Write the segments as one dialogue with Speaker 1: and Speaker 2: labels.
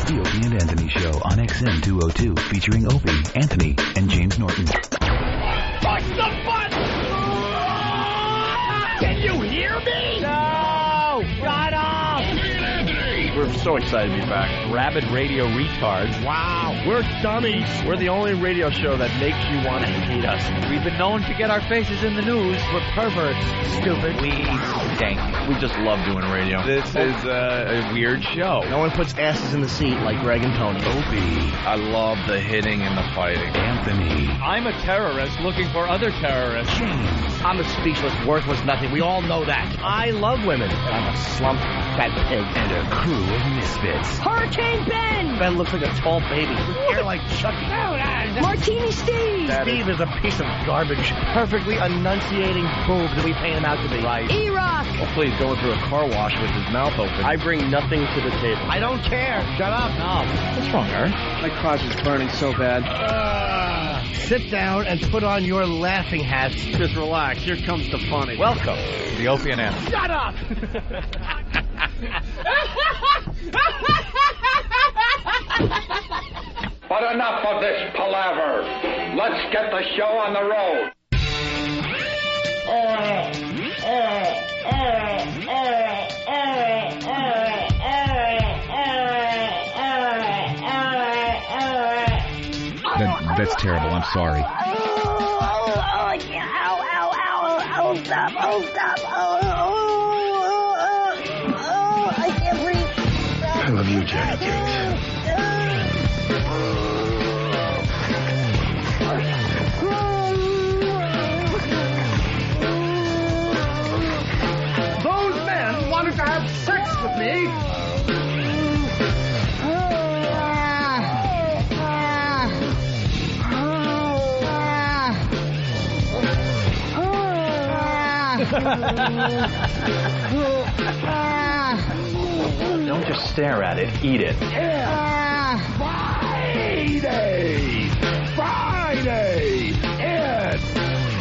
Speaker 1: The Opie and Anthony Show on XM 202, featuring Opie, Anthony, and James Norton.
Speaker 2: Push the button! Can you hear me?
Speaker 3: No! Shut up!
Speaker 2: Opie and Anthony!
Speaker 3: We're so excited to be back. Rabid radio retards.
Speaker 2: Wow, we're dummies.
Speaker 3: We're the only radio show that makes you want to hate us. We've been known to get our faces in the news. We're perverts. Stupid. We stink. We just love doing radio. This is a weird show.
Speaker 4: No one puts asses in the seat like Greg and Tony.
Speaker 1: Opie,
Speaker 3: I love the hitting and the fighting.
Speaker 1: Anthony,
Speaker 5: I'm a terrorist looking for other terrorists.
Speaker 1: James,
Speaker 4: I'm a speechless, worthless nothing. We all know that. I love women. And I'm a slump fat pig.
Speaker 1: and a crew of misfits.
Speaker 6: Hurricane Ben!
Speaker 4: Ben looks like a tall baby. With hair like Chucky.
Speaker 6: Martini Steve!
Speaker 4: Steve is a piece of garbage. Perfectly enunciating boobs that we paint him out to be.
Speaker 3: Right.
Speaker 6: E-Rock!
Speaker 3: Hopefully he's going through a car wash with his mouth open.
Speaker 4: I bring nothing to the table. I don't care. Shut up.
Speaker 3: No. What's wrong, Aaron?
Speaker 5: My crotch is burning so bad.
Speaker 4: Sit down and put on your laughing hat.
Speaker 5: Just relax. Here comes the funny.
Speaker 3: Welcome to the Opie and Anthony.
Speaker 4: Shut up!
Speaker 2: But enough of this palaver. Let's get the show on the road.
Speaker 1: That's terrible. I'm sorry.
Speaker 6: I can't. Ow, stop. I can't breathe.
Speaker 1: I love you, Janet Gates.
Speaker 2: Those men wanted to have sex with me.
Speaker 3: Don't just stare at it. Eat it.
Speaker 2: Friday! It's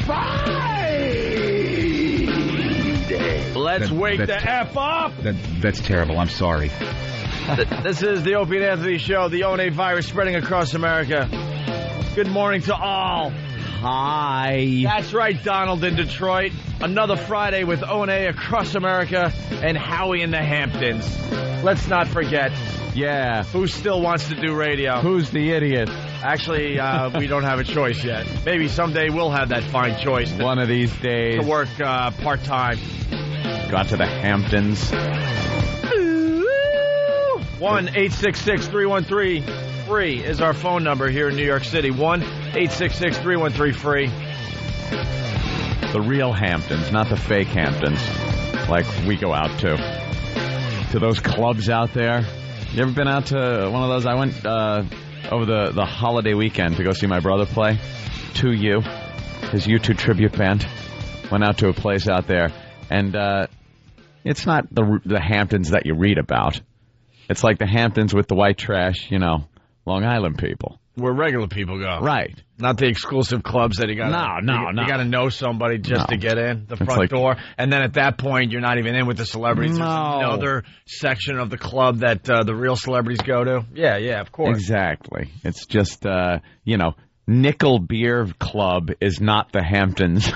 Speaker 2: Friday!
Speaker 3: Let's wake the F up.
Speaker 1: That's terrible. I'm sorry.
Speaker 3: This is the Opie and Anthony Show, the O&A virus spreading across America. Good morning to all.
Speaker 1: Hi.
Speaker 3: That's right, Donald in Detroit. Another Friday with O&A across America and Howie in the Hamptons. Let's not forget,
Speaker 1: Yeah.
Speaker 3: who still wants to do radio?
Speaker 1: Who's the idiot?
Speaker 3: Actually, we don't have a choice yet. Maybe someday we'll have that fine choice
Speaker 1: One of these days.
Speaker 3: to work part-time.
Speaker 1: Got to the Hamptons.
Speaker 3: 1-866-313-FREE is our phone number here in New York City. 1-866-313-FREE.
Speaker 1: The real Hamptons, not the fake Hamptons, like we go out to. To those clubs out there. You ever been out to one of those? I went over the holiday weekend to go see my brother play. 2U, his U2 tribute band. Went out to a place out there, and it's not the Hamptons that you read about. It's like the Hamptons with the white trash, Long Island people.
Speaker 3: Where regular people go.
Speaker 1: Right.
Speaker 3: Not the exclusive clubs that you got.
Speaker 1: No.
Speaker 3: You got to know somebody just to get in the front
Speaker 1: like-
Speaker 3: door, and then at that point you're not even in with the celebrities.
Speaker 1: No.
Speaker 3: There's another section of the club that the real celebrities go to. Yeah, of course.
Speaker 1: Exactly. It's just Nickel Beer Club is not the Hamptons.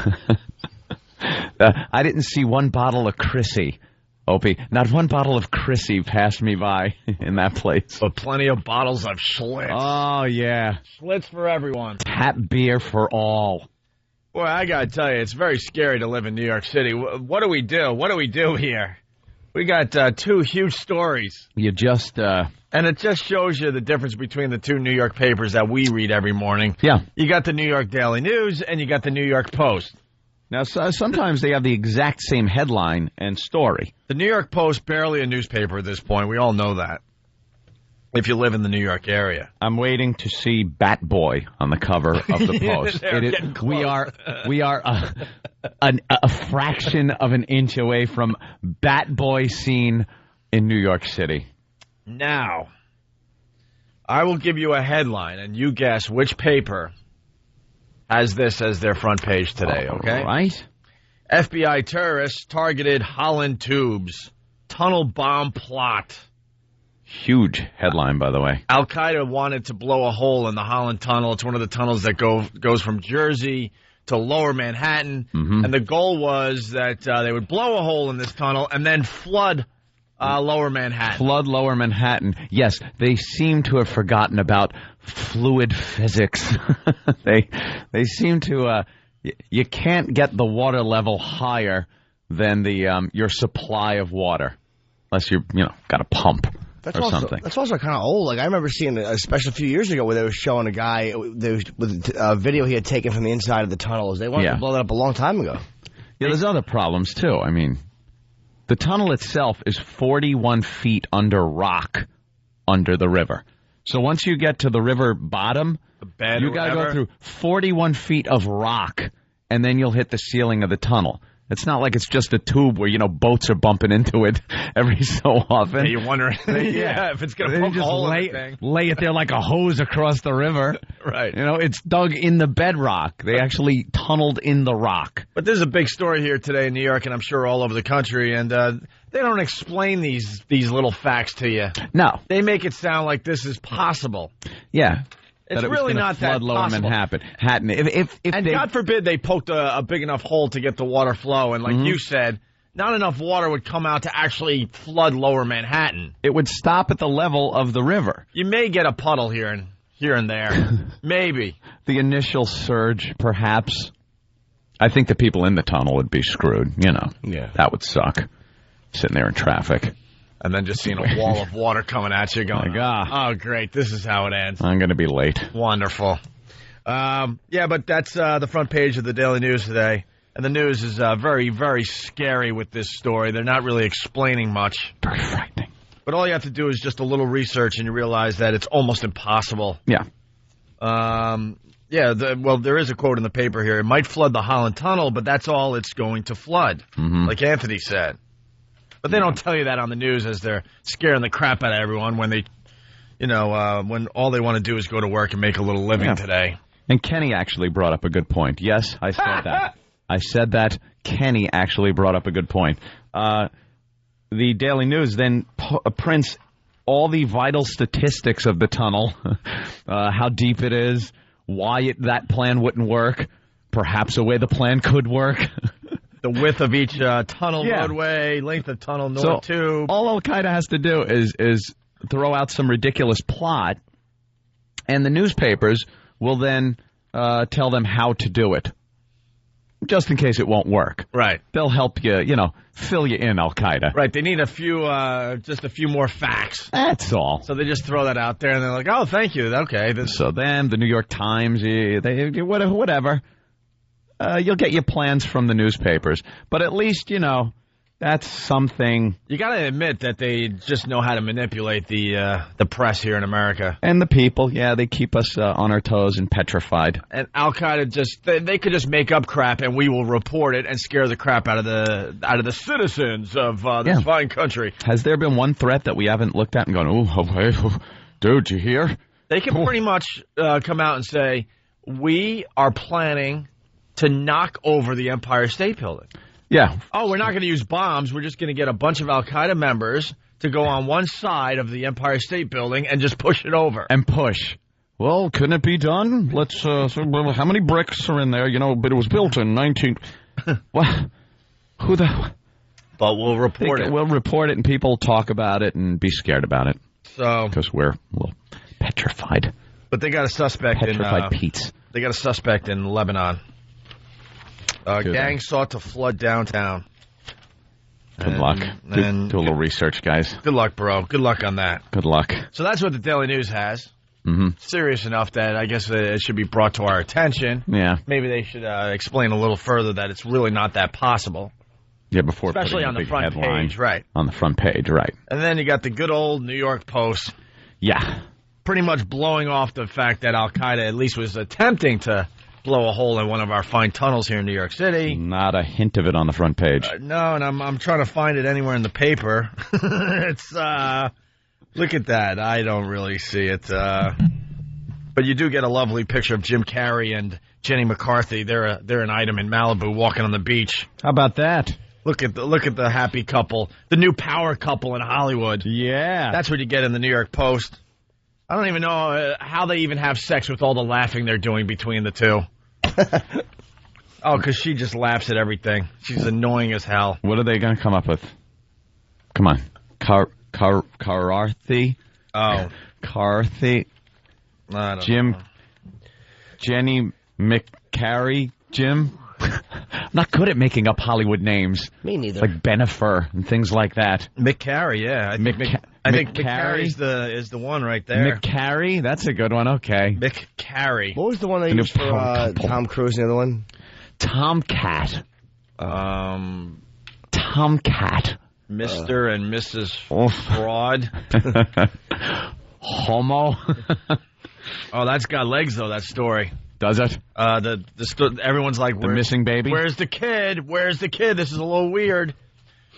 Speaker 1: I didn't see one bottle of Chrissy. Opie, not one bottle of Chrissy passed me by in that place.
Speaker 3: But plenty of bottles of Schlitz.
Speaker 1: Oh, yeah.
Speaker 3: Schlitz for everyone.
Speaker 1: Tap beer for all.
Speaker 3: Boy, I got to tell you, it's very scary to live in New York City. What do we do? What do we do here? We got two huge stories.
Speaker 1: You just,
Speaker 3: And it just shows you the difference between the two New York papers that we read every morning.
Speaker 1: Yeah.
Speaker 3: You got the New York Daily News and you got the New York Post.
Speaker 1: Now, sometimes they have the exact same headline and story.
Speaker 3: The New York Post, barely a newspaper at this point. We all know that. If you live in the New York area.
Speaker 1: I'm waiting to see Bat Boy on the cover of the Post.
Speaker 3: They're getting close.
Speaker 1: We are a fraction of an inch away from Bat Boy seen in New York City.
Speaker 3: Now, I will give you a headline, and you guess which paper has this as their front page today, okay?
Speaker 1: All right.
Speaker 3: FBI terrorists targeted Holland Tubes. Tunnel bomb plot.
Speaker 1: Huge headline, by the way.
Speaker 3: Al-Qaeda wanted to blow a hole in the Holland Tunnel. It's one of the tunnels that goes from Jersey to Lower Manhattan.
Speaker 1: Mm-hmm.
Speaker 3: And the goal was that they would blow a hole in this tunnel and then flood Lower Manhattan.
Speaker 1: Flood Lower Manhattan. Yes, they seem to have forgotten about fluid physics. They seem to. You can't get the water level higher than your supply of water, unless you got a pump. Something.
Speaker 4: That's also kind of old. Like I remember seeing a special a few years ago where they were showing a guy with a video he had taken from the inside of the tunnels. They wanted to blow that up a long time ago.
Speaker 1: Yeah, there's other problems too. I mean, the tunnel itself is 41 feet under rock under the river. So once you get to the river bottom, you got to go through 41 feet of rock, and then you'll hit the ceiling of the tunnel. It's not like it's just a tube where, boats are bumping into it every so often.
Speaker 3: Yeah, you're wondering if it's going to poke a hole in the thing.
Speaker 1: Lay it there like a hose across the river.
Speaker 3: Right.
Speaker 1: It's dug in the bedrock. They actually tunneled in the rock.
Speaker 3: But there's a big story here today in New York, and I'm sure all over the country, and they don't explain these little facts to you.
Speaker 1: No.
Speaker 3: They make it sound like this is possible.
Speaker 1: Yeah.
Speaker 3: It's really not that possible.
Speaker 1: Manhattan. If
Speaker 3: God forbid they poked a big enough hole to get the water flow, and like you said, not enough water would come out to actually flood Lower Manhattan.
Speaker 1: It would stop at the level of the river.
Speaker 3: You may get a puddle here and there. Maybe.
Speaker 1: The initial surge, perhaps. I think the people in the tunnel would be screwed,
Speaker 4: Yeah.
Speaker 1: That would suck. Sitting there in traffic.
Speaker 3: And then just seeing a wall of water coming at you going, oh, great, this is how it ends.
Speaker 1: I'm going to be late.
Speaker 3: Wonderful. But that's the front page of the Daily News today. And the news is very, very scary with this story. They're not really explaining much.
Speaker 1: Very frightening.
Speaker 3: But all you have to do is just a little research, and you realize that it's almost impossible.
Speaker 1: Yeah.
Speaker 3: There is a quote in the paper here. It might flood the Holland Tunnel, but that's all it's going to flood, like Anthony said. But they don't tell you that on the news as they're scaring the crap out of everyone when they, when all they want to do is go to work and make a little living today.
Speaker 1: And Kenny actually brought up a good point. Yes, I said that. I said that. Kenny actually brought up a good point. The Daily News then prints all the vital statistics of the tunnel, how deep it is, why that plan wouldn't work, perhaps a way the plan could work.
Speaker 3: The width of each tunnel roadway, length of tunnel, north tube.
Speaker 1: All Al-Qaeda has to do is throw out some ridiculous plot, and the newspapers will then tell them how to do it, just in case it won't work.
Speaker 3: Right.
Speaker 1: They'll help you, fill you in, Al-Qaeda.
Speaker 3: Right. They need just a few more facts.
Speaker 1: That's all.
Speaker 3: So they just throw that out there, and they're like, oh, thank you. Okay.
Speaker 1: So then the New York Times, whatever. You'll get your plans from the newspapers. But at least, that's something.
Speaker 3: You got to admit that they just know how to manipulate the press here in America.
Speaker 1: And the people, they keep us on our toes and petrified.
Speaker 3: And Al-Qaeda they could just make up crap, and we will report it and scare the crap out of the citizens of this fine country.
Speaker 1: Has there been one threat that we haven't looked at and gone, dude, you hear?
Speaker 3: They can pretty much come out and say, we are planning to knock over the Empire State Building.
Speaker 1: Yeah.
Speaker 3: Oh, we're not going to use bombs. We're just going to get a bunch of Al-Qaeda members to go on one side of the Empire State Building and just push it over.
Speaker 1: And push. Well, couldn't it be done? Let's, how many bricks are in there? But it was built in 19... Well,
Speaker 3: But we'll report it.
Speaker 1: We'll report it, and people talk about it and be scared about it.
Speaker 3: So...
Speaker 1: Because we're petrified.
Speaker 3: But they got a suspect
Speaker 1: Petrified Pete's.
Speaker 3: They got a suspect in Lebanon. Gang sought to flood downtown.
Speaker 1: Good luck. Do a little research, guys.
Speaker 3: Good luck, bro. Good luck on that.
Speaker 1: Good luck.
Speaker 3: So that's what the Daily News has.
Speaker 1: Mm-hmm.
Speaker 3: Serious enough that I guess it should be brought to our attention.
Speaker 1: Yeah.
Speaker 3: Maybe they should explain a little further that it's really not that possible.
Speaker 1: Yeah, before
Speaker 3: especially on the front page, right?
Speaker 1: On the front page, right.
Speaker 3: And then you got the good old New York Post.
Speaker 1: Yeah.
Speaker 3: Pretty much blowing off the fact that Al-Qaeda at least was attempting to blow a hole in one of our fine tunnels here in New York City.
Speaker 1: Not a hint of it on the front page.
Speaker 3: No, and I'm trying to find it anywhere in the paper. It's look at that. I don't really see it. But you do get a lovely picture of Jim Carrey and Jenny McCarthy. They're an item in Malibu walking on the beach.
Speaker 1: How about that?
Speaker 4: Look at the happy couple, the new power couple in Hollywood.
Speaker 1: Yeah.
Speaker 4: That's what you get in the New York Post. I don't even know how they even have sex with all the laughing they're doing between the two. Oh, because she just laughs at everything. She's annoying as hell.
Speaker 1: What are they going to come up with? Come on. Carthy?
Speaker 4: Oh.
Speaker 1: Carthy?
Speaker 4: I don't
Speaker 1: Jim?
Speaker 4: know.
Speaker 1: Jenny McCarry? Jim? I'm not good at making up Hollywood names.
Speaker 4: Me neither.
Speaker 1: Like Benifer and things like that.
Speaker 4: McCarry, yeah. I think McCarry is the one right there.
Speaker 1: McCarry? That's a good one. Okay.
Speaker 4: McCarry.
Speaker 7: What was the one they used for Tom Cruise and the other one?
Speaker 1: Tomcat. Tomcat.
Speaker 4: Mr. and Mrs. Fraud.
Speaker 1: Homo.
Speaker 4: Oh, that's got legs, though, that story.
Speaker 1: Does it?
Speaker 4: Everyone's like,
Speaker 1: the missing baby?
Speaker 4: Where's the kid? Where's the kid? This is a little weird.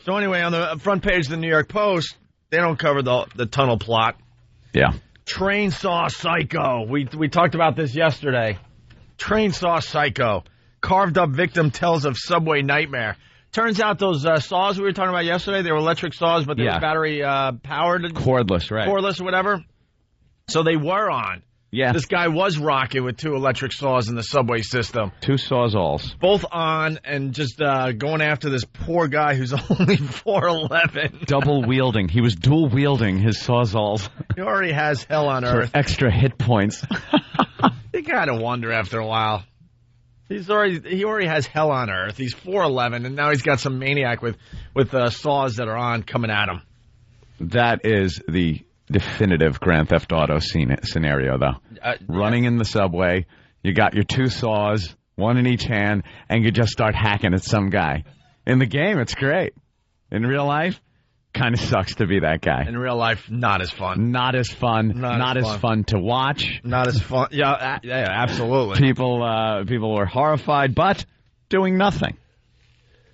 Speaker 4: So anyway, on the front page of the New York Post, they don't cover the tunnel plot.
Speaker 1: Yeah.
Speaker 4: Train saw psycho. We talked about this yesterday. Train saw psycho. Carved up victim tells of subway nightmare. Turns out those saws we were talking about yesterday, they were electric saws, but they were battery powered.
Speaker 1: Cordless, right.
Speaker 4: Cordless or whatever. So they were on.
Speaker 1: Yeah.
Speaker 4: This guy was rocking with 2 electric saws in the subway system.
Speaker 1: 2 sawzalls.
Speaker 4: Both on and just going after this poor guy who's only 4'11".
Speaker 1: Double wielding. He was dual wielding his sawzalls.
Speaker 4: He already has hell on
Speaker 1: for
Speaker 4: earth.
Speaker 1: Extra hit points.
Speaker 4: You gotta wonder after a while. He already has hell on earth. He's 4'11", and now he's got some maniac with saws that are on coming at him.
Speaker 1: That is the definitive Grand Theft Auto scenario, though. Running in the subway, you got your 2 saws, 1 in each hand, and you just start hacking at some guy. In the game, it's great. In real life, kind of sucks to be that guy.
Speaker 4: In real life, not as fun.
Speaker 1: Not as fun. Not as fun to watch.
Speaker 4: Not as fun. Yeah, absolutely.
Speaker 1: People were horrified, but doing nothing.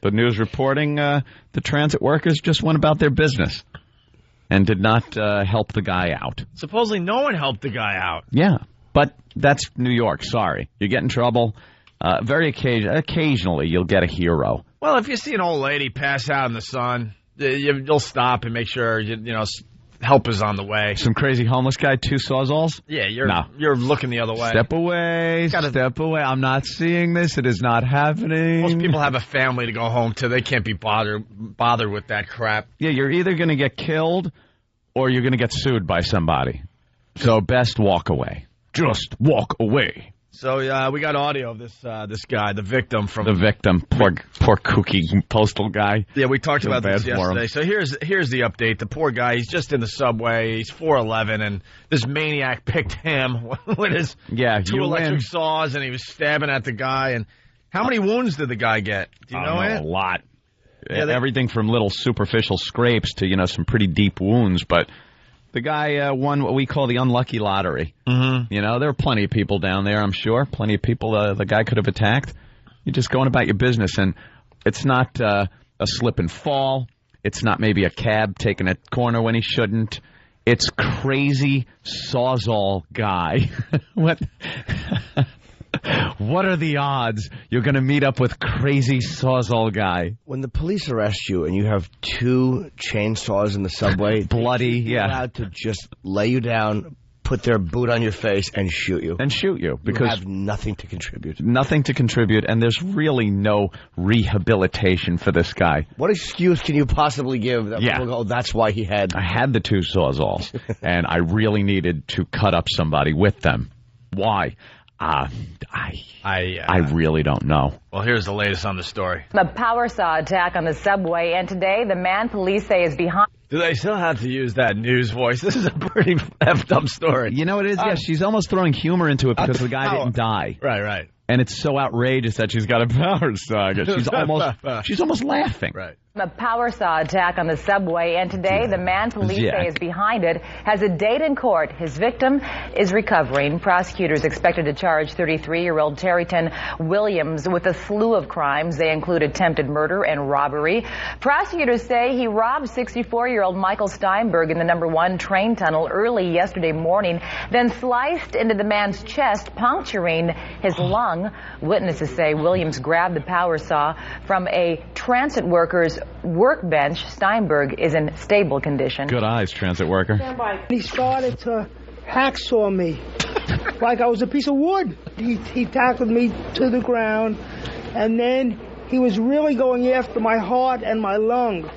Speaker 1: The news reporting the transit workers just went about their business and did not help the guy out.
Speaker 4: Supposedly no one helped the guy out.
Speaker 1: Yeah, but that's New York. Sorry. You get in trouble. Very occasionally you'll get a hero.
Speaker 4: Well, if you see an old lady pass out in the sun, you'll stop and make sure help is on the way.
Speaker 1: Some crazy homeless guy, 2 sawzalls?
Speaker 4: Yeah, you're looking the other way.
Speaker 1: Step away. Step away. I'm not seeing this. It is not happening.
Speaker 4: Most people have a family to go home to. They can't be bothered with that crap.
Speaker 1: Yeah, you're either going to get killed or you're going to get sued by somebody. So best walk away. Just walk away.
Speaker 4: So we got audio of this guy, the victim from
Speaker 1: the victim, poor kooky postal guy.
Speaker 4: Yeah, we talked about this yesterday. So here's the update. The poor guy, he's just in the subway. He's 4'11", and this maniac picked him with his 2 electric saws, and he was stabbing at the guy. And how many wounds did the guy get? Do you know it?
Speaker 1: A lot. Yeah, everything from little superficial scrapes to some pretty deep wounds, but. The guy won what we call the unlucky lottery.
Speaker 4: Mm-hmm.
Speaker 1: There are plenty of people down there, I'm sure. Plenty of people the guy could have attacked. You're just going about your business, and it's not a slip and fall. It's not maybe a cab taking a corner when he shouldn't. It's crazy Sawzall guy. What are the odds you're going to meet up with crazy Sawzall guy?
Speaker 7: When the police arrest you and you have 2 chainsaws in the subway,
Speaker 1: bloody,
Speaker 7: they're allowed to just lay you down, put their boot on your face, and shoot you.
Speaker 1: Because
Speaker 7: you have nothing to contribute.
Speaker 1: Nothing to contribute, and there's really no rehabilitation for this guy.
Speaker 7: What excuse can you possibly give that people go, that's why he had...
Speaker 1: I had the 2 Sawzalls, and I really needed to cut up somebody with them. Why? I really don't know.
Speaker 4: Well, here's the latest on the story.
Speaker 8: The power saw attack on the subway, and today the man police say is behind.
Speaker 4: Do they still have to use that news voice? This is a pretty effed up story.
Speaker 1: You know what it is? Yeah, she's almost throwing humor into it because the guy didn't die.
Speaker 4: Right.
Speaker 1: And it's so outrageous that she's got a power saw. She's almost laughing.
Speaker 4: Right.
Speaker 8: A power saw attack on the subway, and today the man police say is behind it has a date in court. His victim is recovering. Prosecutors expected to charge 33-year-old Terryton Williams with a slew of crimes. They include attempted murder and robbery. Prosecutors say he robbed 64-year-old Michael Steinberg in the number 1 train tunnel early yesterday morning, then sliced into the man's chest, puncturing his lung. Witnesses say Williams grabbed the power saw from a transit worker's workbench. Steinberg is in stable condition.
Speaker 1: Good eyes, transit worker.
Speaker 9: He started to hacksaw me like I was a piece of wood. He tackled me to the ground, and then he was really going after my heart and my lung.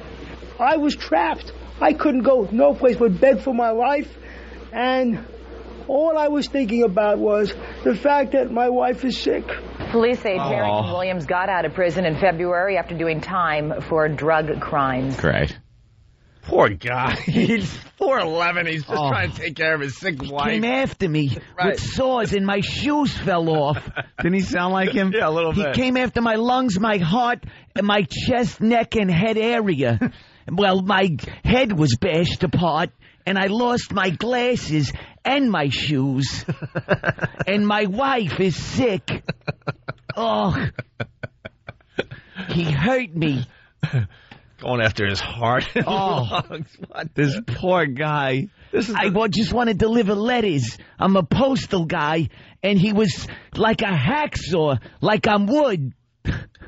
Speaker 9: I was trapped. I couldn't go no place but bed for my life, and all I was thinking about was the fact that my wife is sick.
Speaker 8: Police say Terryton Williams got out of prison in February after doing time for drug crimes.
Speaker 1: Great.
Speaker 4: Poor guy. He's 4'11". He's just trying to take care of his sick wife.
Speaker 7: He came after me with saws and my shoes fell off.
Speaker 1: Didn't he sound like him?
Speaker 4: Yeah, a little bit.
Speaker 7: He came after my lungs, my heart, and my chest, neck, and head area. Well, my head was bashed apart, and I lost my glasses and my shoes. And my wife is sick. Oh, he hurt me.
Speaker 4: Going after his heart.
Speaker 1: This poor guy.
Speaker 7: I just want to deliver letters. I'm a postal guy, and he was like a hacksaw, like I'm wood.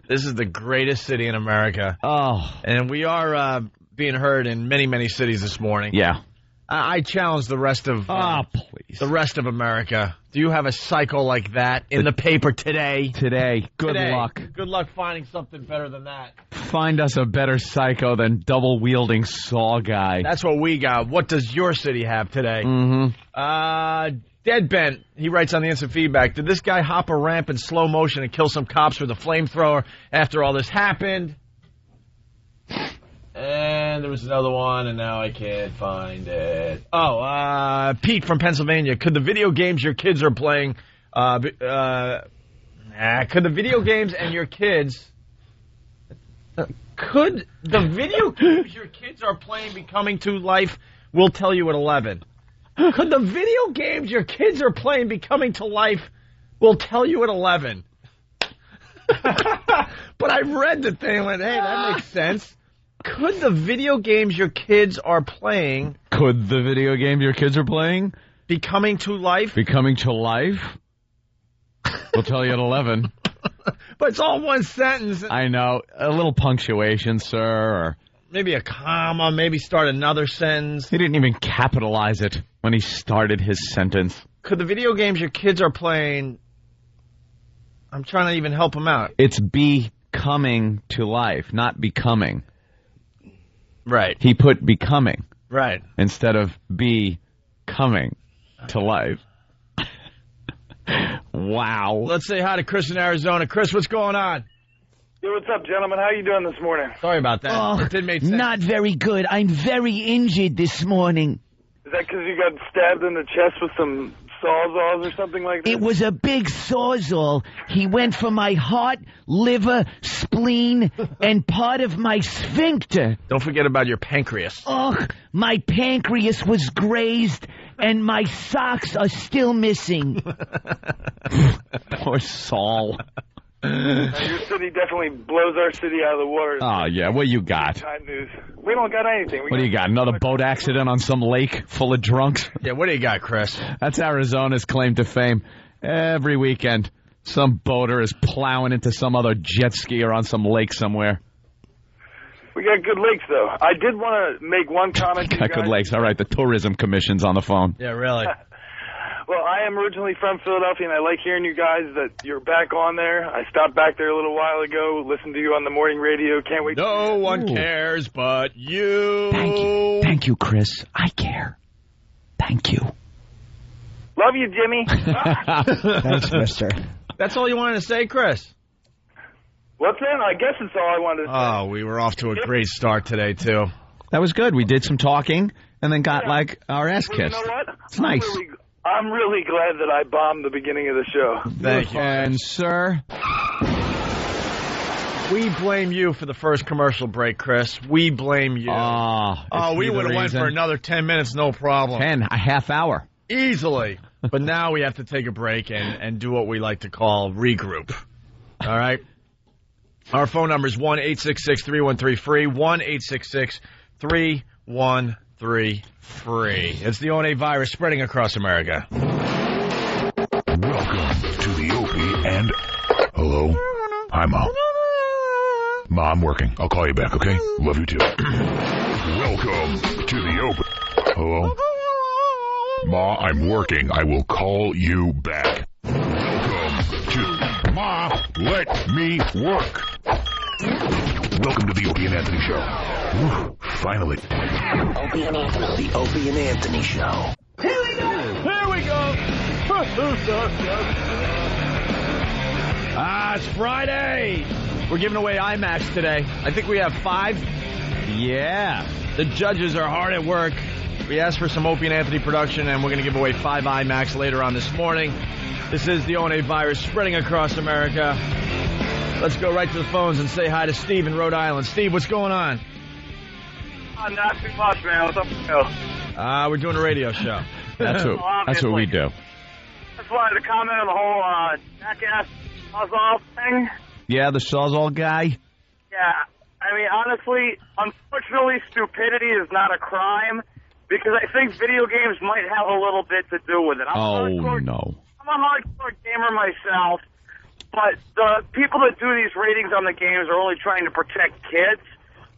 Speaker 4: This is the greatest city in America. And we are being heard in many, many cities this morning.
Speaker 1: Yeah.
Speaker 4: I challenge the rest of
Speaker 1: please.
Speaker 4: The rest of America. Do you have a psycho like that in the paper today?
Speaker 1: Good luck.
Speaker 4: Good luck finding something better than that.
Speaker 1: Find us a better psycho than double-wielding saw guy.
Speaker 4: That's what we got. What does your city have today?
Speaker 1: Mm-hmm.
Speaker 4: Dead Bent, he writes on the instant feedback, did this guy hop a ramp in slow motion and kill some cops with a flamethrower after all this happened? And there was another one, and now I can't find it. Pete from Pennsylvania. Could the video games your kids are playing, could the video games and your kids, could the video games your kids are playing be coming to life? We'll tell you at 11. Could the video games your kids are playing be coming to life? We'll tell you at 11. But I read the thing and went, hey, that makes sense. Could the video games your kids are playing...
Speaker 1: Could the video game your kids are playing...
Speaker 4: be coming to life?
Speaker 1: Be coming to life? We'll tell you at 11.
Speaker 4: But it's all one sentence.
Speaker 1: I know. A little punctuation, sir. Or
Speaker 4: maybe a comma. Maybe start another sentence.
Speaker 1: He didn't even capitalize it when he started his sentence.
Speaker 4: Could the video games your kids are playing... I'm trying to even help him out.
Speaker 1: It's be coming to life, not becoming.
Speaker 4: Right.
Speaker 1: He put becoming.
Speaker 4: Right.
Speaker 1: Instead of be coming to life. Wow.
Speaker 4: Let's say hi to Chris in Arizona. Chris, what's going on?
Speaker 10: Yo, what's up, gentlemen? How you doing this morning?
Speaker 4: Sorry about that. It didn't make sense.
Speaker 7: Not very good. I'm very injured this morning.
Speaker 10: Is that because you got stabbed in the chest with some sawzalls or something like that?
Speaker 7: It was a big sawzall. He went for my heart, liver, spleen, and part of my sphincter.
Speaker 4: Don't forget about your pancreas.
Speaker 7: My pancreas was grazed, and my socks are still missing.
Speaker 1: Poor Saul.
Speaker 10: Your city definitely blows our city out of the water.
Speaker 1: Oh, yeah. What you got?
Speaker 10: News. We don't got anything.
Speaker 1: What do you got? Another boat accident on some lake full of drunks?
Speaker 4: Yeah, what do you got, Chris?
Speaker 1: That's Arizona's claim to fame. Every weekend, some boater is plowing into some other jet skier on some lake somewhere.
Speaker 10: We got good lakes, though. I did want to make one comment to you guys.
Speaker 1: Good lakes. All right, the tourism commission's on the phone.
Speaker 4: Yeah, really.
Speaker 10: Well, I am originally from Philadelphia, and I like hearing you guys that you're back on there. I stopped back there a little while ago, listened to you on the morning radio. Can't wait.
Speaker 4: No one cares but you.
Speaker 7: Thank you. Thank you, Chris. I care. Thank you.
Speaker 10: Love you, Jimmy.
Speaker 7: Thanks, mister.
Speaker 4: That's all you wanted to say, Chris?
Speaker 10: What's that? I guess that's all I wanted to say.
Speaker 4: Oh, we were off to a great start today, too.
Speaker 1: That was good. We did some talking and then got, our ass kissed.
Speaker 10: You know what?
Speaker 1: It's nice.
Speaker 10: I'm really glad that I bombed the beginning of the show.
Speaker 1: Thank you. And, sir,
Speaker 4: We blame you for the first commercial break, Chris. We blame you. We would have went for another 10 minutes, no problem.
Speaker 1: A half hour.
Speaker 4: Easily. But now we have to take a break and do what we like to call regroup. All right? Our phone number is 1-866-313-FREE, 1-866-313-FREE. It's the ONA virus spreading across America.
Speaker 11: Welcome to the Opie and... Hello? Hi, Mom. Ma, I'm working. I'll call you back, okay? Love you too. Welcome to the Opie... Hello? Ma, I'm working. I will call you back. Welcome to... Ma, let me work. Welcome to the Opie and Anthony Show. Whew, finally.
Speaker 12: Opie and Anthony. The Opie and Anthony Show.
Speaker 9: Here we go.
Speaker 4: Here we go. It's Friday. We're giving away IMAX today. I think we have 5.
Speaker 1: Yeah.
Speaker 4: The judges are hard at work. We asked for some Opie and Anthony production, and we're going to give away 5 IMAX later on this morning. This is the ONA virus spreading across America. Let's go right to the phones and say hi to Steve in Rhode Island. Steve, what's going on?
Speaker 10: Not too much, man. What's up, Phil?
Speaker 4: We're doing a radio show.
Speaker 1: That's what we do.
Speaker 10: Just wanted to comment on the whole jackass Sawzall thing.
Speaker 1: Yeah, the Sawzall guy?
Speaker 10: Yeah. I mean, honestly, unfortunately, stupidity is not a crime because I think video games might have a little bit to do with it.
Speaker 1: No.
Speaker 10: I'm a hardcore gamer myself, but the people that do these ratings on the games are only trying to protect kids.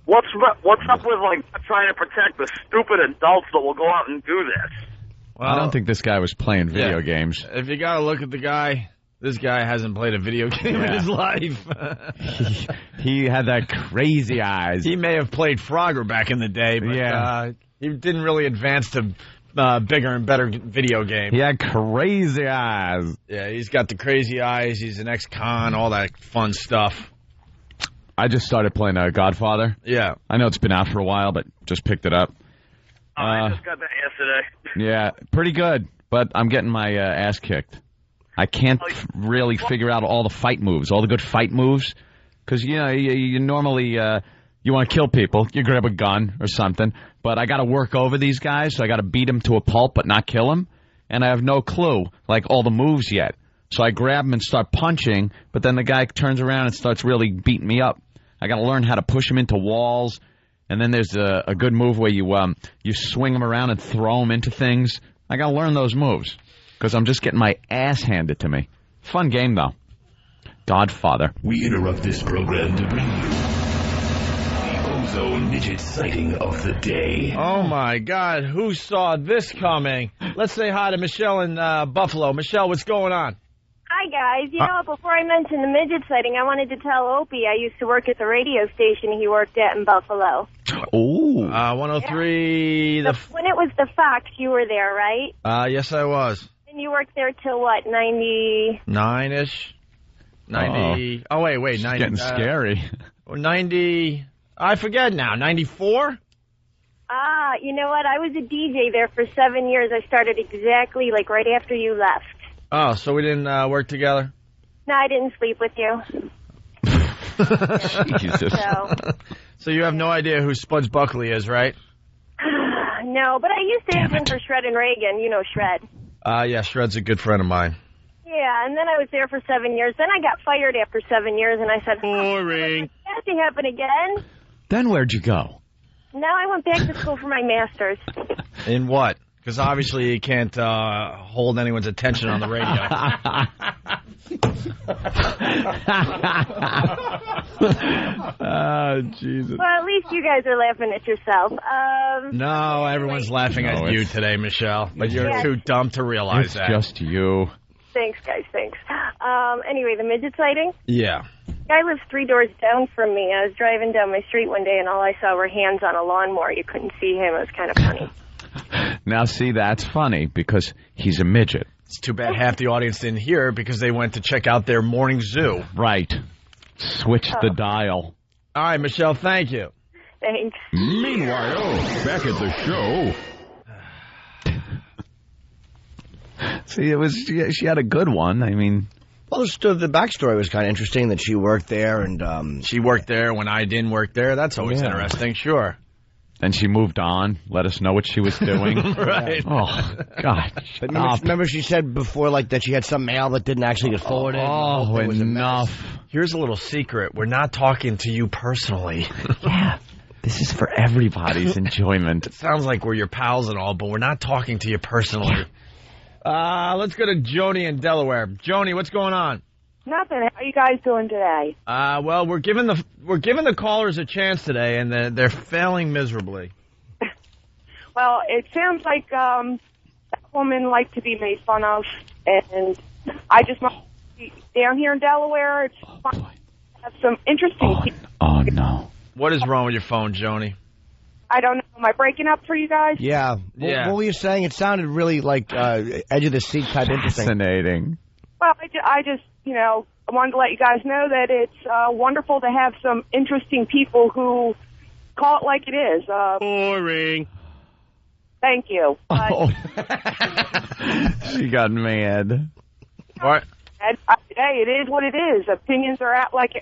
Speaker 10: What's up with, like, trying to protect the stupid adults that will go out and do this?
Speaker 1: Well, I don't think this guy was playing video games.
Speaker 4: If you got to look at the guy, this guy hasn't played a video game in his life.
Speaker 1: he had that crazy eyes.
Speaker 4: He may have played Frogger back in the day, but he didn't really advance to bigger and better video games.
Speaker 1: He had crazy eyes.
Speaker 4: Yeah, he's got the crazy eyes. He's an ex-con, all that fun stuff.
Speaker 1: I just started playing Godfather.
Speaker 4: Yeah.
Speaker 1: I know it's been out for a while, but just picked it up.
Speaker 10: I just got that yesterday.
Speaker 1: Yeah, pretty good, but I'm getting my ass kicked. I can't really figure out all the fight moves, all the good fight moves, because, you normally, you want to kill people, you grab a gun or something, but I got to work over these guys, so I got to beat them to a pulp but not kill them, and I have no clue, all the moves yet. So I grab them and start punching, but then the guy turns around and starts really beating me up. I got to learn how to push him into walls. And then there's a good move where you swing them around and throw them into things. I got to learn those moves because I'm just getting my ass handed to me. Fun game, though. Godfather.
Speaker 11: We interrupt this program to bring you the Ozone Midget sighting of the day.
Speaker 4: Oh, my God. Who saw this coming? Let's say hi to Michelle in Buffalo. Michelle, what's going on?
Speaker 13: Hi, guys. Before I mention the midget sighting, I wanted to tell Opie I used to work at the radio station he worked at in Buffalo.
Speaker 1: Oh.
Speaker 4: 103.
Speaker 13: Yeah. When it was the Fox, you were there, right?
Speaker 4: Yes, I was.
Speaker 13: And you worked there till what, 90?
Speaker 4: 9-ish. 90. Oh, wait. 90.
Speaker 1: It's getting scary.
Speaker 4: 90. I forget now. 94?
Speaker 13: You know what? I was a DJ there for 7 years. I started exactly right after you left.
Speaker 4: Oh, so we didn't work together?
Speaker 13: No, I didn't sleep with you.
Speaker 1: Jesus.
Speaker 4: So you have no idea who Spuds Buckley is, right?
Speaker 13: No, but I used to answer for Shred and Reagan. You know Shred.
Speaker 4: Yeah, Shred's a good friend of mine.
Speaker 13: Yeah, and then I was there for 7 years. Then I got fired after 7 years, and I said,
Speaker 4: boring.
Speaker 13: That to happen again.
Speaker 1: Then where'd you go?
Speaker 13: Now I went back to school for my master's.
Speaker 4: In what? Because obviously you can't hold anyone's attention on the radio.
Speaker 1: Oh, Jesus.
Speaker 13: Well, at least you guys are laughing at yourself.
Speaker 4: No, everyone's laughing at you today, Michelle. But you're too dumb to realize that.
Speaker 1: It's just you.
Speaker 13: Thanks, guys, thanks. Anyway, the midget sighting?
Speaker 4: Yeah.
Speaker 13: Guy lives 3 doors down from me. I was driving down my street one day, and all I saw were hands on a lawnmower. You couldn't see him. It was kind of funny.
Speaker 1: Now, see, that's funny because he's a midget.
Speaker 4: It's too bad half the audience didn't hear because they went to check out their morning zoo.
Speaker 1: Right. Switch the dial.
Speaker 4: All right, Michelle, thank you.
Speaker 13: Thanks.
Speaker 11: Meanwhile, back at the show.
Speaker 1: See, she had a good one. I mean,
Speaker 14: Well, the backstory was kind of interesting that she worked there, and
Speaker 4: she worked there when I didn't work there. That's always interesting, sure.
Speaker 1: And she moved on. Let us know what she was doing.
Speaker 4: Right.
Speaker 1: Oh, God.
Speaker 14: But remember she said before, like, that she had some mail that didn't actually get forwarded.
Speaker 1: Oh, enough.
Speaker 4: Here's a little secret. We're not talking to you personally.
Speaker 1: Yeah. This is for everybody's enjoyment.
Speaker 4: It sounds like we're your pals and all, but we're not talking to you personally. Let's go to Joni in Delaware. Joni, what's going on?
Speaker 13: Nothing. How are you guys doing today?
Speaker 4: Well, we're giving the callers a chance today, and they're failing miserably.
Speaker 13: Well, it sounds like that woman liked to be made fun of, and I just want to be down here in Delaware. It's fun to have some interesting people.
Speaker 1: Oh, no.
Speaker 4: What is wrong with your phone, Joni?
Speaker 13: I don't know. Am I breaking up for you guys?
Speaker 14: Yeah. What were you saying? It sounded really like edge of the seat type interesting.
Speaker 1: Fascinating.
Speaker 13: Well, I just, I wanted to let you guys know that it's wonderful to have some interesting people who call it like it is.
Speaker 5: Boring.
Speaker 13: Thank you.
Speaker 1: Oh. She got mad.
Speaker 4: What?
Speaker 13: Hey, it is what it is. Opinions are out like...
Speaker 1: we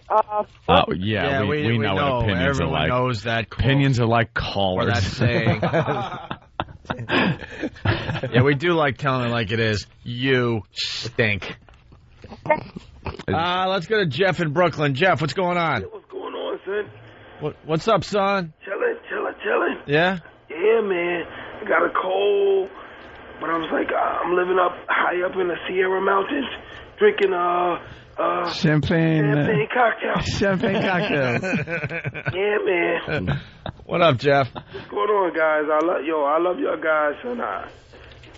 Speaker 1: know what opinions
Speaker 4: are like. Everyone knows that.
Speaker 1: Opinions are like callers.
Speaker 4: Or that saying. Yeah, we do like telling it like it is. You stink. Let's go to Jeff in Brooklyn. Jeff, what's going on?
Speaker 15: What's going on, son?
Speaker 4: What's up, son?
Speaker 15: Chilling.
Speaker 4: Yeah?
Speaker 15: Yeah, man. I got a cold, but I was like, I'm living up high up in the Sierra Mountains, drinking champagne cocktails.
Speaker 1: Champagne cocktails.
Speaker 15: Yeah, man.
Speaker 4: What up, Jeff?
Speaker 15: What's going on, guys? I love y'all guys, and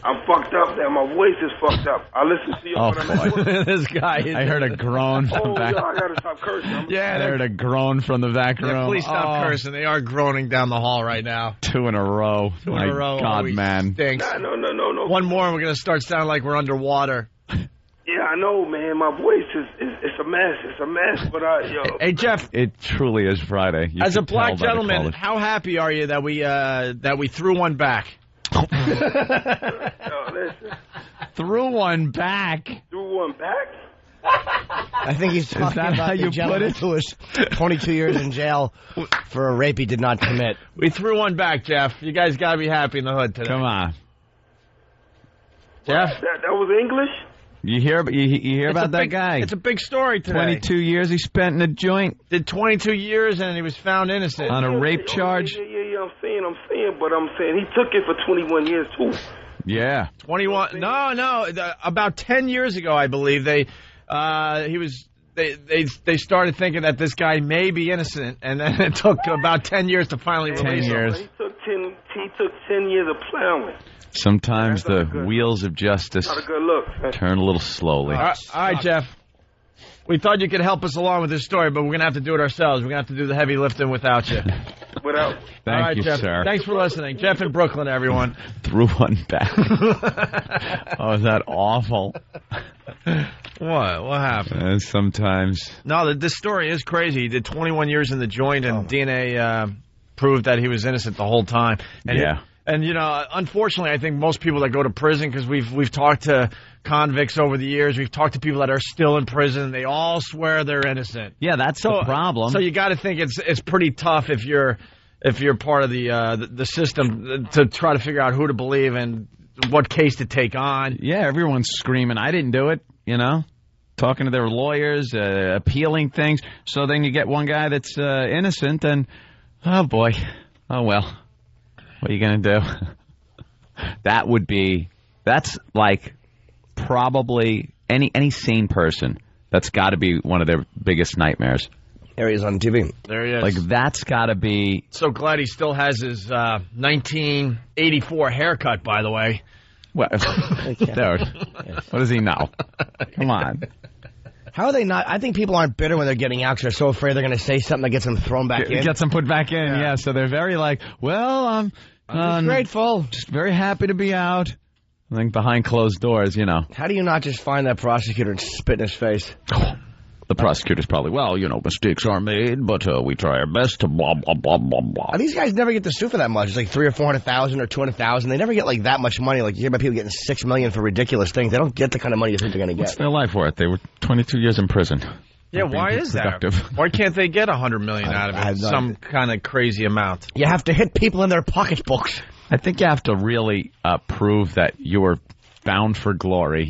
Speaker 15: I'm fucked up there. My voice is fucked up. I listen to you when I'm at work.
Speaker 4: This guy.
Speaker 1: I heard a groan from the back.
Speaker 15: I gotta stop cursing.
Speaker 1: I heard a groan from the back room.
Speaker 4: Please stop cursing. They are groaning down the hall right now.
Speaker 1: 2 in a row.
Speaker 4: In a row.
Speaker 1: God, man.
Speaker 4: Stinks.
Speaker 15: No.
Speaker 4: One more and we're going to start sounding like we're underwater.
Speaker 15: Yeah, I know, man. My voice is a mess. It's a mess, but
Speaker 4: Hey, Jeff.
Speaker 1: It truly is Friday.
Speaker 4: As a black gentleman, how happy are you that we threw one back?
Speaker 15: Listen.
Speaker 1: Threw one back?
Speaker 15: Threw one back?
Speaker 14: I think he's talking about
Speaker 1: how you put it?
Speaker 14: Who was 22 years in jail for a rape he did not commit.
Speaker 4: We threw one back, Jeff. You guys got to be happy in the hood today.
Speaker 1: Come on.
Speaker 4: Jeff?
Speaker 15: That was English?
Speaker 1: You hear about that guy?
Speaker 4: It's a big story today.
Speaker 1: 22 years he spent in a joint.
Speaker 4: Did 22 years and he was found innocent.
Speaker 1: On a rape charge?
Speaker 15: Yeah, I'm saying, but I'm saying he took it for 21 years, too.
Speaker 1: Yeah.
Speaker 4: 21. No. About 10 years ago, I believe, they started thinking that this guy may be innocent, and then it took about 10 years to finally release him.
Speaker 1: 10 years.
Speaker 15: He took 10 years of plowing.
Speaker 1: Sometimes the wheels of justice
Speaker 15: Not a good look.
Speaker 1: turn a little slowly.
Speaker 4: All right, Jeff. We thought you could help us along with this story, but we're going to have to do it ourselves. We're going to have to do the heavy lifting without you.
Speaker 1: Thank you,
Speaker 4: Jeff.
Speaker 1: sir.
Speaker 4: Thanks for listening. Jeff in Brooklyn, everyone.
Speaker 1: Threw one back. Oh, is that awful?
Speaker 4: What happened?
Speaker 1: Sometimes.
Speaker 4: No, this story is crazy. He did 21 years in the joint, and DNA proved that he was innocent the whole time. And And, unfortunately, I think most people that go to prison, because we've talked to convicts over the years, we've talked to people that are still in prison, they all swear they're innocent.
Speaker 1: Yeah, that's the problem.
Speaker 4: So you got to think it's pretty tough if you're part of the system to try to figure out who to believe and what case to take on.
Speaker 1: Yeah, everyone's screaming, I didn't do it, talking to their lawyers, appealing things. So then you get one guy that's innocent, and, oh, boy, oh, well. What are you going to do? That's like probably any sane person. That's got to be one of their biggest nightmares.
Speaker 14: There he is on TV.
Speaker 4: There he is.
Speaker 1: Like, that's got to be...
Speaker 4: So glad he still has his 1984 haircut, by the way.
Speaker 1: What? Dude, what does he know? Come on.
Speaker 14: How are they not? I think people aren't bitter when they're getting out because they're so afraid they're going to say something that gets them thrown back in.
Speaker 1: Gets them put back in, yeah. So they're very like, well, I'm
Speaker 14: grateful.
Speaker 1: Just very happy to be out. I think behind closed doors,
Speaker 14: How do you not just find that prosecutor and spit in his face?
Speaker 1: The prosecutor's probably, well, mistakes are made, but we try our best to blah, blah, blah, blah, blah.
Speaker 14: These guys never get to sue for that much. It's like $300,000 or $400,000 or $200,000. They never get like that much money. Like you hear about people getting $6 million for ridiculous things. They don't get the kind of money you think they're going to get.
Speaker 1: What's their life worth? They were 22 years in prison.
Speaker 4: Yeah, why is that? Why can't they get $100 million out of it? Some kind of crazy amount.
Speaker 14: You have to hit people in their pocketbooks.
Speaker 1: I think you have to really prove that you were bound for glory,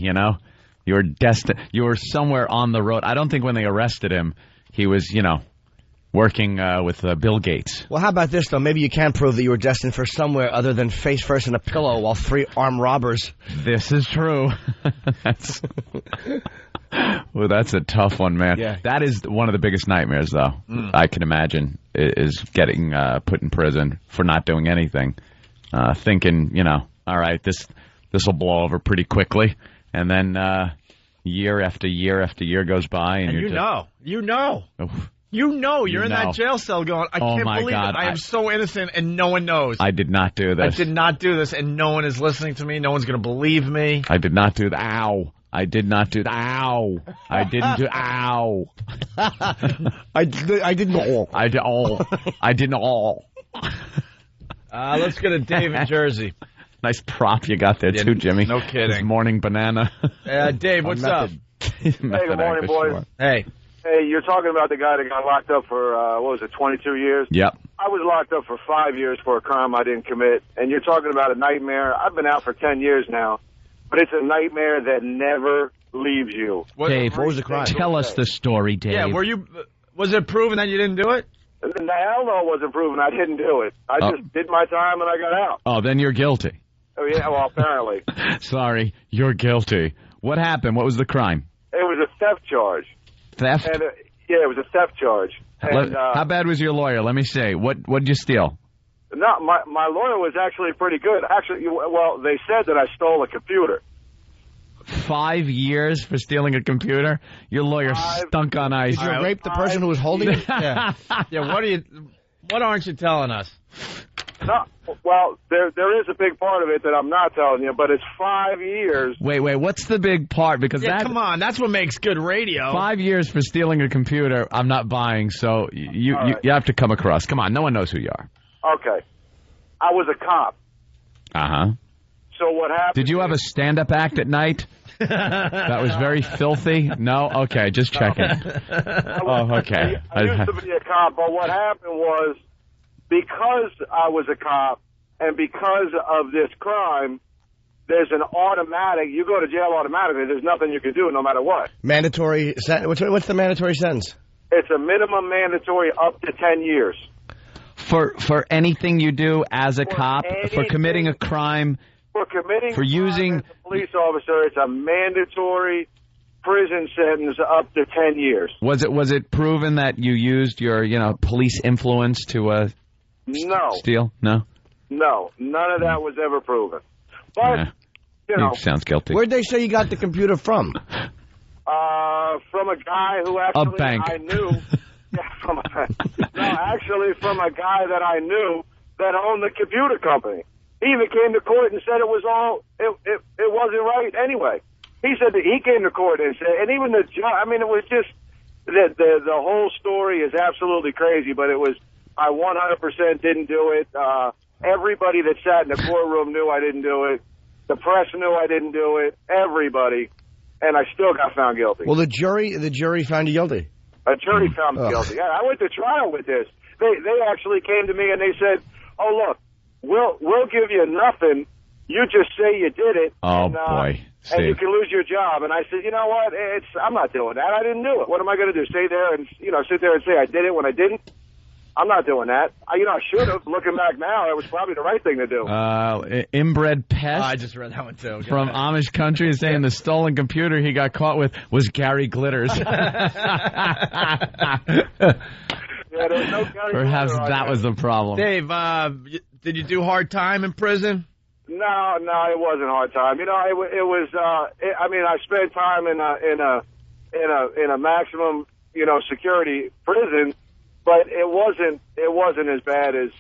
Speaker 1: You're destined. You were somewhere on the road. I don't think when they arrested him, he was, working with Bill Gates.
Speaker 14: Well, how about this, though? Maybe you can prove that you were destined for somewhere other than face first in a pillow while 3 armed robbers.
Speaker 1: This is true. Well, that's a tough one, man.
Speaker 14: Yeah.
Speaker 1: That is one of the biggest nightmares, though, I can imagine, is getting put in prison for not doing anything. Thinking, all right, this will blow over pretty quickly. And then year after year after year goes by. And
Speaker 4: you're in that jail cell going, I can't believe it. I am so innocent and no one knows.
Speaker 1: I did not do this.
Speaker 4: I did not do this and no one is listening to me. No one's going to believe me.
Speaker 1: I did not do that. Ow. I did not do that. Ow. I didn't do ow.
Speaker 14: I didn't all.
Speaker 1: I did all. I didn't all.
Speaker 4: Let's go to Dave in Jersey.
Speaker 1: Nice prop you got there, too, Jimmy.
Speaker 4: No kidding.
Speaker 1: This morning banana.
Speaker 4: Dave, what's up?
Speaker 15: Hey, good morning, boys.
Speaker 1: Sure.
Speaker 4: Hey,
Speaker 15: you're talking about the guy that got locked up for, 22 years?
Speaker 1: Yep.
Speaker 15: I was locked up for 5 years for a crime I didn't commit. And you're talking about a nightmare. I've been out for 10 years now, but it's a nightmare that never leaves you.
Speaker 14: Dave, what was the crime?
Speaker 1: Tell us the story, Dave.
Speaker 4: Yeah, was it proven that you didn't do it?
Speaker 15: The hell no, it wasn't proven I didn't do it. I just did my time and I got out.
Speaker 1: Oh, then you're guilty.
Speaker 15: Oh, yeah, well, apparently.
Speaker 1: Sorry, you're guilty. What happened? What was the crime?
Speaker 15: It was a theft charge.
Speaker 1: Theft?
Speaker 15: And, yeah, it was a theft charge. And,
Speaker 1: how bad was your lawyer? Let me say. What did you steal?
Speaker 15: No, my lawyer was actually pretty good. Actually, well, they said that I stole a computer.
Speaker 1: 5 years for stealing a computer? Your lawyer stunk on ice.
Speaker 14: Did you rape the person who was holding it?
Speaker 4: Yeah. What aren't you telling us?
Speaker 15: No, well, there is a big part of it that I'm not telling you, but it's 5 years.
Speaker 1: Wait, what's the big part? Because
Speaker 4: come on, that's what makes good radio.
Speaker 1: 5 years for stealing a computer, I'm not buying, so you have to come across. Come on, no one knows who you are.
Speaker 15: Okay. I was a cop.
Speaker 1: Uh-huh.
Speaker 15: So what happened?
Speaker 1: Did you have a stand-up act at night? That was very filthy? No? Okay, just checking. Okay.
Speaker 15: I used to be a cop, but what happened was, because I was a cop and because of this crime, there's an automatic, you go to jail automatically. There's nothing you can do no matter what.
Speaker 14: Mandatory sentence? What's the mandatory sentence?
Speaker 15: It's a minimum mandatory up to 10 years.
Speaker 1: For anything you do as a cop, for committing a crime,
Speaker 15: for using as a police officer, it's a mandatory prison sentence up to 10 years.
Speaker 1: Was it proven that you used your police influence to steal? No,
Speaker 15: none of that was ever proven. But
Speaker 1: sounds guilty.
Speaker 14: Where'd they say you got the computer from?
Speaker 15: From a guy who actually
Speaker 1: a bank.
Speaker 15: I knew. Actually from a guy that I knew that owned the computer company. He even came to court and said it wasn't right anyway. He said that he came to court and said, and even the judge, it was just, the whole story is absolutely crazy, but it was, I 100% didn't do it. Everybody that sat in the courtroom knew I didn't do it. The press knew I didn't do it. Everybody. And I still got found guilty.
Speaker 14: Well, the jury found you guilty.
Speaker 15: A jury found me guilty. Yeah, I went to trial with this. They actually came to me and they said, "Oh, look, we'll give you nothing. You just say you did it.
Speaker 1: Oh, boy.
Speaker 15: And you can lose your job." And I said, "You know what? I'm not doing that. I didn't do it. What am I going to do? Stay there and sit there and say I did it when I didn't? I'm not doing that. I should have. Looking back now, it was probably the right thing to do."
Speaker 1: Inbred pest.
Speaker 4: I just read that one too.
Speaker 1: From Amish country is saying the stolen computer he got caught with was Gary Glitters.
Speaker 15: Yeah, there's no
Speaker 1: Perhaps that was the problem.
Speaker 4: Dave, did you do hard time in prison?
Speaker 15: No, it wasn't hard time. It was. I spent time in a maximum, security prison, but it wasn't as bad as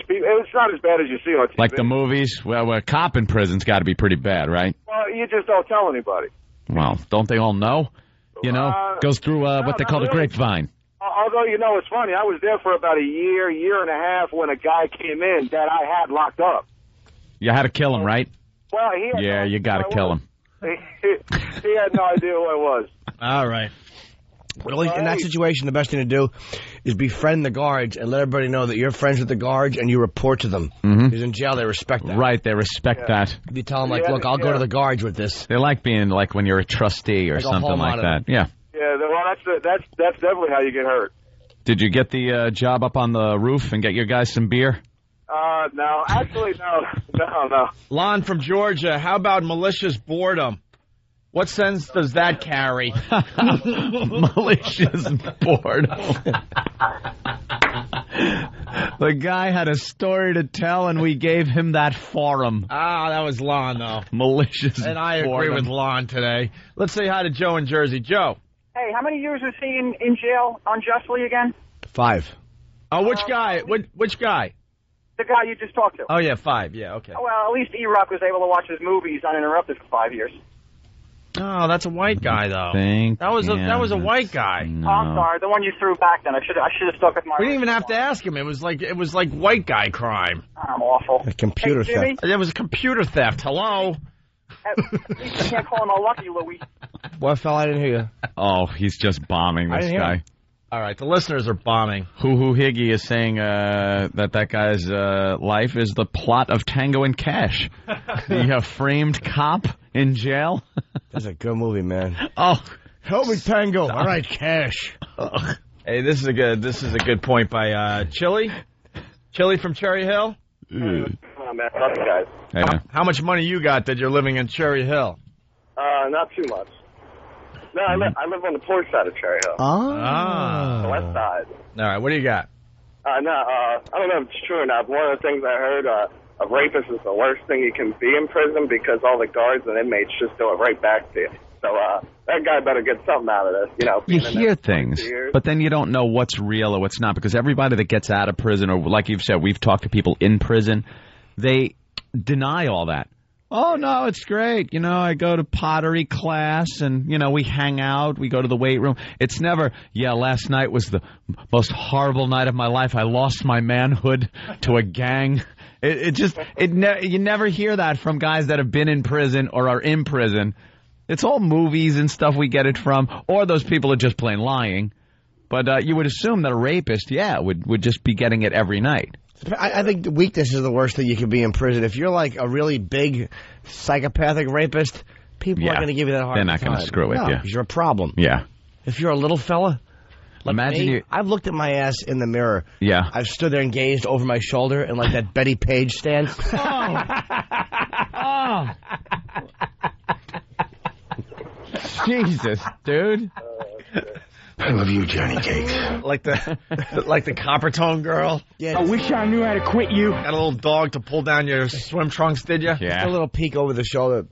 Speaker 15: people. It's not as bad as you see on TV.
Speaker 1: Like the movies. Well, a cop in prison's got to be pretty bad, right?
Speaker 15: Well, you just don't tell anybody.
Speaker 1: Well, don't they all know? You know, goes through what they call the grapevine.
Speaker 15: Although, it's funny. I was there for about a year and a half when a guy came in that I had locked up.
Speaker 1: You had to kill him, right?
Speaker 15: Well,
Speaker 1: you got to kill him.
Speaker 15: He had no idea who I was.
Speaker 4: All right.
Speaker 14: Well, in that situation, the best thing to do is befriend the guards and let everybody know that you're friends with the guards and you report to them. Because in jail, they respect that.
Speaker 1: Right, they respect that.
Speaker 14: You tell them, look, I'll go to the guards with this.
Speaker 1: They like being like when you're a trustee or something like that. Yeah.
Speaker 15: Yeah, well, that's definitely how you get hurt.
Speaker 1: Did you get the job up on the roof and get your guys some beer?
Speaker 15: No. Actually, no.
Speaker 4: Lon from Georgia, how about malicious boredom? What sense does that carry?
Speaker 1: Malicious boredom. The guy had a story to tell, and we gave him that forum.
Speaker 4: That was Lon, though.
Speaker 1: Malicious
Speaker 4: And I agree
Speaker 1: boredom.
Speaker 4: with Lon today. Let's say hi to Joe in Jersey. Joe.
Speaker 16: Hey, how many years was he in jail unjustly again?
Speaker 14: 5.
Speaker 4: Oh, which guy? Which guy?
Speaker 16: The guy you just talked to.
Speaker 4: Oh, yeah, 5. Yeah, okay.
Speaker 16: Well, at least E-Rock was able to watch his movies uninterrupted for 5 years.
Speaker 4: Oh, that's a white guy, though. That was a white guy.
Speaker 16: No. Oh, I'm sorry. The one you threw back then. I should have stuck with my...
Speaker 4: We didn't even have to ask him. It was like white guy crime.
Speaker 16: I'm awful.
Speaker 14: A computer theft.
Speaker 4: It was a computer theft. Hello?
Speaker 16: At least I can't call him a lucky Louie.
Speaker 14: What, fella? I didn't hear you.
Speaker 1: Oh, he's just bombing this guy.
Speaker 4: All right, the listeners are bombing.
Speaker 1: Hoo Higgy is saying that guy's life is the plot of Tango and Cash. The framed cop in jail.
Speaker 14: That's a good movie, man.
Speaker 1: Oh,
Speaker 14: help me, Tango. All right, Cash.
Speaker 4: Hey, this is a good point by Chili. Chili from Cherry Hill.
Speaker 15: Come on, man. Love you guys.
Speaker 1: Hey,
Speaker 4: how much money you got that you're living in Cherry Hill?
Speaker 15: Not too much. No, I live on the poor side of Cherry Hill. The west side.
Speaker 4: All right, what do you got?
Speaker 15: I don't know if it's true or not, but one of the things I heard, a rapist is the worst thing you can be in prison because all the guards and inmates just do it right back to you. So that guy better get something out of this.
Speaker 1: You hear things, but then you don't know what's real or what's not, because everybody that gets out of prison, or like you've said, we've talked to people in prison, they deny all that. Oh, no, it's great. I go to pottery class and, we hang out. We go to the weight room. It's never, last night was the most horrible night of my life. I lost my manhood to a gang. You never hear that from guys that have been in prison or are in prison. It's all movies and stuff we get it from, or those people are just plain lying. But you would assume that a rapist, would just be getting it every night.
Speaker 14: I think the weakness is the worst thing you can be in prison. If you're like a really big psychopathic rapist, people aren't going to give you that hard time.
Speaker 1: They're not going to screw with you.
Speaker 14: Because you're a problem.
Speaker 1: Yeah.
Speaker 14: If you're a little fella, I've looked at my ass in the mirror.
Speaker 1: Yeah.
Speaker 14: I've stood there and gazed over my shoulder in like that Betty Page stance.
Speaker 1: Jesus, dude.
Speaker 11: I love you, Johnny Cake.
Speaker 4: Like the copper tone girl.
Speaker 9: Yeah. I wish I knew how to quit you.
Speaker 4: Got a little dog to pull down your swim trunks, did you?
Speaker 1: Yeah.
Speaker 14: Just a little peek over the shoulder.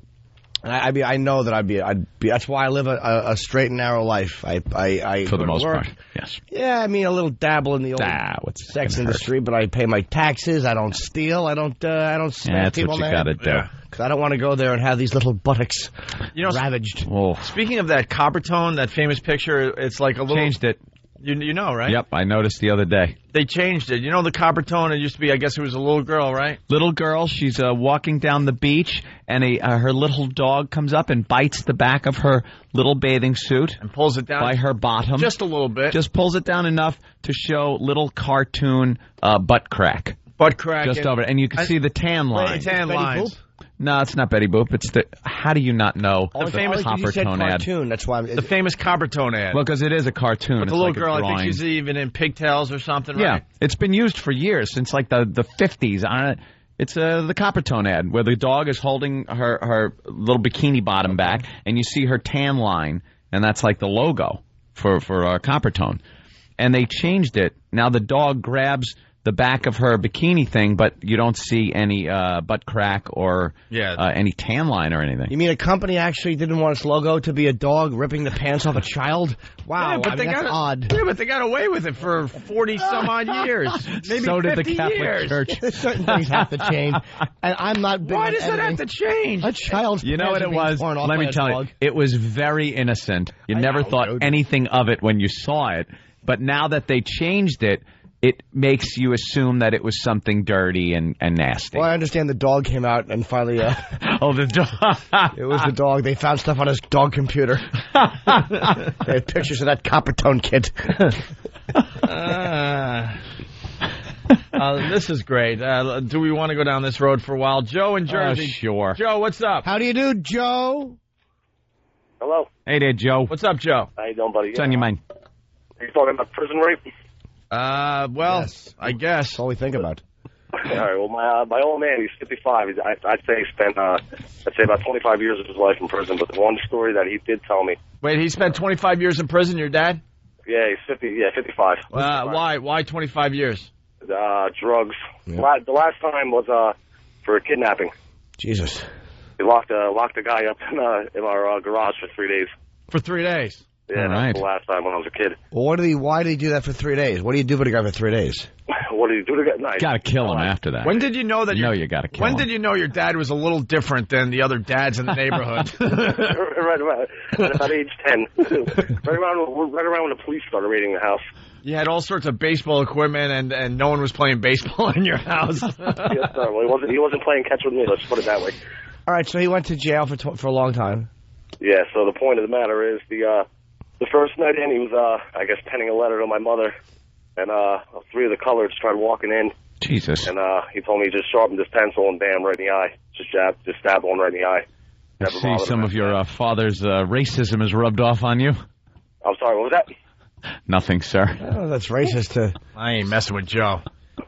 Speaker 14: I know that I'd be. That's why I live a straight and narrow life. I
Speaker 1: for the most
Speaker 14: part,
Speaker 1: yes.
Speaker 14: Yeah, I mean a little dabble in the old sex industry, but I pay my taxes. I don't steal. I don't smash people.
Speaker 1: That's what you got to do.
Speaker 14: Because I don't want to go there and have these little buttocks ravaged.
Speaker 1: Oh.
Speaker 4: Speaking of that copper tone, that famous picture, it's like a little...
Speaker 1: Changed it.
Speaker 4: You know, right?
Speaker 1: Yep, I noticed the other day.
Speaker 4: They changed it. The copper tone, it used to be, I guess it was a little girl, right?
Speaker 1: Little girl, she's walking down the beach, and her little dog comes up and bites the back of her little bathing suit.
Speaker 4: And pulls it down.
Speaker 1: By her bottom.
Speaker 4: Just a little bit.
Speaker 1: Just pulls it down enough to show little cartoon butt crack.
Speaker 4: Butt crack.
Speaker 1: Just over it. And you can see the tan line.
Speaker 4: Tan lines.
Speaker 1: No, it's not Betty Boop. It's how do you not know the famous copper tone ad?
Speaker 14: That's why
Speaker 4: the famous copper tone ad.
Speaker 1: Well, because it is a cartoon.
Speaker 4: But the little girl, I think she's even in pigtails or something, right?
Speaker 1: Yeah, it's been used for years, since like the 50s. It's the copper tone ad where the dog is holding her little bikini bottom back, and you see her tan line, and that's like the logo for copper tone. And they changed it. Now the dog grabs the back of her bikini thing, but you don't see any butt crack or any tan line or anything.
Speaker 14: You mean a company actually didn't want its logo to be a dog ripping the pants off a child? Wow,
Speaker 4: but that's odd. Yeah, but they got away with it for 40-some-odd years. Maybe
Speaker 1: so did the
Speaker 4: 50
Speaker 1: Catholic
Speaker 4: years.
Speaker 1: Church.
Speaker 14: Certain things have to change. And I'm not big
Speaker 4: Why
Speaker 14: on
Speaker 4: does that have
Speaker 14: editing.
Speaker 4: to change?
Speaker 14: A child's
Speaker 1: You know what
Speaker 14: pants
Speaker 1: it
Speaker 14: are being
Speaker 1: was?
Speaker 14: torn off
Speaker 1: Let
Speaker 14: by
Speaker 1: me
Speaker 14: a
Speaker 1: tell
Speaker 14: dog.
Speaker 1: you. It was very innocent. You never thought anything of it when you saw it. But now that they changed it, it makes you assume that it was something dirty and nasty.
Speaker 14: Well, I understand the dog came out and finally...
Speaker 1: oh, the dog.
Speaker 14: It was the dog. They found stuff on his dog computer. They had pictures of that Coppertone kid.
Speaker 4: This is great. Do we want to go down this road for a while? Joe in Jersey.
Speaker 1: Sure.
Speaker 4: Joe, what's up?
Speaker 14: How do you do, Joe?
Speaker 15: Hello.
Speaker 1: Hey there, Joe.
Speaker 4: What's up, Joe?
Speaker 15: How you doing, buddy?
Speaker 1: What's on your mind?
Speaker 15: Are you talking about prison rape?
Speaker 4: Well,
Speaker 14: yes.
Speaker 4: I guess.
Speaker 14: That's all we think about.
Speaker 15: All right. Well, my old man, he's 55. I'd say he spent, I'd say about 25 years of his life in prison. But the one story that he did tell me.
Speaker 4: Wait, he spent 25 years in prison, your dad?
Speaker 15: Yeah, he's 50. Yeah, 55.
Speaker 4: Why? Why 25 years?
Speaker 15: Drugs.
Speaker 14: Yeah.
Speaker 15: The last time was for a kidnapping.
Speaker 14: Jesus.
Speaker 15: He locked a guy up in our garage for 3 days.
Speaker 4: For 3 days?
Speaker 15: Yeah, that was the last time when I was a kid.
Speaker 14: Well, why did he do that for 3 days? What do you do with a guy for 3 days?
Speaker 15: What do you do to get nice?
Speaker 1: Got to kill him after that.
Speaker 4: When did you know that?
Speaker 1: You got to kill him.
Speaker 4: When did you know your dad was a little different than the other dads in the neighborhood?
Speaker 15: right about age 10. right around when the police started raiding the house.
Speaker 4: You had all sorts of baseball equipment, and no one was playing baseball in your house.
Speaker 15: Yes, sir. Well, he wasn't playing catch with me. Let's put it that way.
Speaker 14: All right, so he went to jail for a long time.
Speaker 15: Yeah. So the point of the matter is the first night in, he was I guess penning a letter to my mother, and 3 of the coloreds tried walking in.
Speaker 1: Jesus.
Speaker 15: And he told me he just sharpened his pencil and bam, right in the eye. Just stabbed one right in the eye.
Speaker 1: I see some of your father's racism has rubbed off on you.
Speaker 15: I'm sorry, what was that?
Speaker 1: Nothing, sir.
Speaker 14: Oh, that's racist.
Speaker 4: I ain't messing with Joe.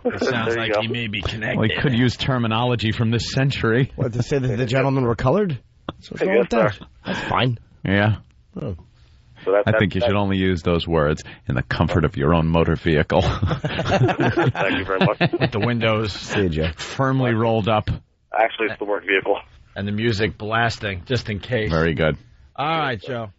Speaker 4: It sounds like he may be connected.
Speaker 1: Well, he could use terminology from this century.
Speaker 14: What, to say that the gentlemen were colored? What's wrong with that? That's fine.
Speaker 1: Yeah.
Speaker 14: Oh.
Speaker 15: So
Speaker 1: I think you should only use those words in the comfort of your own motor vehicle.
Speaker 15: Thank you very much.
Speaker 4: With the windows
Speaker 1: firmly rolled up.
Speaker 15: Actually, it's the work vehicle.
Speaker 4: And the music blasting, just in case.
Speaker 1: Very good.
Speaker 4: All right, Joe.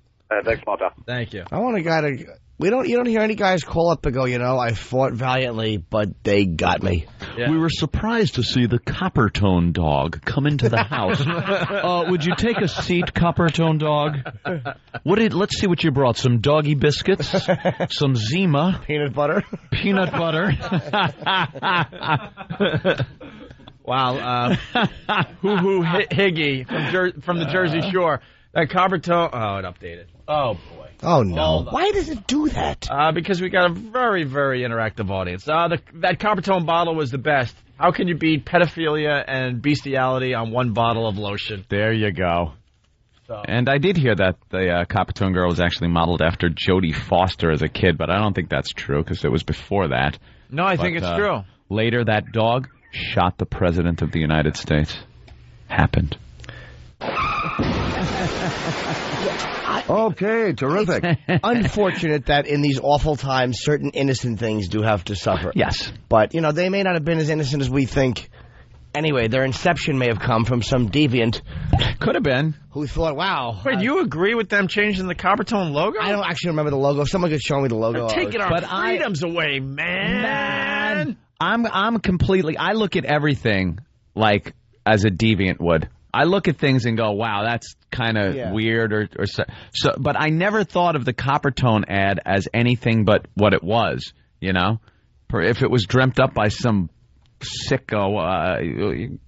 Speaker 15: Thanks, Papa.
Speaker 4: Thank you.
Speaker 14: I want a guy to... You don't hear any guys call up and go, I fought valiantly, but they got me.
Speaker 1: Yeah. We were surprised to see the Coppertone dog come into the house. Would you take a seat, Coppertone dog? Let's see what you brought. Some doggy biscuits, some Zima.
Speaker 14: Peanut butter.
Speaker 1: Peanut butter.
Speaker 4: Wow. Hoo-hoo Higgy from the Jersey Shore. That Coppertone... Oh, it updated. Oh, boy.
Speaker 14: Oh, no. Why does it do that?
Speaker 4: Because we got a very, very interactive audience. That Coppertone bottle was the best. How can you beat pedophilia and bestiality on one bottle of lotion?
Speaker 1: There you go. So. And I did hear that the Coppertone girl was actually modeled after Jodie Foster as a kid, but I don't think that's true because it was before that.
Speaker 4: No, I think it's true.
Speaker 1: Later, that dog shot the President of the United States. Happened.
Speaker 11: Okay, terrific.
Speaker 14: Unfortunate that in these awful times, certain innocent things do have to suffer.
Speaker 1: Yes.
Speaker 14: But, they may not have been as innocent as we think. Anyway, their inception may have come from some deviant.
Speaker 1: Could have been.
Speaker 14: Who thought, wow.
Speaker 4: Wait, you agree with them changing the Coppertone logo?
Speaker 14: I don't actually remember the logo. If someone could show me the logo.
Speaker 4: They're taking our freedoms away, man.
Speaker 1: I'm completely... I look at everything like as a deviant would. I look at things and go, wow, that's kind of weird or so. But I never thought of the Coppertone ad as anything but what it was, If it was dreamt up by some sicko,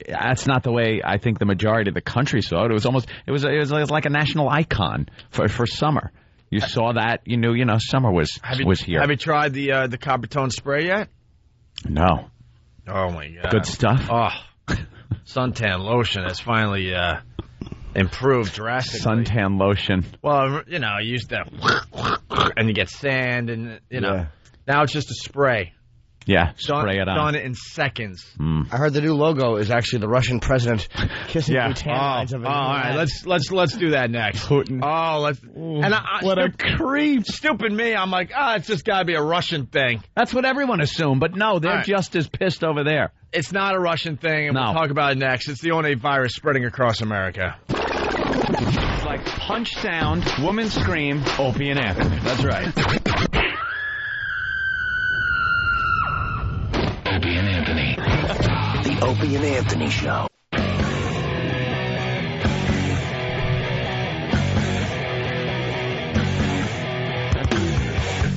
Speaker 1: that's not the way I think the majority of the country saw it. It was like a national icon for summer. You saw that, you knew, summer was here.
Speaker 4: Have you tried the Coppertone spray yet?
Speaker 1: No.
Speaker 4: Oh, my God.
Speaker 1: Good stuff?
Speaker 4: Oh. Suntan lotion has finally improved drastically.
Speaker 1: Suntan lotion.
Speaker 4: Well, you used to, and you get sand, and now it's just a spray.
Speaker 1: Yeah, spray it on.
Speaker 4: Done in seconds.
Speaker 14: I heard the new logo is actually the Russian president kissing the tan lines of it.
Speaker 4: All right, let's do that next.
Speaker 1: Putin.
Speaker 4: Oh, let's. And
Speaker 1: what a creep!
Speaker 4: Stupid me. I'm like, it's just got to be a Russian thing.
Speaker 1: That's what everyone assumed, but no, they're just as pissed over there.
Speaker 4: It's not a Russian thing, and we'll talk about it next. It's the O&A virus spreading across America.
Speaker 1: It's like punch sound, woman scream, Opie and Anthony.
Speaker 4: That's right.
Speaker 12: Opie and Anthony. The Opie and Anthony Show.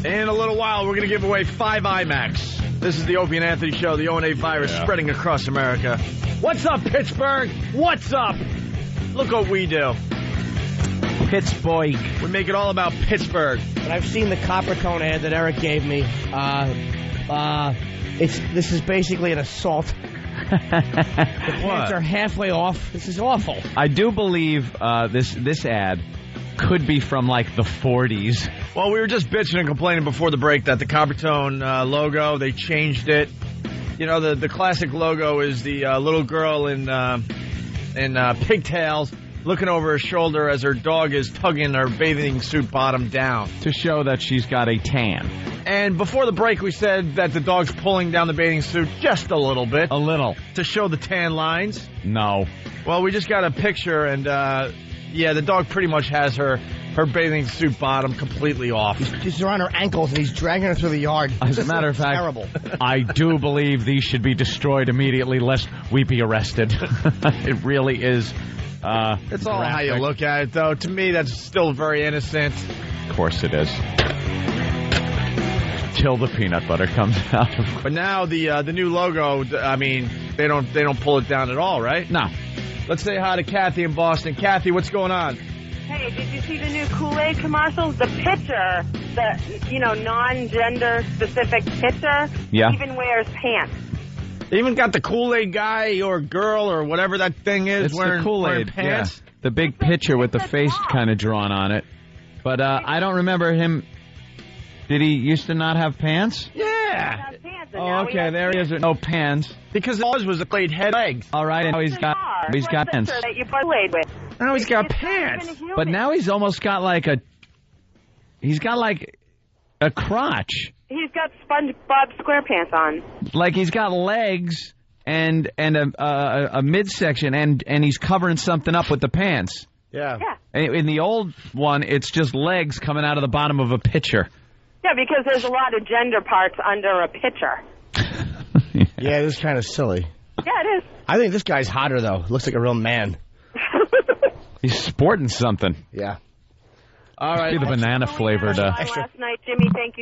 Speaker 4: In a little while, we're going to give away 5 IMAX. This is the Opie and Anthony Show, the O&A virus spreading across America. What's up, Pittsburgh? What's up? Look what we do.
Speaker 14: Pittsburgh.
Speaker 4: We make it all about Pittsburgh.
Speaker 14: But I've seen the copper tone ad that Eric gave me. This is basically an assault. The pants are halfway off. This is awful.
Speaker 1: I do believe this ad could be from like the 40s.
Speaker 4: Well, we were just bitching and complaining before the break that the Coppertone logo, they changed it. You know, the classic logo is the little girl in pigtails looking over her shoulder as her dog is tugging her bathing suit bottom down.
Speaker 1: To show that she's got a tan.
Speaker 4: And before the break, we said that the dog's pulling down the bathing suit just a little bit.
Speaker 1: A little.
Speaker 4: To show the tan lines.
Speaker 1: No.
Speaker 4: Well, we just got a picture, and the dog pretty much has her bathing suit bottom completely off.
Speaker 14: She's around her ankles, and he's dragging her through the yard.
Speaker 1: As a matter of fact,
Speaker 14: terrible.
Speaker 1: I do believe these should be destroyed immediately, lest we be arrested. It really is.
Speaker 4: It's all how you look at it, though. To me, that's still very innocent.
Speaker 1: Of course it is. Till the peanut butter comes out.
Speaker 4: But now the new logo, I mean, they don't pull it down at all, right?
Speaker 1: No.
Speaker 4: Let's say hi to Kathy in Boston. Kathy, what's going on?
Speaker 13: Hey, did you see the new Kool-Aid commercials? The pitcher, non-gender specific pitcher, even wears pants.
Speaker 4: They even got the Kool-Aid guy or girl or whatever that thing is
Speaker 1: it's
Speaker 4: wearing,
Speaker 1: the Kool-Aid,
Speaker 4: wearing pants.
Speaker 1: Yeah. The big pitcher with the face kind of drawn on it. But I don't remember him. Did he used to not have pants?
Speaker 4: Yeah.
Speaker 1: Oh, okay. There he is with no pants.
Speaker 4: Because ours was a played head legs.
Speaker 1: All right, and now he's got pants.
Speaker 13: That you played with.
Speaker 4: Now he's got pants.
Speaker 1: But now he's almost got like a crotch.
Speaker 13: He's got SpongeBob SquarePants on.
Speaker 1: Like he's got legs and a midsection, and he's covering something up with the pants.
Speaker 14: Yeah.
Speaker 1: In the old one, it's just legs coming out of the bottom of a pitcher.
Speaker 13: Yeah, because there's a lot of gender parts under a pitcher.
Speaker 14: Yeah, this is kind of silly.
Speaker 13: Yeah, it is.
Speaker 14: I think this guy's hotter, though. Looks like a real man.
Speaker 1: He's sporting something.
Speaker 14: Yeah.
Speaker 4: All right.
Speaker 1: The banana flavored.
Speaker 13: Last night, Jimmy. Thank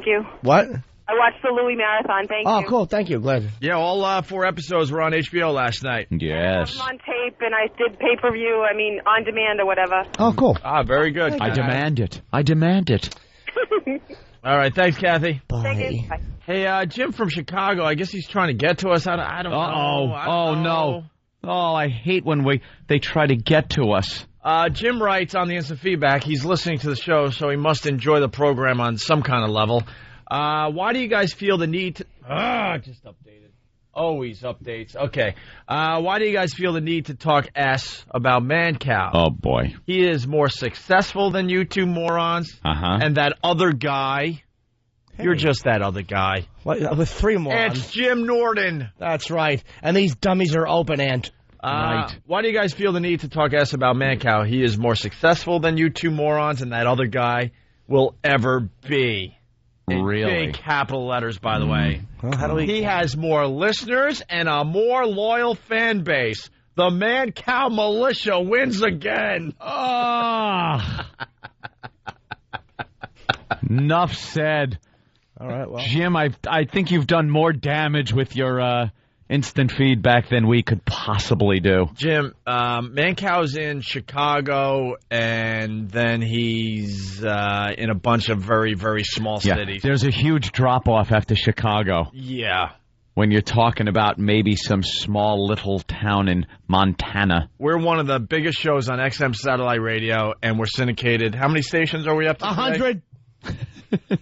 Speaker 13: you.
Speaker 14: What?
Speaker 13: I watched the Louis Marathon. Thank you.
Speaker 14: Oh, cool. Thank you. Glad.
Speaker 4: Yeah, all 4 episodes were on HBO last night.
Speaker 1: Yes.
Speaker 13: I'm on tape, and I did pay-per-view. I mean, on demand or whatever.
Speaker 14: Oh, cool.
Speaker 4: Very good.
Speaker 1: I demand it. I demand it.
Speaker 4: All right. Thanks, Kathy.
Speaker 14: Bye.
Speaker 13: Bye.
Speaker 4: Hey, Jim from Chicago. I guess he's trying to get to us. I don't know.
Speaker 1: Oh, no. Oh, I hate when they try to get to us.
Speaker 4: Jim writes on the instant feedback, he's listening to the show, so he must enjoy the program on some kind of level. Why do you guys feel the need to... just updated. Always updates. Okay. Why do you guys feel the need to talk S about Mancow?
Speaker 1: Oh, boy.
Speaker 4: He is more successful than you two morons.
Speaker 1: Uh-huh.
Speaker 4: And that other guy... Hey. You're just that other guy.
Speaker 14: What, with 3 morons.
Speaker 4: It's Jim Norton.
Speaker 14: That's right. And these dummies are open, Ant.
Speaker 4: Right. Why do you guys feel the need to talk S about Mancow? He is more successful than you two morons, and that other guy will ever be.
Speaker 1: Really?
Speaker 4: Big capital letters, by the way.
Speaker 14: Well, how do we...
Speaker 4: He has more listeners and a more loyal fan base. The Mancow militia wins again.
Speaker 1: Oh. Enough said.
Speaker 14: All right, well.
Speaker 1: Jim, I think you've done more damage with your instant feedback than we could possibly do.
Speaker 4: Jim, Mancow's in Chicago, and then he's in a bunch of very, very small cities.
Speaker 1: There's a huge drop-off after Chicago.
Speaker 4: Yeah.
Speaker 1: When you're talking about maybe some small little town in Montana.
Speaker 4: We're one of the biggest shows on XM satellite radio, and we're syndicated. How many stations are we up to
Speaker 14: 100.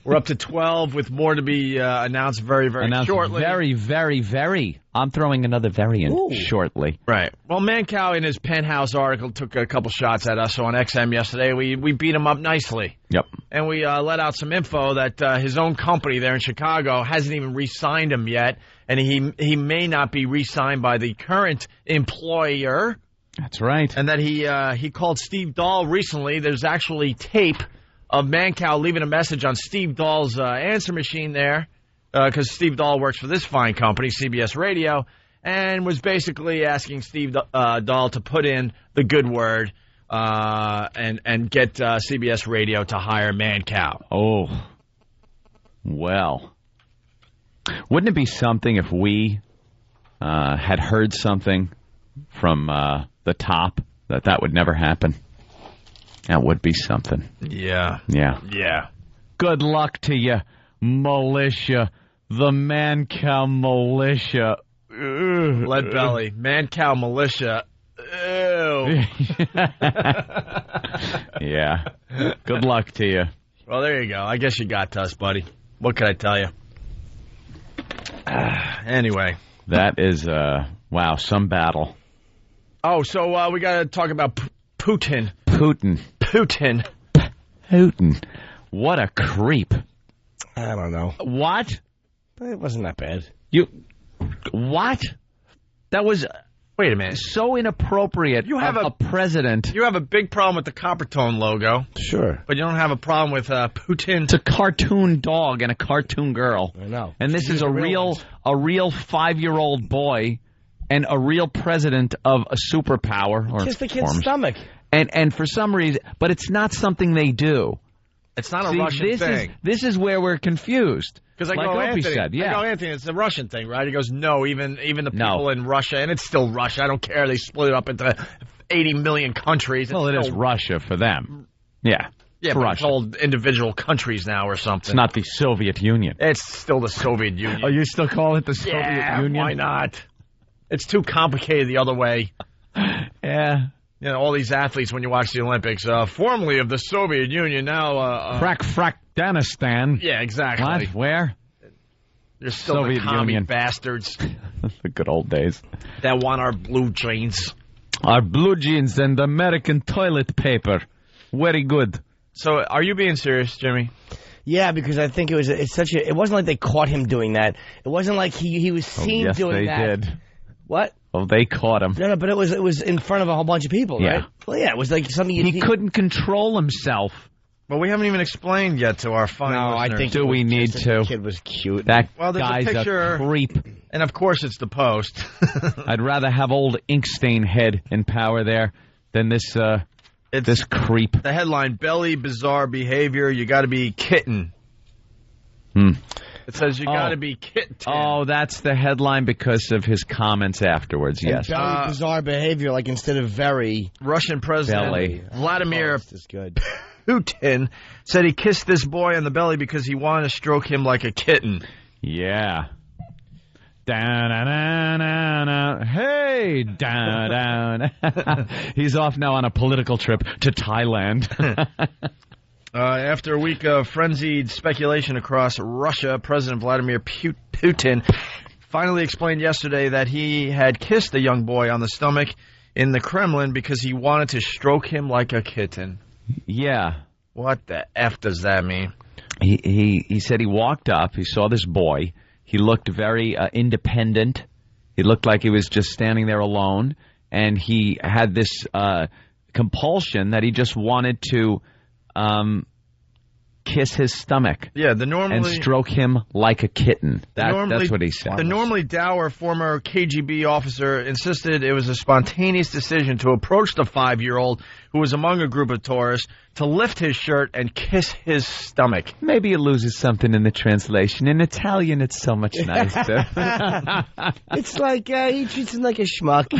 Speaker 4: We're up to 12 with more to be announced very, very shortly.
Speaker 1: Very, very, very. I'm throwing another very in shortly.
Speaker 4: Right. Well, Mancow in his Penthouse article took a couple shots at us on XM yesterday. We beat him up nicely.
Speaker 1: Yep.
Speaker 4: And we let out some info that his own company there in Chicago hasn't even re-signed him yet, and he may not be re-signed by the current employer.
Speaker 1: That's right.
Speaker 4: And that he called Steve Dahl recently. There's actually tape of Mancow leaving a message on Steve Dahl's answer machine there, because Steve Dahl works for this fine company, CBS Radio, and was basically asking Steve Dahl to put in the good word and get CBS Radio to hire Mancow.
Speaker 1: Oh, well. Wouldn't it be something if we had heard something from the top that would never happen? That would be something.
Speaker 4: Yeah.
Speaker 1: Yeah.
Speaker 4: Yeah.
Speaker 1: Good luck to you, militia. The Mancow militia. Ugh.
Speaker 4: Lead belly. Mancow militia. Ew.
Speaker 1: Yeah. Good luck to you.
Speaker 4: Well, there you go. I guess you got to us, buddy. What can I tell you? Anyway.
Speaker 1: That is, wow, some battle.
Speaker 4: Oh, so we got to talk about Putin.
Speaker 1: Putin. What a creep.
Speaker 14: I don't know.
Speaker 1: What?
Speaker 14: It wasn't that bad.
Speaker 1: What? That was...
Speaker 4: Wait a minute.
Speaker 1: So inappropriate.
Speaker 4: You have
Speaker 1: a president.
Speaker 4: You have a big problem with the Coppertone logo.
Speaker 14: Sure.
Speaker 4: But you don't have a problem with Putin.
Speaker 1: It's a cartoon dog and a cartoon girl.
Speaker 14: I know.
Speaker 1: And this is a real 5-year-old boy and a real president of a superpower.
Speaker 14: Kiss the kid's stomach.
Speaker 1: And for some reason, but it's not something they do.
Speaker 4: It's not a Russian thing.
Speaker 1: This is where we're confused.
Speaker 4: Because
Speaker 1: like
Speaker 4: Anthony
Speaker 1: said, yeah.
Speaker 4: I go, Anthony, it's a Russian thing, right? He goes, no, even the people in Russia, and it's still Russia. I don't care. They split it up into 80 million countries.
Speaker 1: Well, it is Russia for them. Yeah.
Speaker 4: Yeah, but it's all individual countries now or something.
Speaker 1: It's not the Soviet Union.
Speaker 4: It's still the Soviet Union.
Speaker 1: Oh, you still call it the Soviet Union?
Speaker 4: Why not? It's too complicated the other way.
Speaker 1: Yeah.
Speaker 4: You know, all these athletes, when you watch the Olympics, formerly of the Soviet Union, now...
Speaker 1: Frack-Danistan.
Speaker 4: Yeah, exactly.
Speaker 1: What? Where?
Speaker 4: They're still
Speaker 1: Soviet
Speaker 4: the commie
Speaker 1: Union.
Speaker 4: bastards.
Speaker 1: The good old days.
Speaker 4: That want our blue jeans.
Speaker 1: Our blue jeans and American toilet paper. Very good.
Speaker 4: So, are you being serious, Jimmy?
Speaker 14: Yeah, because I think it wasn't like they caught him doing that. It wasn't like he was seen doing that.
Speaker 1: Yes, they did.
Speaker 14: What?
Speaker 1: Oh, they caught him.
Speaker 14: No, but it was in front of a whole bunch of people, right? Well, yeah, it was like something
Speaker 1: he couldn't control himself.
Speaker 4: Well, we haven't even explained yet to our fine listeners.
Speaker 14: I think
Speaker 1: do we need to?
Speaker 14: The kid was cute.
Speaker 1: That
Speaker 4: there's
Speaker 1: guy's
Speaker 4: a picture,
Speaker 1: creep.
Speaker 4: And of course, it's the Post.
Speaker 1: I'd rather have old Inkstain head in power there than this this creep.
Speaker 4: The headline: Belly bizarre behavior. You got to be kitten. It says you got to be kitten.
Speaker 1: Oh, that's the headline because of his comments afterwards. Yes.
Speaker 14: Belly bizarre behavior, like instead of very.
Speaker 4: Russian President Vladimir
Speaker 14: is good.
Speaker 4: Putin said he kissed this boy on the belly because he wanted to stroke him like a kitten.
Speaker 1: Yeah. Da-na-na-na-na. Hey, da-da. He's off now on a political trip to Thailand.
Speaker 4: After a week of frenzied speculation across Russia, President Vladimir Putin finally explained yesterday that he had kissed a young boy on the stomach in the Kremlin because he wanted to stroke him like a kitten.
Speaker 1: Yeah.
Speaker 4: What the F does that mean?
Speaker 1: He said he walked up, he saw this boy, he looked very independent, he looked like he was just standing there alone, and he had this compulsion that he just wanted to kiss his stomach.
Speaker 4: Yeah,
Speaker 1: and stroke him like a kitten. That's what he said.
Speaker 4: The normally dour former KGB officer insisted it was a spontaneous decision to approach the 5-year-old who was among a group of tourists to lift his shirt and kiss his stomach.
Speaker 1: Maybe it loses something in the translation. In Italian, it's so much nicer.
Speaker 14: It's like he treats him like a schmuck.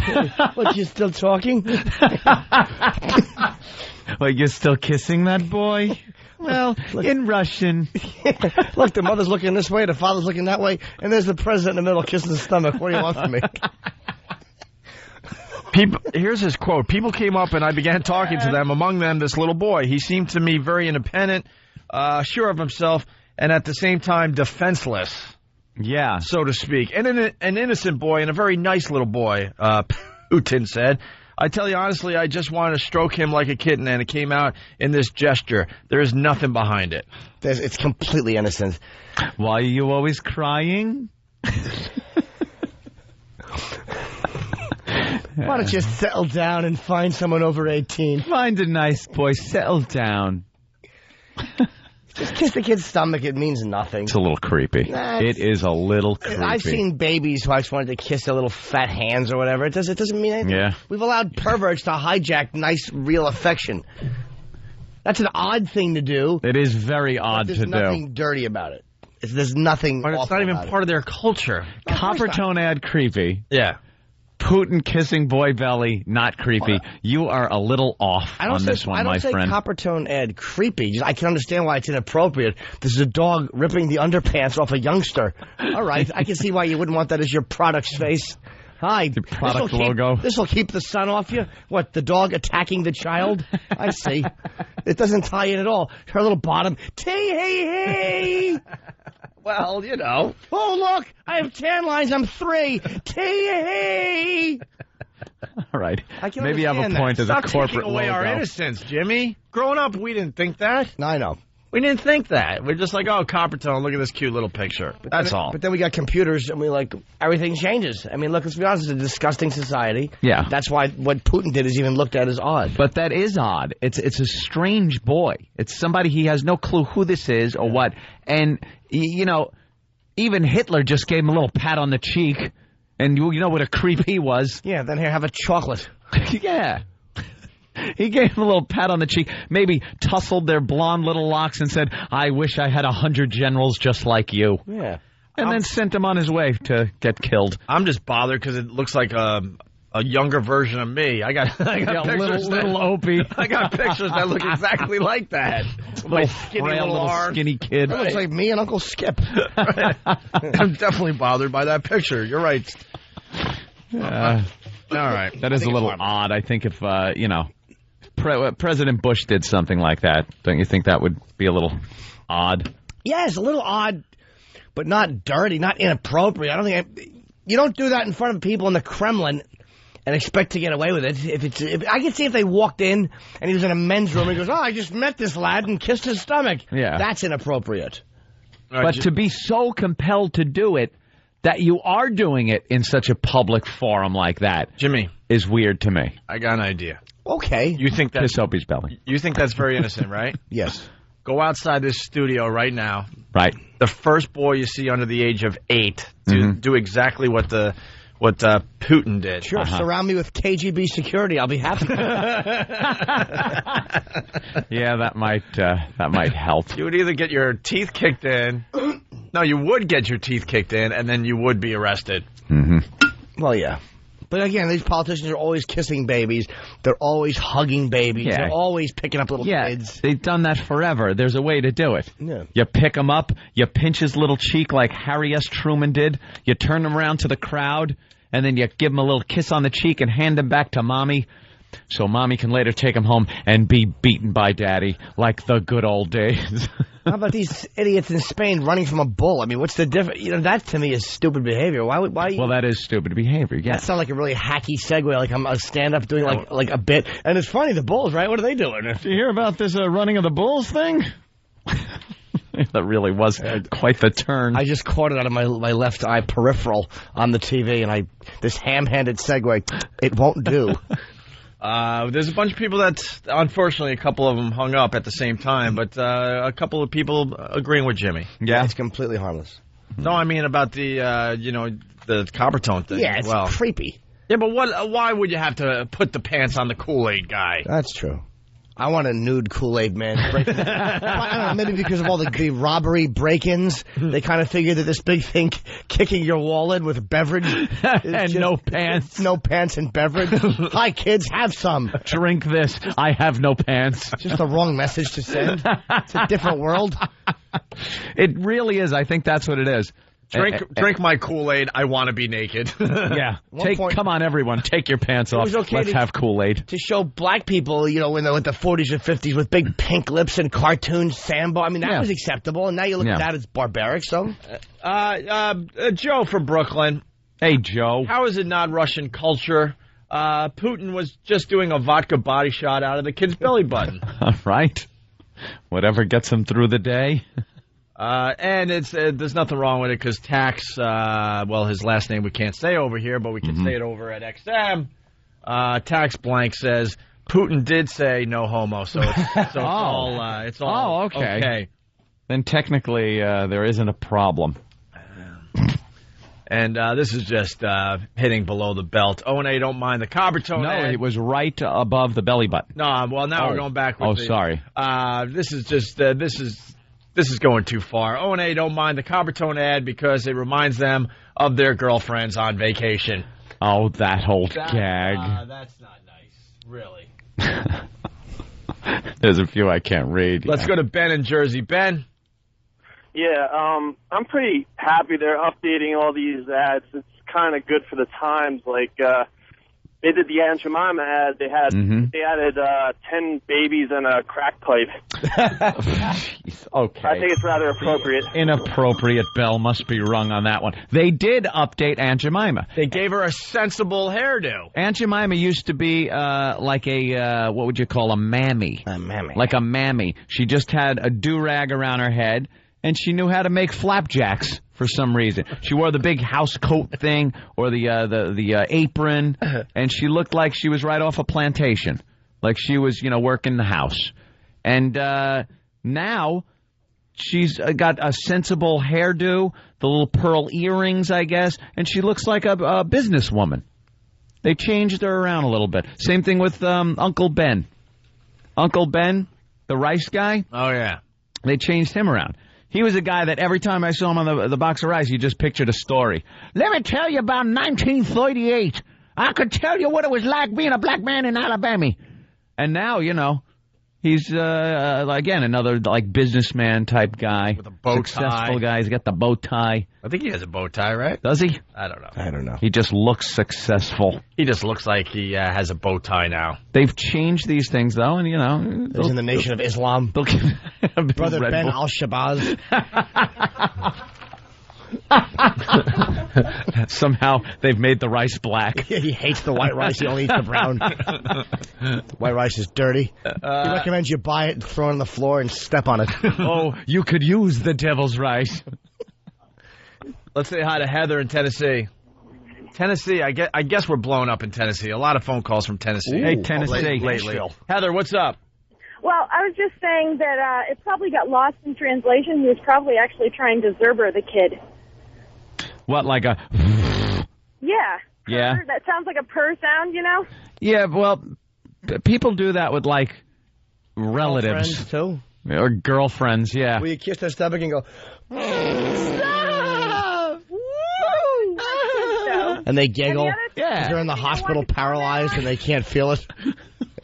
Speaker 14: What, you still talking?
Speaker 1: Well, you're still kissing that boy? Well, in Russian.
Speaker 14: Look, the mother's looking this way, the father's looking that way, and there's the president in the middle kissing his stomach. What do you want from me?
Speaker 4: Here's his quote. People came up and I began talking to them, among them this little boy. He seemed to me very independent, sure of himself, and at the same time defenseless.
Speaker 1: Yeah.
Speaker 4: So to speak. And an innocent boy and a very nice little boy, Putin said. I tell you honestly, I just wanted to stroke him like a kitten, and it came out in this gesture. There is nothing behind it.
Speaker 14: It's completely innocent.
Speaker 1: Why are you always crying?
Speaker 14: Why don't you settle down and find someone over 18?
Speaker 1: Find a nice boy. Settle down.
Speaker 14: Just kiss the kid's stomach. It means nothing.
Speaker 1: It's a little creepy. It is a little creepy.
Speaker 14: I've seen babies who I just wanted to kiss their little fat hands or whatever. It doesn't mean anything.
Speaker 1: Yeah.
Speaker 14: We've allowed perverts to hijack nice, real affection. That's an odd thing to do.
Speaker 1: It is very odd to do.
Speaker 14: There's nothing dirty about it. There's nothing.
Speaker 4: But it's not even part of their culture.
Speaker 1: Coppertone ad creepy.
Speaker 4: Yeah.
Speaker 1: Putin kissing boy belly, not creepy. You are a little off on this one, my friend.
Speaker 14: I don't say Coppertone ad creepy. I can understand why it's inappropriate. This is a dog ripping the underpants off a youngster. All right, I can see why you wouldn't want that as your product's face. Hi,
Speaker 1: the product logo.
Speaker 14: This will keep the sun off you. What, the dog attacking the child? I see. It doesn't tie in at all. Her little bottom. Hey.
Speaker 4: Well, you know.
Speaker 14: Oh, look, I have tan lines. I'm 3. Hey.
Speaker 1: All right.
Speaker 14: Maybe
Speaker 1: you have a point as a corporate
Speaker 4: taking away
Speaker 1: logo.
Speaker 4: Our innocence, Jimmy. Growing up, we didn't think that.
Speaker 14: I know.
Speaker 4: We didn't think that. We're just like, oh, Coppertone, look at this cute little picture. That's all.
Speaker 14: But then we got computers, and everything changes. I mean, look, let's be honest, it's a disgusting society.
Speaker 1: Yeah.
Speaker 14: That's why what Putin did is even looked at as odd.
Speaker 1: But that is odd. It's a strange boy. It's somebody he has no clue who this is or what. And, you know, even Hitler just gave him a little pat on the cheek. And you know what a creep he was.
Speaker 14: Yeah, then here, have a chocolate.
Speaker 1: Yeah. He gave him a little pat on the cheek, maybe tousled their blonde little locks and said, I wish I had 100 generals just like you.
Speaker 14: Yeah.
Speaker 1: And then sent him on his way to get killed.
Speaker 4: I'm just bothered because it looks like a younger version of me. I got pictures
Speaker 1: little Opie.
Speaker 4: I got pictures that look exactly like that.
Speaker 1: My little skinny kid.
Speaker 14: That looks like me and Uncle Skip.
Speaker 4: I'm definitely bothered by that picture. You're right. All right.
Speaker 1: That is a little odd. I think if, President Bush did something like that, don't you think that would be a little odd?
Speaker 14: Yes, a little odd, but not dirty, not inappropriate. I don't think you don't do that in front of people in the Kremlin and expect to get away with it. If I could see if they walked in and he was in a men's room and he goes, I just met this lad and kissed his stomach.
Speaker 1: Yeah.
Speaker 14: That's inappropriate.
Speaker 1: But to be so compelled to do it that you are doing it in such a public forum like that,
Speaker 4: Jimmy,
Speaker 1: is weird to me.
Speaker 4: I got an idea.
Speaker 14: Okay.
Speaker 4: You think that's
Speaker 1: Kiss Opie's belly.
Speaker 4: You think that's very innocent, right?
Speaker 14: Yes.
Speaker 4: Go outside this studio right now.
Speaker 1: Right.
Speaker 4: The first boy you see under the age of 8 do exactly what Putin did.
Speaker 14: Sure. Surround me with KGB security. I'll be happy.
Speaker 1: Yeah, that might help.
Speaker 4: You would either get your teeth kicked in. No, you would get your teeth kicked in, and then you would be arrested.
Speaker 1: Mm-hmm.
Speaker 14: Well, yeah. But again, these politicians are always kissing babies. They're always hugging babies.
Speaker 1: Yeah.
Speaker 14: They're always picking up little kids.
Speaker 1: They've done that forever. There's a way to do it.
Speaker 14: Yeah.
Speaker 1: You pick him up, you pinch his little cheek like Harry S. Truman did, you turn him around to the crowd, and then you give him a little kiss on the cheek and hand him back to Mommy, so Mommy can later take him home and be beaten by Daddy like the good old days.
Speaker 14: How about these idiots in Spain running from a bull? I mean, what's the difference? You know, that to me is stupid behavior. Why?
Speaker 1: Well, that is stupid behavior, yeah.
Speaker 14: That sounds like a really hacky segue, like I'm a stand-up doing like a bit. And it's funny, the bulls, right? What are they doing?
Speaker 1: Did you hear about this running of the bulls thing? That really was quite the turn.
Speaker 14: I just caught it out of my left eye peripheral on the TV, and this ham-handed segue, it won't do.
Speaker 4: There's a bunch of people that, unfortunately, a couple of them hung up at the same time, but a couple of people agreeing with Jimmy.
Speaker 14: Yeah, it's completely harmless.
Speaker 4: No, I mean about the Coppertone thing.
Speaker 14: Yeah, it's creepy.
Speaker 4: Yeah, but why would you have to put the pants on the Kool-Aid guy?
Speaker 14: That's true. I want a nude Kool-Aid man. I don't know, maybe because of all the robbery break-ins, they kind of figured that this big thing, kicking your wall in with beverage.
Speaker 1: And no pants.
Speaker 14: No pants and beverage. Hi, kids, have some.
Speaker 1: Drink this. I have no pants.
Speaker 14: Just the wrong message to send. It's a different world.
Speaker 1: It really is. I think that's what it is.
Speaker 4: Drink my Kool-Aid. I want to be naked.
Speaker 1: Yeah. Come on, everyone. Take your pants off.
Speaker 14: Okay
Speaker 1: Let's have Kool-Aid.
Speaker 14: To show black people, in the 40s and 50s with big pink lips and cartoons, Sambo. I mean, that was acceptable. And now you look at that as barbaric, so.
Speaker 4: Joe from Brooklyn.
Speaker 1: Hey, Joe.
Speaker 4: How is it not Russian culture? Putin was just doing a vodka body shot out of the kid's belly button.
Speaker 1: Right. Whatever gets him through the day.
Speaker 4: And there's nothing wrong with it because Tax, his last name we can't say over here, but we can say it over at XM. Tax Blank says Putin did say no homo, so it's all okay.
Speaker 1: Then technically there isn't a problem.
Speaker 4: And this is just hitting below the belt. O&A don't mind the Cobbertone ad.
Speaker 1: No, it was right above the belly button.
Speaker 4: No, well, now we're going backwards.
Speaker 1: Sorry.
Speaker 4: This is just, this is going too far. O&A don't mind the Cobbertone ad because it reminds them of their girlfriends on vacation.
Speaker 1: Oh, that old gag.
Speaker 4: That's not nice, really.
Speaker 1: There's a few I can't read.
Speaker 4: Let's go to Ben in Jersey. Ben?
Speaker 15: Yeah, I'm pretty happy they're updating all these ads. It's kind of good for the times. Like, they did the Aunt Jemima ad. They added 10 babies and a crack pipe.
Speaker 1: Okay.
Speaker 15: I think it's rather appropriate.
Speaker 1: Inappropriate bell must be rung on that one. They did update Aunt Jemima.
Speaker 4: They gave her a sensible hairdo.
Speaker 1: Aunt Jemima used to be like a, what would you call a mammy?
Speaker 14: A mammy.
Speaker 1: Like a mammy. She just had a do-rag around her head. And she knew how to make flapjacks for some reason. She wore the big house coat thing or the apron, and she looked like she was right off a plantation, like she was, working the house. And now she's got a sensible hairdo, the little pearl earrings, I guess, and she looks like a businesswoman. They changed her around a little bit. Same thing with Uncle Ben. Uncle Ben, the rice guy.
Speaker 4: Oh, yeah.
Speaker 1: They changed him around. He was a guy that every time I saw him on the box of rice, you just pictured a story. Let me tell you about 1938. I could tell you what it was like being a black man in Alabama. And now, he's, again, another, businessman type guy.
Speaker 4: With a bow tie.
Speaker 1: Successful guy. He's got the bow tie.
Speaker 4: I think he has a bow tie, right?
Speaker 1: Does he?
Speaker 4: I don't know.
Speaker 1: He just looks successful.
Speaker 4: He just looks like he has a bow tie now.
Speaker 1: They've changed these things, though, and,
Speaker 14: He's in the Nation of Islam. Brother Ben Al-Shabazz.
Speaker 1: Somehow they've made the rice black.
Speaker 14: He hates the white rice. He only eats the brown. White rice is dirty. He recommends you buy it, throw it on the floor, and step on it.
Speaker 1: Oh, you could use the devil's rice.
Speaker 4: Let's say hi to Heather in Tennessee. Tennessee, I guess we're blown up in Tennessee. A lot of phone calls from Tennessee.
Speaker 1: Hey, Tennessee.
Speaker 4: Lately. Heather, what's up?
Speaker 13: Well, I was just saying that it probably got lost in translation. He was probably actually trying to Zerber the kid.
Speaker 1: What, like a...
Speaker 13: Yeah.
Speaker 1: Yeah.
Speaker 13: Purr. That sounds like a purr sound,
Speaker 1: Yeah, well, people do that with, relatives.
Speaker 14: Girlfriends, too.
Speaker 1: Or girlfriends, yeah.
Speaker 14: Will you kiss their stomach and go...
Speaker 13: Stop! Woo!
Speaker 14: And they giggle.
Speaker 1: Yeah.
Speaker 14: They're in the hospital paralyzed and they can't feel it.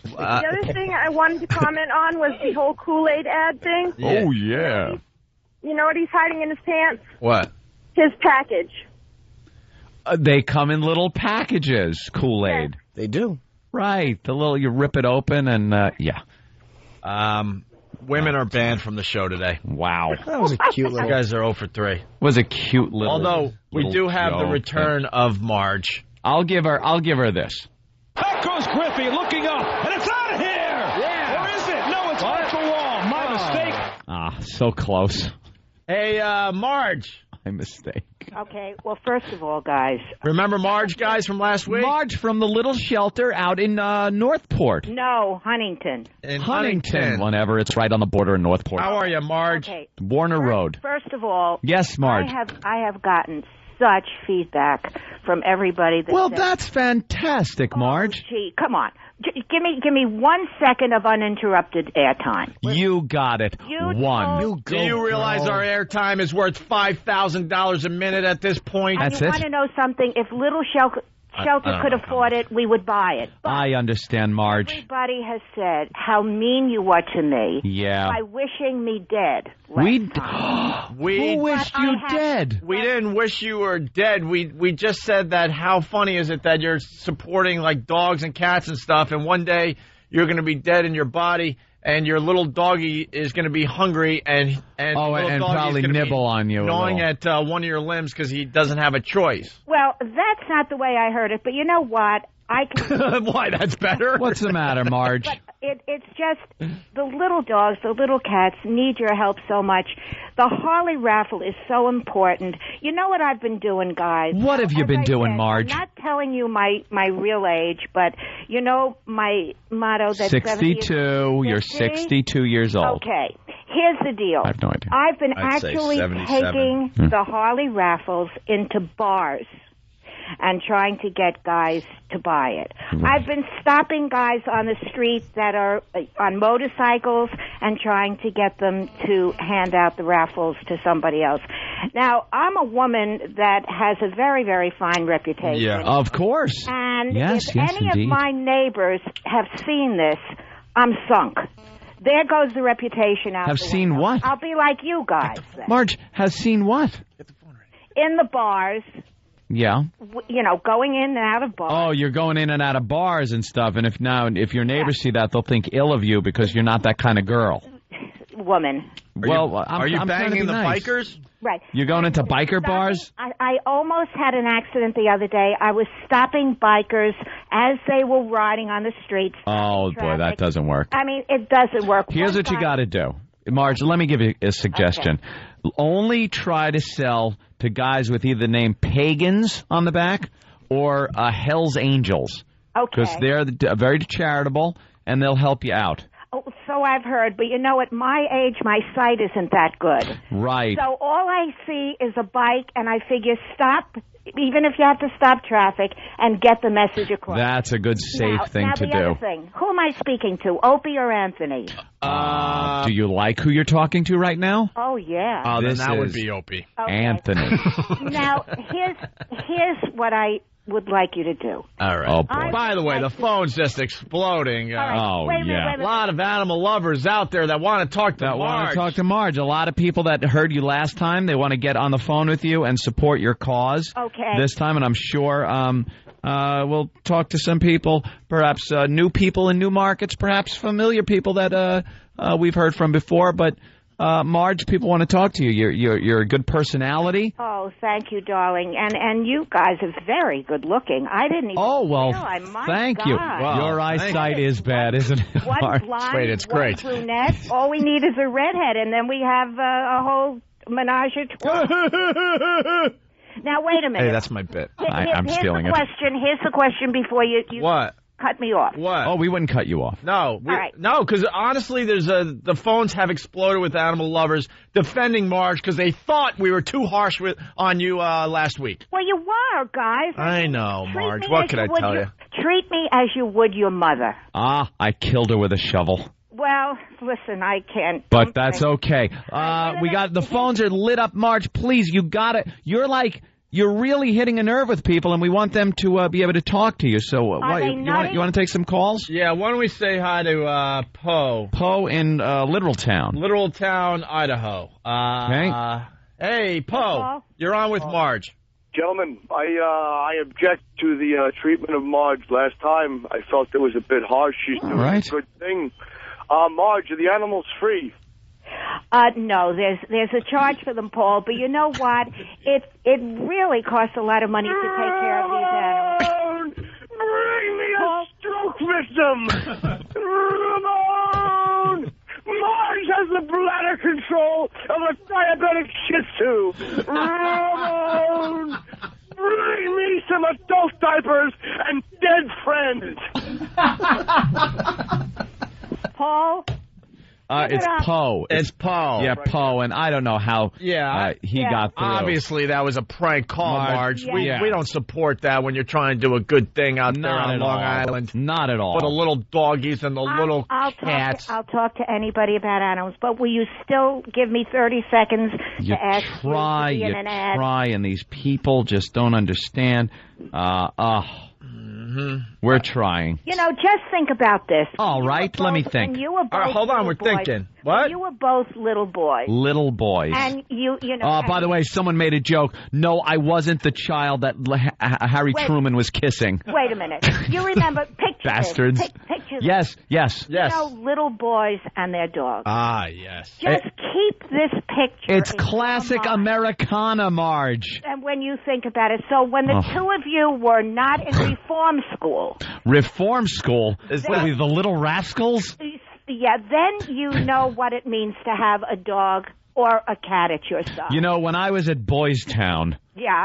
Speaker 13: The other thing I wanted to comment on was the whole Kool-Aid ad thing.
Speaker 1: Yeah. Oh, yeah.
Speaker 13: You know what he's hiding in his pants?
Speaker 4: What?
Speaker 13: His package.
Speaker 1: They come in little packages, Kool-Aid.
Speaker 13: Yeah.
Speaker 14: They do.
Speaker 1: Right. You rip it open and, yeah.
Speaker 4: Women are banned from the show today.
Speaker 1: Wow.
Speaker 14: That was a cute little...
Speaker 4: You guys are 0 for 3.
Speaker 1: Was a cute little...
Speaker 4: Although, we do have the return of Marge.
Speaker 1: I'll give her this.
Speaker 17: Back goes Griffey looking up, and it's out of here! Yeah! Or is it? No, it's off the wall. My mistake.
Speaker 1: Ah, so close.
Speaker 4: Hey, Marge.
Speaker 1: My mistake.
Speaker 18: Okay, well, first of all, guys.
Speaker 4: Remember Marge, guys, from last week?
Speaker 1: Marge from the little shelter out in Northport.
Speaker 18: No, Huntington.
Speaker 4: In Huntington.
Speaker 1: Whenever. It's right on the border in Northport.
Speaker 4: How are you, Marge?
Speaker 18: Okay.
Speaker 1: Warner Road.
Speaker 18: First of all.
Speaker 1: Yes, Marge.
Speaker 18: I have gotten such feedback from everybody.
Speaker 1: That's fantastic, Marge.
Speaker 18: Gee, come on. Give me 1 second of uninterrupted airtime.
Speaker 1: You got it. One.
Speaker 4: Do you realize our airtime is worth $5,000 a minute at this point?
Speaker 18: And
Speaker 1: That's
Speaker 18: you
Speaker 1: it.
Speaker 18: want to know something? If little shelter could afford it, we would buy it. But
Speaker 1: I understand, Marge.
Speaker 18: everybody has said how mean you were to me
Speaker 1: Yeah.
Speaker 18: by wishing me dead.
Speaker 4: We
Speaker 1: Who wished you dead?
Speaker 4: We didn't wish you were dead. We just said that how funny is it that you're supporting like dogs and cats and stuff, and one day you're going to be dead in your body, and your little doggy is going to be hungry, and
Speaker 1: probably nibble on you,
Speaker 4: gnawing at one of your limbs because he doesn't have a choice.
Speaker 18: Well, that's not the way I heard it, but you know what? I can.
Speaker 4: Why? That's better.
Speaker 1: What's the matter, Marge?
Speaker 18: But it's just the little dogs, the little cats need your help so much. The Harley raffle is so important. You know what I've been doing, guys?
Speaker 1: What have you been doing, Marge?
Speaker 18: I'm not telling you my real age, but you know my motto that
Speaker 1: 62. You're 62 years old.
Speaker 18: Okay. Here's the deal.
Speaker 1: I have no idea.
Speaker 18: I've been
Speaker 1: I'd say
Speaker 18: actually
Speaker 1: 77.
Speaker 18: taking the Harley raffles into bars and trying to get guys to buy it. I've been stopping guys on the street that are on motorcycles and trying to get them to hand out the raffles to somebody else. Now, I'm a woman that has a very, very fine reputation.
Speaker 1: Yeah, of course.
Speaker 18: And
Speaker 1: yes,
Speaker 18: if any
Speaker 1: indeed.
Speaker 18: of my neighbors have seen this, I'm sunk. There goes the reputation out.
Speaker 1: Have seen what?
Speaker 18: I'll be like you guys.
Speaker 1: Marge has seen what?
Speaker 18: In the bars.
Speaker 1: Yeah.
Speaker 18: You know, going in and out of bars.
Speaker 1: Oh, you're going in and out of bars and stuff, and if your neighbors see that, they'll think ill of you because you're not that kind of girl.
Speaker 18: Woman.
Speaker 4: Are you
Speaker 1: I'm trying to
Speaker 4: banging
Speaker 1: be
Speaker 4: the
Speaker 1: nice.
Speaker 4: bikers?
Speaker 18: Right.
Speaker 1: You're going into biker bars?
Speaker 18: I almost had an accident the other day. I was stopping bikers as they were riding on the streets.
Speaker 1: Oh, boy, that doesn't work.
Speaker 18: I mean, it doesn't work.
Speaker 1: Here's what you got to do. Marge, let me give you a suggestion. Okay. Only try to sell to guys with either the name Pagans on the back or Hell's Angels.
Speaker 18: Okay.
Speaker 1: Because they're very charitable, and they'll help you out.
Speaker 18: Oh, so I've heard, but you know, at my age, my sight isn't that good.
Speaker 1: Right.
Speaker 18: So all I see is a bike, and I figure stop, even if you have to stop traffic, and get the message across.
Speaker 1: That's a good, safe thing to do.
Speaker 18: Now, the other thing. Who am I speaking to, Opie or Anthony?
Speaker 1: Do you like who you're talking to right now?
Speaker 18: Oh, yeah.
Speaker 4: Oh, then
Speaker 1: This
Speaker 4: that would
Speaker 1: is
Speaker 4: be Opie.
Speaker 18: Okay.
Speaker 1: Anthony.
Speaker 18: Now, here's what I would like you to do.
Speaker 4: All right.
Speaker 1: Oh, boy.
Speaker 4: By the way, the phone's just exploding.
Speaker 1: Oh, yeah.
Speaker 4: A lot of animal lovers out there that want to talk to Marge.
Speaker 1: Want to talk to Marge. A lot of people that heard you last time, they want to get on the phone with you and support your cause.
Speaker 18: Okay.
Speaker 1: This time, and I'm sure we'll talk to some people, perhaps new people in new markets, perhaps familiar people that we've heard from before. But Marge, people want to talk to you. You're a good personality.
Speaker 18: Oh, thank you, darling. And you guys are very good looking. I didn't even realize. My
Speaker 1: thank
Speaker 18: God.
Speaker 1: you. Wow, your eyesight is bad, isn't it,
Speaker 18: One
Speaker 1: Marge?
Speaker 18: blonde,
Speaker 1: Wait, it's
Speaker 18: one
Speaker 1: great.
Speaker 18: brunette. All we need is a redhead, and then we have a whole menage a trois. Now, wait a minute.
Speaker 4: Hey, that's my bit.
Speaker 1: I'm stealing it.
Speaker 18: Here's the question before you
Speaker 4: What?
Speaker 18: cut me off.
Speaker 4: What?
Speaker 1: Oh, we wouldn't cut you off.
Speaker 4: No.
Speaker 18: All right.
Speaker 4: No, because honestly, the phones have exploded with animal lovers defending Marge because they thought we were too harsh on you last week.
Speaker 18: Well, you were, guys.
Speaker 4: I know,
Speaker 18: Treat
Speaker 4: Marge.
Speaker 18: me
Speaker 4: What
Speaker 18: as
Speaker 4: could I
Speaker 18: would
Speaker 4: tell you?
Speaker 18: Treat me as you would your mother.
Speaker 1: Ah, I killed her with a shovel.
Speaker 18: Well, listen, I can't.
Speaker 1: But that's okay. We got the phones are lit up, Marge. Please, you got it. You're really hitting a nerve with people, and we want them to be able to talk to you. So, you want to take some calls?
Speaker 4: Yeah. Why don't we say hi to Poe?
Speaker 1: Poe in Literal Town,
Speaker 4: Idaho.
Speaker 1: Okay.
Speaker 4: Hey, Poe, you're on with Marge.
Speaker 15: Gentlemen, I object to the treatment of Marge. Last time, I felt it was a bit harsh. She's doing a good thing. Marge, are the animals free?
Speaker 18: No, there's a charge for them, Paul. But you know what? It really costs a lot of money to take care of these animals.
Speaker 15: Bring me a stroke victim! Ramon! Marge has the bladder control of a diabetic Shih Tzu. Ramon! Bring me some adult diapers and dead friends.
Speaker 18: Paul?
Speaker 1: It's Poe.
Speaker 4: It's Poe.
Speaker 1: Yeah, Poe, and I don't know how he got through.
Speaker 4: Obviously, that was a prank call, Marge.
Speaker 1: Yeah.
Speaker 4: We don't support that when you're trying to do a good thing out there on Long Island.
Speaker 1: Not at all.
Speaker 4: For the little doggies and the little cats.
Speaker 18: I'll talk to anybody about animals, but will you still give me 30 seconds
Speaker 1: You
Speaker 18: to ask
Speaker 1: try,
Speaker 18: you to be in an ad?
Speaker 1: and these people just don't understand. We're trying.
Speaker 18: You know, just think about this.
Speaker 1: All right, let me think.
Speaker 18: When you were both
Speaker 4: All right, hold on, we're
Speaker 18: boys,
Speaker 4: thinking. What?
Speaker 18: You were both little boys.
Speaker 1: Little boys.
Speaker 18: And you know.
Speaker 1: Oh, by the way, someone made a joke. No, I wasn't the child that Harry Truman was kissing.
Speaker 18: Wait a minute. You remember picture
Speaker 1: Bastards.
Speaker 18: this. Picture
Speaker 1: Yes.
Speaker 18: You know, little boys and their dogs.
Speaker 4: Ah, yes.
Speaker 18: Just keep this picture.
Speaker 1: It's classic Americana, Marge.
Speaker 18: And when you think about it, so when the two of you were not in reform school.
Speaker 1: Reform school? What are we, the Little Rascals?
Speaker 18: Yeah, then you know what it means to have a dog or a cat at your side.
Speaker 1: You know, when I was at Boys Town,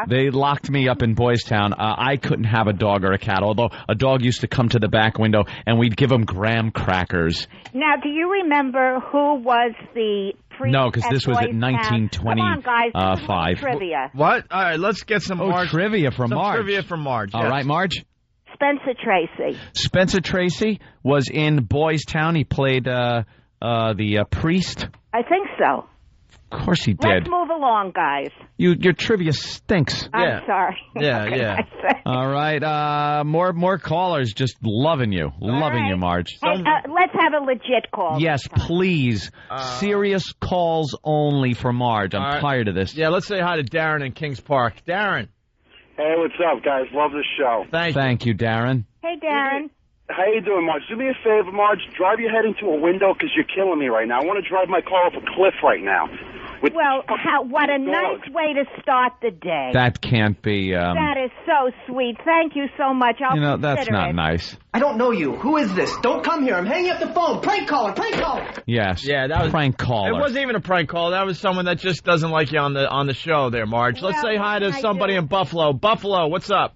Speaker 1: they locked me up in Boys Town. I couldn't have a dog or a cat, although a dog used to come to the back window, and we'd give him graham crackers.
Speaker 18: Now, do you remember who was the priest?
Speaker 1: No, because this was at 1925.
Speaker 18: Come on, guys, trivia.
Speaker 4: What? All right, let's get some Marge.
Speaker 1: Trivia from Marge.
Speaker 4: Trivia from Marge.
Speaker 1: All right, Marge?
Speaker 18: Spencer Tracy.
Speaker 1: Spencer Tracy was in Boys Town. He played the priest.
Speaker 18: I think so.
Speaker 1: Of course he did.
Speaker 18: Let's move along, guys.
Speaker 1: Your trivia stinks.
Speaker 18: I'm sorry.
Speaker 1: Yeah. All right. More callers just loving you. Loving you, Marge.
Speaker 18: Hey, let's have a legit call.
Speaker 1: Yes, please. Serious calls only for Marge. I'm tired of this.
Speaker 4: Yeah, let's say hi to Darren in Kings Park. Darren.
Speaker 15: Hey, what's up, guys? Love the show.
Speaker 1: Thank you, Darren.
Speaker 18: Hey, Darren.
Speaker 15: How you doing, Marge? Do me a favor, Marge. Drive your head into a window because you're killing me right now. I want to drive my car off a cliff right now.
Speaker 18: Well, what a nice way to start the day.
Speaker 1: That can't be.
Speaker 18: That is so sweet. Thank you so much. I'll consider
Speaker 1: that's not nice.
Speaker 14: I don't know you. Who is this? Don't come here. I'm hanging up the phone. Prank caller. Prank caller.
Speaker 1: Yes.
Speaker 4: Yeah, that was
Speaker 1: prank caller.
Speaker 4: It wasn't even a prank call. That was someone that just doesn't like you on the show there, Marge. Let's say hi to somebody in Buffalo. Buffalo, what's up?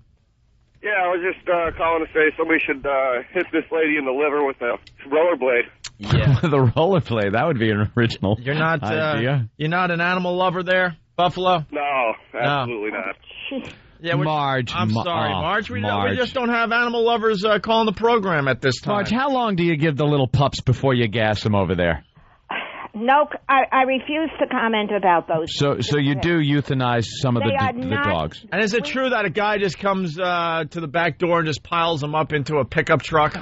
Speaker 15: Yeah, I was just calling to say somebody should hit this lady in the liver with a rollerblade.
Speaker 4: Yeah,
Speaker 1: the rollerblade. That would be an original.
Speaker 4: You're not
Speaker 1: idea.
Speaker 4: You're not an animal lover there, Buffalo?
Speaker 15: No, absolutely not.
Speaker 4: Yeah,
Speaker 1: Marge.
Speaker 4: I'm sorry, Marge. We just don't have animal lovers calling the program at this time.
Speaker 1: Marge, how long do you give the little pups before you gas them over there?
Speaker 18: No, I refuse to comment about those.
Speaker 1: So you do euthanize some of the dogs.
Speaker 4: And is it true that a guy just comes to the back door and just piles them up into a pickup truck?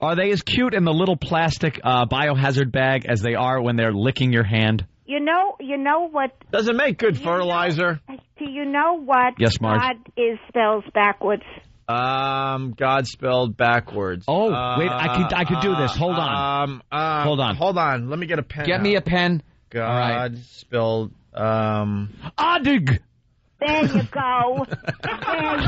Speaker 1: Are they as cute in the little plastic biohazard bag as they are when they're licking your hand?
Speaker 18: You know what?
Speaker 4: Does it make good fertilizer?
Speaker 18: Do you know what
Speaker 1: Yes, Marge.
Speaker 18: God spells backwards?
Speaker 4: God spelled backwards.
Speaker 1: Oh, wait, I could do this. Hold on.
Speaker 4: Hold on. Let me get a pen.
Speaker 1: Get me a pen.
Speaker 4: God spelled
Speaker 1: Adig.
Speaker 18: There you go. There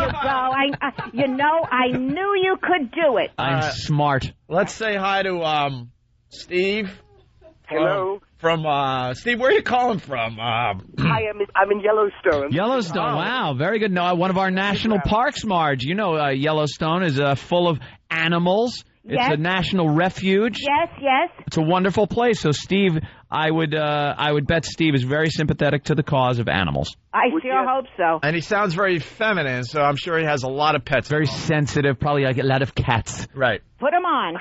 Speaker 18: you go. I knew you could do it.
Speaker 1: I'm smart.
Speaker 4: Let's say hi to Steve.
Speaker 15: Hello.
Speaker 4: From Steve, where are you calling from?
Speaker 15: Hi, I'm in Yellowstone.
Speaker 1: Yellowstone. Wow, very good. No, one of our national parks, Marge. You know, Yellowstone is full of animals. It's a national refuge.
Speaker 18: Yes.
Speaker 1: It's a wonderful place. So, Steve, I would bet Steve is very sympathetic to the cause of animals.
Speaker 18: I sure hope so.
Speaker 4: And he sounds very feminine, so I'm sure he has a lot of pets.
Speaker 1: Very sensitive, probably like a lot of cats.
Speaker 4: Right.
Speaker 18: Put him on.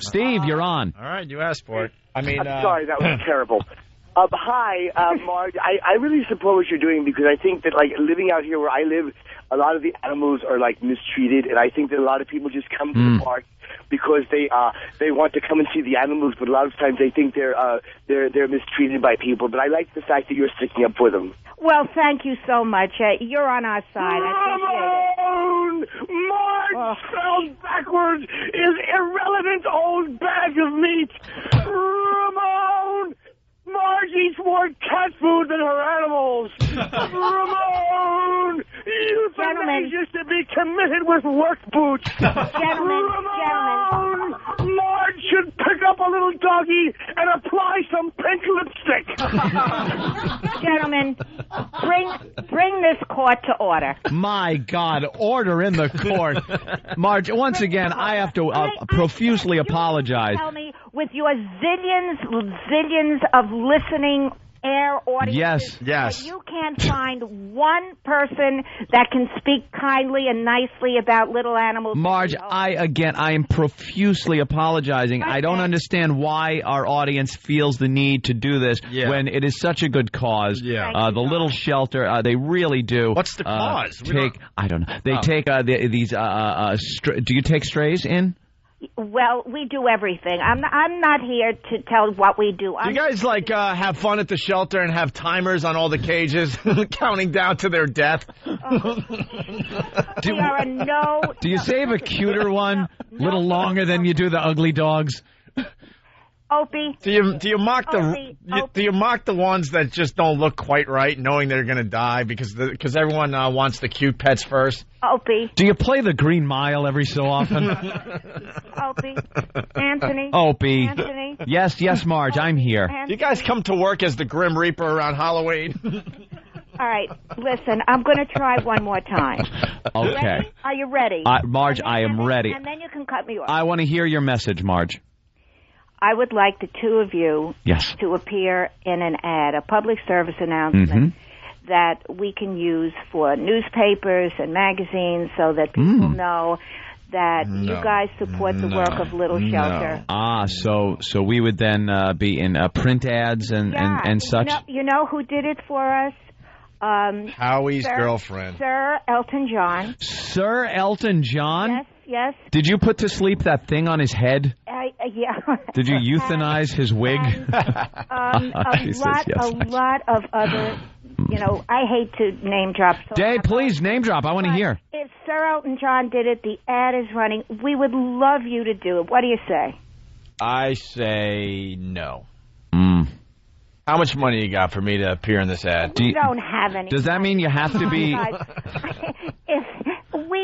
Speaker 1: Steve, you're on.
Speaker 4: All right, you asked for it.
Speaker 15: I'm sorry, that was terrible. Hi, Marge. I really support what you're doing because I think that, like, living out here where I live, a lot of the animals are, like, mistreated, and I think that a lot of people just come to the park because they want to come and see the animals, but a lot of times they think they're mistreated by people. But I like the fact that you're sticking up for them.
Speaker 18: Well, thank you so much. You're on our side. I appreciate it.
Speaker 15: Marge spelled backwards is irrelevant old bag of meat. Ramon! Marge eats more cat food than her animals. Ramon! Euthanasia should be committed with work boots.
Speaker 18: Gentlemen.
Speaker 15: Marge should pick up a little doggy and apply some pink lipstick.
Speaker 18: Gentlemen, bring this court to order.
Speaker 1: My God, order in the court. Marge, once again, I have to profusely apologize.
Speaker 18: Tell me, with your zillions of listening air audiences.
Speaker 4: Yes.
Speaker 18: You can't find one person that can speak kindly and nicely about little animals.
Speaker 1: Marge, I am profusely apologizing. I don't understand why our audience feels the need to do this when it is such a good cause.
Speaker 4: Yeah.
Speaker 1: The little shelter, they really do.
Speaker 4: What's the cause?
Speaker 1: I don't know. They take these. Do you take strays in?
Speaker 18: Well, we do everything. I'm not here to tell what we do.
Speaker 4: Do you guys have fun at the shelter and have timers on all the cages, counting down to their death?
Speaker 18: We are a no.
Speaker 1: Do you save a cuter one a little longer than you do the ugly dogs?
Speaker 18: Opie.
Speaker 4: Do you mock do you mock the ones that just don't look quite right, knowing they're going to die because everyone wants the cute pets first?
Speaker 18: Opie.
Speaker 1: Do you play the Green Mile every so often?
Speaker 18: Opie. Anthony.
Speaker 1: Opie.
Speaker 18: Anthony.
Speaker 1: Yes, Marge, I'm here.
Speaker 4: Do you guys come to work as the Grim Reaper around Halloween?
Speaker 18: All right, listen, I'm going to try one more time.
Speaker 1: Okay.
Speaker 18: Ready? Are you ready?
Speaker 1: Marge, I am ready.
Speaker 18: And then you can cut me off.
Speaker 1: I want to hear your message, Marge.
Speaker 18: I would like the two of you to appear in an ad, a public service announcement that we can use for newspapers and magazines so that people know that you guys support the work of Little Shelter.
Speaker 1: So we would then be in print ads and such?
Speaker 18: You know who did it for us?
Speaker 4: Howie's girlfriend.
Speaker 18: Sir Elton John.
Speaker 1: Sir Elton John?
Speaker 18: Yes.
Speaker 1: Did you put to sleep that thing on his head?
Speaker 18: Yeah.
Speaker 1: Did you euthanize his wig?
Speaker 18: A lot of other, I hate to name drop.
Speaker 1: Dave, please, name drop. I want to hear.
Speaker 18: If Sir Elton John did it, the ad is running. We would love you to do it. What do you say?
Speaker 4: I say no. How much money you got for me to appear in this ad?
Speaker 18: We don't have any.
Speaker 1: Does that mean you have to be...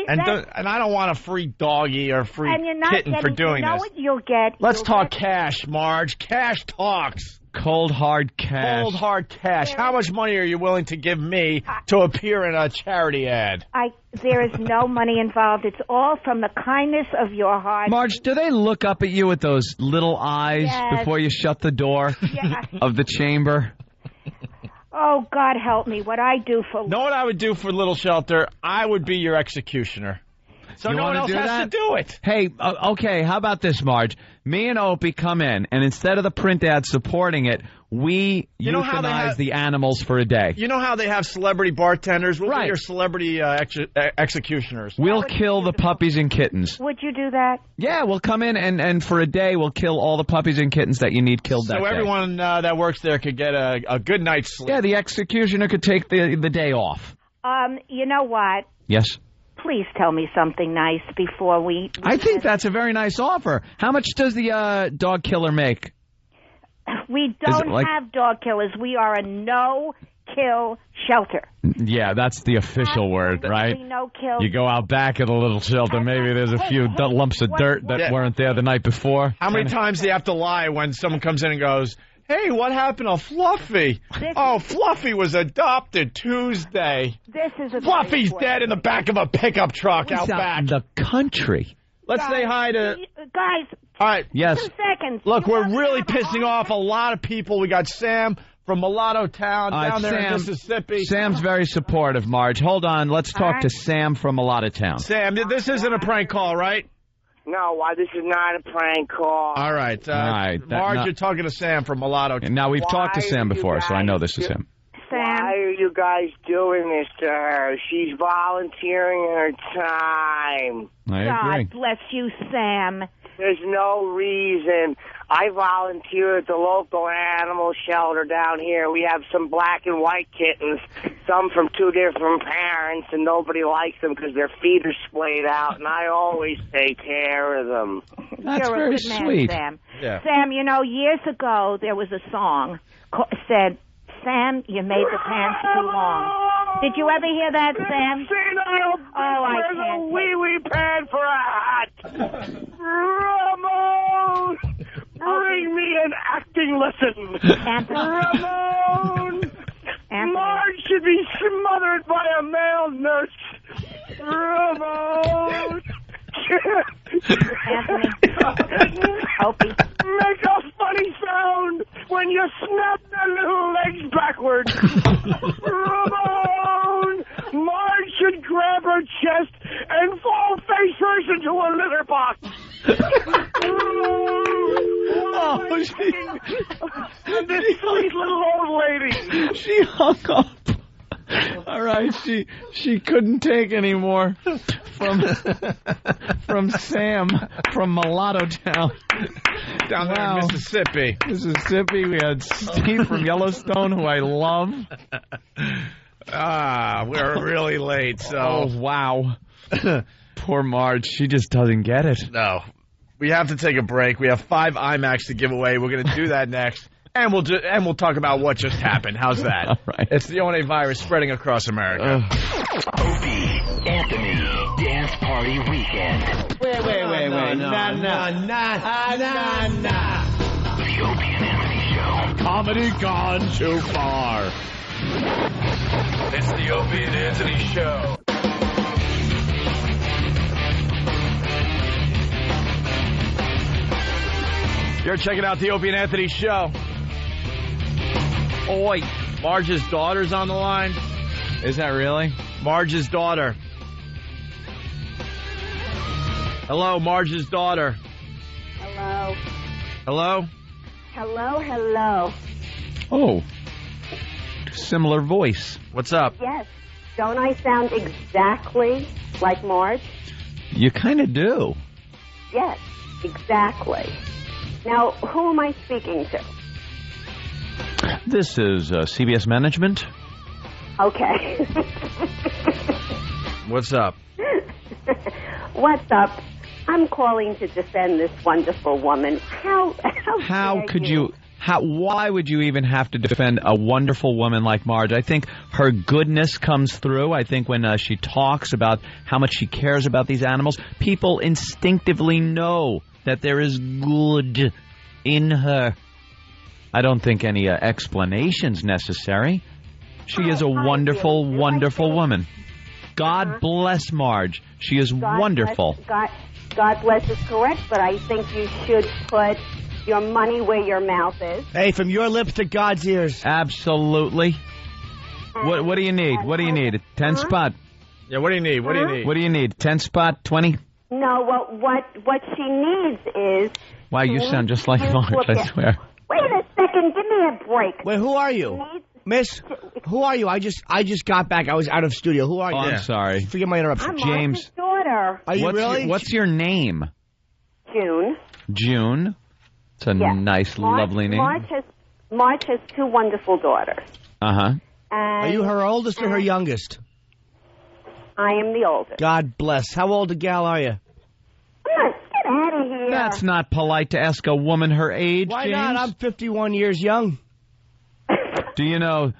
Speaker 4: And I don't want a free doggy or a free kitten for doing this.
Speaker 18: What you'll get?
Speaker 4: Let's talk cash, Marge. Cash talks.
Speaker 1: Cold, hard cash.
Speaker 4: Cold, hard cash. How much money are you willing to give me to appear in a charity ad?
Speaker 18: There is no money involved. It's all from the kindness of your heart.
Speaker 1: Marge, do they look up at you with those little eyes before you shut the door of the chamber?
Speaker 18: Oh, God help me. What I do for...
Speaker 4: Know what I would do for Little Shelter? I would be your executioner. So no one else has to do it.
Speaker 1: Hey, okay, how about this, Marge? Me and Opie come in, and instead of the print ad supporting it, we euthanize the animals for a day.
Speaker 4: You know how they have celebrity bartenders? We'll be your celebrity executioners.
Speaker 1: We'll kill the puppies and kittens.
Speaker 18: Would you do that?
Speaker 1: Yeah, we'll come in, and for a day, we'll kill all the puppies and kittens that you need killed that day.
Speaker 4: So everyone that works there could get a good night's sleep.
Speaker 1: Yeah, the executioner could take the day off.
Speaker 18: You know what?
Speaker 1: Yes?
Speaker 18: Please tell me something nice before we
Speaker 1: I think that's a very nice offer. How much does the dog killer make?
Speaker 18: We don't have dog killers. We are a no-kill shelter.
Speaker 1: Yeah, that's the official word, right?
Speaker 18: No-kill.
Speaker 1: You go out back of the little shelter, maybe there's a few lumps of dirt that weren't there the night before.
Speaker 4: How many times do you have to lie when someone comes in and goes, hey, what happened to Fluffy? Fluffy was adopted Tuesday. Fluffy's dead in the back of a pickup truck out back.
Speaker 1: In the country.
Speaker 4: Let's say hi to...
Speaker 18: Guys,
Speaker 4: all right.
Speaker 1: Yes.
Speaker 18: 2 seconds.
Speaker 4: Look, we're really pissing off a lot of people. We got Sam from Mulatto Town down there in Mississippi.
Speaker 1: Sam's very supportive, Marge. Hold on. Let's talk to Sam from Mulatto Town.
Speaker 4: Sam, this isn't a prank call, right?
Speaker 19: No, this is not a prank call.
Speaker 4: All right. Marge, you're talking to Sam from Mulatto Town.
Speaker 1: Now, we've talked to Sam before, so I know this is him.
Speaker 19: Why are you guys doing this to her? She's volunteering her time.
Speaker 1: I agree.
Speaker 18: God bless you, Sam.
Speaker 19: There's no reason. I volunteer at the local animal shelter down here. We have some black and white kittens, some from 2 different parents, and nobody likes them because their feet are splayed out, and I always take care of them.
Speaker 1: That's
Speaker 18: You're
Speaker 1: very
Speaker 18: a good man,
Speaker 1: sweet.
Speaker 18: Sam.
Speaker 4: Yeah.
Speaker 18: Sam, years ago there was a song said, Sam, you made the pants too long. Did you ever hear that, Sam? I can't.
Speaker 19: Wee pad for a hat. Ramon, bring me an acting lesson. Ramon, Marge should be smothered by a male nurse. Ramon.
Speaker 18: Anthony. Opie.
Speaker 19: Make a funny sound when you snap the little legs back.
Speaker 15: forward. Ramon! Marge should grab her chest and fall face first into a litter box. And this sweet little old lady.
Speaker 1: She hung up. All right, she couldn't take any more from Sam from Mulatto Town
Speaker 4: down there in Mississippi.
Speaker 1: We had Steve from Yellowstone, who I love.
Speaker 4: We're really late. So
Speaker 1: wow, poor Marge. She just doesn't get it.
Speaker 4: No, we have to take a break. We have 5 IMAX to give away. We're going to do that next. And we'll talk about what just happened. How's that?
Speaker 1: All right.
Speaker 4: It's the ONA virus spreading across America.
Speaker 12: Opie, Anthony, Dance Party Weekend.
Speaker 14: Wait. Nah.
Speaker 12: The Opie and Anthony Show.
Speaker 1: Comedy gone too far.
Speaker 12: It's the Opie and Anthony Show.
Speaker 4: You're checking out the Opie and Anthony Show. Oh, wait. Marge's daughter's on the line.
Speaker 1: Is that really?
Speaker 4: Marge's daughter. Hello, Marge's daughter.
Speaker 18: Hello.
Speaker 4: Hello?
Speaker 18: Hello.
Speaker 1: Oh. Similar voice.
Speaker 4: What's up?
Speaker 18: Yes. Don't I sound exactly like Marge?
Speaker 1: You kind of do.
Speaker 18: Yes, exactly. Now, who am I speaking to?
Speaker 1: This is CBS Management.
Speaker 18: Okay.
Speaker 4: What's up?
Speaker 18: What's up? I'm calling to defend this wonderful woman.
Speaker 1: Why would you even have to defend a wonderful woman like Marge? I think her goodness comes through. I think when she talks about how much she cares about these animals, people instinctively know that there is good in her. I don't think any explanation's necessary. She is a wonderful, wonderful woman. God bless Marge. She is wonderful.
Speaker 18: God bless is correct, but I think you should put your money where your mouth is.
Speaker 14: Hey, from your lips to God's ears.
Speaker 1: Absolutely. What do you need? What do you need? 10 spot?
Speaker 4: Yeah, what do you need? What
Speaker 1: do you need? 10 spot? 20?
Speaker 18: No, what she needs is...
Speaker 1: Wow, you sound just like Marge, I swear.
Speaker 18: Wait a second, give me a break.
Speaker 14: Wait, who are you? Miss, who are you? I just got back. I was out of studio. Who are you?
Speaker 1: Oh, I'm sorry.
Speaker 14: Forgive my interruption.
Speaker 18: I'm
Speaker 1: James.
Speaker 18: Marge's daughter.
Speaker 14: Are you really?
Speaker 1: What's your name?
Speaker 18: June.
Speaker 1: June? It's a nice, lovely name.
Speaker 18: Marge has 2 wonderful daughters.
Speaker 1: Uh-huh.
Speaker 14: Are you her oldest or her youngest?
Speaker 18: I am the oldest.
Speaker 14: God bless. How old a gal are you?
Speaker 18: Get out of here.
Speaker 1: That's not polite to ask a woman her age,
Speaker 14: Why
Speaker 1: James.
Speaker 14: not? I'm 51 years young.
Speaker 1: Do you know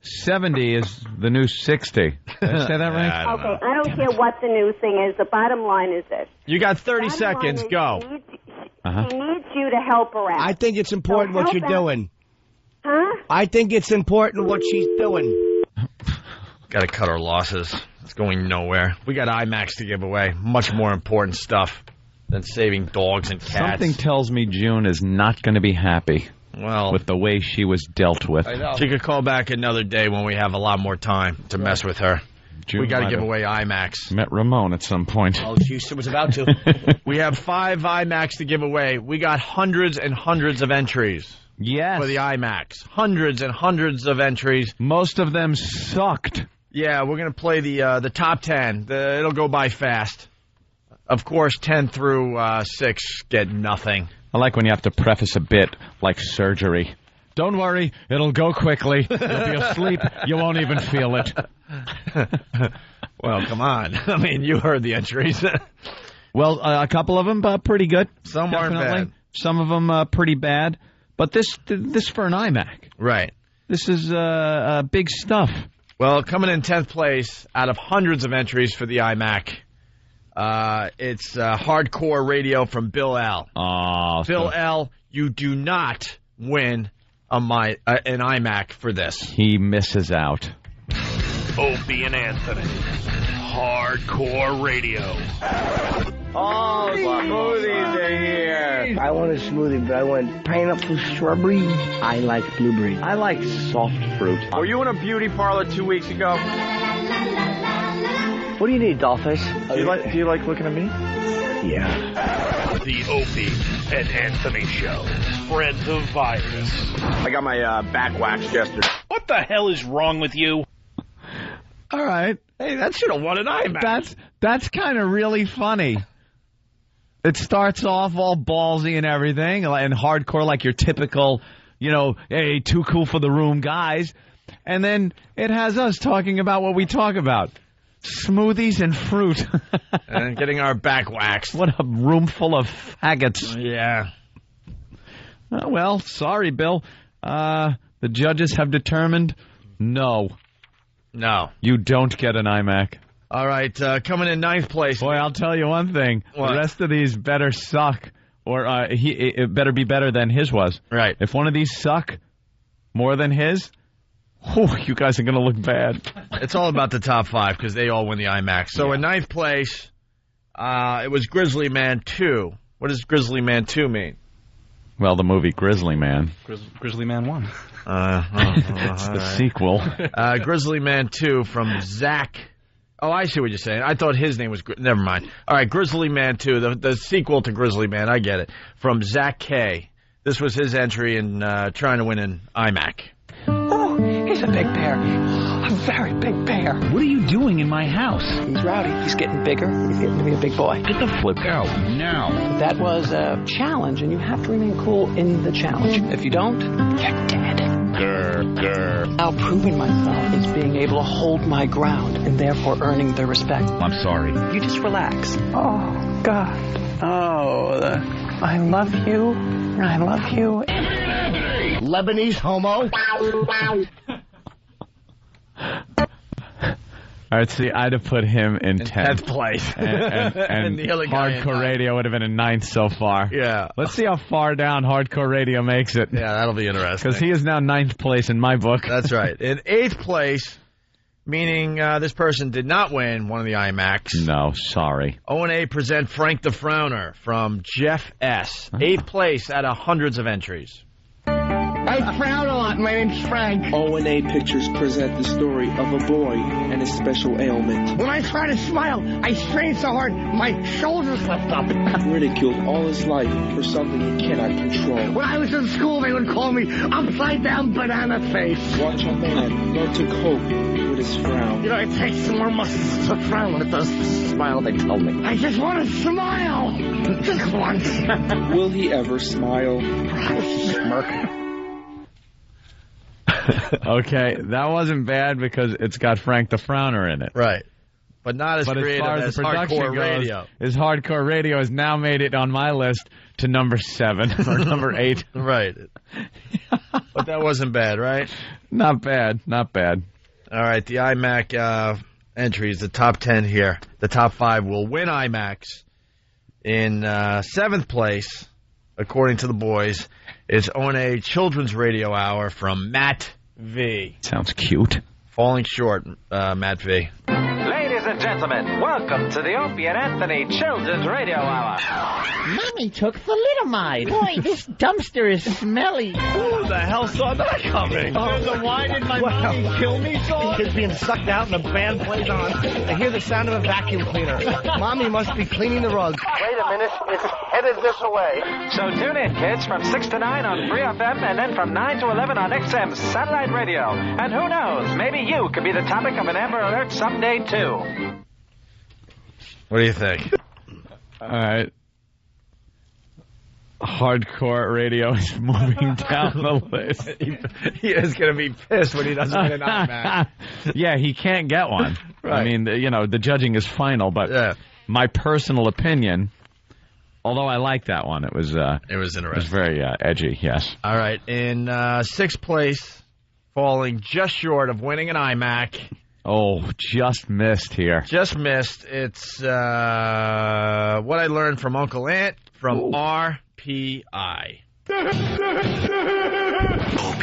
Speaker 1: 70 is the new 60? Did I say that right?
Speaker 18: I don't care what the new thing is. The bottom line is this.
Speaker 4: You got 30 seconds. Go.
Speaker 18: She needs you to help her out.
Speaker 14: I think it's important what you're doing.
Speaker 18: Huh?
Speaker 14: I think it's important what she's doing.
Speaker 4: Got to cut our losses. It's going nowhere. We got IMAX to give away. Much more important stuff than saving dogs and cats.
Speaker 1: Something tells me June is not going to be happy.
Speaker 4: Well,
Speaker 1: with the way she was dealt with.
Speaker 4: I know. She could call back another day when we have a lot more time to mess with her.
Speaker 1: June
Speaker 4: we got to give away IMAX.
Speaker 1: Met Ramon at some point.
Speaker 14: Oh, she was about to.
Speaker 4: We have 5 IMAX to give away. We got hundreds and hundreds of entries.
Speaker 1: Yes.
Speaker 4: For the IMAX. Hundreds and hundreds of entries.
Speaker 1: Most of them sucked.
Speaker 4: Yeah, we're going to play the top 10. It'll go by fast. Of course, 10 through 6 get nothing.
Speaker 1: I like when you have to preface a bit like surgery. Don't worry, it'll go quickly. You'll be asleep. You won't even feel it.
Speaker 4: Well, come on. I mean, you heard the entries.
Speaker 1: Well, a couple of them pretty good.
Speaker 4: Some
Speaker 1: definitely.
Speaker 4: aren't bad.
Speaker 1: Some of them pretty bad. But this for an iMac.
Speaker 4: Right.
Speaker 1: This is big stuff.
Speaker 4: Well, coming in 10th place out of hundreds of entries for the iMac, it's Hardcore Radio from Bill L.
Speaker 1: Oh,
Speaker 4: Bill L., you do not win an iMac for this.
Speaker 1: He misses out.
Speaker 12: Opie and Anthony, Hardcore Radio.
Speaker 1: Oh, smoothies are here.
Speaker 14: I want a smoothie, but I want pineapple strawberry. I like blueberry. I like soft fruit.
Speaker 3: Were you in a beauty parlor 2 weeks ago?
Speaker 14: What do you need, Dollface?
Speaker 3: Do you like looking at me?
Speaker 14: Yeah.
Speaker 11: The Opie and Anthony Show. Spread the virus.
Speaker 3: I got my back waxed yesterday.
Speaker 17: What the hell is wrong with you?
Speaker 1: All right.
Speaker 4: Hey, that should have won an IMAX.
Speaker 1: That's kind of really funny. It starts off all ballsy and everything, and hardcore like your typical, hey, too cool for the room guys. And then it has us talking about what we talk about. Smoothies and fruit.
Speaker 4: And getting our back waxed.
Speaker 1: What a room full of faggots.
Speaker 4: Yeah.
Speaker 1: Oh, well, sorry, Bill. The judges have determined no. You don't get an iMac.
Speaker 4: All right, coming in 9th place.
Speaker 1: Boy, I'll tell you one thing.
Speaker 4: What?
Speaker 1: The rest of these better suck, or it better be better than his was.
Speaker 4: Right.
Speaker 1: If one of these suck more than his, you guys are going to look bad.
Speaker 4: It's all about the top 5 because they all win the IMAX. So in 9th place, it was Grizzly Man 2. What does Grizzly Man 2 mean?
Speaker 1: Well, the movie Grizzly Man.
Speaker 5: Grizzly Man 1.
Speaker 1: It's the sequel.
Speaker 4: Grizzly Man 2 from Zach. Oh, I see what you're saying. I thought his name was... Never mind. All right, Grizzly Man 2, the sequel to Grizzly Man. I get it. From Zach K. This was his entry in trying to win an iMac.
Speaker 20: Oh, he's a big bear. A very big bear.
Speaker 7: What are you doing in my house?
Speaker 20: He's rowdy. He's getting bigger. He's getting to be a big boy.
Speaker 7: Get the flip out now.
Speaker 20: That was a challenge, and you have to remain cool in the challenge. If you don't, you're dead. Now proving myself is being able to hold my ground and therefore earning their respect.
Speaker 7: I'm sorry.
Speaker 20: You just relax. Oh, God. Oh, I love you. I love you.
Speaker 14: Lebanese homo.
Speaker 1: All right, see, I'd have put him in 10th
Speaker 4: place.
Speaker 1: And
Speaker 4: the other guy
Speaker 1: Hardcore Radio would have been in 9th so far.
Speaker 4: Yeah.
Speaker 1: Let's see how far down Hardcore Radio makes it.
Speaker 4: Yeah, that'll be interesting.
Speaker 1: Because he is now 9th place in my book.
Speaker 4: That's right. In 8th place, meaning this person did not win one of the IMACs.
Speaker 1: No, sorry.
Speaker 4: O&A present Frank the Frowner from Jeff S. 8th place out of hundreds of entries.
Speaker 14: I frown a lot. My name's Frank.
Speaker 21: O&A Pictures present the story of a boy and his special ailment.
Speaker 14: When I try to smile, I strain so hard, my shoulders lift up.
Speaker 21: Ridiculed all his life for something he cannot control.
Speaker 14: When I was in school, they would call me upside-down banana face.
Speaker 21: Watch a man learn to cope with his frown.
Speaker 14: You know, it takes more muscles to frown than it does to smile, they told me. I just want to smile. Just once.
Speaker 21: Will he ever smile?
Speaker 14: Smirk.
Speaker 1: Okay, that wasn't bad because it's got Frank the Frowner in it.
Speaker 4: Right. But not as creative
Speaker 1: as far as the production
Speaker 4: Hardcore
Speaker 1: goes,
Speaker 4: Radio.
Speaker 1: His Hardcore Radio has now made it on my list to number 7 or number 8.
Speaker 4: Right. But that wasn't bad, right?
Speaker 1: Not bad. Not bad.
Speaker 4: All right, the iMac entries, the top 10 here. The top 5 will win IMAX. In 7th place, according to the boys, is O&A Children's Radio Hour from Matt V.
Speaker 1: Sounds cute.
Speaker 4: Falling short, Matt V.
Speaker 22: Ladies and gentlemen, welcome to the Opie and Anthony Children's Radio Hour.
Speaker 7: Mommy took thalidomide. Boy, this dumpster is smelly.
Speaker 4: Who the hell saw that coming?
Speaker 14: Oh, why did my mommy kill me, son? Kids being sucked out and a band plays on. I hear the sound of a vacuum cleaner. Mommy must be cleaning the rug.
Speaker 22: Wait a minute, it's headed this way. So tune in, kids, from 6 to 9 on Free FM and then from 9 to 11 on XM Satellite Radio. And who knows, maybe you could be the topic of an Amber Alert someday, too.
Speaker 4: What do you think?
Speaker 1: All right. Hardcore Radio is moving down the list.
Speaker 4: He is going to be pissed when he doesn't get an iMac.
Speaker 1: Yeah, he can't get one.
Speaker 4: Right.
Speaker 1: I mean, the judging is final, but my personal opinion, although I like that one, it was interesting. It was very edgy, yes.
Speaker 4: All right. In 6th place, falling just short of winning an iMac.
Speaker 1: Oh, just missed here.
Speaker 4: Just missed. It's what I learned from Uncle Ant from RPI.
Speaker 12: Opie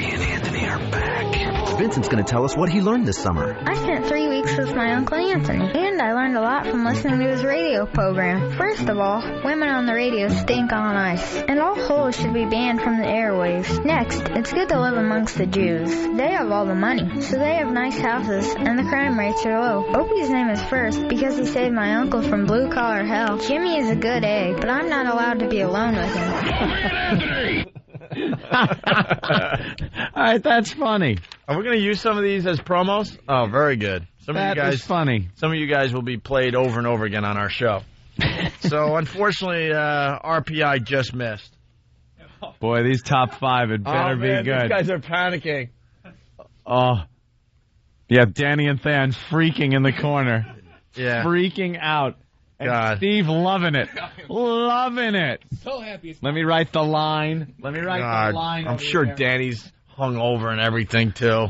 Speaker 12: and Anthony
Speaker 2: They're back. Vincent's going to tell us what he learned this summer.
Speaker 6: I spent 3 weeks with my Uncle Anthony, and I learned a lot from listening to his radio program. First of all, women on the radio stink on ice, and all holes should be banned from the airwaves. Next, it's good to live amongst the Jews. They have all the money, so they have nice houses, and the crime rates are low. Opie's name is First because he saved my uncle from blue-collar hell. Jimmy is a good egg, but I'm not allowed to be alone with him.
Speaker 1: All right, that's funny.
Speaker 4: Are we going to use some of these as promos? Oh, very good.
Speaker 1: That is funny.
Speaker 4: Some of you guys will be played over and over again on our show. So, unfortunately, RPI just missed.
Speaker 1: Boy, these top 5 had better be good.
Speaker 4: These guys are panicking.
Speaker 1: Oh, yeah, Danny and Than freaking in the corner.
Speaker 4: Yeah.
Speaker 1: Freaking out. And
Speaker 4: God.
Speaker 1: Steve loving it. Loving it.
Speaker 23: So happy.
Speaker 1: Let me write the line. The line.
Speaker 4: I'm sure
Speaker 1: there.
Speaker 4: Danny's hung over and everything, too.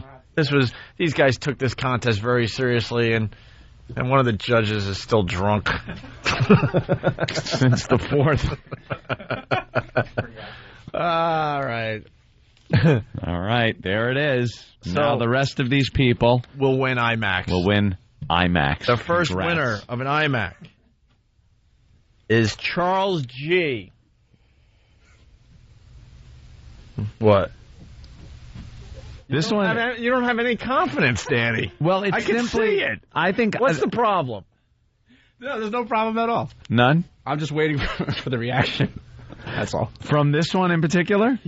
Speaker 4: These guys took this contest very seriously, and one of the judges is still drunk.
Speaker 1: Since the 4th.
Speaker 4: All right.
Speaker 1: All right, there it is.
Speaker 4: So,
Speaker 1: now the rest of these people
Speaker 4: will win IMAX.
Speaker 1: The
Speaker 4: first winner of an IMAC is Charles G. What? You don't have any confidence, Danny.
Speaker 1: Well, it's
Speaker 4: I can
Speaker 1: simply,
Speaker 4: see it.
Speaker 1: I think.
Speaker 4: What's the problem?
Speaker 23: No, there's no problem at all.
Speaker 1: None?
Speaker 23: I'm just waiting for the reaction. That's all.
Speaker 1: From this one in particular?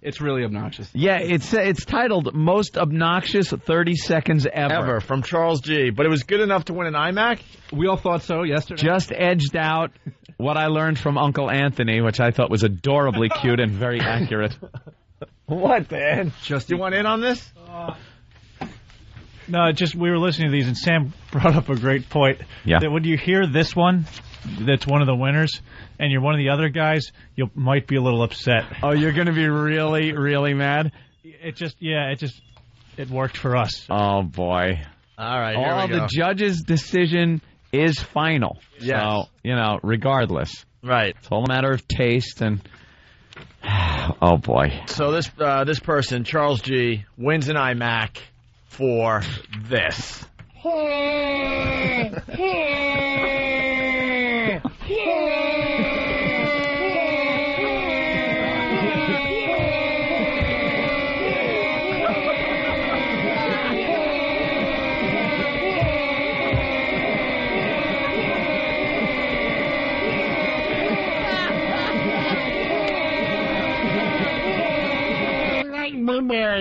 Speaker 23: It's really obnoxious.
Speaker 1: Yeah, it's titled Most Obnoxious 30 Seconds Ever.
Speaker 4: From Charles G. But it was good enough to win an IMAC?
Speaker 23: We all thought so yesterday.
Speaker 1: Just edged out what I learned from Uncle Anthony, which I thought was adorably cute and very accurate.
Speaker 4: What, Dan? You want in on this?
Speaker 24: No, just we were listening to these, and Sam brought up a great point.
Speaker 1: Yeah.
Speaker 24: That when you hear this one, that's one of the winners, and you're one of the other guys, you might be a little upset.
Speaker 1: Oh, you're going to be really, really mad?
Speaker 24: It worked for us.
Speaker 1: Oh, boy.
Speaker 4: All right, here we go.
Speaker 1: The judge's decision is final.
Speaker 4: Yes.
Speaker 1: So, regardless.
Speaker 4: Right.
Speaker 1: It's all a matter of taste and... Oh, boy.
Speaker 4: So this person, Charles G., wins an IMAC for this.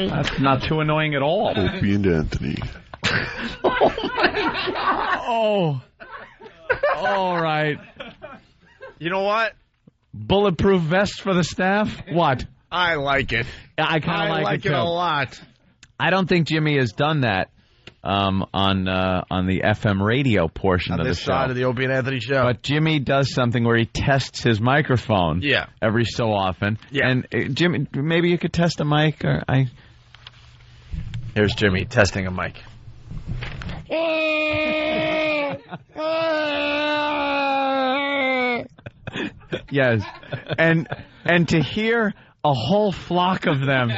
Speaker 1: That's not too annoying at all.
Speaker 11: Opie and Anthony.
Speaker 1: Oh, my God. Oh. All right.
Speaker 4: You know what?
Speaker 1: Bulletproof vest for the staff? What?
Speaker 4: I like it.
Speaker 1: I kind of like it, too.
Speaker 4: a lot.
Speaker 1: I don't think Jimmy has done that on the FM radio portion
Speaker 4: on
Speaker 1: of the
Speaker 4: this
Speaker 1: show.
Speaker 4: side of the Opie and Anthony show.
Speaker 1: But Jimmy does something where he tests his microphone.
Speaker 4: Yeah.
Speaker 1: Every so often.
Speaker 4: Yeah.
Speaker 1: And Jimmy, maybe you could test a mic, or
Speaker 4: Here's Jimmy testing a mic.
Speaker 1: Yes. And to hear a whole flock of them,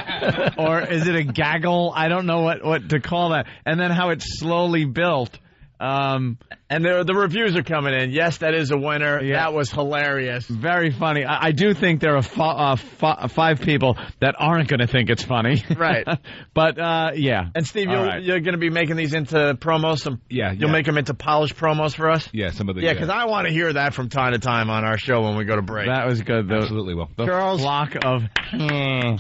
Speaker 1: or is it a gaggle? I don't know what to call that. And then how it's slowly built.
Speaker 4: And the reviews are coming in. Yes, that is a winner. Yeah. That was hilarious.
Speaker 1: Very funny. I do think there are 5 people that aren't going to think it's funny.
Speaker 4: Right.
Speaker 1: But, yeah.
Speaker 4: And Steve, you're going to be making these into promos? You'll make them into polished promos for us?
Speaker 23: Yeah, some of the...
Speaker 4: Yeah, because I want to hear that from time to time on our show when we go to break.
Speaker 1: That was good.
Speaker 23: Absolutely will.
Speaker 1: Charles, flock of...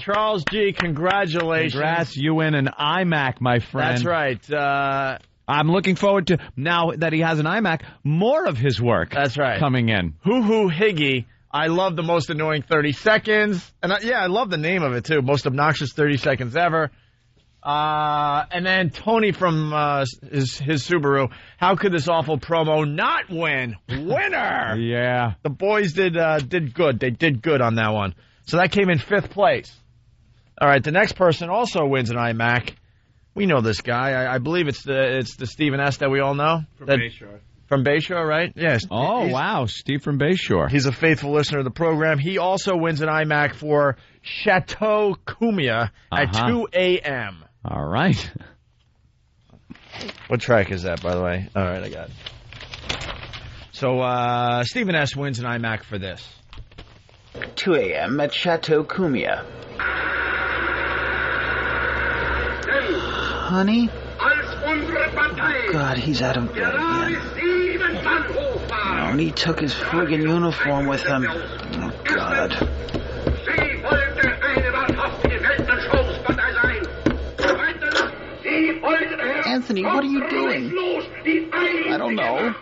Speaker 4: Charles G., congratulations.
Speaker 1: Congrats, you win an IMAC, my friend.
Speaker 4: That's right.
Speaker 1: I'm looking forward to, now that he has an IMAC, more of his work.
Speaker 4: That's right.
Speaker 1: Coming in.
Speaker 4: Hoo Hoo Higgy. I love the most annoying 30 seconds. And I love the name of it, too. Most obnoxious 30 seconds ever. And then Tony from his Subaru. How could this awful promo not win? Winner!
Speaker 1: Yeah.
Speaker 4: The boys did good. They did good on that one. So that came in 5th place. All right, the next person also wins an IMAC. We know this guy. I believe it's the Stephen S. that we all know.
Speaker 24: From Bayshore.
Speaker 4: From Bayshore, right? Yes.
Speaker 1: Oh, wow. Steve from Bayshore.
Speaker 4: He's a faithful listener of the program. He also wins an iMac for Chateau Cumia at 2 a.m.
Speaker 1: All right.
Speaker 4: What track is that, by the way? All right, I got it. So, Stephen S. wins an iMac for this.
Speaker 8: 2 a.m. at Chateau Cumia. Honey? Oh, God, he's out of bed again. Oh, and he took his friggin' uniform with him. Oh, God. Anthony, what are you doing? I don't know.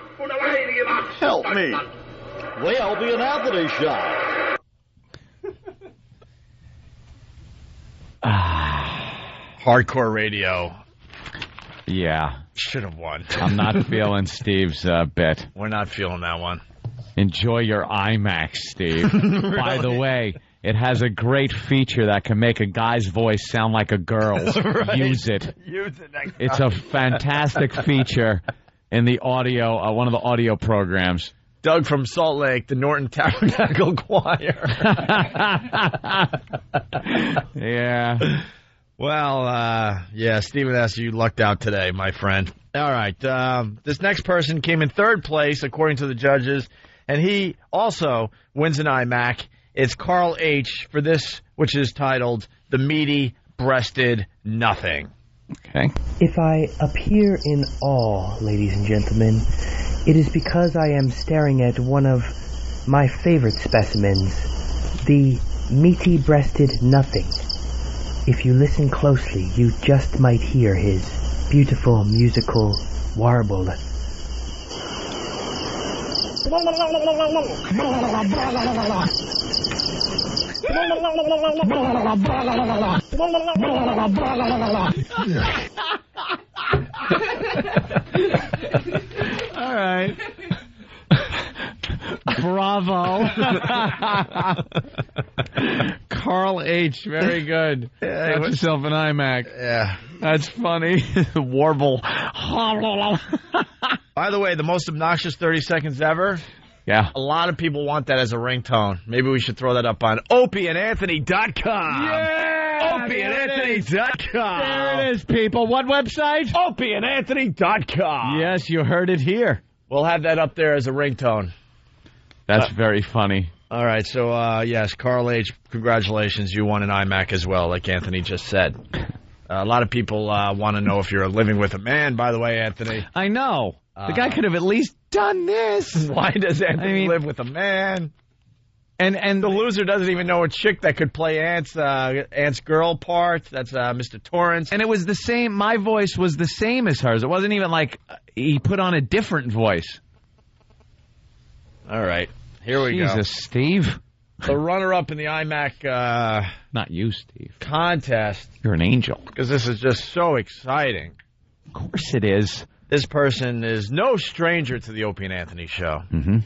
Speaker 8: Help me.
Speaker 9: Well, be an Anthony show.
Speaker 4: Hardcore radio.
Speaker 1: Yeah.
Speaker 4: Should have won.
Speaker 1: I'm not feeling Steve's bet.
Speaker 4: We're not feeling that one.
Speaker 1: Enjoy your iMac, Steve.
Speaker 4: Really?
Speaker 1: By the way, it has a great feature that can make a guy's voice sound like a girl's.
Speaker 4: Right.
Speaker 1: Use it.
Speaker 4: Use it next
Speaker 1: It's
Speaker 4: time.
Speaker 1: a fantastic feature in the audio, one of the audio programs.
Speaker 4: Doug from Salt Lake, the Norton Tabernacle Choir.
Speaker 1: Yeah.
Speaker 4: Well, yeah, Stephen S., you lucked out today, my friend. All right. This next person came in third place, according to the judges, and he also wins an iMac. It's Carl H. for this, which is titled The Meaty Breasted Nothing.
Speaker 1: Okay.
Speaker 10: If I appear in awe, ladies and gentlemen, it is because I am staring at one of my favorite specimens, the meaty-breasted nothing. If you listen closely, you just might hear his beautiful musical warble.
Speaker 1: All right. Bravo. Carl H. Very good.
Speaker 4: Yeah,
Speaker 1: Got yourself an iMac.
Speaker 4: Yeah.
Speaker 1: That's funny. Warble.
Speaker 4: By the way, the most obnoxious 30 seconds ever.
Speaker 1: Yeah.
Speaker 4: A lot of people want that as a ringtone. Maybe we should throw that up on opieandanthony.com.
Speaker 1: Yeah!
Speaker 4: opieandanthony.com.
Speaker 1: There it is, people. What website?
Speaker 4: opieandanthony.com.
Speaker 1: Yes, you heard it here.
Speaker 4: We'll have that up there as a ringtone.
Speaker 1: That's very funny.
Speaker 4: All right, so, yes, Carl H., congratulations. You won an iMac as well, like Anthony just said. A lot of people want to know if you're living with a man, by the way, Anthony.
Speaker 1: I know. The guy could have at least done this.
Speaker 4: Why does Anthony live with a man?
Speaker 1: And
Speaker 4: the loser doesn't even know a chick that could play Ant's girl part. That's Mr. Torrance.
Speaker 1: And it was the same. My voice was the same as hers. It wasn't even like he put on a different voice.
Speaker 4: All right. Here we go.
Speaker 1: Jesus, Steve.
Speaker 4: The runner-up in the iMac
Speaker 1: Not you, Steve.
Speaker 4: contest.
Speaker 1: You're an angel.
Speaker 4: Because this is just so exciting.
Speaker 1: Of course it is.
Speaker 4: This person is no stranger to the Opie and Anthony show.
Speaker 1: Mm-hmm.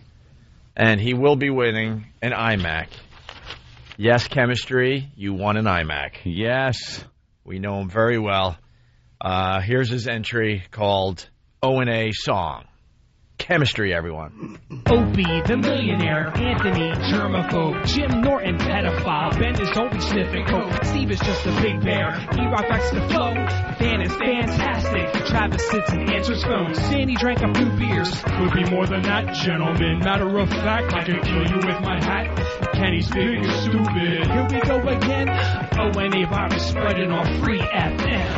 Speaker 4: And he will be winning an iMac. Yes, Chemistry, you won an iMac.
Speaker 1: Yes.
Speaker 4: We know him very well. Here's his entry called O&A Song. Chemistry, everyone.
Speaker 16: Opie, the millionaire, Anthony, germaphobe, Jim Norton, pedophile, Ben is always sniffing coke, Steve is just a big bear, E-Rock backs the flow, Dan is fantastic, Travis sits and answers phones, Sandy drank a few beers, could be more than that, gentlemen, matter of fact, I could kill you with my hat, Kenny's big and stupid, here we go again, O&A virus spreading on free FM.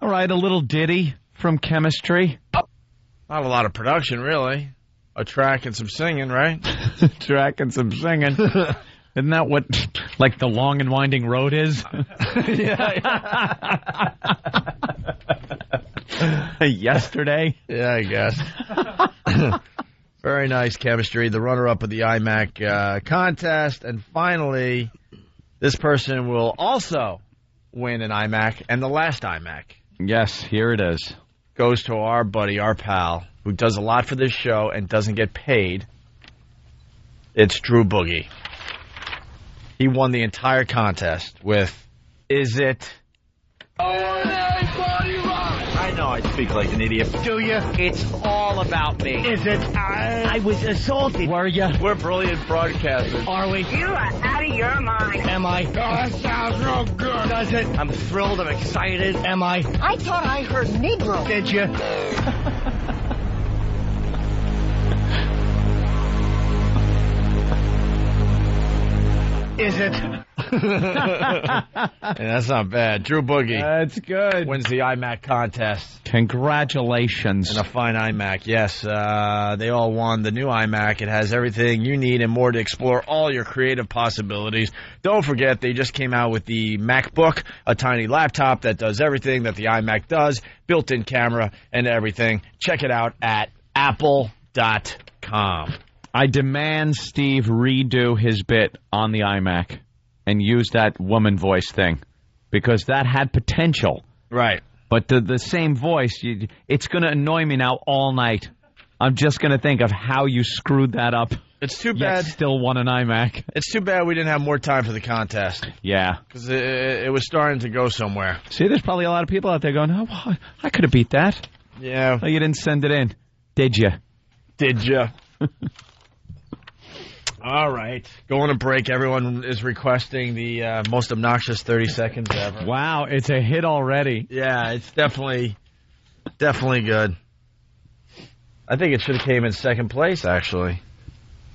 Speaker 1: All right, a little ditty from Chemistry.
Speaker 4: Not a lot of production, really. A track and some singing, right?
Speaker 1: Track and some singing. Isn't that what, like, the long and winding road is? Yesterday?
Speaker 4: Yeah, I guess. Very nice, Chemistry. The runner-up of the iMac contest. And finally, this person will also win an iMac, and the last iMac.
Speaker 1: Yes, here it is.
Speaker 4: Goes to our buddy, our pal, who does a lot for this show and doesn't get paid. It's Drew Boogie. He won the entire contest with Is It?
Speaker 9: I
Speaker 3: I know I speak like an idiot.
Speaker 14: Do you?
Speaker 3: It's all about me.
Speaker 14: Is it? I was assaulted.
Speaker 3: Were you? We're brilliant broadcasters.
Speaker 14: Are we?
Speaker 13: You are out of your mind.
Speaker 14: Am I? Oh, that sounds real good. Does it? I'm thrilled. I'm excited. Am I?
Speaker 13: I thought I heard Negro.
Speaker 14: Did you? Is it?
Speaker 4: Yeah, that's not bad. Drew Boogie.
Speaker 24: That's good.
Speaker 4: Wins the iMac contest.
Speaker 1: Congratulations.
Speaker 4: And a fine iMac. Yes, they all won the new iMac. It has everything you need and more to explore all your creative possibilities. Don't forget, they just came out with the MacBook, a tiny laptop that does everything that the iMac does, built-in camera and everything. Check it out at apple.com.
Speaker 1: I demand Steve redo his bit on the iMac and use that woman voice thing because that had potential.
Speaker 4: Right.
Speaker 1: But the same voice, it's going to annoy me now all night. I'm just going to think of how you screwed that up.
Speaker 4: It's too bad.
Speaker 1: Still won an iMac.
Speaker 4: It's too bad we didn't have more time for the contest.
Speaker 1: Yeah.
Speaker 4: Because it was starting to go somewhere.
Speaker 1: See, there's probably a lot of people out there going, oh, I could have beat that.
Speaker 4: Yeah.
Speaker 1: Oh, you didn't send it in. Did you?
Speaker 4: Did you? All right. Going to break. Everyone is requesting the most obnoxious 30 seconds ever.
Speaker 1: Wow, it's a hit already.
Speaker 4: Yeah, it's definitely good. I think it should have came in second place, actually.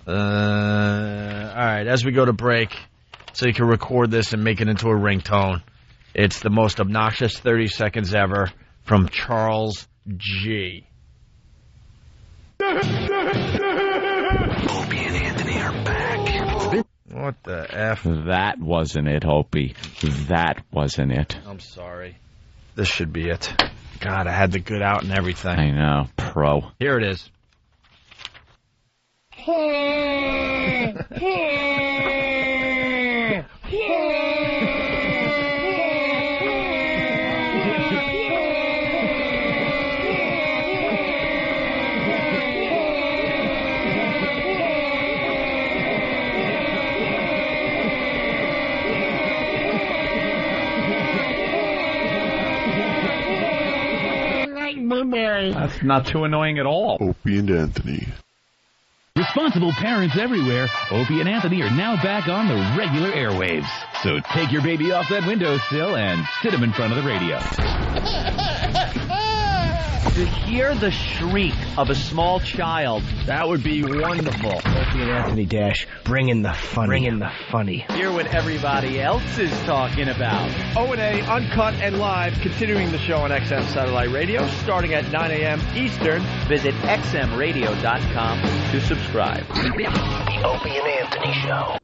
Speaker 4: All right, as we go to break, so you can record this and make it into a ringtone, it's the most obnoxious 30 seconds ever from Charles G.
Speaker 12: Opie and Anthony are back.
Speaker 4: What the F?
Speaker 1: That wasn't it, Opie. That wasn't it.
Speaker 4: I'm sorry. This should be it. God, I had the good out and everything.
Speaker 1: I know. Pro.
Speaker 4: Here it is.
Speaker 1: That's not too annoying at all.
Speaker 11: Opie and Anthony.
Speaker 15: Responsible parents everywhere, Opie and Anthony are now back on the regular airwaves. So take your baby off that windowsill and sit him in front of the radio.
Speaker 3: To hear the shriek of a small child,
Speaker 4: that would be wonderful.
Speaker 14: Opie and Anthony Dash, bring in the funny.
Speaker 3: Hear what everybody else is talking about.
Speaker 4: O&A, uncut and live, continuing the show on XM Satellite Radio, starting at 9 a.m. Eastern.
Speaker 3: Visit xmradio.com to subscribe.
Speaker 12: The Opie and Anthony Show.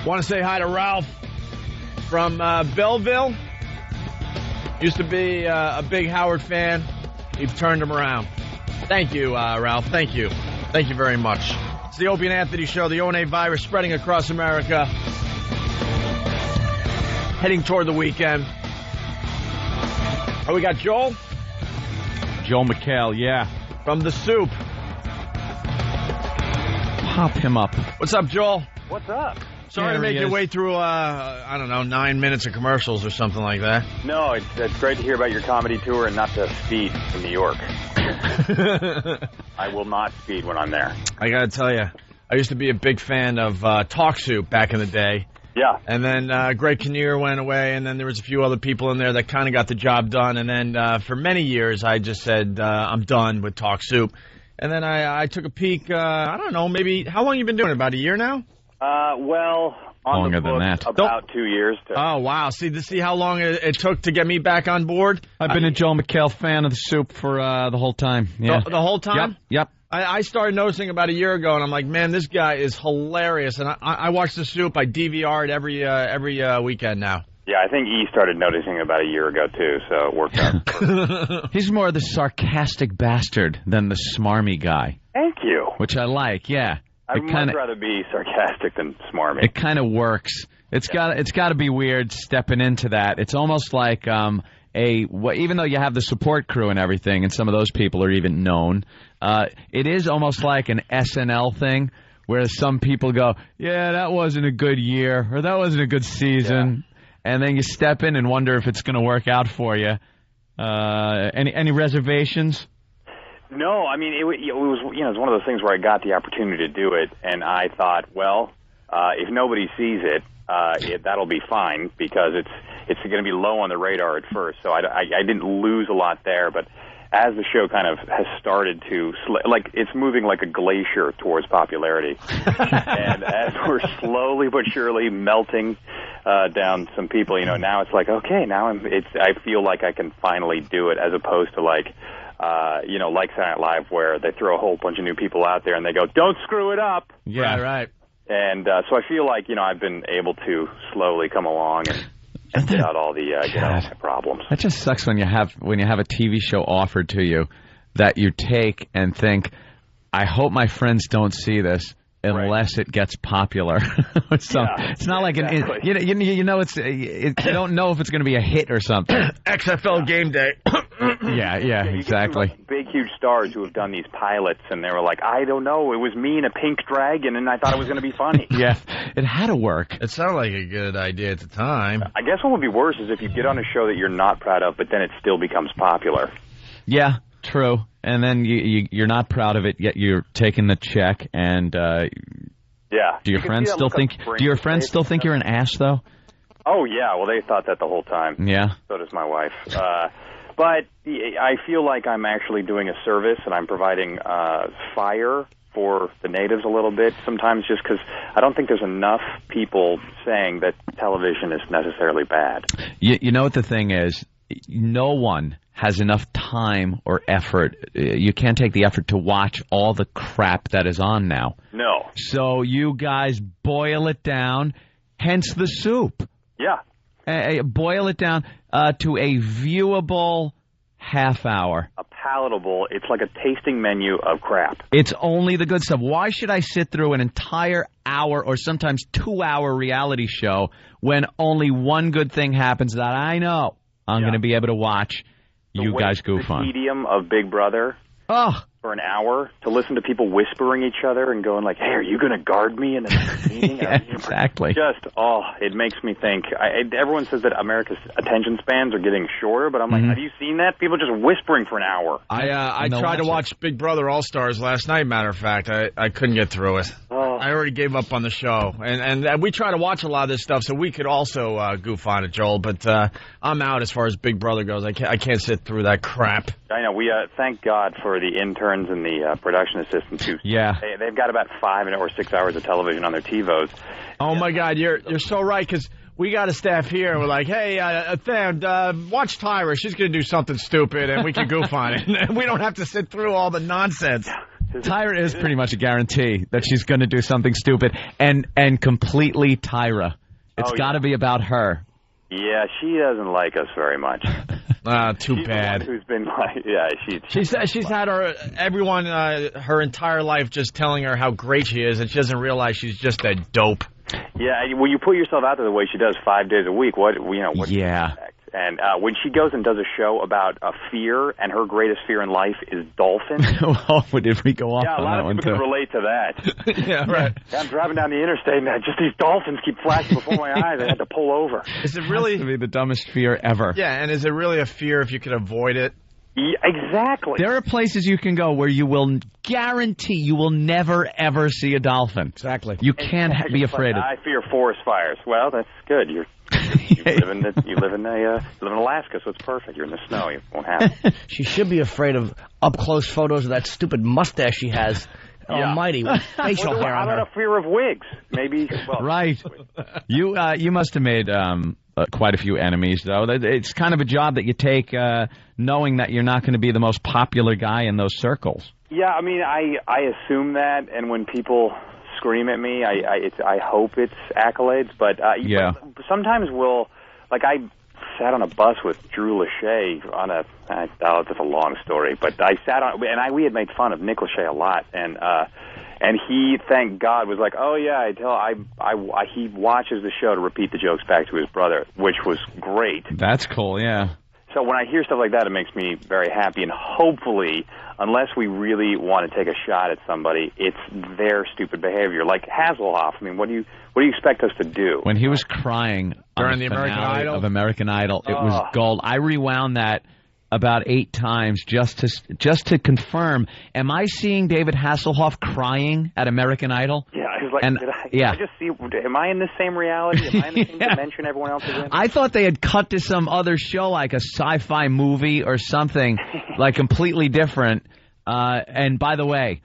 Speaker 4: Want to say hi to Ralph from Belleville. Used to be a big Howard fan. We've turned him around. Thank you, Ralph. Thank you. Thank you very much. It's the Opie and Anthony Show. The O&A virus spreading across America. Heading toward the weekend. Oh, we got Joel?
Speaker 1: Joel McHale, yeah.
Speaker 4: From The Soup.
Speaker 1: Pop him up.
Speaker 4: What's up, Joel?
Speaker 18: What's up?
Speaker 4: Sorry to make your way through, 9 minutes of commercials or something like that.
Speaker 18: No, it's great to hear about your comedy tour and not to speed in New York. I will not speed when I'm there.
Speaker 4: I got to tell you, I used to be a big fan of Talk Soup back in the day.
Speaker 18: Yeah.
Speaker 4: And then Greg Kinnear went away, and then there was a few other people in there that kind of got the job done. And then for many years, I just said, I'm done with Talk Soup. And then I took a peek, maybe, how long you been doing it? About a year now?
Speaker 18: Well, on
Speaker 1: longer
Speaker 18: the books,
Speaker 1: than that.
Speaker 18: about 2 years.
Speaker 4: Oh, wow. See how long it took to get me back on board?
Speaker 1: I've been a Joel McHale fan of The Soup for the whole time. Yeah.
Speaker 4: The whole time?
Speaker 1: Yep.
Speaker 4: I started noticing about a year ago, and I'm like, man, this guy is hilarious. And I watch The Soup. I DVR it every weekend now.
Speaker 18: Yeah, I think E started noticing about a year ago, too, so it worked out.
Speaker 1: He's more the sarcastic bastard than the smarmy guy.
Speaker 18: Thank you.
Speaker 4: Which I like, yeah.
Speaker 18: I'd much rather be sarcastic than smarmy.
Speaker 1: It kind of works. It's got to be weird stepping into that. It's almost like even though you have the support crew and everything, and some of those people are even known, it is almost like an SNL thing where some people go, yeah, that wasn't a good year, or that wasn't a good season, and then you step in and wonder if it's going to work out for you. Any reservations?
Speaker 18: No, I mean, it was it's one of those things where I got the opportunity to do it, and I thought, well, if nobody sees it, that'll be fine because it's going to be low on the radar at first. So I didn't lose a lot there, but as the show kind of has started to, it's moving like a glacier towards popularity, and as we're slowly but surely melting down some people, now it's like, okay, now I feel like I can finally do it, as opposed to like Saturday Night Live, where they throw a whole bunch of new people out there and they go, don't screw it up.
Speaker 1: Yeah, right.
Speaker 18: And so I feel like, I've been able to slowly come along and get out all the problems.
Speaker 1: That just sucks when you have a TV show offered to you that you take and think, I hope my friends don't see this unless it gets popular. It's not like you don't know if it's going to be a hit or something.
Speaker 4: XFL Game Day.
Speaker 1: Yeah, exactly.
Speaker 18: Big, huge stars who have done these pilots, and they were like, I don't know, it was me and a pink dragon, and I thought it was going to be funny.
Speaker 1: Yeah, it had to work.
Speaker 4: It sounded like a good idea at the time.
Speaker 18: I guess what would be worse is if you get on a show that you're not proud of, but then it still becomes popular.
Speaker 1: Yeah, true. And then you're not proud of it, yet you're taking the check, and do your friends still think you're an ass, though?
Speaker 18: Oh, yeah. Well, they thought that the whole time.
Speaker 1: Yeah.
Speaker 18: So does my wife. But I feel like I'm actually doing a service, and I'm providing fire for the natives a little bit sometimes, just because I don't think there's enough people saying that television is necessarily bad.
Speaker 1: You know what the thing is? No one has enough time or effort. You can't take the effort to watch all the crap that is on now.
Speaker 18: No.
Speaker 1: So you guys boil it down, hence the soup.
Speaker 18: Yeah.
Speaker 1: Boil it down to a viewable half hour.
Speaker 18: A palatable, it's like a tasting menu of crap.
Speaker 1: It's only the good stuff. Why should I sit through an entire hour or sometimes 2-hour reality show when only one good thing happens that I know I'm going to be able to watch you guys goof on?
Speaker 18: The tedium of Big Brother.
Speaker 1: Oh.
Speaker 18: For an hour to listen to people whispering each other and going like, hey, are you going to guard me in the next meeting?
Speaker 1: Yeah, exactly.
Speaker 18: It makes me think. Everyone says that America's attention spans are getting shorter, but I'm like, have you seen that? People just whispering for an hour.
Speaker 4: I tried to watch Big Brother All-Stars last night, matter of fact. I couldn't get through it. I already gave up on the show. And we try to watch a lot of this stuff, so we could also goof on it, Joel. But I'm out as far as Big Brother goes. I can't sit through that crap.
Speaker 18: I know. We thank God for the interns and the production assistants who they've got about 5 or 6 hours of television on their TiVos.
Speaker 4: Oh my God, you're so right, because we got a staff here and we're like, hey, Tham, watch Tyra. She's going to do something stupid and we can goof on it. And we don't have to sit through all the nonsense.
Speaker 1: Tyra is pretty much a guarantee that she's going to do something stupid and completely Tyra. It's got to be about her.
Speaker 18: Yeah, she doesn't like us very much.
Speaker 4: Too bad.
Speaker 18: Who's been like,
Speaker 4: she's had everyone her entire life just telling her how great she is, and she doesn't realize she's just a dope.
Speaker 18: Yeah, when you put yourself out there the way she does 5 days a week, what do you expect? And when she goes and does a show about a fear, and her greatest fear in life is dolphins.
Speaker 1: Oh, did we go off on that one, too?
Speaker 18: Yeah, a lot of people can relate to that.
Speaker 4: Yeah, right.
Speaker 18: I'm driving down the interstate, and just these dolphins keep flashing before my eyes. I had to pull over.
Speaker 4: Is it really?
Speaker 1: It has to be the dumbest fear ever.
Speaker 4: Yeah, and is it really a fear if you can avoid it?
Speaker 18: Yeah, exactly.
Speaker 1: There are places you can go where you will guarantee you will never, ever see a dolphin.
Speaker 4: Exactly.
Speaker 1: You can't be afraid of it.
Speaker 18: I fear forest fires. Well, that's good. You live in Alaska, so it's perfect. You're in the snow. You won't have it.
Speaker 14: She should be afraid of up-close photos of that stupid mustache she has. Almighty, with facial hair on her.
Speaker 18: How about a fear of wigs? Maybe. Well,
Speaker 1: right. You must have made quite a few enemies, though. It's kind of a job that you take knowing that you're not going to be the most popular guy in those circles.
Speaker 18: Yeah, I mean, I assume that, and when people scream at me, I hope it's accolades, but sometimes I sat on a bus with Drew Lachey on that's a long story, but I sat on, and we had made fun of Nick Lachey a lot, and he, thank God, was like, oh yeah, he watches the show to repeat the jokes back to his brother, which was great.
Speaker 1: That's cool, yeah.
Speaker 18: So when I hear stuff like that, it makes me very happy. And hopefully, unless we really want to take a shot at somebody, it's their stupid behavior. Like Hasselhoff. I mean, what do you expect us to do?
Speaker 1: When he was crying
Speaker 4: during the American Idol
Speaker 1: of American Idol, it was gold. I rewound that about 8 times just to confirm. Am I seeing David Hasselhoff crying at American Idol?
Speaker 18: Yeah, I was like, did I just see? Am I in the same reality? Am I in the same dimension everyone else is in?
Speaker 1: I thought they had cut to some other show, like a sci-fi movie or something, like completely different. And by the way,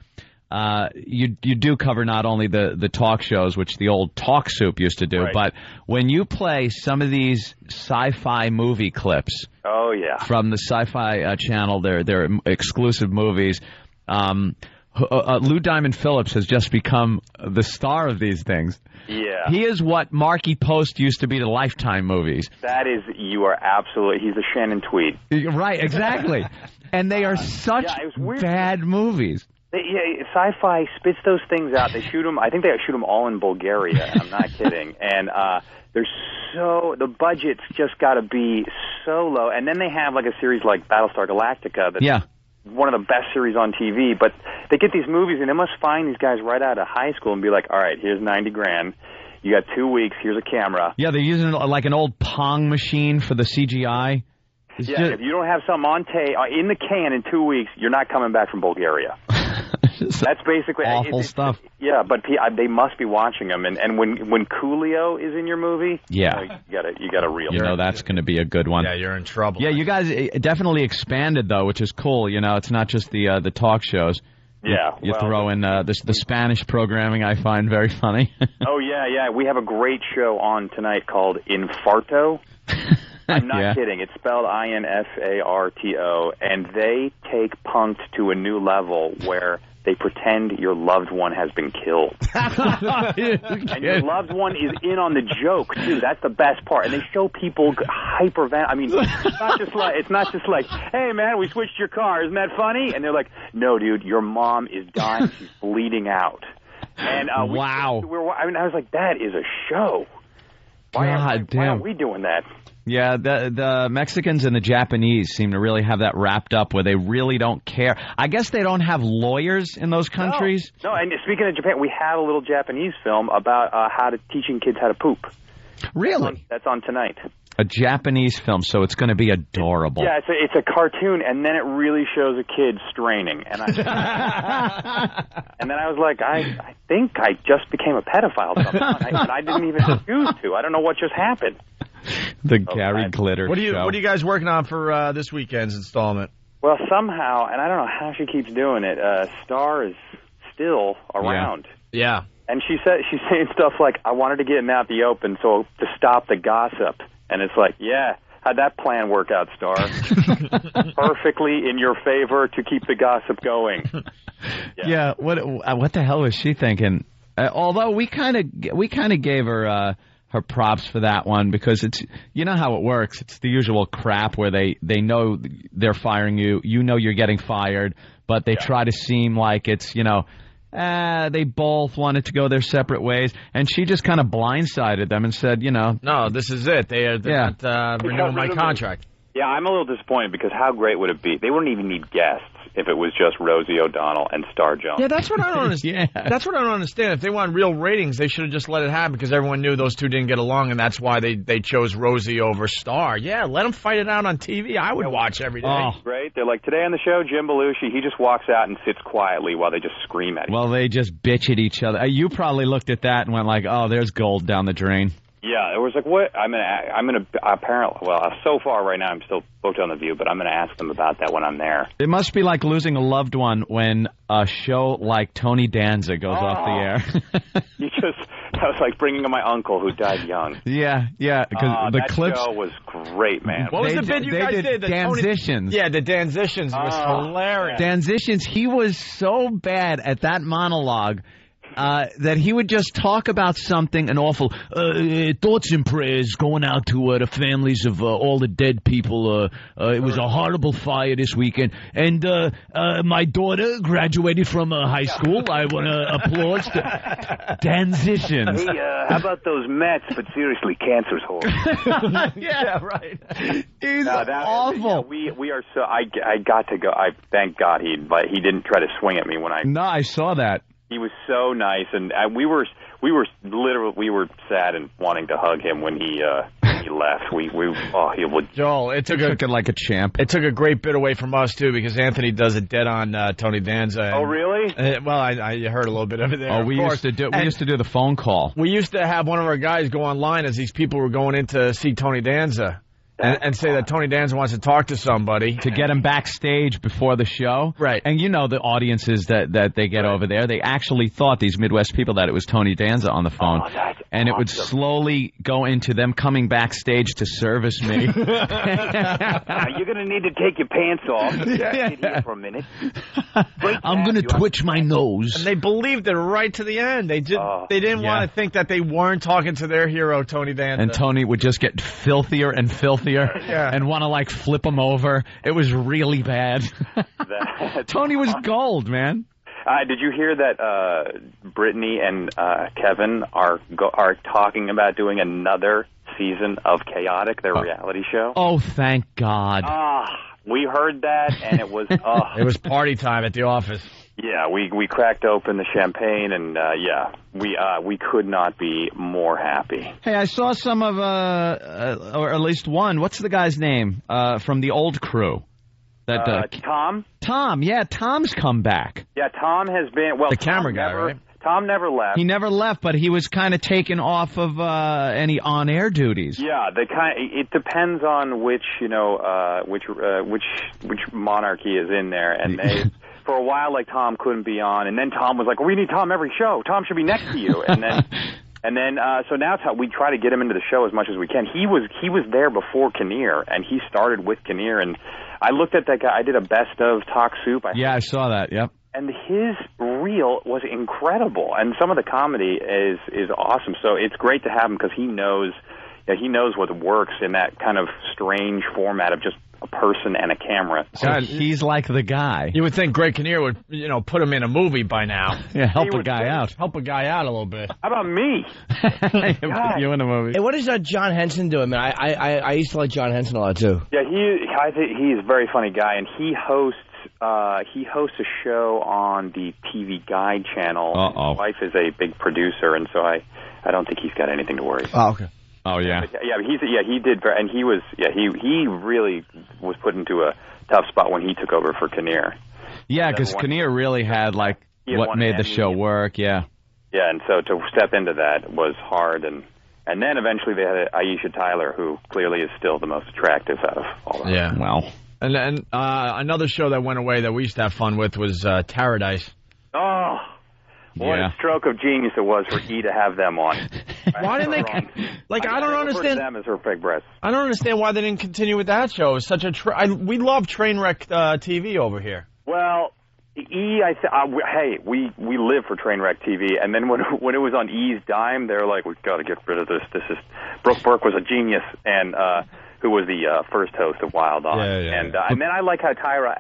Speaker 1: you do cover not only the talk shows, which the old Talk Soup used to do,
Speaker 18: right,
Speaker 1: but when you play some of these sci-fi movie clips,
Speaker 18: oh yeah,
Speaker 1: from the Sci-Fi Channel, their exclusive movies, Lou Diamond Phillips has just become the star of these things.
Speaker 18: Yeah,
Speaker 1: he is what Marky Post used to be to Lifetime movies.
Speaker 18: That is, you are absolutely. He's the Shannon Tweed.
Speaker 1: Right, exactly. And they are such bad movies.
Speaker 18: Yeah, Sci-Fi spits those things out. They shoot them. I think they shoot them all in Bulgaria. I'm not kidding. And the budget's just got to be so low. And then they have like a series like Battlestar Galactica. That's one of the best series on TV. But they get these movies, and they must find these guys right out of high school and be like, all right, here's $90,000. You got 2 weeks. Here's a camera.
Speaker 1: Yeah, they're using like an old Pong machine for the CGI.
Speaker 18: If you don't have something on in the can in 2 weeks, you're not coming back from Bulgaria. That's basically
Speaker 1: awful stuff.
Speaker 18: Yeah, but they must be watching them. And when Coolio is in your movie, you got to reel.
Speaker 1: You know that's going to be a good one.
Speaker 4: Yeah, you're in trouble.
Speaker 1: Yeah, you guys definitely expanded though, which is cool. You know, it's not just the talk shows.
Speaker 18: Yeah,
Speaker 1: you throw in the Spanish programming. I find very funny.
Speaker 18: Oh yeah. We have a great show on tonight called Infarto. I'm not kidding. It's spelled Infarto, and they take punked to a new level where they pretend your loved one has been killed. And your loved one is in on the joke, too. That's the best part. And they show people hypervent. I mean, it's not just like, hey, man, we switched your car. Isn't that funny? And they're like, no, dude, your mom is dying. She's bleeding out. And
Speaker 1: wow.
Speaker 18: I was like, that is a show. Why aren't we doing that?
Speaker 1: Yeah, the Mexicans and the Japanese seem to really have that wrapped up where they really don't care. I guess they don't have lawyers in those countries.
Speaker 18: No, and speaking of Japan, we have a little Japanese film about teaching kids how to poop.
Speaker 1: Really?
Speaker 18: That's on tonight.
Speaker 1: A Japanese film, so it's going to be adorable.
Speaker 18: Yeah, it's a cartoon, and then it really shows a kid straining. And and then I was like, I think I just became a pedophile somehow, and I didn't even choose to. I don't know what just happened.
Speaker 1: The Gary Glitter
Speaker 4: What
Speaker 1: show.
Speaker 4: are you guys working on for this weekend's installment?
Speaker 18: Well, somehow, and I don't know how she keeps doing it, Star is still around.
Speaker 4: Yeah.
Speaker 18: And she's saying stuff like, I wanted to get him out the open so to stop the gossip. And it's like, yeah, how'd that plan work out, Star? Perfectly in your favor to keep the gossip going.
Speaker 1: Yeah, what the hell was she thinking? Although we kind of gave her her props for that one, because it's, you know how it works. It's the usual crap where they know they're firing you. You know you're getting fired, but they try to seem like it's, they both wanted to go their separate ways, and she just kind of blindsided them and said,
Speaker 4: no, this is it. They're not renewing my contract.
Speaker 18: Yeah, I'm a little disappointed, because how great would it be? They wouldn't even need guests if it was just Rosie O'Donnell and Star Jones.
Speaker 4: Yeah, that's what I don't understand. That's what I don't understand. If they want real ratings, they should have just let it happen, because everyone knew those two didn't get along, and that's why they chose Rosie over Star. Yeah, let them fight it out on TV. I would watch every day.
Speaker 18: Oh. Great. They're like, today on the show, Jim Belushi, he just walks out and sits quietly while they just scream at each other.
Speaker 1: Well, they just bitch at each other. You probably looked at that and went like, oh, there's gold down the drain.
Speaker 18: Yeah, it was like, what? I'm gonna apparently. Well, so far right now, I'm still booked on The View, but I'm gonna ask them about that when I'm there.
Speaker 1: It must be like losing a loved one when a show like Tony Danza goes off the air.
Speaker 18: That was like bringing in my uncle who died young.
Speaker 1: Yeah, because the clips.
Speaker 18: That show was great, man.
Speaker 4: What was the bit you guys did?
Speaker 1: Danzitions.
Speaker 4: The Danzitions was hilarious.
Speaker 1: Danzitions. He was so bad at that monologue.
Speaker 7: that he would just talk about something, an awful thoughts and prayers going out to the families of all the dead people. It was a horrible fire this weekend. And my daughter graduated from high school. I want to applause to transitions.
Speaker 18: Hey, how about those Mets? But seriously, cancer's horrible.
Speaker 7: Yeah, right. He's awful.
Speaker 18: We are so. I got to go. I thank God he didn't try to swing at me when I.
Speaker 1: No, I saw that.
Speaker 18: He was so nice, and we were sad and wanting to hug him when he left.
Speaker 4: Joel, it took
Speaker 1: it like a champ.
Speaker 4: It took a great bit away from us too, because Anthony does it dead on Tony Danza.
Speaker 18: Oh, really?
Speaker 4: Well, I heard a little bit of it there.
Speaker 1: Oh, we used to do the phone call.
Speaker 4: We used to have one of our guys go online as these people were going in to see Tony Danza. And say that Tony Danza wants to talk to somebody.
Speaker 1: To get him backstage before the show.
Speaker 4: Right.
Speaker 1: And you know the audiences that they get over there, they actually thought, these Midwest people, that it was Tony Danza on the phone.
Speaker 18: Oh, that's
Speaker 1: and
Speaker 18: awesome.
Speaker 1: it would slowly go into them coming backstage to service me.
Speaker 18: You're going to need to take your pants off. Sit here for a minute.
Speaker 7: I'm going to twitch my nose.
Speaker 4: And they believed it right to the end. They didn't want to think that they weren't talking to their hero, Tony Danza.
Speaker 1: And Tony would just get filthier and filthier. And want to like flip him over. It was really bad. Tony was gold, man.
Speaker 18: Did you hear that Brittany and Kevin are talking about doing another season of Chaotic, their reality show?
Speaker 1: Oh, thank God.
Speaker 18: We heard that, and it was...
Speaker 4: It was party time at the office.
Speaker 18: Yeah, we cracked open the champagne, and we could not be more happy.
Speaker 1: Hey, I saw some of, or at least one. What's the guy's name from the old crew?
Speaker 18: Tom.
Speaker 1: Tom, yeah, Tom's come back.
Speaker 18: Yeah, Tom has been
Speaker 4: the camera guy, right?
Speaker 18: Tom never left.
Speaker 1: He never left, but he was kind of taken off of any on-air duties.
Speaker 18: Yeah, it depends on which monarchy is in there, and they. For a while, like, Tom couldn't be on, and then Tom was like, well, we need Tom every show. Tom should be next to you. And then, so now we try to get him into the show as much as we can. He was there before Kinnear, and he started with Kinnear, and I looked at that guy. I did a best of Talk Soup.
Speaker 1: I saw that, yep.
Speaker 18: And his reel was incredible, and some of the comedy is awesome. So it's great to have him because he knows what works in that kind of strange format of just a person and a camera.
Speaker 1: So he's like the guy.
Speaker 4: You would think Greg Kinnear would, put him in a movie by now.
Speaker 1: Yeah, help a guy out.
Speaker 4: Help a guy out a little bit.
Speaker 18: How about me?
Speaker 1: You in a movie.
Speaker 14: Hey, what does John Henson do? I mean, I used to like John Henson a lot too.
Speaker 18: Yeah, I think he's a very funny guy, and he hosts a show on the TV Guide channel. His wife is a big producer, and so I don't think he's got anything to worry about.
Speaker 14: Oh, okay.
Speaker 1: Oh yeah.
Speaker 18: He did, and he really was put into a tough spot when he took over for Kinnear.
Speaker 1: Yeah, because Kinnear really had what made the show work. Yeah.
Speaker 18: Yeah, and so to step into that was hard, and then eventually they had Aisha Tyler, who clearly is still the most attractive out of all of them.
Speaker 4: Yeah.
Speaker 1: Wow.
Speaker 4: And another show that went away that we used to have fun with was Paradise.
Speaker 18: Oh. What a stroke of genius it was for E to have them on.
Speaker 4: Why didn't they? I don't understand.
Speaker 18: Them as her big breast.
Speaker 4: I don't understand why they didn't continue with that show. It's such a. We love Trainwreck TV over here.
Speaker 18: Well, E, hey, we live for Trainwreck TV, and then when it was on E's dime, they're like, we've got to get rid of this. Brooke Burke was a genius, and who was the first host of Wild On, and then I like how Tara,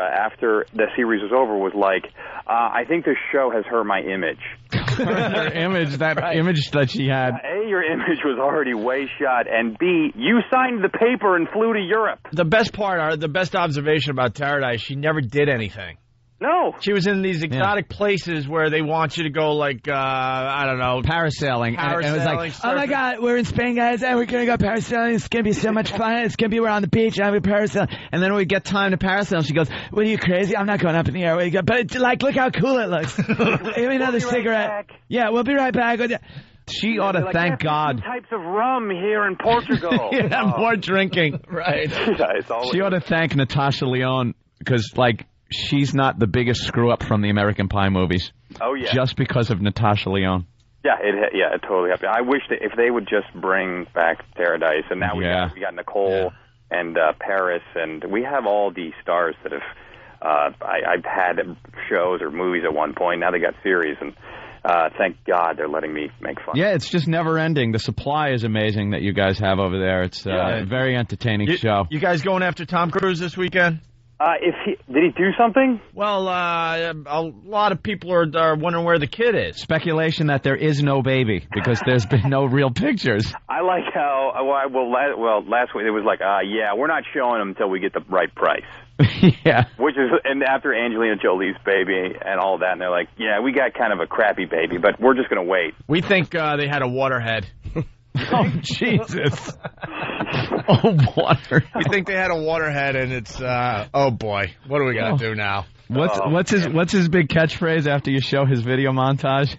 Speaker 18: after the series was over, was like, I think this show has hurt my image.
Speaker 1: Her image, image that she had.
Speaker 18: A, your image was already way shot, and B, you signed the paper and flew to Europe.
Speaker 4: The best observation about Paradise, she never did anything.
Speaker 18: No.
Speaker 4: She was in these exotic places where they want you to go, I don't know.
Speaker 1: Parasailing. And it was like,
Speaker 7: oh, my God, we're in Spain, guys, and we're going to go parasailing. It's going to be so much fun. It's going to be we're on the beach, and we're parasailing.
Speaker 1: And then when we get time to parasail, she goes,
Speaker 7: what are you, crazy? I'm not going up in the air. Where you go? But, look how cool it looks. Give me another cigarette.
Speaker 18: Right back.
Speaker 7: Yeah, we'll be right back.
Speaker 1: She ought to thank God.
Speaker 18: Types of rum here in Portugal.
Speaker 1: More drinking.
Speaker 4: Right.
Speaker 1: She ought to thank Natasha Lyonne because, she's not the biggest screw-up from the American Pie movies.
Speaker 18: Oh, yeah.
Speaker 1: Just because of Natasha Lyonne.
Speaker 18: Yeah, it totally happened. I wish that if they would just bring back Paradise, and now we got Nicole and Paris, and we have all the stars that have I've had shows or movies at one point. Now they got series, and thank God they're letting me make fun.
Speaker 1: Yeah, it's just never ending. The supply is amazing that you guys have over there. It's a very entertaining show.
Speaker 4: You guys going after Tom Cruise this weekend?
Speaker 18: Did he do something?
Speaker 4: Well, a lot of people are wondering where the kid is.
Speaker 1: Speculation that there is no baby because there's been no real pictures.
Speaker 18: I like how last week it was like, yeah, we're not showing him until we get the right price.
Speaker 1: Yeah.
Speaker 18: And after Angelina Jolie's baby and all that, and they're like, yeah, we got kind of a crappy baby, but we're just going to wait.
Speaker 4: We think they had a waterhead.
Speaker 1: Oh, Jesus. Oh, water.
Speaker 4: We think they had a waterhead, and it's, oh, boy. What do we got to do now?
Speaker 1: What's his big catchphrase after you show his video montage?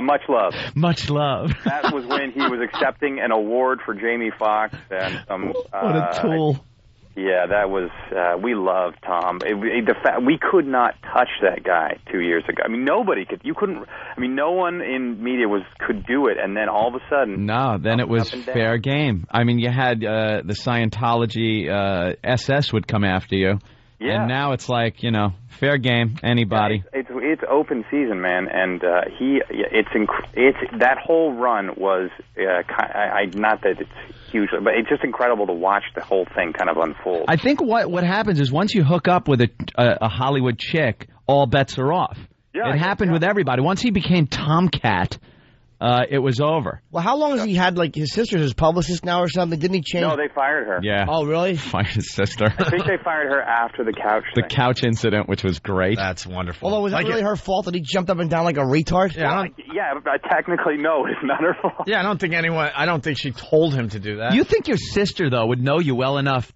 Speaker 18: Much love.
Speaker 1: Much love.
Speaker 18: That was when he was accepting an award for Jamie Foxx. And
Speaker 1: what a tool.
Speaker 18: Yeah, that was, we love Tom. We could not touch that guy 2 years ago. I mean, nobody could. You couldn't, I mean, no one in media could do it, and then all of a sudden.
Speaker 1: No, then it was fair game. I mean, you had the Scientology SS would come after you. Yeah. And now it's like, fair game, anybody.
Speaker 18: Yeah, it's open season, man, and that whole run was not that it's huge, but it's just incredible to watch the whole thing kind of unfold.
Speaker 1: I think what happens is once you hook up with a Hollywood chick, all bets are off. Yeah, it happened with everybody. Once he became Tomcat, it was over.
Speaker 14: Well, how long has he had, like, his sister's his publicist now or something? Didn't he change?
Speaker 18: No, they fired her.
Speaker 1: Yeah.
Speaker 14: Oh, really?
Speaker 1: Fired his sister.
Speaker 18: I think they fired her after the couch thing.
Speaker 1: The couch incident, which was great.
Speaker 4: That's wonderful.
Speaker 14: Although, was it really her fault that he jumped up and down like a retard?
Speaker 18: Yeah, technically, no, it's not her fault.
Speaker 4: Yeah, I don't think she told him to do that.
Speaker 1: You think your sister, though, would know you well enough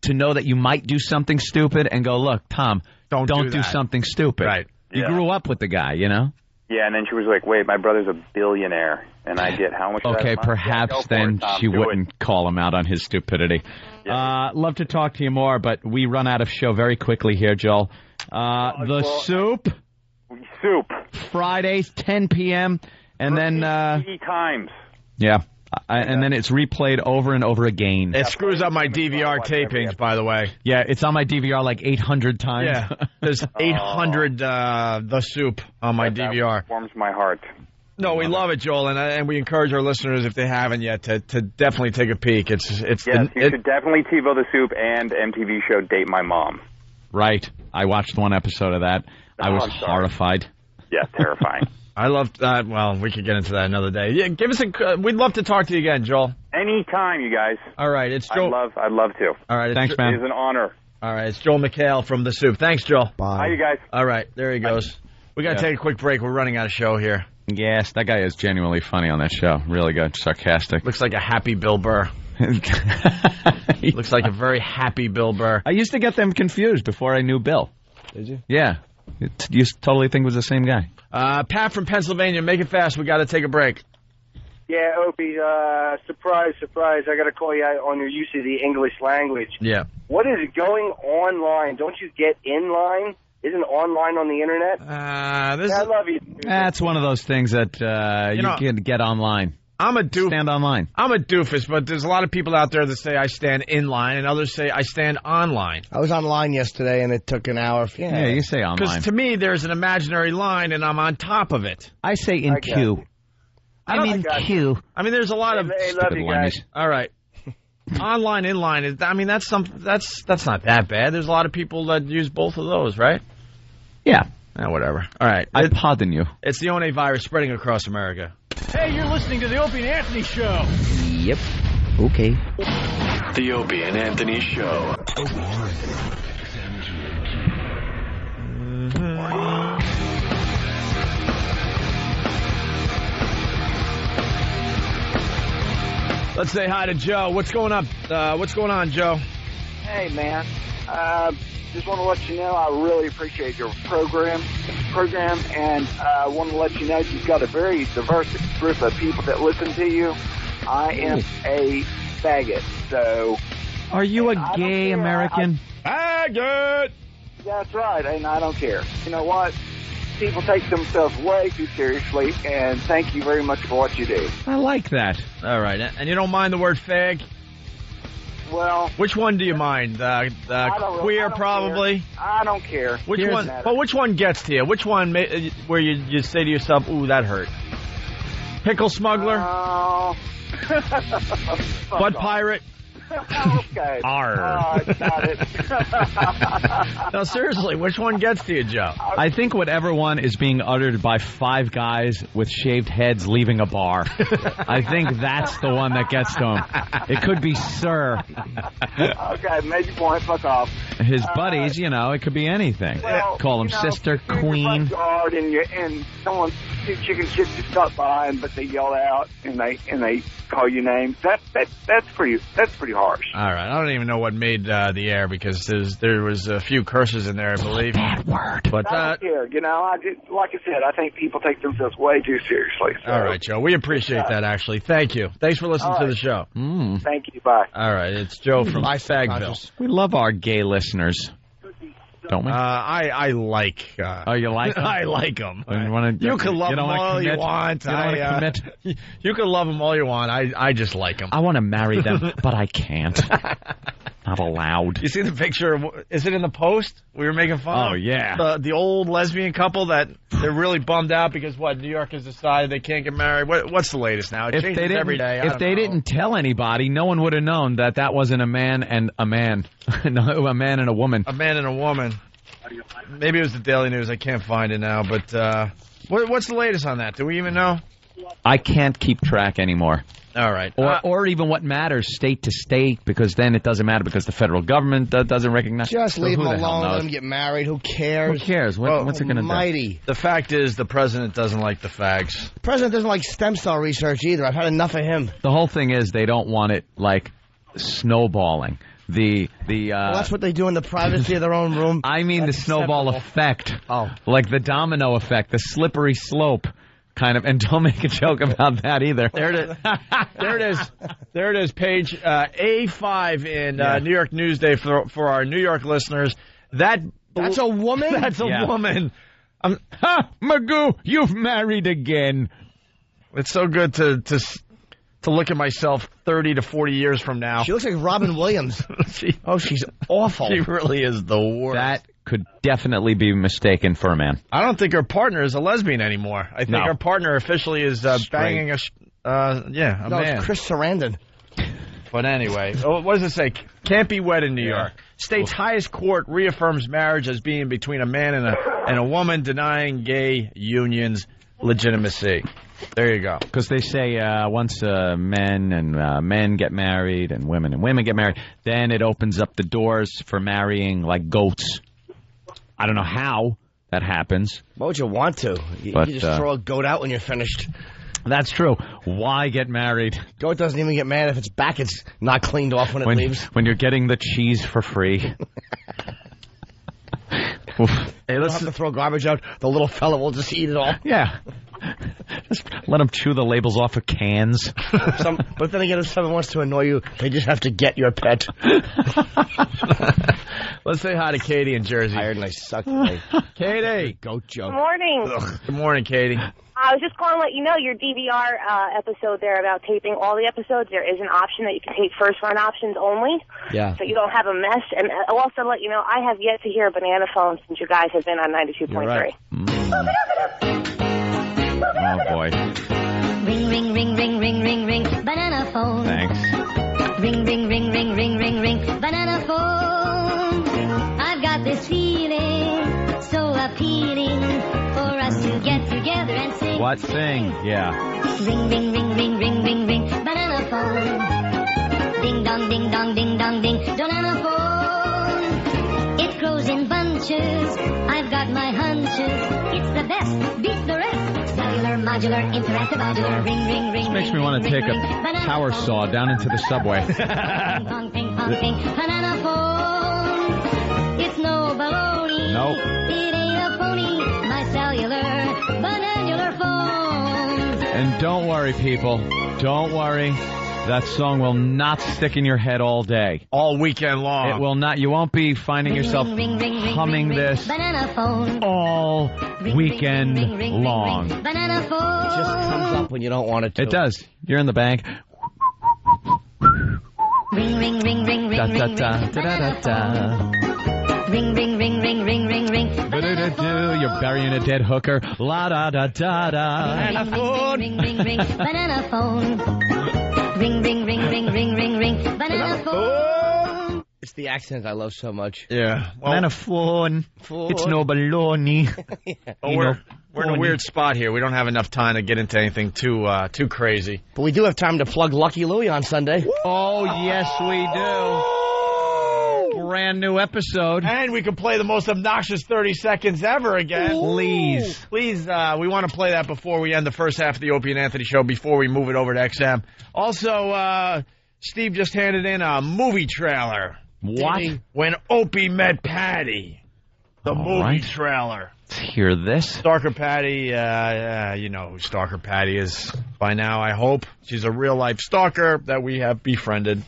Speaker 1: to know that you might do something stupid and go, look, Tom, don't do something stupid.
Speaker 4: Right.
Speaker 1: You grew up with the guy,
Speaker 18: Yeah, and then she was like, wait, my brother's a billionaire, and I get how much
Speaker 1: Okay, perhaps then she wouldn't call him out on his stupidity. Yeah. Love to talk to you more, but we run out of show very quickly here, Joel. Soup. Fridays, 10 p.m., and then...
Speaker 18: 80 times.
Speaker 1: Yeah. And then it's replayed over and over again.
Speaker 4: It screws up my DVR tapings, by the way.
Speaker 1: Yeah, it's on my DVR like 800 times.
Speaker 4: Yeah, there's 800 The Soup on my DVR.
Speaker 18: That warms my heart.
Speaker 4: No, we love it, Joel, and we encourage our listeners, if they haven't yet, to definitely take a peek. It's
Speaker 18: you should definitely TiVo The Soup and MTV show Date My Mom.
Speaker 1: Right. I watched one episode of that. I was horrified.
Speaker 18: Yeah, terrifying.
Speaker 4: I love that. Well, we could get into that another day. Yeah, we'd love to talk to you again, Joel.
Speaker 18: Anytime, you guys.
Speaker 4: All right, it's Joel.
Speaker 18: I'd love to.
Speaker 4: All right,
Speaker 1: thanks, man.
Speaker 18: It is an honor.
Speaker 4: All right, it's Joel McHale from The Soup. Thanks, Joel.
Speaker 14: Bye.
Speaker 18: Hi, you guys.
Speaker 4: All right, there he goes. We got to take a quick break. We're running out of show here.
Speaker 1: Yes, that guy is genuinely funny on that show. Really good, sarcastic.
Speaker 4: Looks like a happy Bill Burr. Looks like a very happy Bill Burr.
Speaker 1: I used to get them confused before I knew Bill.
Speaker 4: Did you?
Speaker 1: Yeah. You totally think it was the same guy.
Speaker 4: Pat from Pennsylvania, make it fast. We got to take a break.
Speaker 5: Yeah, Opie, surprise, I got to call you out on your use of the English language.
Speaker 4: Yeah.
Speaker 5: What is going online? Don't you get in line? Isn't online on the internet? I love you.
Speaker 1: That's one of those things that you can get online.
Speaker 4: I'm a doofus.
Speaker 1: Stand online.
Speaker 4: I'm a doofus, but there's a lot of people out there that say I stand in line, and others say I stand online.
Speaker 14: I was online yesterday, and it took an hour.
Speaker 1: Yeah, you say online.
Speaker 4: Because to me, there's an imaginary line, and I'm on top of it.
Speaker 1: I say in queue. I'm in queue.
Speaker 4: I mean, there's a lot of...
Speaker 5: Hey, love you guys.
Speaker 4: All right. Online, in line. I mean, that's not that bad. There's a lot of people that use both of those, right?
Speaker 1: Yeah.
Speaker 4: Whatever. All right.
Speaker 1: I pardon you.
Speaker 4: It's the One virus spreading across America.
Speaker 16: Hey, you're listening to the Opie and Anthony Show.
Speaker 2: Yep. Okay.
Speaker 12: The Opie and Anthony Show.
Speaker 4: Let's say hi to Joe. What's going on? What's going on, Joe?
Speaker 5: Hey, man. Just want to let you know I really appreciate your program, and I want to let you know you've got a very diverse group of people that listen to you. I am a faggot, so...
Speaker 1: Are you a gay American?
Speaker 4: Faggot!
Speaker 5: That's right, and I don't care. You know what? People take themselves way too seriously, and thank you very much for what you do.
Speaker 1: I like that.
Speaker 4: All right, and you don't mind the word fag?
Speaker 5: Well,
Speaker 4: which one do you mind? Queer, probably.
Speaker 5: I don't care.
Speaker 4: Which one? Well, which one gets to you? Which one where you say to yourself, "Ooh, that hurt"? Pickle smuggler. Butt pirate.
Speaker 5: Okay.
Speaker 1: Arr.
Speaker 5: Got it.
Speaker 4: No, seriously, which one gets to you, Joe?
Speaker 1: I think whatever one is being uttered by 5 guys with shaved heads leaving a bar. I think that's the one that gets to him. It could be Sir.
Speaker 5: Okay, made your point. Fuck off.
Speaker 1: His buddies, it could be anything.
Speaker 5: Well,
Speaker 1: Call him sister, queen.
Speaker 5: Yard and someone, 2 chicken shits just stop by, but they yell out and they call you names. That's pretty harsh.
Speaker 4: All right, I don't even know what made the air because there was a few curses in there, I believe.
Speaker 1: Bad word.
Speaker 4: But
Speaker 5: I don't care. Like I said, I think people take themselves way too seriously. So.
Speaker 4: All right, Joe. We appreciate that. Actually, thank you. Thanks for listening to the show.
Speaker 5: Thank you. Bye.
Speaker 4: All right, it's Joe from Fagville.
Speaker 1: We love our gay listeners. Don't we?
Speaker 4: I like.
Speaker 1: Oh, you like them?
Speaker 4: I like them.
Speaker 1: You
Speaker 4: can love them all you want.
Speaker 1: You don't want to commit?
Speaker 4: You can love them all you want. I just like them.
Speaker 1: I want to marry them, but I can't. Not allowed.
Speaker 4: You see the picture? Is it in the Post? We were making fun of.
Speaker 1: Oh, yeah.
Speaker 4: The old lesbian couple that they're really bummed out because, New York has decided they can't get married. What's the latest now? It changes every day.
Speaker 1: If they didn't tell anybody, no one would have known that wasn't a man and a man. No, a man and a woman.
Speaker 4: A man and a woman. Maybe it was the Daily News. I can't find it now. But what's the latest on that? Do we even know?
Speaker 1: I can't keep track anymore.
Speaker 4: All right.
Speaker 1: Or even what matters state to state, because then it doesn't matter because the federal government doesn't recognize.
Speaker 14: Just leave them alone. Let them get married. Who cares?
Speaker 1: Who cares? What's it going to do?
Speaker 4: The fact is the president doesn't like the fags.
Speaker 14: The president doesn't like stem cell research either. I've had enough of him.
Speaker 1: The whole thing is they don't want it, snowballing. Well,
Speaker 14: that's what they do in the privacy of their own room.
Speaker 1: I mean the snowball effect.
Speaker 14: Oh.
Speaker 1: Like the domino effect, the slippery slope kind of. And don't make a joke about that either.
Speaker 4: There it is. There it is, page A5 in New York Newsday for our New York listeners. That's
Speaker 14: a woman?
Speaker 4: That's a woman.
Speaker 1: Magoo, you've married again.
Speaker 4: It's so good to look at myself 30 to 40 years from now.
Speaker 14: She looks like Robin Williams. She's awful.
Speaker 4: She really is the worst.
Speaker 1: That could definitely be mistaken for a man.
Speaker 4: I don't think her partner is a lesbian anymore. I think her partner officially is banging a man.
Speaker 14: It's Chris Sarandon.
Speaker 4: But anyway, what does it say? Can't be wed in New York. State's highest court reaffirms marriage as being between a man and a woman, denying gay unions legitimacy. There you go.
Speaker 1: Because they say once men get married and women get married, then it opens up the doors for marrying like goats. I don't know how that happens.
Speaker 14: Why would you want to? You just throw a goat out when you're finished.
Speaker 1: That's true. Why get married?
Speaker 14: Goat doesn't even get mad if its back is not cleaned off when it leaves.
Speaker 1: When you're getting the cheese for free.
Speaker 14: Hey, let's have to throw garbage out. The little fella will just eat it all.
Speaker 1: Yeah. Just let them chew the labels off of cans.
Speaker 14: But then again, if someone wants to annoy you, they just have to get your pet.
Speaker 4: Let's say hi to Katie in Jersey.
Speaker 14: Tired and I suck today.
Speaker 4: Katie.
Speaker 14: Goat joke.
Speaker 17: Good morning.
Speaker 4: Ugh. Good morning, Katie.
Speaker 17: I was just calling to let you know your DVR episode there about taping all the episodes. There is an option that you can take first run options only.
Speaker 14: Yeah.
Speaker 17: So you don't have a mess. And I'll also let you know I have yet to hear a banana phone since you guys have been on 92.3.
Speaker 1: Right. Oh, boy.
Speaker 19: Ring, ring, ring, ring, ring, ring, ring, banana phone.
Speaker 1: Thanks.
Speaker 19: Ring, ring, ring, ring, ring, ring, ring, banana phone. I've got this feeling so appealing for us to get together and sing.
Speaker 1: What sing? Yeah.
Speaker 19: Ring, ring, ring, ring, ring, ring, ring, banana phone. Ding dong, ding dong, ding dong, ding, banana phone. It grows in bunches. I've got my hunches. It's the best. Beats the rest. Cellular, modular, interactive, modular. Ring, ring, ring.
Speaker 1: This makes me want to take a power saw down into the subway.
Speaker 19: Ping pong, ping pong, ping. Banana phone. It's no baloney.
Speaker 1: Nope.
Speaker 19: It ain't a phony. My cellular, bananular phone.
Speaker 1: And don't worry, people. Don't worry. That song will not stick in your head all day.
Speaker 4: All weekend long.
Speaker 1: It will not. You won't be finding yourself humming this all weekend long.
Speaker 19: Banana phone.
Speaker 14: It just comes up when you don't want it to.
Speaker 1: It does. You're in the bank.
Speaker 19: Ring, ring, ring, ring, ring, ring, ring.
Speaker 1: Da-da-da-da-da-da.
Speaker 19: Ring, ring, ring, ring, ring, ring, ring.
Speaker 1: You're burying a dead hooker. La da da da da.
Speaker 19: Banana phone. Ring, ring, ring, ring. Banana phone. Ring, ring, ring, ring, ring, ring, ring. Banana phone.
Speaker 14: It's the accent I love so much.
Speaker 4: Yeah. Well,
Speaker 7: Banana phone. It's no baloney.
Speaker 4: Well, we're in a weird spot here. We don't have enough time to get into anything too crazy.
Speaker 14: But we do have time to plug Lucky Louie on Sunday.
Speaker 1: Oh, yes, we do. Brand new episode.
Speaker 4: And we can play the most obnoxious 30 seconds ever again.
Speaker 1: Please.
Speaker 4: Please, we want to play that before we end the first half of the Opie and Anthony show, before we move it over to XM. Also, Steve just handed in a movie trailer.
Speaker 1: What?
Speaker 4: When Opie Met Patty. The movie trailer.
Speaker 1: Let's hear this.
Speaker 4: Stalker Patty, you know who Stalker Patty is by now, I hope. She's a real-life stalker that we have befriended.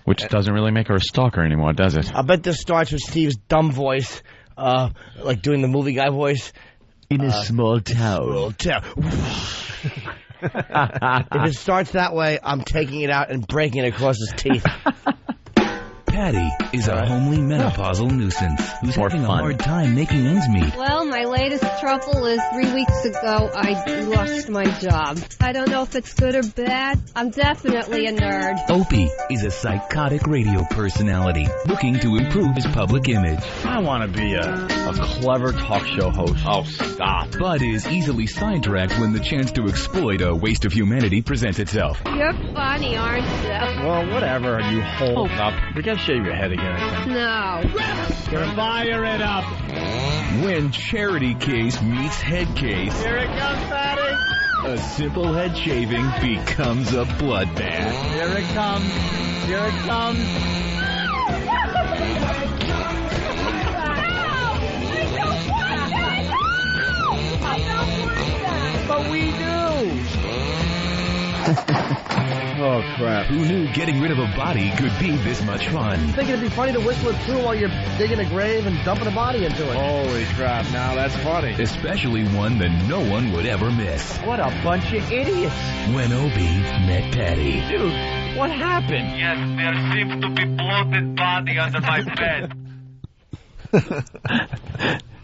Speaker 1: Which doesn't really make her a stalker anymore, does it?
Speaker 14: I bet this starts with Steve's dumb voice, like doing the movie guy voice.
Speaker 7: In a small town.
Speaker 14: Small town. If it starts that way, I'm taking it out and breaking it across his teeth.
Speaker 15: Patty is a homely menopausal nuisance who's having a hard time making ends meet.
Speaker 6: Well, my latest trouble is 3 weeks ago I lost my job. I don't know if it's good or bad. I'm definitely a nerd.
Speaker 15: Opie is a psychotic radio personality looking to improve his public image.
Speaker 4: I want to be a clever talk show host. Oh, stop.
Speaker 15: But is easily sidetracked when the chance to exploit a waste of humanity presents itself.
Speaker 6: You're funny, aren't you?
Speaker 4: Well, whatever you hold up. We got to shave your head again, I think.
Speaker 6: No.
Speaker 4: Fire it up.
Speaker 15: When charity case meets head case,
Speaker 4: Here it comes, Patty.
Speaker 15: a simple head shaving becomes a bloodbath.
Speaker 4: Here it comes. Here it comes. But we do. Oh, crap.
Speaker 15: Who knew getting rid of a body could be this much fun?
Speaker 14: I think it'd be funny to whistle it through while you're digging a grave and dumping a body into it.
Speaker 4: Holy crap, now that's funny.
Speaker 15: Especially one that no one would ever miss.
Speaker 7: What a bunch of idiots.
Speaker 15: When Opie Met Patty.
Speaker 3: Dude, what happened? Yes, there seems to be bloated body under my bed.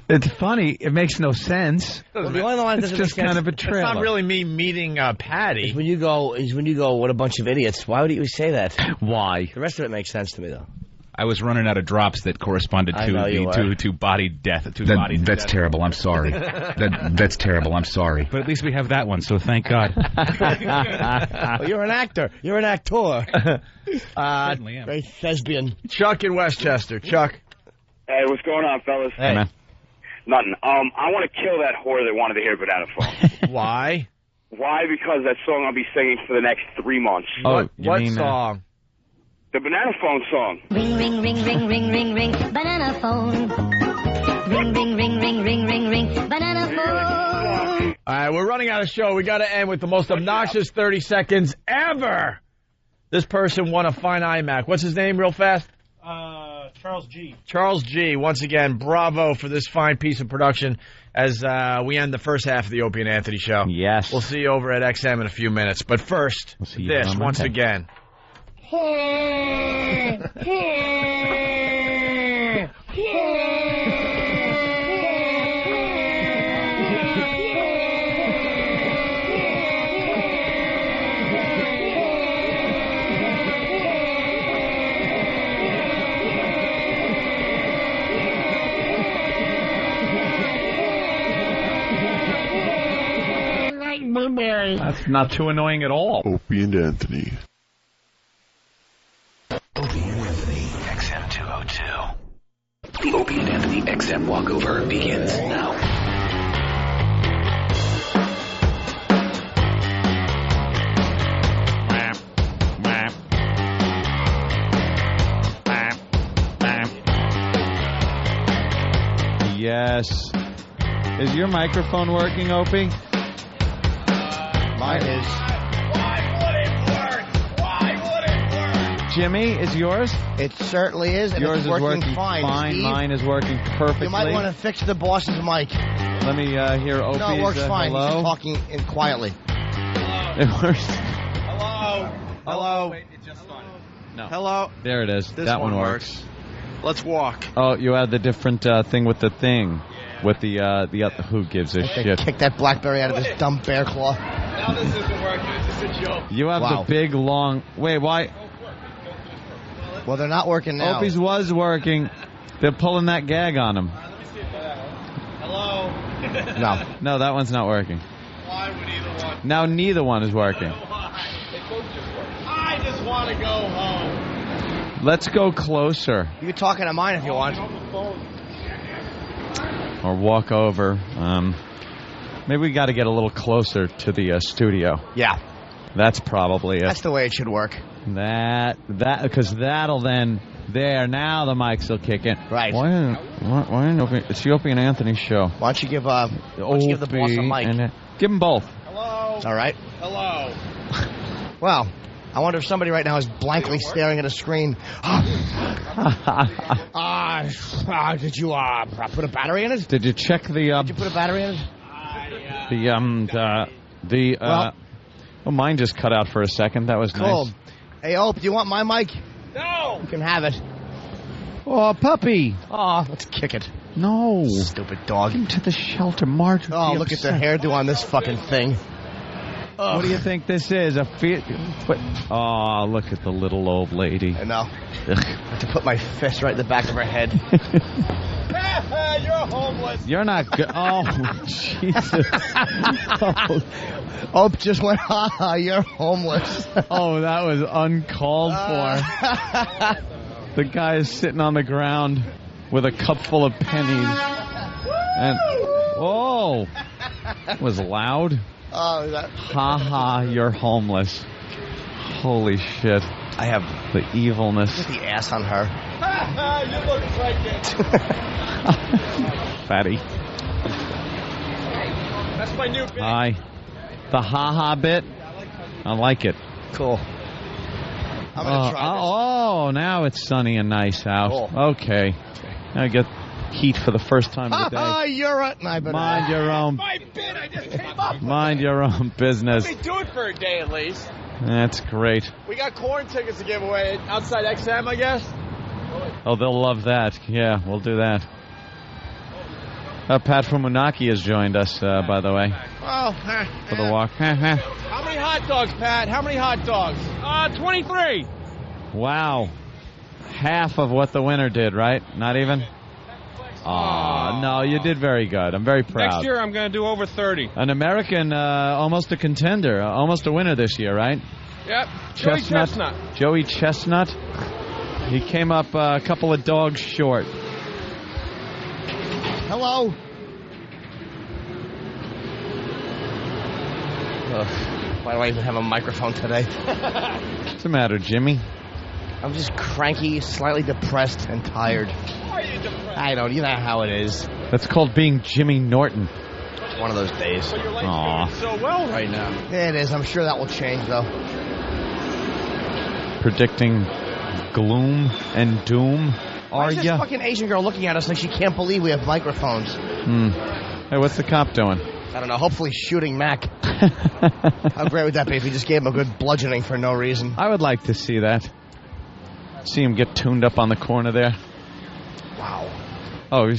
Speaker 1: It's funny. It makes no sense.
Speaker 14: Well, the only line that
Speaker 1: It's
Speaker 14: doesn't
Speaker 1: just
Speaker 14: make sense,
Speaker 1: kind of a trailer.
Speaker 4: It's not really me meeting Patty.
Speaker 14: is when you go, what a bunch of idiots. Why would you say that?
Speaker 1: Why?
Speaker 14: The rest of it makes sense to me, though.
Speaker 23: I was running out of drops that corresponded
Speaker 14: I know you
Speaker 23: to body death.
Speaker 11: That's terrible. I'm sorry. That's terrible. I'm sorry.
Speaker 23: But at least we have that one, so thank God.
Speaker 14: Well, you're an actor. You're an actor.
Speaker 23: Certainly am.
Speaker 14: Great thespian.
Speaker 4: Chuck in Westchester. Chuck.
Speaker 20: Hey, what's going on, fellas?
Speaker 1: Hey, man.
Speaker 20: Nothing. I want to kill that whore that wanted to hear Banana Phone.
Speaker 4: Why?
Speaker 20: Why? Because that song I'll be singing for the next 3 months.
Speaker 1: Oh,
Speaker 4: what song?
Speaker 20: The Banana Phone song.
Speaker 19: Ring, ring, ring, ring, ring, ring, ring. Banana phone. Ring, ring, ring, ring, ring, ring, ring. Banana phone.
Speaker 4: All right, we're running out of show. We got to end with the most obnoxious 30 seconds ever. This person won a fine iMac. What's his name, real fast?
Speaker 24: Charles G.
Speaker 4: Charles G. Once again, bravo for this fine piece of production as we end the first half of the Opie and Anthony show.
Speaker 1: Yes.
Speaker 4: We'll see you over at XM in a few minutes. But first,
Speaker 1: see you
Speaker 4: this
Speaker 1: on
Speaker 4: once
Speaker 1: Monday.
Speaker 4: again.
Speaker 1: That's not too annoying at all.
Speaker 11: Opie and Anthony.
Speaker 15: Opie and Anthony, XM 202. The Opie and Anthony XM walkover begins now.
Speaker 1: Yes. Is your microphone working, Opie?
Speaker 14: Mine is.
Speaker 20: Why would it work? Why would it work?
Speaker 1: Jimmy, is yours?
Speaker 14: It certainly is, and
Speaker 1: Yours
Speaker 14: it's
Speaker 1: is working
Speaker 14: fine. Steve,
Speaker 1: Mine is working perfectly.
Speaker 14: you might want to fix the boss's mic.
Speaker 1: Let me hear Opie's
Speaker 14: No, it works fine.
Speaker 1: hello.
Speaker 14: He's talking in quietly.
Speaker 1: It works.
Speaker 20: Hello.
Speaker 4: Hello.
Speaker 23: Wait, it just started.
Speaker 1: No.
Speaker 4: Hello.
Speaker 1: There it is.
Speaker 4: This
Speaker 1: that one works.
Speaker 4: Let's walk.
Speaker 1: Oh, you have the different thing with the thing. With the who gives a shit?
Speaker 14: Kick that BlackBerry out of his dumb bear claw.
Speaker 4: Now this isn't working. This is a joke.
Speaker 1: You have the big, long... Wait, why...
Speaker 14: Well, they're not working now.
Speaker 1: Opie's was working. They're pulling that gag on him.
Speaker 4: Hello.
Speaker 1: No, that one's not working.
Speaker 4: Why would either one?
Speaker 1: Now neither one is working.
Speaker 4: They both just work. I just want to go home.
Speaker 1: Let's go closer.
Speaker 14: You can talk into mine if you want.
Speaker 1: Or walk over. Maybe we got to get a little closer to the studio.
Speaker 14: Yeah.
Speaker 1: That's probably it.
Speaker 14: That's the way it should work.
Speaker 1: Because that'll then... There, now the mics will kick in.
Speaker 14: Right.
Speaker 1: Why it's the Opie and Anthony show.
Speaker 14: Why don't you give the boss a mic?
Speaker 1: Give them both.
Speaker 4: Hello.
Speaker 14: All right.
Speaker 4: Hello.
Speaker 14: Well, I wonder if somebody right now is blankly staring at a screen. Did you put a battery in it?
Speaker 1: Did you check the...
Speaker 14: Did you put a battery in it?
Speaker 1: Well, mine just cut out for a second. That was
Speaker 14: cool.
Speaker 1: Nice.
Speaker 14: Hey, Ope, do you want my mic?
Speaker 4: No.
Speaker 14: You can have it.
Speaker 1: Oh, puppy.
Speaker 14: Oh, let's kick it.
Speaker 1: No.
Speaker 14: Stupid dog.
Speaker 1: Get into the shelter, Marge.
Speaker 14: Oh, look at the hairdo on this fucking thing.
Speaker 1: What do you think this is? Oh, look at the little old lady.
Speaker 14: I know. I have to put my fist right in the back of her head.
Speaker 4: You're homeless.
Speaker 1: You're not good. Oh, Jesus.
Speaker 14: Ope just went, you're homeless.
Speaker 1: Oh, that was uncalled for. The guy is sitting on the ground with a cup full of pennies. And, that was loud.
Speaker 14: Oh,
Speaker 1: Ha, you're homeless. Holy shit.
Speaker 14: I have
Speaker 1: the evilness.
Speaker 14: Look at the ass on her.
Speaker 4: You look pregnant.
Speaker 1: Fatty.
Speaker 4: That's my new bit.
Speaker 1: Hi. The ha bit? I like it.
Speaker 14: Cool. I'm going to try this.
Speaker 1: Oh, now it's sunny and nice out.
Speaker 14: Cool.
Speaker 1: Okay. I get heat for the first time of the day.
Speaker 14: You're a...
Speaker 1: Mind your own...
Speaker 4: My bit, I just came up.
Speaker 1: Mind your own business.
Speaker 4: Let me do it for a day at least.
Speaker 1: That's great.
Speaker 4: We got corn tickets to give away outside XM, I guess.
Speaker 1: Oh, they'll love that. Yeah, we'll do that. Pat from Unaki has joined us, by the way.
Speaker 4: Oh,
Speaker 1: for the walk.
Speaker 4: How many hot dogs, Pat? How many hot dogs? 23.
Speaker 1: Wow. Half of what the winner did, right? Not even? Oh, no, you did very good. I'm very proud.
Speaker 4: Next year, I'm going to do over 30.
Speaker 1: An American, almost a contender, almost a winner this year, right?
Speaker 4: Yep. Joey Chestnut.
Speaker 1: Joey Chestnut. He came up a couple of dogs short.
Speaker 14: Hello. Why do I even have a microphone today?
Speaker 1: What's the matter, Jimmy?
Speaker 14: I'm just cranky, slightly depressed, and tired.
Speaker 4: Why are you depressed?
Speaker 14: I don't. You know how it is.
Speaker 1: That's called being Jimmy Norton.
Speaker 14: It's one of those days.
Speaker 4: But your life's going so well right now.
Speaker 14: Yeah, it is. I'm sure that will change, though.
Speaker 1: Predicting gloom and doom.
Speaker 14: Why is this fucking Asian girl looking at us like she can't believe we have microphones?
Speaker 1: Hey, what's the cop doing?
Speaker 14: I don't know. Hopefully shooting Mac. How great would that be if he just gave him a good bludgeoning for no reason?
Speaker 1: I would like to see that. See him get tuned up on the corner there.
Speaker 14: Wow.
Speaker 1: Oh,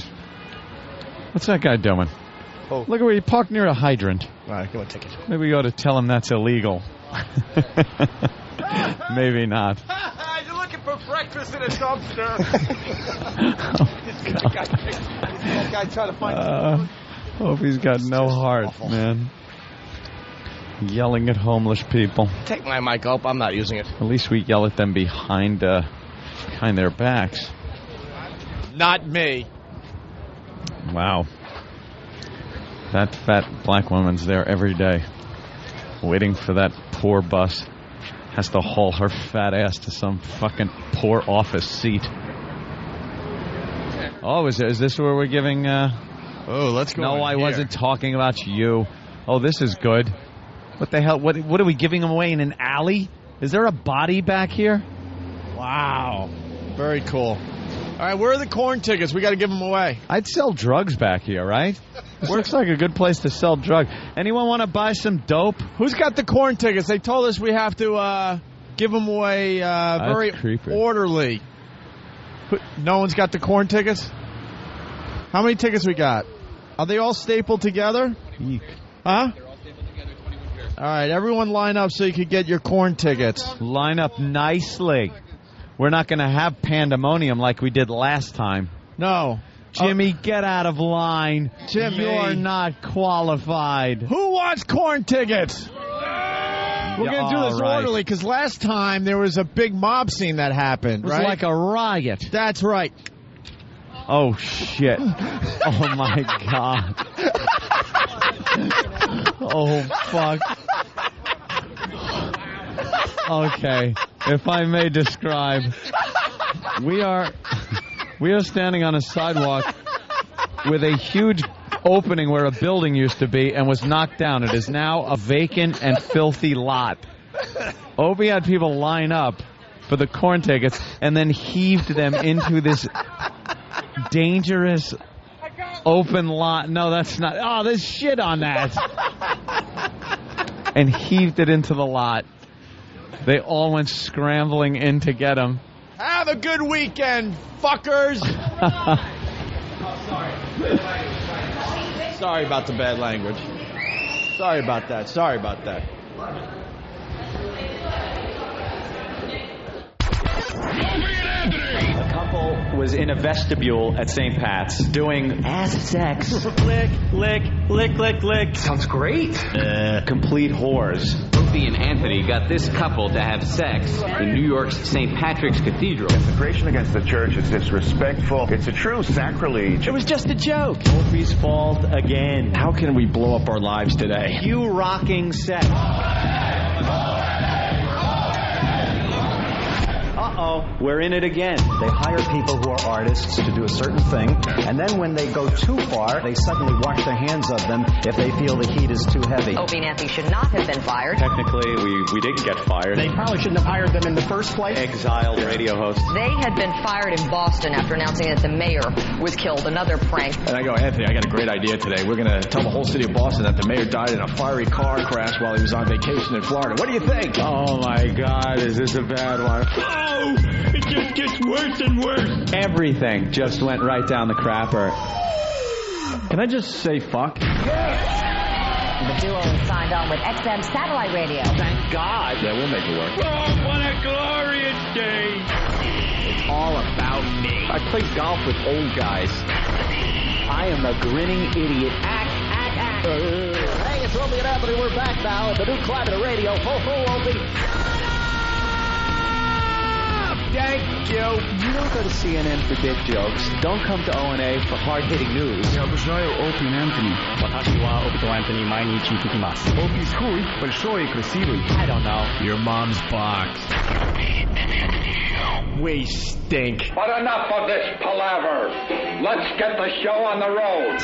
Speaker 1: what's that guy doing?
Speaker 14: Oh.
Speaker 1: Look at where he parked near a hydrant.
Speaker 14: All right, give him a ticket.
Speaker 1: Maybe we ought to tell him that's illegal. Maybe not.
Speaker 4: You're looking for breakfast in a dumpster. That guy trying to find
Speaker 1: hope he's got no heart,
Speaker 14: awful.
Speaker 1: Man. Yelling at homeless people.
Speaker 14: Take my mic up. I'm not using it.
Speaker 1: At least we yell at them behind their backs.
Speaker 4: Not me.
Speaker 1: Wow. That fat black woman's there every day, waiting for that poor bus. Has to haul her fat ass to some fucking poor office seat. Oh, is this where we're giving...
Speaker 4: Oh, let's go.
Speaker 1: No, I wasn't talking about you. Oh, this is good. What the hell? What are we giving them away in an alley? Is there a body back here?
Speaker 4: Wow. Very cool. All right, where are the corn tickets? We got to give them away.
Speaker 1: I'd sell drugs back here, right? This looks like a good place to sell drugs. Anyone want to buy some dope?
Speaker 4: Who's got the corn tickets? They told us we have to
Speaker 8: give them away very
Speaker 1: creepy.
Speaker 8: orderly. No one's got the corn tickets? How many tickets we got? Are they all stapled together?
Speaker 1: Eek.
Speaker 8: Huh? All right, everyone line up so you can get your corn tickets.
Speaker 1: Line up nicely. We're not going to have pandemonium like we did last time.
Speaker 8: No.
Speaker 1: Jimmy, get out of line.
Speaker 8: Jimmy.
Speaker 1: You're not qualified.
Speaker 8: Who wants corn tickets? We're going to do this
Speaker 1: All right.
Speaker 8: orderly because last time there was a big mob scene that happened,
Speaker 1: It was
Speaker 8: right?
Speaker 1: like a riot.
Speaker 8: That's right.
Speaker 1: Oh, shit. Oh, my God. Oh, fuck. Okay. If I may describe, we are standing on a sidewalk with a huge opening where a building used to be and was knocked down. It is now a vacant and filthy lot. Opie had people line up for the corn tickets and then heaved them into this dangerous open lot. No, that's not. Oh, there's shit on that. And heaved it into the lot. They all went scrambling in to get him.
Speaker 8: Have a good weekend, fuckers. Sorry about the bad language. Sorry about that. Sorry about that.
Speaker 10: A couple was in a vestibule at St. Pat's doing ass sex.
Speaker 21: Lick, lick, lick, lick, lick.
Speaker 10: Sounds great. Complete whores.
Speaker 22: Opie and Anthony got this couple to have sex in New York's St. Patrick's Cathedral.
Speaker 25: Desecration against the church is disrespectful. It's a true sacrilege.
Speaker 10: It was just a joke. Opie's fault again.
Speaker 25: How can we blow up our lives today?
Speaker 10: You rocking sex. Uh-oh, we're in it again.
Speaker 26: They hire people who are artists to do a certain thing, and then when they go too far, they suddenly wash their hands of them if they feel the heat is too heavy.
Speaker 27: Opie and Anthony should not have been fired.
Speaker 10: Technically, we didn't get fired.
Speaker 26: They probably shouldn't have hired them in the first place.
Speaker 10: Exiled radio hosts.
Speaker 27: They had been fired in Boston after announcing that the mayor was killed. Another prank.
Speaker 25: And I go, Anthony, I got a great idea today. We're going to tell the whole city of Boston that the mayor died in a fiery car crash while he was on vacation in Florida. What do you think?
Speaker 10: Oh, my God, is this a bad one?
Speaker 25: Oh, it just gets worse and worse.
Speaker 10: Everything just went right down the crapper. Can I just say fuck?
Speaker 27: The duo signed on with XM Satellite Radio.
Speaker 10: Thank God. Yeah, we'll make it work.
Speaker 20: Oh, what a glorious day.
Speaker 10: It's all about me. I play golf with old guys. I am a grinning idiot.
Speaker 26: Hey, it's Opie and Anthony. We're back now at the new Climate of Radio. Ho, ho, Opie.
Speaker 10: Thank you. You don't go to CNN for dick jokes. Don't come to O&A for hard-hitting news.
Speaker 26: Opie and Anthony.
Speaker 10: 私はオピとアントニー毎日聞きます。
Speaker 25: Opie's cool, большой и красивый.
Speaker 10: I don't know.
Speaker 8: Your mom's box. We stink.
Speaker 20: But enough of this palaver. Let's get the show on the road.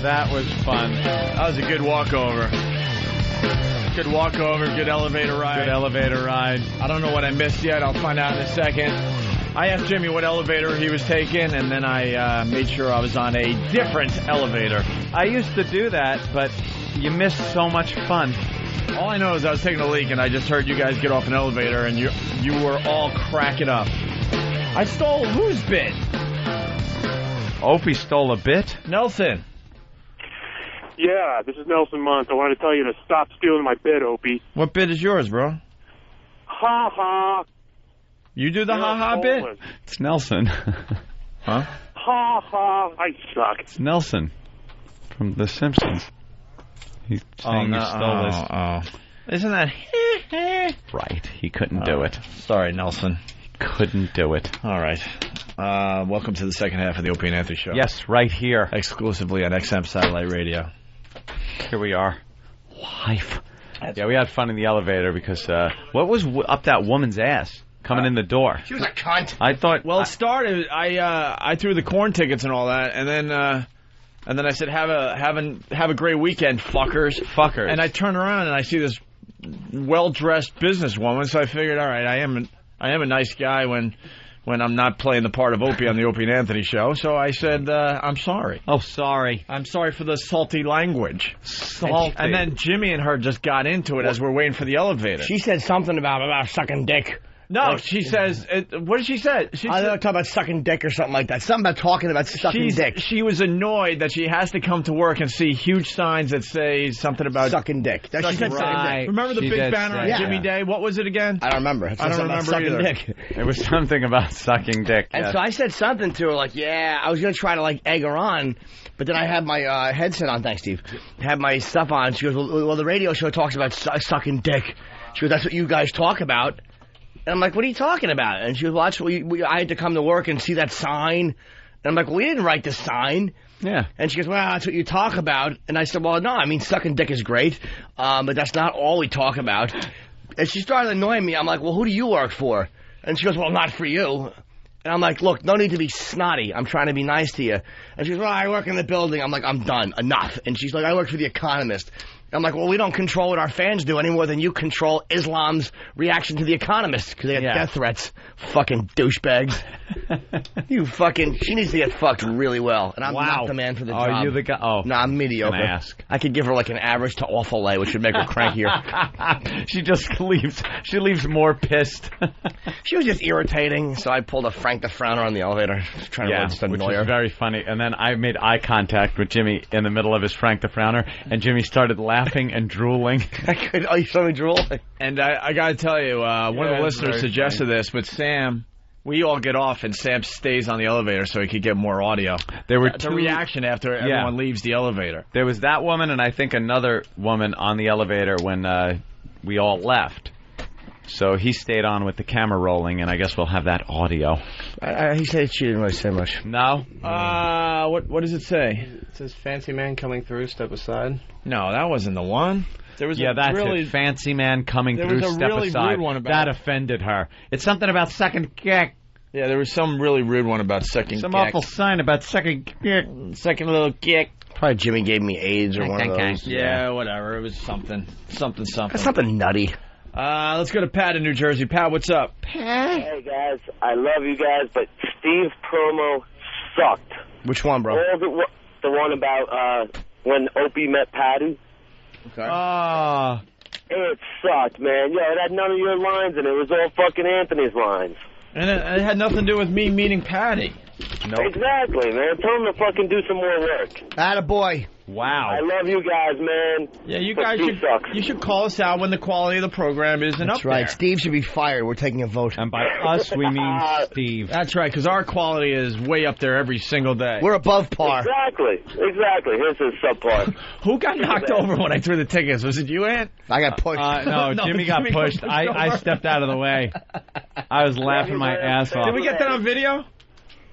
Speaker 1: That was fun.
Speaker 4: That was a good walkover. Good walkover, good elevator ride.
Speaker 1: Good elevator ride.
Speaker 4: I don't know what I missed yet. I'll find out in a second. I asked Jimmy what elevator he was taking, and then I made sure I was on a different elevator.
Speaker 1: I used to do that, but you missed so much fun.
Speaker 4: All I know is I was taking a leak, and I just heard you guys get off an elevator, and you were all cracking up. I stole whose bit?
Speaker 1: Opie stole a bit?
Speaker 4: Nelson.
Speaker 2: Yeah, this is Nelson Muntz. I wanted to tell you to stop stealing my bit, Opie.
Speaker 4: What bit is yours, bro?
Speaker 2: Ha ha.
Speaker 4: You do the ha-ha bit?
Speaker 1: It's Nelson.
Speaker 4: Huh?
Speaker 2: Ha ha. I suck.
Speaker 1: It's Nelson from The Simpsons. He's saying you stole this.
Speaker 4: Isn't that...
Speaker 1: Right. He couldn't do it.
Speaker 4: Sorry, Nelson.
Speaker 1: He couldn't do it.
Speaker 4: All right. Welcome to the second half of the Opie and Anthony Show.
Speaker 1: Yes, right here.
Speaker 4: Exclusively on XM Satellite Radio.
Speaker 1: Here we are. Live. Yeah, we had fun in the elevator because what was up that woman's ass coming in the door?
Speaker 14: She was a cunt.
Speaker 1: I thought.
Speaker 4: Well, it started. I threw the corn tickets and all that, and then I said, have a great weekend, fuckers. And I turn around and I see this well-dressed businesswoman. So I figured, all right, I am a nice guy when I'm not playing the part of Opie on the Opie and Anthony Show. So I said, I'm sorry.
Speaker 1: Oh, sorry.
Speaker 4: I'm sorry for the salty language.
Speaker 1: Salty.
Speaker 4: And then Jimmy and her just got into it as we're waiting for the elevator.
Speaker 14: She said something about sucking dick.
Speaker 4: No, she says, what did she say?
Speaker 14: I don't talk about sucking dick or something like that. Something about talking about sucking dick.
Speaker 4: She was annoyed that she has to come to work and see huge signs that say something about
Speaker 14: sucking dick. She said sucking dick.
Speaker 4: Remember the big banner on Jimmy Day? What was it again?
Speaker 14: I don't remember.
Speaker 4: I don't remember
Speaker 14: sucking
Speaker 4: either.
Speaker 14: Dick.
Speaker 1: It was something about sucking dick.
Speaker 14: And so I said something to her like, yeah, I was going to try to like egg her on, but then I had my headset on. Thanks, Steve. Had my stuff on. She goes, well, the radio show talks about sucking dick. She goes, that's what you guys talk about. And I'm like, what are you talking about? And she goes, well, I had to come to work and see that sign. And I'm like, well, we didn't write the sign.
Speaker 1: Yeah.
Speaker 14: And she goes, well, that's what you talk about. And I said, well, no, I mean, sucking dick is great, but that's not all we talk about. And she started annoying me. I'm like, well, who do you work for? And she goes, well, not for you. And I'm like, look, no need to be snotty. I'm trying to be nice to you. And she goes, well, I work in the building. I'm like, I'm done. Enough. And she's like, I work for The Economist. I'm like, well, we don't control what our fans do any more than you control Islam's reaction to The Economist because they have death threats. Fucking douchebags. You fucking... She needs to get fucked really well. And I'm not the man for the job.
Speaker 1: Are you the guy? Oh.
Speaker 14: No, I'm mediocre.
Speaker 1: Can I ask?
Speaker 14: I could give her like an average to awful A, which would make her crankier.
Speaker 1: She just leaves. She leaves more pissed.
Speaker 14: She was just irritating, so I pulled a Frank the Frowner on the elevator, trying to just annoy her.
Speaker 1: Which was very funny. And then I made eye contact with Jimmy in the middle of his Frank the Frowner, and Jimmy started laughing and drooling.
Speaker 14: Oh, you saw me drool?
Speaker 4: And I got to tell you, one of the listeners suggested this, but Sam, we all get off and Sam stays on the elevator so he could get more audio.
Speaker 1: There were
Speaker 4: the reaction after everyone leaves the elevator.
Speaker 1: There was that woman and I think another woman on the elevator when we all left. So he stayed on with the camera rolling, and I guess we'll have that audio.
Speaker 14: He said she didn't really say much.
Speaker 1: No?
Speaker 4: What does it say?
Speaker 5: It says, fancy man coming through, step aside.
Speaker 4: No, that wasn't the one. There was
Speaker 1: that's it. Fancy man coming through, step aside. There was a really rude one about that offended her. It's something about second kick.
Speaker 4: Yeah, there was some really rude one about second kick.
Speaker 1: Some awful sign about second kick.
Speaker 4: Second little kick.
Speaker 14: Probably Jimmy gave me AIDS or one of those.
Speaker 4: Yeah, whatever. It was something.
Speaker 14: That's something nutty.
Speaker 4: Let's go to Pat in New Jersey. Pat, what's up?
Speaker 9: Pat? Hey, guys. I love you guys, but Steve's promo sucked.
Speaker 14: Which one, bro?
Speaker 9: The one about when Opie met Patty.
Speaker 14: Okay.
Speaker 9: It sucked, man. Yo, it had none of your lines, and it was all fucking Anthony's lines.
Speaker 4: And it had nothing to do with me meeting Patty.
Speaker 9: Nope. Exactly, man. Tell him to fucking do some more work.
Speaker 14: Attaboy.
Speaker 1: Wow.
Speaker 9: I love you guys, man.
Speaker 4: Yeah, you guys should call us out when the quality of the program isn't up there.
Speaker 14: That's right. Steve should be fired. We're taking a vote.
Speaker 1: And by us, we mean Steve.
Speaker 4: That's right, because our quality is way up there every single day.
Speaker 14: We're above par.
Speaker 9: Exactly. Here's his subpar.
Speaker 4: Who got knocked over when I threw the tickets? Was it you, Ant?
Speaker 14: I got pushed.
Speaker 1: No, Jimmy got pushed. I stepped out of the way. I was laughing my ass off.
Speaker 4: Did we get that on video?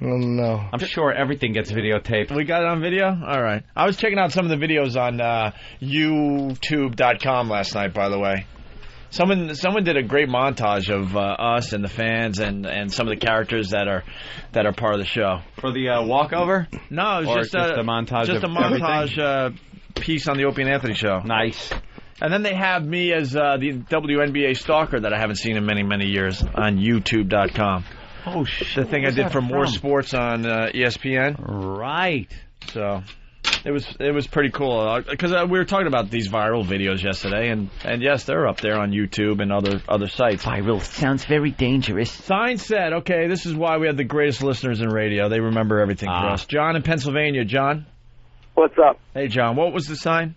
Speaker 14: Oh, no.
Speaker 1: I'm sure everything gets videotaped.
Speaker 4: We got it on video? All right. I was checking out some of the videos on YouTube.com last night, by the way. Someone did a great montage of us and the fans and some of the characters that are part of the show.
Speaker 1: For the walkover?
Speaker 4: No, it was just a montage. Just a montage piece on the Opie and Anthony show.
Speaker 1: Nice.
Speaker 4: And then they have me as the WNBA stalker that I haven't seen in many, many years on YouTube.com.
Speaker 1: Oh shit!
Speaker 4: The thing I did for More Sports on ESPN.
Speaker 1: Right.
Speaker 4: So. It was pretty cool because we were talking about these viral videos yesterday, and yes, they're up there on YouTube and other sites.
Speaker 1: Viral sounds very dangerous.
Speaker 4: Sign said, okay, this is why we have the greatest listeners in radio. They remember everything for us. John in Pennsylvania. John?
Speaker 6: What's up?
Speaker 4: Hey, John. What was the sign?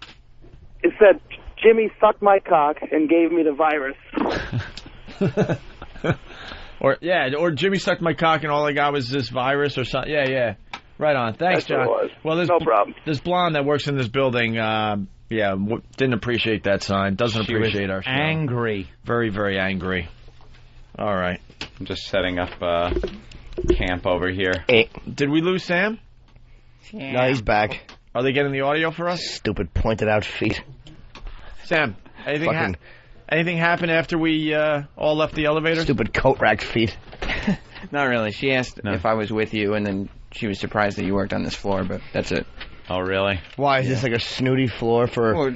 Speaker 6: It said, Jimmy sucked my cock and gave me the virus.
Speaker 4: or Jimmy sucked my cock and all I got was this virus or something. Yeah. Right on. Thanks, John. Well,
Speaker 6: no problem.
Speaker 4: This blonde that works in this building, didn't appreciate that sign. Doesn't appreciate our show.
Speaker 1: Angry.
Speaker 4: Very, very angry. All right.
Speaker 1: I'm just setting up camp over here.
Speaker 4: Did we lose Sam?
Speaker 14: Yeah. No, he's back.
Speaker 4: Are they getting the audio for us?
Speaker 14: Stupid pointed out feet.
Speaker 4: Sam, anything happened after we all left the elevator?
Speaker 14: Stupid coat rack feet.
Speaker 7: Not really. She asked if I was with you, and then she was surprised that you worked on this floor, but that's it.
Speaker 1: Oh, really?
Speaker 14: Why? Is this like a snooty floor for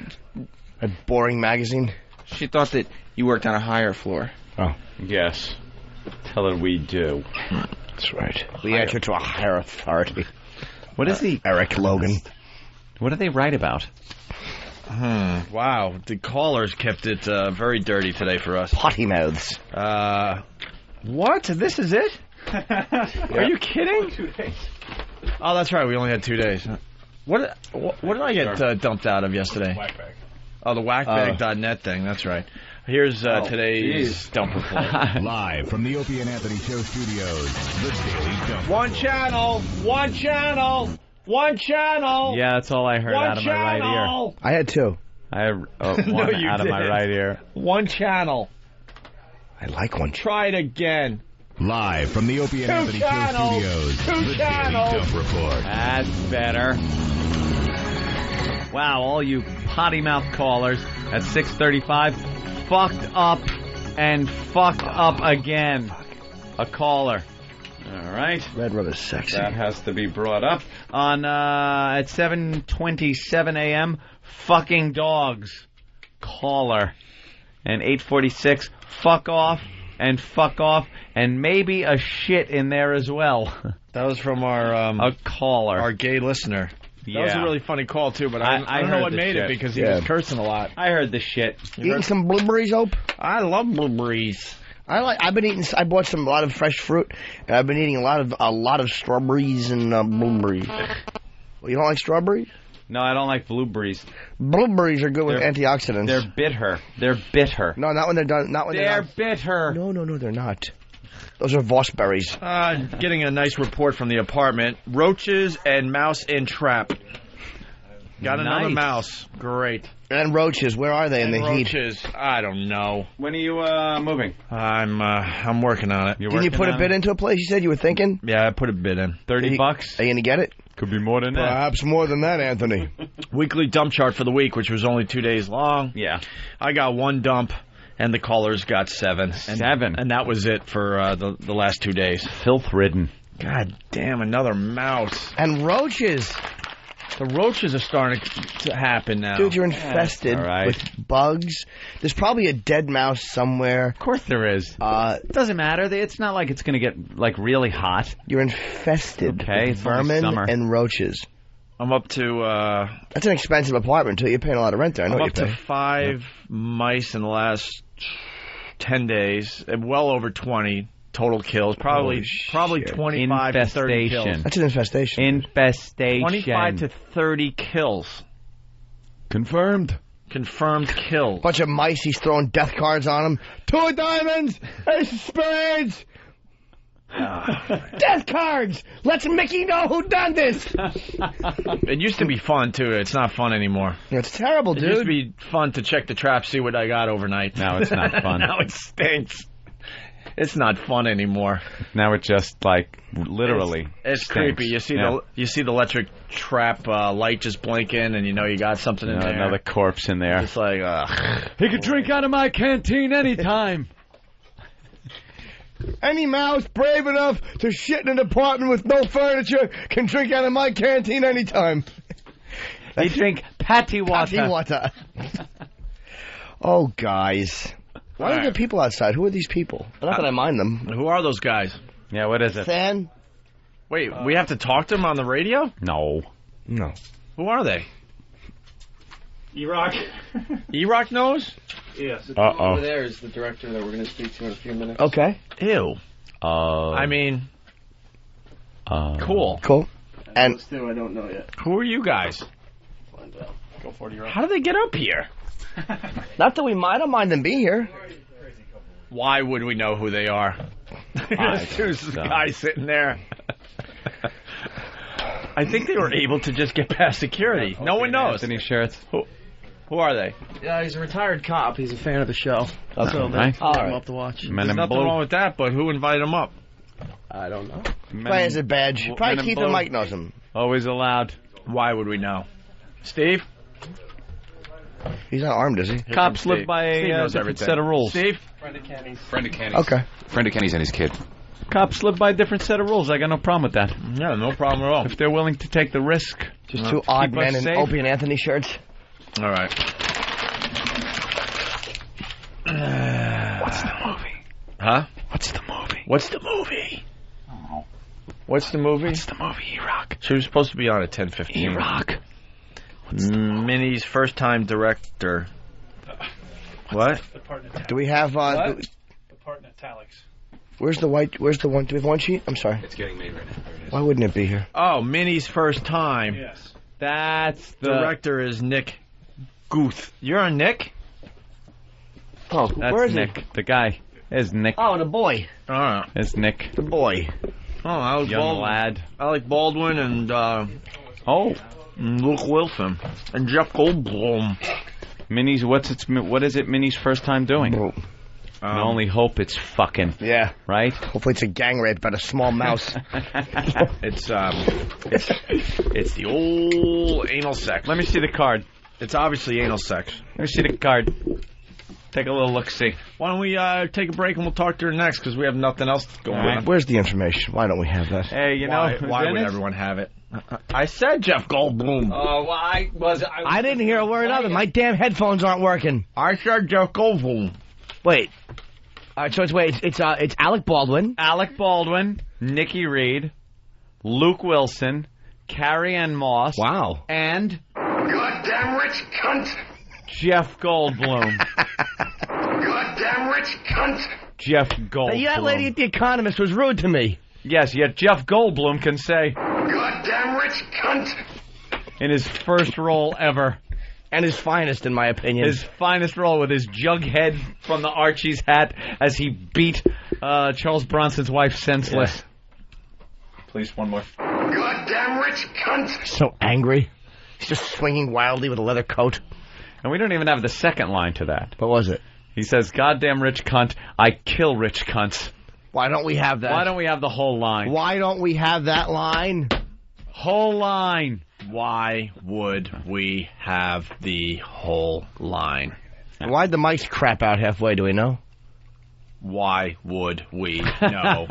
Speaker 14: a boring magazine?
Speaker 7: She thought that you worked on a higher floor.
Speaker 14: Oh.
Speaker 1: Yes. Tell her we do.
Speaker 14: That's right. We answer to a higher authority.
Speaker 1: What is he?
Speaker 14: Eric Logan.
Speaker 1: What do they write about?
Speaker 4: Wow. The callers kept it very dirty today for us.
Speaker 14: Potty mouths.
Speaker 4: What? This is it? Are you kidding?
Speaker 1: 2 days.
Speaker 4: Oh, that's right. We only had 2 days. What did I get dumped out of yesterday?
Speaker 1: Whackbag.
Speaker 4: Oh, the whackbag.net thing. That's right. Here's today's dump report.
Speaker 11: Live from the Opie and Anthony Show studios, the Daily Dump.
Speaker 4: One channel.
Speaker 1: Yeah, that's all I heard out of my right ear.
Speaker 14: I had 2.
Speaker 1: I had one out of my right ear.
Speaker 4: One channel.
Speaker 14: I like one channel.
Speaker 4: Try it again.
Speaker 11: Live from the Opie and Anthony Show studios, the Daily Dump Report.
Speaker 1: That's better. Wow, all you potty mouth callers at 6:35 fucked up and fucked up again. A caller. All right.
Speaker 14: Red Rubber's sexy.
Speaker 1: That has to be brought up on at 7:27 a.m. Fucking dogs. Caller. And 8:46. Fuck off. And fuck off, and maybe a shit in there as well.
Speaker 4: That was from our
Speaker 1: a caller,
Speaker 4: our gay listener. That was a really funny call too, but I don't know what made it because he was cursing a lot.
Speaker 1: I heard the shit.
Speaker 14: Eating some blueberries, Hope?
Speaker 4: I love blueberries.
Speaker 14: I bought a lot of fresh fruit, and I've been eating a lot of strawberries and blueberries. Well, you don't like strawberries?
Speaker 1: No, I don't like blueberries.
Speaker 14: Blueberries are good with antioxidants.
Speaker 1: They're bitter. They're bitter.
Speaker 14: No, not when they're done. Not when
Speaker 1: they're bitter.
Speaker 14: No, they're not. Those are Voss berries.
Speaker 4: Getting a nice report from the apartment. Roaches and mouse in trap. Got another mouse. Great.
Speaker 14: And roaches. Where are they in the heat?
Speaker 4: Roaches. I don't know.
Speaker 1: When are you moving?
Speaker 4: I'm working on it.
Speaker 14: Did you put a bid into a place? You said you were thinking.
Speaker 4: Yeah, I put a bid in.
Speaker 1: $30.
Speaker 14: Are you gonna get it?
Speaker 1: Could be more than that.
Speaker 14: Perhaps more than that, Anthony.
Speaker 4: Weekly dump chart for the week, which was only 2 days long.
Speaker 1: Yeah.
Speaker 4: I got 1 dump, and the callers got 7.
Speaker 1: 7.
Speaker 4: And that was it for the last 2 days.
Speaker 1: Filth-ridden.
Speaker 4: God damn, another mouse.
Speaker 14: And roaches.
Speaker 4: The roaches are starting to happen now.
Speaker 14: Dude, you're infested with bugs. There's probably a dead mouse somewhere.
Speaker 1: Of course there is. It doesn't matter. It's not like it's going to get like really hot.
Speaker 14: You're infested with vermin and roaches.
Speaker 4: I'm up to...
Speaker 14: That's an expensive apartment, too. You're paying a lot of rent there. I know
Speaker 4: I'm up to 5 mice in the last 10 days. Well over 20. Total kills, probably 25 to 30 kills.
Speaker 14: That's an infestation.
Speaker 1: Infestation.
Speaker 4: 25 to 30 kills.
Speaker 11: Confirmed
Speaker 4: kills.
Speaker 14: Bunch of mice. He's throwing death cards on them. 2 diamonds, ace of spades. Death cards. Let's Mickey know who done this.
Speaker 4: It used to be fun too. It's not fun anymore.
Speaker 14: It's terrible, dude.
Speaker 4: It used to be fun to check the trap, see what I got overnight.
Speaker 1: Now it's not fun.
Speaker 4: Now it stinks. It's not fun anymore.
Speaker 1: Now it just like literally.
Speaker 4: It's creepy. You see the electric trap light just blinking, and you know you got something in there.
Speaker 1: Another corpse in there.
Speaker 4: It's like,
Speaker 1: he could drink out of my canteen anytime.
Speaker 14: Any mouse brave enough to shit in an apartment with no furniture can drink out of my canteen anytime.
Speaker 1: They drink patty water.
Speaker 14: Patty water. Oh, guys. Why are there people outside? Who are these people? Not that I mind them.
Speaker 4: Who are those guys?
Speaker 1: Yeah, what is it?
Speaker 14: Fan?
Speaker 4: Wait, we have to talk to them on the radio?
Speaker 1: No.
Speaker 4: Who are they?
Speaker 21: E-Rock.
Speaker 4: E-Rock knows?
Speaker 21: Yes.
Speaker 5: Over there is the director that we're going to speak to in a few minutes.
Speaker 14: Okay.
Speaker 4: Ew. I mean, cool.
Speaker 5: And still, I don't know yet.
Speaker 4: Who are you guys?
Speaker 5: Find out. Go 40
Speaker 4: How did they get up here?
Speaker 14: Not that I don't mind them being here.
Speaker 4: Why would we know who they are? There's this guy sitting there. I think they were able to just get past security. No one knows.
Speaker 1: Any shirts?
Speaker 4: Who are they?
Speaker 5: Yeah, he's a retired cop. He's a fan of the show.
Speaker 1: Okay.
Speaker 5: So they put him up to watch.
Speaker 4: There's nothing wrong with that, but who invited him up?
Speaker 5: I don't know.
Speaker 14: Probably has a badge. Probably Keith and Mike knows him.
Speaker 1: Always allowed.
Speaker 4: Why would we know? Steve?
Speaker 14: He's not armed, is he?
Speaker 1: Cops live by a different set of rules.
Speaker 4: Steve?
Speaker 23: Friend of Kenny's.
Speaker 14: Okay.
Speaker 23: Friend of Kenny's and his kid.
Speaker 1: Cops live by a different set of rules. I got no problem with that.
Speaker 4: Yeah, no problem at all.
Speaker 1: If they're willing to take the risk.
Speaker 14: Just two odd men in Opie and Anthony shirts.
Speaker 4: All right.
Speaker 1: What's the movie?
Speaker 4: Huh?
Speaker 1: What's the movie?
Speaker 4: What's the movie?
Speaker 1: Oh.
Speaker 4: What's the movie?
Speaker 1: What's the movie, E-Rock?
Speaker 4: She was supposed to be on at 10:15.
Speaker 1: E-Rock.
Speaker 4: Minnie's first-time director. What?
Speaker 21: The part in
Speaker 14: Do we have...
Speaker 21: the part in italics.
Speaker 14: Where's the one? Do we have one sheet? I'm sorry.
Speaker 23: It's getting made right now.
Speaker 14: Why wouldn't it be here?
Speaker 4: Oh, Minnie's first time.
Speaker 21: Yes.
Speaker 1: That's the...
Speaker 4: Director is Nick Guth. You're on Nick?
Speaker 14: Oh,
Speaker 1: That's
Speaker 14: where is
Speaker 1: Nick.
Speaker 14: he?
Speaker 1: The guy is Nick.
Speaker 14: Oh, the boy.
Speaker 1: It's Nick.
Speaker 14: The boy.
Speaker 4: Oh, I was
Speaker 1: Young
Speaker 4: Baldwin.
Speaker 1: lad.
Speaker 4: Alec Baldwin and and Luke Wilson and Jeff Goldblum.
Speaker 1: Minnie's what is it Minnie's first time doing? I only hope it's fucking.
Speaker 14: Yeah.
Speaker 1: Right?
Speaker 14: Hopefully it's a gang rape by a small mouse.
Speaker 4: It's the old anal sex.
Speaker 1: Let me see the card.
Speaker 4: It's obviously anal sex.
Speaker 1: Let me see the card. Take a little look-see.
Speaker 4: Why don't we take a break and we'll talk to her next because we have nothing else going on.
Speaker 14: Where's the information? Why don't we have that?
Speaker 1: Hey, you know...
Speaker 4: Why would everyone have it? I said Jeff Goldblum.
Speaker 21: Oh, well,
Speaker 14: I didn't hear a word of it. My damn headphones aren't working.
Speaker 4: I said Jeff Goldblum.
Speaker 14: Wait. All right, so it's Alec Baldwin.
Speaker 1: Alec Baldwin, Nikki Reed, Luke Wilson, Carrie Ann Moss.
Speaker 14: Wow.
Speaker 1: And...
Speaker 20: Goddamn rich cunt!
Speaker 1: Jeff Goldblum.
Speaker 20: Goddamn rich cunt!
Speaker 1: Jeff Goldblum.
Speaker 14: That lady at The Economist was rude to me.
Speaker 1: Yes, yet Jeff Goldblum can say...
Speaker 20: Goddamn rich cunt!
Speaker 1: In his first role ever.
Speaker 14: And his finest, in my opinion.
Speaker 1: His finest role with his jughead from the Archie's hat as he beat Charles Bronson's wife senseless.
Speaker 23: Yeah. Please, one more.
Speaker 20: Goddamn rich cunt!
Speaker 14: So angry. He's just swinging wildly with a leather coat.
Speaker 1: And we don't even have the second line to that.
Speaker 14: What was it?
Speaker 1: He says, goddamn rich cunt, I kill rich cunts.
Speaker 14: Why don't we have that?
Speaker 1: Why don't we have the whole line?
Speaker 14: Why don't we have that line?
Speaker 1: Whole line.
Speaker 4: Why would we have the whole line?
Speaker 14: Why'd the mics crap out halfway, do we know?
Speaker 4: Why would we know?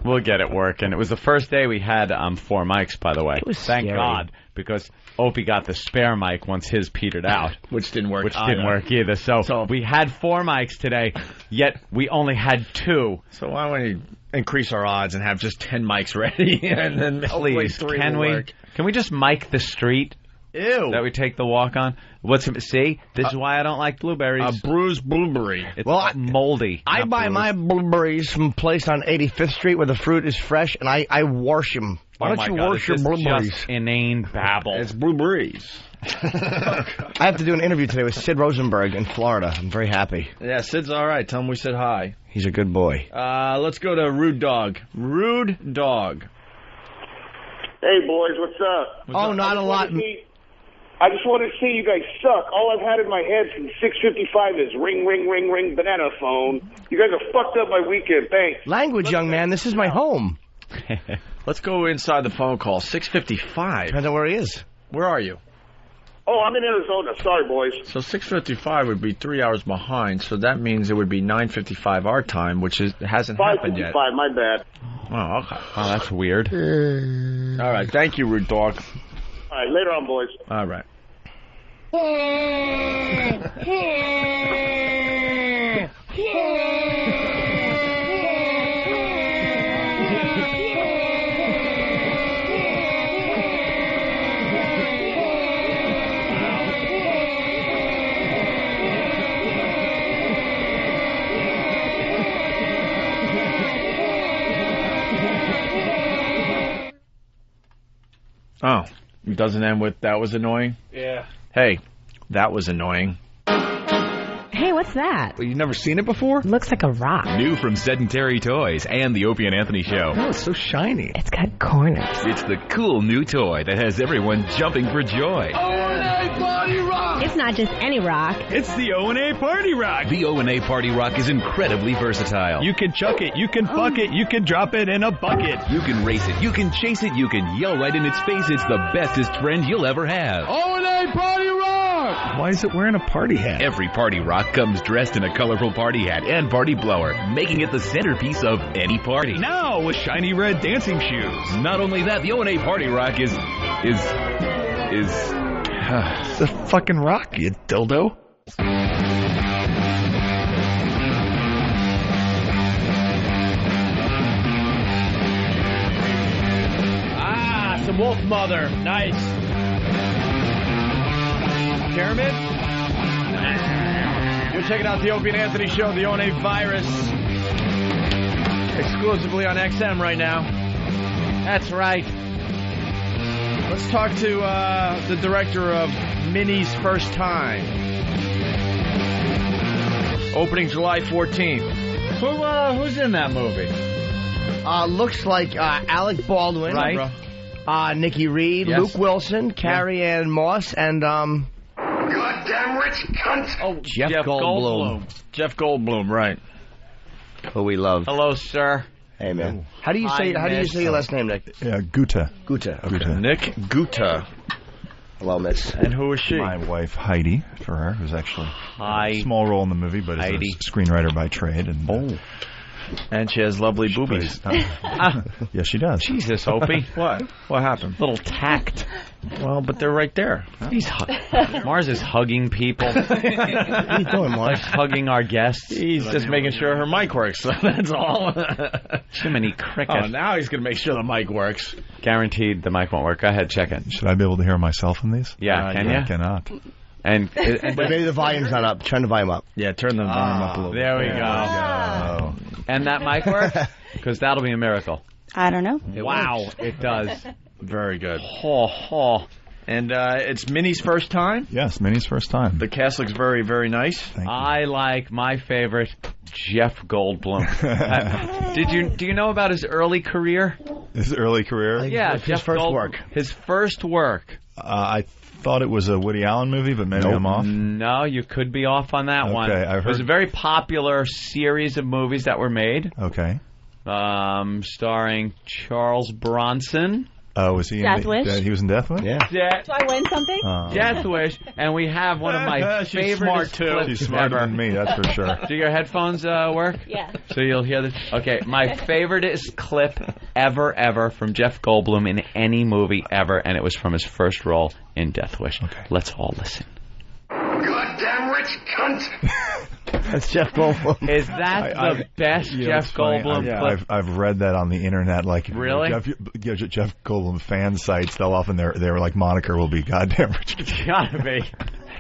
Speaker 1: We'll get it working. It was the first day we had 4 mics, by the way.
Speaker 14: It was
Speaker 1: Thank
Speaker 14: scary.
Speaker 1: God, because Opie got the spare mic once his petered out.
Speaker 4: Which didn't work
Speaker 1: either. So we had 4 mics today, yet we only had 2.
Speaker 4: So why don't we increase our odds and have just 10 mics ready? And then
Speaker 1: Please,
Speaker 4: 3
Speaker 1: can
Speaker 4: will
Speaker 1: we?
Speaker 4: work.
Speaker 1: Can we just mic the street?
Speaker 4: Ew.
Speaker 1: That we take the walk on? See? This is why I don't like blueberries.
Speaker 4: A bruised blueberry.
Speaker 1: It's moldy.
Speaker 14: I buy my blueberries from a place on 85th Street where the fruit is fresh, and I wash them. Why don't you wash your blueberries?
Speaker 1: Just inane babble.
Speaker 4: It's blueberries.
Speaker 14: I have to do an interview today with Sid Rosenberg in Florida. I'm very happy.
Speaker 4: Yeah, Sid's all right. Tell him we said hi.
Speaker 14: He's a good boy.
Speaker 4: Let's go to Rude Dog. Rude Dog.
Speaker 3: Hey, boys, what's up?
Speaker 14: Not a lot.
Speaker 3: I just want to say you guys suck. All I've had in my head since 6:55 is ring, ring, ring, ring, banana phone. You guys have fucked up my weekend. Thanks.
Speaker 14: Language, young man. This is my home.
Speaker 4: Let's go inside the phone call. 6:55.
Speaker 14: Depends on where he is.
Speaker 4: Where are you?
Speaker 3: Oh, I'm in Arizona. Sorry, boys.
Speaker 4: So 6:55 would be 3 hours behind, so that means it would be 9:55 our time, which hasn't happened yet.
Speaker 3: 5:55, my bad.
Speaker 4: Oh, okay.
Speaker 1: Oh, that's weird.
Speaker 4: All right, thank you, rude dog.
Speaker 3: All right, later on, boys.
Speaker 4: All right. Oh, it doesn't end with that was annoying?
Speaker 21: Yeah.
Speaker 4: Hey, that was annoying.
Speaker 12: Hey, what's that?
Speaker 4: Well, you've never seen it before?
Speaker 12: Looks like a rock.
Speaker 15: New from Sedentary Toys and the Opie and Anthony Show.
Speaker 4: Oh, it's so shiny.
Speaker 12: It's got corners.
Speaker 15: It's the cool new toy that has everyone jumping for joy.
Speaker 12: O&A Party Rock! It's not just any rock.
Speaker 15: It's the O&A Party Rock. The O&A Party Rock is incredibly versatile.
Speaker 24: You can chuck it, you can fuck it, you can drop it in a bucket.
Speaker 15: You can race it, you can chase it, you can yell right in its face. It's the bestest friend you'll ever have.
Speaker 24: O&A Party Rock!
Speaker 4: Why is it wearing a party hat?
Speaker 15: Every Party Rock comes dressed in a colorful party hat and party blower, making it the centerpiece of any party.
Speaker 24: Now with shiny red dancing shoes.
Speaker 15: Not only that, the O&A Party Rock is
Speaker 4: it's a fucking rock, you dildo.
Speaker 14: Some wolf mother. Nice. Pyramid? You're checking out the Opie and Anthony Show, the O&A Virus. Exclusively on XM right now. That's right. Let's talk to the director of Minnie's First Time. Opening July 14th.
Speaker 1: Who's in that movie?
Speaker 14: Looks like Alec Baldwin.
Speaker 1: Right.
Speaker 14: Nikki Reed,
Speaker 1: Yes.
Speaker 14: Luke Wilson, Carrie Ann Moss, and
Speaker 20: Goddamn rich cunt!
Speaker 14: Oh, Jeff Goldblum.
Speaker 4: Jeff Goldblum, right?
Speaker 14: Who we love.
Speaker 1: Hello, sir.
Speaker 14: Hey, man. How do you say your last name, Nick?
Speaker 13: Guta.
Speaker 14: Guta.
Speaker 13: Okay.
Speaker 4: Nick Guta.
Speaker 14: Hello, miss.
Speaker 4: And who is she?
Speaker 13: My wife, Heidi Ferrer, who's actually
Speaker 1: Hi.
Speaker 13: a small role in the movie, but
Speaker 1: Heidi.
Speaker 13: is a screenwriter by trade. And,
Speaker 4: And she has lovely boobies.
Speaker 13: Yes, she does.
Speaker 1: Jesus, Opie.
Speaker 4: What? What happened?
Speaker 1: Little tact.
Speaker 4: Well, but they're right there.
Speaker 1: Mars is hugging people.
Speaker 14: What are you doing, Mars?
Speaker 1: Hugging our guests.
Speaker 4: He's just making sure her mic works. That's all.
Speaker 1: Jiminy Cricket.
Speaker 4: Oh, now he's going to make sure the mic works.
Speaker 1: Guaranteed the mic won't work. Go ahead, check it.
Speaker 13: Should I be able to hear myself in these?
Speaker 1: Yeah, can
Speaker 13: I
Speaker 1: you?
Speaker 13: cannot.
Speaker 1: And
Speaker 14: Maybe the volume's not up. Turn the volume up.
Speaker 4: Yeah, turn the volume up a little bit.
Speaker 1: There we go. And that mic works? Because that'll be a miracle.
Speaker 16: I don't know.
Speaker 1: Wow, it does.
Speaker 4: Very good.
Speaker 1: Ho, ho.
Speaker 4: And it's Minnie's first time?
Speaker 13: Yes, Minnie's first time.
Speaker 4: The cast looks very, very nice.
Speaker 1: I like my favorite, Jeff Goldblum. Do you know about his early career?
Speaker 13: His early career?
Speaker 1: Yeah,
Speaker 14: his first work.
Speaker 1: His first work.
Speaker 13: I thought it was a Woody Allen movie, but maybe I'm off.
Speaker 1: No, you could be off on that one.
Speaker 13: Okay, I've
Speaker 1: It was
Speaker 13: heard-
Speaker 1: a very popular series of movies that were made,
Speaker 13: Okay.
Speaker 1: starring Charles Bronson.
Speaker 13: Was he
Speaker 16: Death
Speaker 13: in
Speaker 16: Wish?
Speaker 13: He was in Death Wish?
Speaker 14: Yeah.
Speaker 16: Do I win something?
Speaker 1: Death Wish, and we have one of my
Speaker 13: She's
Speaker 1: favorite
Speaker 13: smart, too.
Speaker 1: clips
Speaker 13: She's smarter
Speaker 1: ever.
Speaker 13: than me, that's for sure.
Speaker 1: Do your headphones work?
Speaker 16: Yeah.
Speaker 1: So you'll hear this. Okay, my favorite clip ever from Jeff Goldblum in any movie ever, and it was from his first role in Death Wish.
Speaker 13: Okay.
Speaker 1: Let's all listen.
Speaker 20: Goddamn rich cunt!
Speaker 14: That's Jeff Goldblum.
Speaker 1: Is that the best Jeff Goldblum clip?
Speaker 13: I've read that on the internet. Like
Speaker 1: Really?
Speaker 13: Jeff Goldblum fan sites. They'll often their like moniker will be "Goddamn Rich."
Speaker 1: It's gotta be.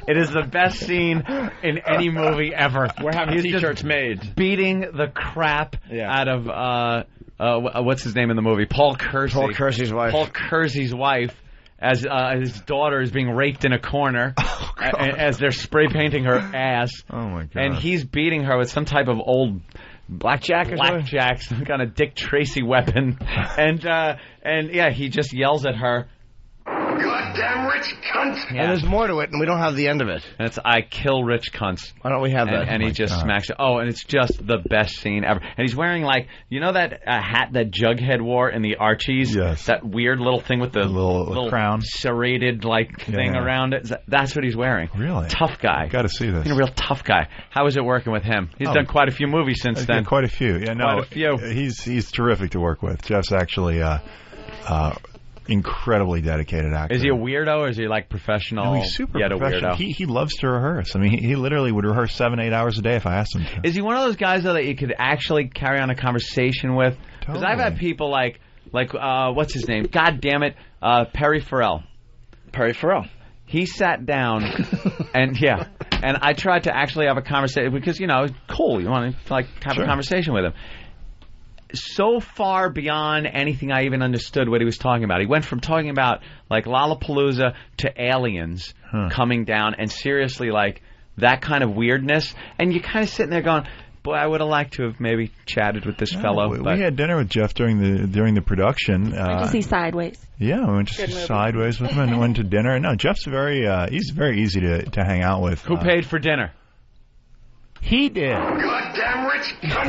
Speaker 1: It is the best scene in any movie ever.
Speaker 4: We're having T-shirts made.
Speaker 1: Beating the crap out of what's his name in the movie? Paul Kersey.
Speaker 14: Paul Kersey's wife.
Speaker 1: Paul Kersey's wife. As his daughter is being raped in a corner, as they're spray painting her ass.
Speaker 13: Oh my god!
Speaker 1: And he's beating her with some type of old
Speaker 14: blackjack,
Speaker 1: some kind of Dick Tracy weapon, and yeah, he just yells at her.
Speaker 20: God goddamn rich cunt.
Speaker 14: And there's more to it, and we don't have the end of it.
Speaker 1: And it's I kill rich cunts.
Speaker 14: Why don't we have that?
Speaker 1: And he just smacks it. Oh, and it's just the best scene ever. And he's wearing, like, you know that hat that Jughead wore in the Archies?
Speaker 13: Yes.
Speaker 1: That weird little thing with the little
Speaker 13: crown,
Speaker 1: serrated, like, thing around it. That's what he's wearing.
Speaker 13: Really?
Speaker 1: Tough guy.
Speaker 13: Got to see this.
Speaker 1: He's a real tough guy. How is it working with him? He's done quite a few movies since then.
Speaker 13: Quite a few. Yeah, no,
Speaker 1: quite a few.
Speaker 13: He's terrific to work with. Jeff's actually incredibly dedicated actor.
Speaker 1: Is he a weirdo or is he like professional?
Speaker 13: No, he's super
Speaker 1: A
Speaker 13: professional.
Speaker 1: weirdo?
Speaker 13: He loves to rehearse. I mean, he literally would rehearse 7-8 hours a day if I asked him to.
Speaker 1: Is he one of those guys though that you could actually carry on a conversation with? Because I've had people like what's his name? God damn it, Perry Farrell.
Speaker 4: Perry Farrell.
Speaker 1: He sat down and I tried to actually have a conversation because cool. You want to have a conversation with him. So far beyond anything I even understood what he was talking about. He went from talking about like Lollapalooza to aliens coming down and seriously like that kind of weirdness. And you're kind of sitting there going, boy, I would have liked to have maybe chatted with this fellow.
Speaker 13: We had dinner with Jeff during the production.
Speaker 16: Went to see Sideways.
Speaker 13: Yeah, we went to see Sideways with him and went to dinner. No, Jeff's he's very easy to hang out with.
Speaker 1: Who paid for dinner?
Speaker 13: He did.
Speaker 20: Goddamn rich cunt.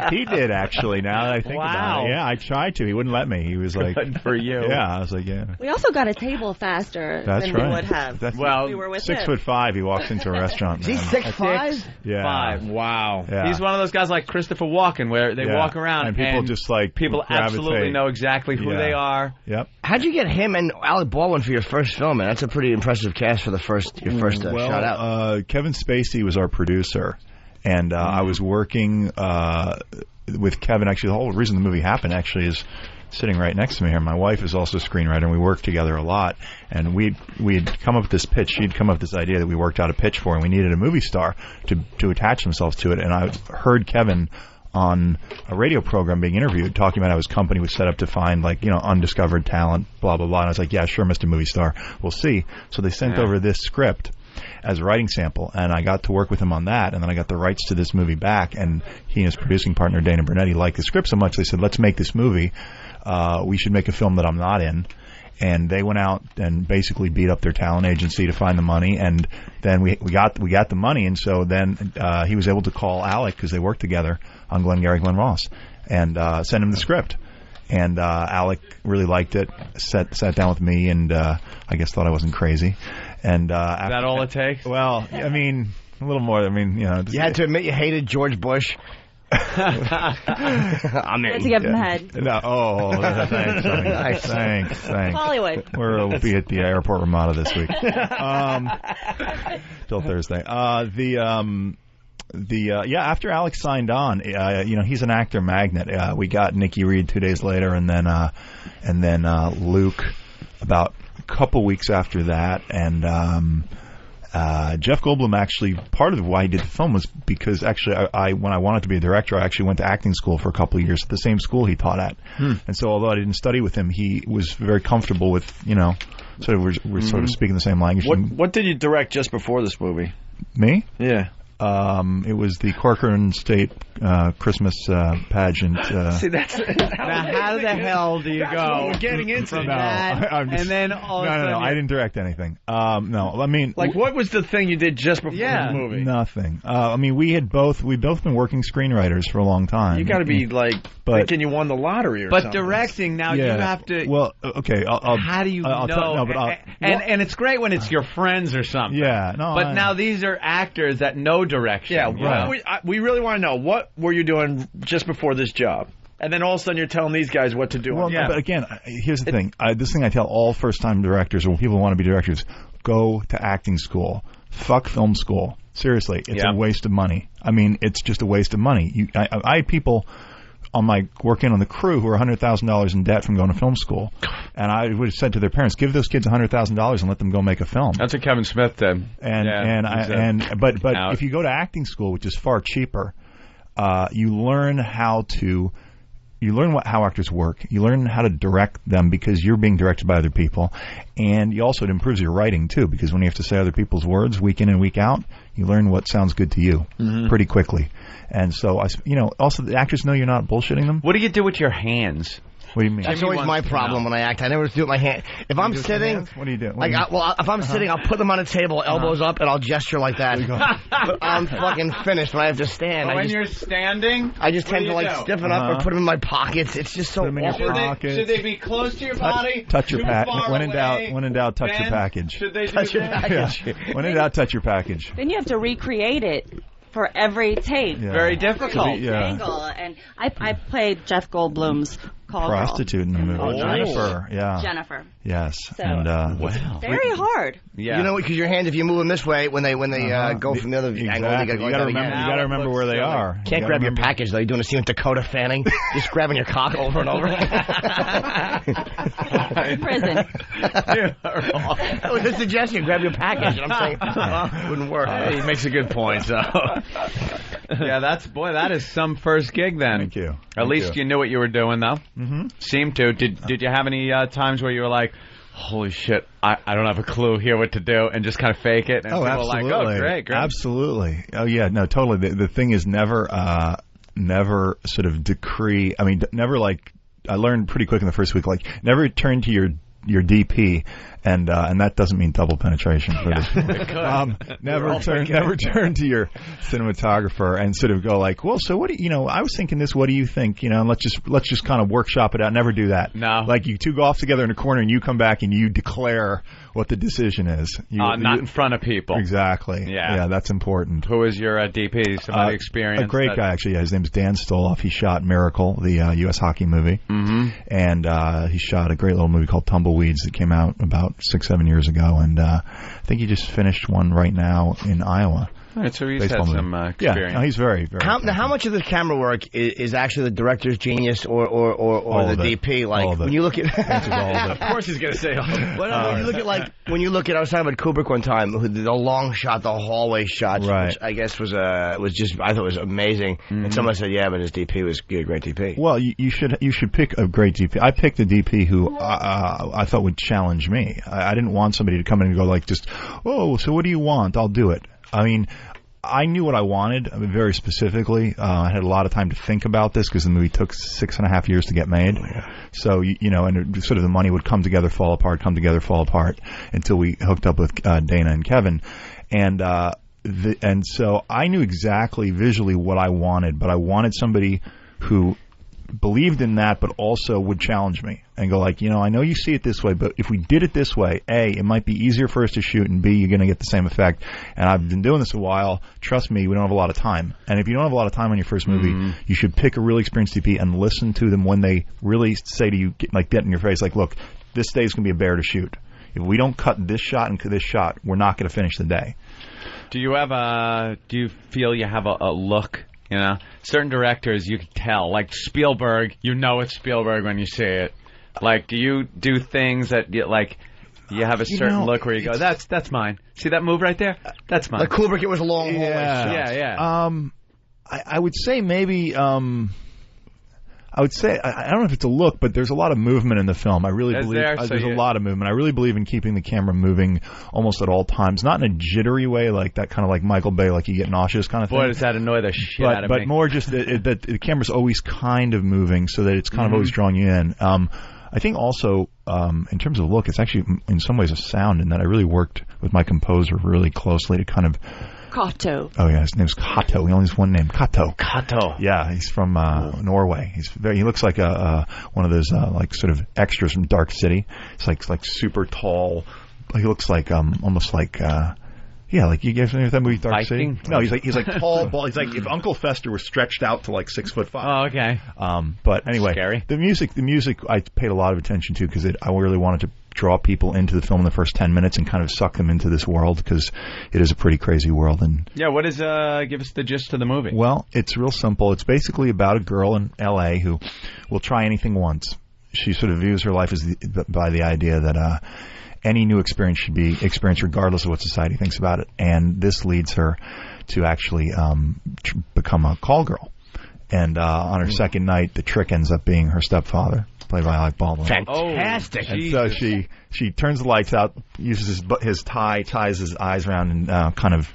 Speaker 13: he did, actually, now that I think about it. Yeah, I tried to. He wouldn't let me. He was like...
Speaker 1: Good for you.
Speaker 13: Yeah, I was like, yeah.
Speaker 16: We also got a table faster than we would have. We were with
Speaker 13: 6'5". He walks into a restaurant.
Speaker 14: Is he 6'5"?
Speaker 13: Yeah.
Speaker 1: 5.
Speaker 4: Wow.
Speaker 13: Yeah.
Speaker 1: He's one of those guys like Christopher Walken where they walk around
Speaker 13: and people just like
Speaker 1: people absolutely know exactly who they are.
Speaker 13: Yep.
Speaker 14: How'd you get him and Alec Baldwin for your first film? Man, that's a pretty impressive cast for your first shout out.
Speaker 13: Kevin Spacey was our producer, and I was working with Kevin. Actually, the whole reason the movie happened actually is sitting right next to me here. My wife is also a screenwriter, and we worked together a lot. And we'd come up with this pitch. She'd come up with this idea that we worked out a pitch for, and we needed a movie star to attach themselves to it. And I heard Kevin on a radio program being interviewed talking about how his company was set up to find undiscovered talent, blah, blah, blah. And I was like, yeah, sure, Mr. Movie Star. We'll see. So they sent over this script as a writing sample, and I got to work with him on that, and then I got the rights to this movie back, and he and his producing partner, Dana Bernetti, liked the script so much, they said, let's make this movie. We should make a film that I'm not in. And they went out and basically beat up their talent agency to find the money, and then we got the money, and so then he was able to call Alec, because they worked together on Glengarry Glen Ross, and send him the script. And Alec really liked it, sat down with me, and I guess thought I wasn't crazy. And
Speaker 1: is that all it takes?
Speaker 13: Well, I mean, a little more. I mean,
Speaker 14: you had to admit you hated George Bush. I'm in.
Speaker 16: To give him the head.
Speaker 13: No, thanks. Thanks.
Speaker 16: Hollywood.
Speaker 13: We'll be at the airport Ramada this week. Till Thursday. After Alex signed on, he's an actor magnet. We got Nikki Reed 2 days later, and then Luke about a couple weeks after that, and Jeff Goldblum, actually, part of why he did the film was because actually when I wanted to be a director, I actually went to acting school for a couple of years at the same school he taught at. And so although I didn't study with him, he was very comfortable with, sort of we're sort of speaking the same language.
Speaker 4: What did you direct just before this movie?
Speaker 13: Me?
Speaker 4: Yeah.
Speaker 13: It was the Corcoran State Christmas pageant.
Speaker 4: See, that's
Speaker 1: now how the hell do you go?
Speaker 4: We're getting into
Speaker 1: that, and then all of a sudden
Speaker 13: I didn't direct anything. No, I mean,
Speaker 4: what was the thing you did just before the movie?
Speaker 13: Nothing. I mean, we've both been working screenwriters for a long time.
Speaker 4: You got to be thinking you won the lottery or something.
Speaker 1: But directing now, you have to.
Speaker 13: Well, okay.
Speaker 1: How do you know? And it's great when it's your friends or something.
Speaker 13: Yeah. No.
Speaker 1: But now these are actors that know direction.
Speaker 4: Yeah. We really want to know, what were you doing just before this job? And then all of a sudden you're telling these guys what to do.
Speaker 13: Well, but again, here's the thing. This thing I tell all first-time directors or people who want to be directors, go to acting school. Fuck film school. Seriously, it's a waste of money. I mean, it's just a waste of money. I had people on my working on the crew who are $100,000 in debt from going to film school, and I would have said to their parents, "Give those kids $100,000 and let them go make a film."
Speaker 1: That's what Kevin Smith did.
Speaker 13: But if you go to acting school, which is far cheaper, you learn how actors work. You learn how to direct them because you're being directed by other people, and it improves your writing too, because when you have to say other people's words week in and week out, you learn what sounds good to you pretty quickly. And so also the actors know you're not bullshitting them.
Speaker 1: What do you do with your hands?
Speaker 13: What do you mean?
Speaker 14: That's always my problem when I act. I never do it with my hand. If I'm sitting,
Speaker 13: what do you do?
Speaker 14: If I'm sitting, I'll put them on a table, elbows up, and I'll gesture like that. But I'm fucking finished when I have to stand.
Speaker 1: When you're standing,
Speaker 14: I just tend to stiffen up or put them in my pockets. It's just so awkward.
Speaker 1: Should they be close to your body?
Speaker 13: Touch your package. When in doubt, touch your package.
Speaker 1: Should they
Speaker 14: touch your package?
Speaker 13: Yeah. When in doubt, touch your package.
Speaker 16: Then you have to recreate it for every take.
Speaker 13: Yeah.
Speaker 1: Very difficult.
Speaker 16: Angle. And I played Jeff Goldblum's call
Speaker 13: prostitute in the movie.
Speaker 16: Oh,
Speaker 13: Jennifer. Yeah.
Speaker 16: Jennifer.
Speaker 13: Yes.
Speaker 16: So,
Speaker 13: and
Speaker 16: it's very hard.
Speaker 14: Yeah. You know, because your hands, if you move them this way, when they go from the other angle,
Speaker 13: you got to remember where they are.
Speaker 14: Can't grab your package though. You're doing a scene with Dakota Fanning, just grabbing your cock over and over.
Speaker 16: In prison.
Speaker 14: That was a suggestion. Grab your package, and I'm saying it wouldn't work.
Speaker 4: He makes a good point. So.
Speaker 1: Yeah, that is some first gig then.
Speaker 13: Thank you.
Speaker 1: At least you knew what you were doing though.
Speaker 13: Mm-hmm.
Speaker 1: Seemed to. Did you have any times where you were like, holy shit, I don't have a clue here what to do, and just kind of fake it? And people
Speaker 13: absolutely.
Speaker 1: Were like, oh, great.
Speaker 13: Absolutely. Oh, yeah, no, totally. The thing is never sort of decree. I mean, never like, I learned pretty quick in the first week, like, never turn to your DP, and that doesn't mean double penetration. Never turn to your cinematographer and sort of go like, well, so what do I was thinking this. What do you think? And let's just kind of workshop it out. Never do that.
Speaker 1: No,
Speaker 13: like you two go off together in a corner and you come back and you declare what the decision is.
Speaker 1: Not in front of people.
Speaker 13: Exactly. Yeah, that's important.
Speaker 1: Who is your DP? Somebody experienced?
Speaker 13: A great guy, actually. Yeah, his name's Dan Stoloff. He shot Miracle, the U.S. hockey movie.
Speaker 1: Mm-hmm.
Speaker 13: And he shot a great little movie called Tumbleweeds that came out about 6-7 years ago. And I think he just finished one right now in Iowa.
Speaker 1: All right, so he's had some experience.
Speaker 13: Yeah, no, he's very, very.
Speaker 14: How much of the camera work is actually the director's genius or the DP? Like when you look at,
Speaker 4: of course he's going to say.
Speaker 14: When you look at, I was talking about Kubrick one time, the long shot, the hallway shots, which I guess was just I thought was amazing. Mm-hmm. And someone said, yeah, but his DP was a great DP.
Speaker 13: Well, you should pick a great DP. I picked a DP who I thought would challenge me. I didn't want somebody to come in and go like just, oh, so what do you want? I'll do it. I mean, I knew what I wanted very specifically. I had a lot of time to think about this because the movie took 6.5 years to get made. Oh, yeah. So, and sort of the money would come together, fall apart until we hooked up with Dana and Kevin. And so I knew exactly visually what I wanted, but I wanted somebody who believed in that, but also would challenge me and go like, I know you see it this way, but if we did it this way, A, it might be easier for us to shoot, and B, you're going to get the same effect. And I've been doing this a while. Trust me, we don't have a lot of time. And if you don't have a lot of time on your first movie, you should pick a really experienced DP and listen to them when they really say to you, get in your face, like, look, this day is going to be a bear to shoot. If we don't cut this shot and this shot, we're not going to finish the day.
Speaker 1: Do you feel you have a look? Certain directors you can tell, like Spielberg, it's Spielberg when you see it. Like, do you do things that you have a certain look where you go, that's mine. See that move right there? That's mine.
Speaker 14: Like Kubrick, it was a long hallway.
Speaker 1: Yeah.
Speaker 13: I would say maybe. I would say, I don't know if it's a look, but there's a lot of movement in the film. I really believe there's a lot of movement. I really believe in keeping the camera moving almost at all times. Not in a jittery way, like that kind of like Michael Bay, like you get nauseous kind of thing.
Speaker 1: Boy, does that annoy the shit out of me.
Speaker 13: But more just that the camera's always kind of moving so that it's kind of always drawing you in. I think also, in terms of look, it's actually in some ways a sound in that I really worked with my composer really closely to kind of...
Speaker 16: Kato.
Speaker 13: Oh yeah, his name's Kato. He only has one name, Kato.
Speaker 14: Kato.
Speaker 13: Yeah, he's from Norway. He looks like one of those like sort of extras from Dark City. He's like super tall. He looks like almost like like you guys know that movie Dark City? No, he's like tall, bald. He's like if Uncle Fester was stretched out to like 6'5".
Speaker 1: Oh, okay.
Speaker 13: But anyway,
Speaker 1: scary.
Speaker 13: The music I paid a lot of attention to because I really wanted to draw people into the film in the first 10 minutes and kind of suck them into this world because it is a pretty crazy world. And
Speaker 1: what is give us the gist of the movie?
Speaker 13: Well, it's real simple. It's basically about a girl in L.A. who will try anything once. She sort of views her life by the idea that any new experience should be experienced regardless of what society thinks about it. And this leads her to actually become a call girl. And on her second night, the trick ends up being her stepfather, played by Alec Baldwin.
Speaker 14: Fantastic.
Speaker 13: And so she turns the lights out, uses his tie, ties his eyes around, and kind of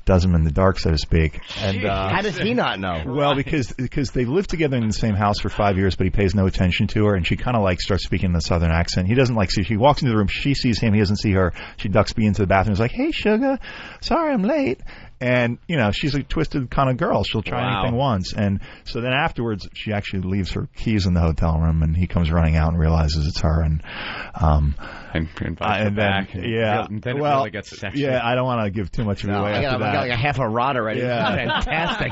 Speaker 13: does him in the dark, so to speak. And
Speaker 14: how does he not know?
Speaker 13: Well, because they lived together in the same house for 5 years, but he pays no attention to her, and she kind of like starts speaking in a southern accent. He doesn't like see. She walks into the room, she sees him, he doesn't see her. She ducks B into the bathroom. He's like, "Hey, sugar, sorry I'm late." And, you know, she's a twisted kind of girl. She'll try anything once. And so then afterwards, she actually leaves her keys in the hotel room, and he comes running out and realizes it's her. And
Speaker 1: invites her back.
Speaker 13: Yeah.
Speaker 1: And then it really gets sexy.
Speaker 13: Yeah, I don't want to give too much away after
Speaker 14: I got like a half a rod already.
Speaker 13: Yeah.
Speaker 14: Fantastic.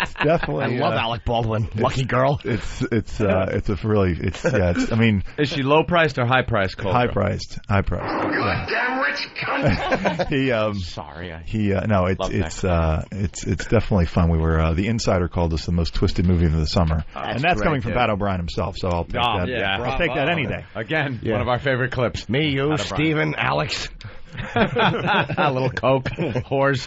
Speaker 13: It's definitely.
Speaker 14: I love Alec Baldwin. Lucky girl.
Speaker 13: It's a really, I mean.
Speaker 1: Is she low priced or high priced, Cole?
Speaker 13: High priced.
Speaker 20: Goddamn rich cunt.
Speaker 13: Sorry. No, it's definitely fun. We were the Insider called us the most twisted movie of the summer, and that's coming from Pat O'Brien himself. So I'll take that. Yeah, I'll take that any day.
Speaker 1: Again, one of our favorite clips.
Speaker 14: Me, you, Steven, Alex,
Speaker 1: a little coke, whores.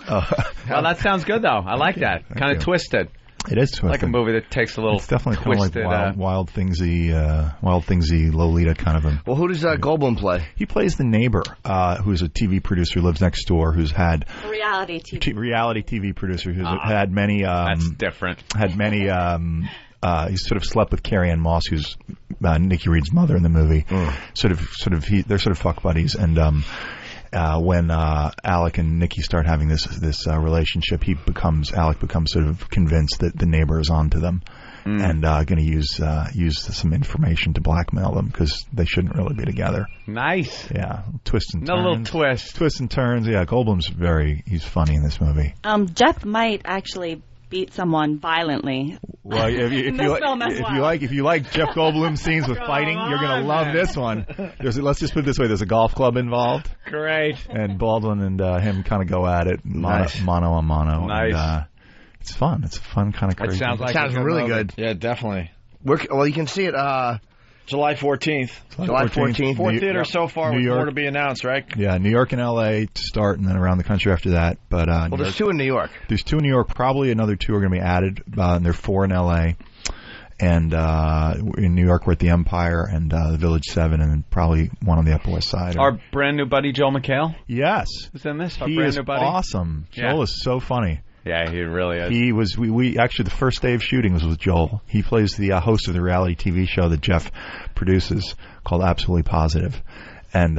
Speaker 1: Well, that sounds good though. I like that. Kind of twisted.
Speaker 13: It is twisted.
Speaker 1: Like a movie that takes a little.
Speaker 13: It's definitely
Speaker 1: twisted,
Speaker 13: kind of like wild thingsy Lolita kind of a.
Speaker 14: Well, who does Goldblum play?
Speaker 13: He plays the neighbor, who's a TV producer who lives next door, who's had
Speaker 16: a reality
Speaker 13: TV producer who's had many.
Speaker 1: That's different.
Speaker 13: Had many. He sort of slept with Carrie Ann Moss, who's Nikki Reed's mother in the movie. They're sort of fuck buddies, and when Alec and Nikki start having this relationship, Alec becomes sort of convinced that the neighbor is onto them, and going to use some information to blackmail them because they shouldn't really be together.
Speaker 1: Nice.
Speaker 13: Yeah, twists and turns.
Speaker 1: A little twist.
Speaker 13: Twists and turns. Yeah, Goldblum's he's funny in this movie.
Speaker 16: Jeff might actually beat someone violently.
Speaker 13: Well, if you like Jeff Goldblum scenes with fighting, you're gonna love this one. Let's just put it this way: there's a golf club involved.
Speaker 1: Great.
Speaker 13: And Baldwin and him kind of go at it, mano a mano.
Speaker 1: Nice.
Speaker 13: And, it's fun. It's a fun kind of crazy.
Speaker 4: It
Speaker 14: sounds really good.
Speaker 4: Yeah, definitely.
Speaker 14: Well, you can see it.
Speaker 4: July 14th.
Speaker 14: July 14th.
Speaker 4: 4 theaters so far, with more to be announced, right?
Speaker 13: Yeah, New York and L.A. to start, and then around the country after that. But
Speaker 14: there's 2 in New York.
Speaker 13: There's 2 in New York. Probably another 2 are going to be added, and there are 4 in L.A. And in New York, we're at the Empire and the Village 7, and probably one on the Upper West Side.
Speaker 1: Our brand new buddy Joel McHale.
Speaker 13: Yes,
Speaker 1: is in this. Our
Speaker 13: he
Speaker 1: brand
Speaker 13: is
Speaker 1: new buddy.
Speaker 13: Awesome.
Speaker 1: Yeah.
Speaker 13: Joel is so funny.
Speaker 1: Yeah, he really is.
Speaker 13: He was. We actually the first day of shooting was with Joel. He plays the host of the reality TV show that Jeff produces called Absolutely Positive, and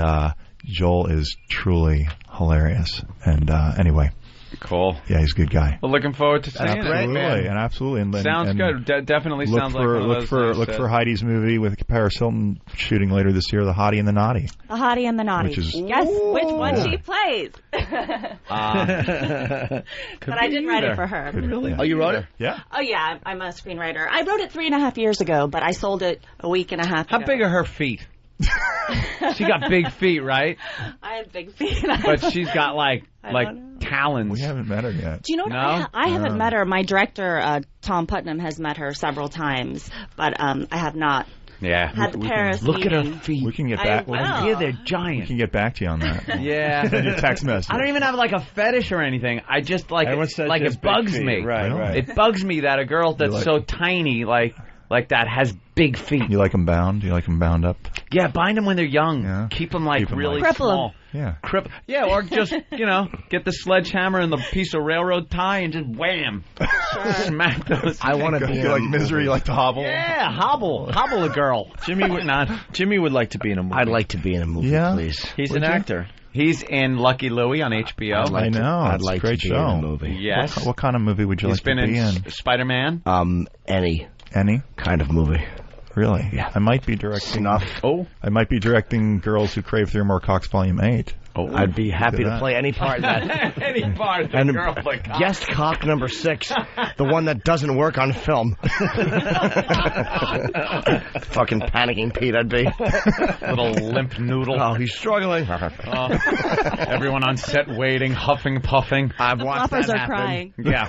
Speaker 13: Joel is truly hilarious. And anyway.
Speaker 1: Cool.
Speaker 13: Yeah, he's a good guy.
Speaker 1: Well, looking forward to seeing it.
Speaker 13: Absolutely. And
Speaker 1: sounds good. Definitely sounds like one of those.
Speaker 13: Look for Heidi's movie with Paris Hilton shooting later this year, The Hottie and the Naughty.
Speaker 16: The Hottie and the Naughty. Guess which one she plays. But I did write it for her.
Speaker 14: Really? Oh, you wrote it?
Speaker 13: Yeah.
Speaker 16: Oh, yeah. I'm a screenwriter. I wrote it 3.5 years ago, but I sold it a week and a half ago.
Speaker 1: How big are her feet? She got big feet, right?
Speaker 16: I have big feet.
Speaker 1: But she's got like talons.
Speaker 13: We haven't met her yet.
Speaker 16: Do you know what?
Speaker 1: No?
Speaker 16: I haven't met her. My director, Tom Putnam, has met her several times, but I have not.
Speaker 1: Yeah.
Speaker 16: Had the Paris
Speaker 1: Look
Speaker 16: meeting.
Speaker 1: at her feet.
Speaker 13: We can get back.
Speaker 1: Yeah, they're giant.
Speaker 13: We can get back to you on that.
Speaker 1: Yeah.
Speaker 13: Send your text message.
Speaker 1: I don't even have like a fetish or anything. I just like it bugs me.
Speaker 4: Right.
Speaker 1: It bugs me that a girl that's so tiny like that has big feet.
Speaker 13: You like them bound? You like them bound up?
Speaker 1: Yeah, bind them when they're young. Yeah. Keep them really small.
Speaker 13: Yeah.
Speaker 1: Yeah, or just, get the sledgehammer and the piece of railroad tie and just wham. Smack those.
Speaker 14: I want to be
Speaker 13: like Misery, you like to hobble?
Speaker 1: Yeah, hobble a girl.
Speaker 4: Jimmy would like to be in a movie.
Speaker 14: I'd like to be in a movie, please.
Speaker 4: He's an actor.
Speaker 1: He's in Lucky Louie on HBO.
Speaker 13: I know.
Speaker 14: I'd like
Speaker 13: a great
Speaker 14: to
Speaker 13: show.
Speaker 14: be in a movie.
Speaker 1: Yes.
Speaker 13: What kind of movie would you like to be in?
Speaker 1: He's been in Spider-Man.
Speaker 13: Any
Speaker 14: kind of movie.
Speaker 13: Really? Yeah. I might be directing.
Speaker 14: Snuff.
Speaker 1: Oh.
Speaker 13: I might be directing Girls Who Crave 3 or More Cocks Volume 8.
Speaker 14: Oh, I'd be happy to play any part of that.
Speaker 1: Any part of
Speaker 14: and
Speaker 1: Girls Like Cock.
Speaker 14: Guest cock number 6, the one that doesn't work on film. Fucking panicking Pete, I'd be.
Speaker 1: Little limp noodle.
Speaker 14: Oh, he's struggling.
Speaker 1: Everyone on set waiting, huffing, puffing.
Speaker 14: I've watched that happen.
Speaker 16: Crying.
Speaker 1: Yeah.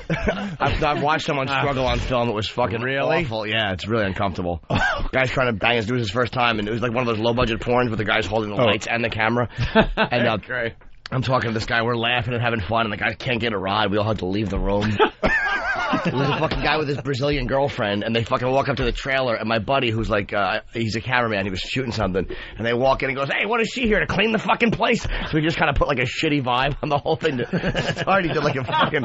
Speaker 14: I've watched someone struggle on film. It was fucking awful. Yeah, it's really uncomfortable. Guy's trying to bang his dude his first time, and it was like one of those low-budget porns where the guy's holding the lights and the camera. And
Speaker 1: great.
Speaker 14: I'm talking to this guy. We're laughing and having fun, and the guy can't get a ride. We all had to leave the room. It was a fucking guy with his Brazilian girlfriend, and they fucking walk up to the trailer, and my buddy, who's like, he's a cameraman, he was shooting something, and they walk in and goes, hey, what is she here, to clean the fucking place? So we just kind of put like a shitty vibe on the whole thing. It's hard, he did like a fucking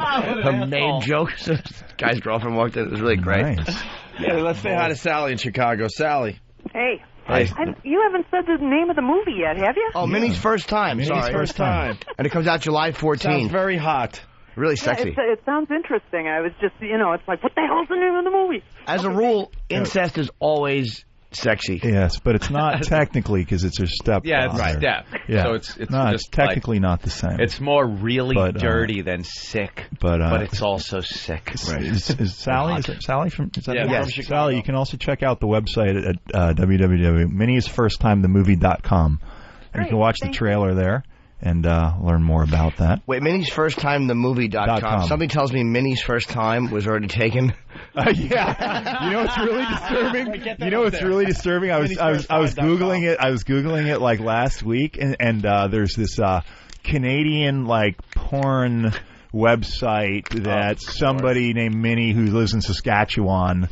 Speaker 14: maid joke. So this guy's girlfriend walked in, it was really great.
Speaker 13: Nice.
Speaker 4: Yeah, let's say hi to Sally in Chicago. Sally.
Speaker 17: Hey.
Speaker 4: Hey.
Speaker 17: You haven't said the name of the movie yet, have you?
Speaker 14: Oh, Minnie's First Time.
Speaker 13: Minnie's
Speaker 14: Sorry.
Speaker 13: First Time.
Speaker 14: And it comes out July 14th.
Speaker 4: Sounds very hot.
Speaker 14: Really sexy.
Speaker 17: Yeah, it sounds interesting. I was just, it's like, what the hell's the name of the movie?
Speaker 14: As a rule, incest is always sexy.
Speaker 13: Yes, but it's not technically because it's her stepfather.
Speaker 1: Yeah, it's
Speaker 13: right.
Speaker 1: step.
Speaker 13: Yeah.
Speaker 1: So it's
Speaker 13: no,
Speaker 1: just
Speaker 13: it's technically not the same.
Speaker 1: It's more really
Speaker 13: But,
Speaker 1: dirty than sick,
Speaker 13: but
Speaker 1: it's also sick.
Speaker 13: Right. Is Sally? Is it Sally from? Is that
Speaker 1: Yeah,
Speaker 13: yes.
Speaker 1: from Chicago.
Speaker 13: Sally, you can also check out the website at www.minniesfirsttimethemovie.com, and you can watch the trailer there and learn more about that.
Speaker 14: Wait, Minnie's First Time, the movie.com. Somebody tells me Minnie's First Time was already taken.
Speaker 13: Yeah. You know what's really disturbing? You know what's really disturbing? I was googling it. I was googling it like last week, and there's this Canadian like porn website that somebody named Minnie who lives in Saskatchewan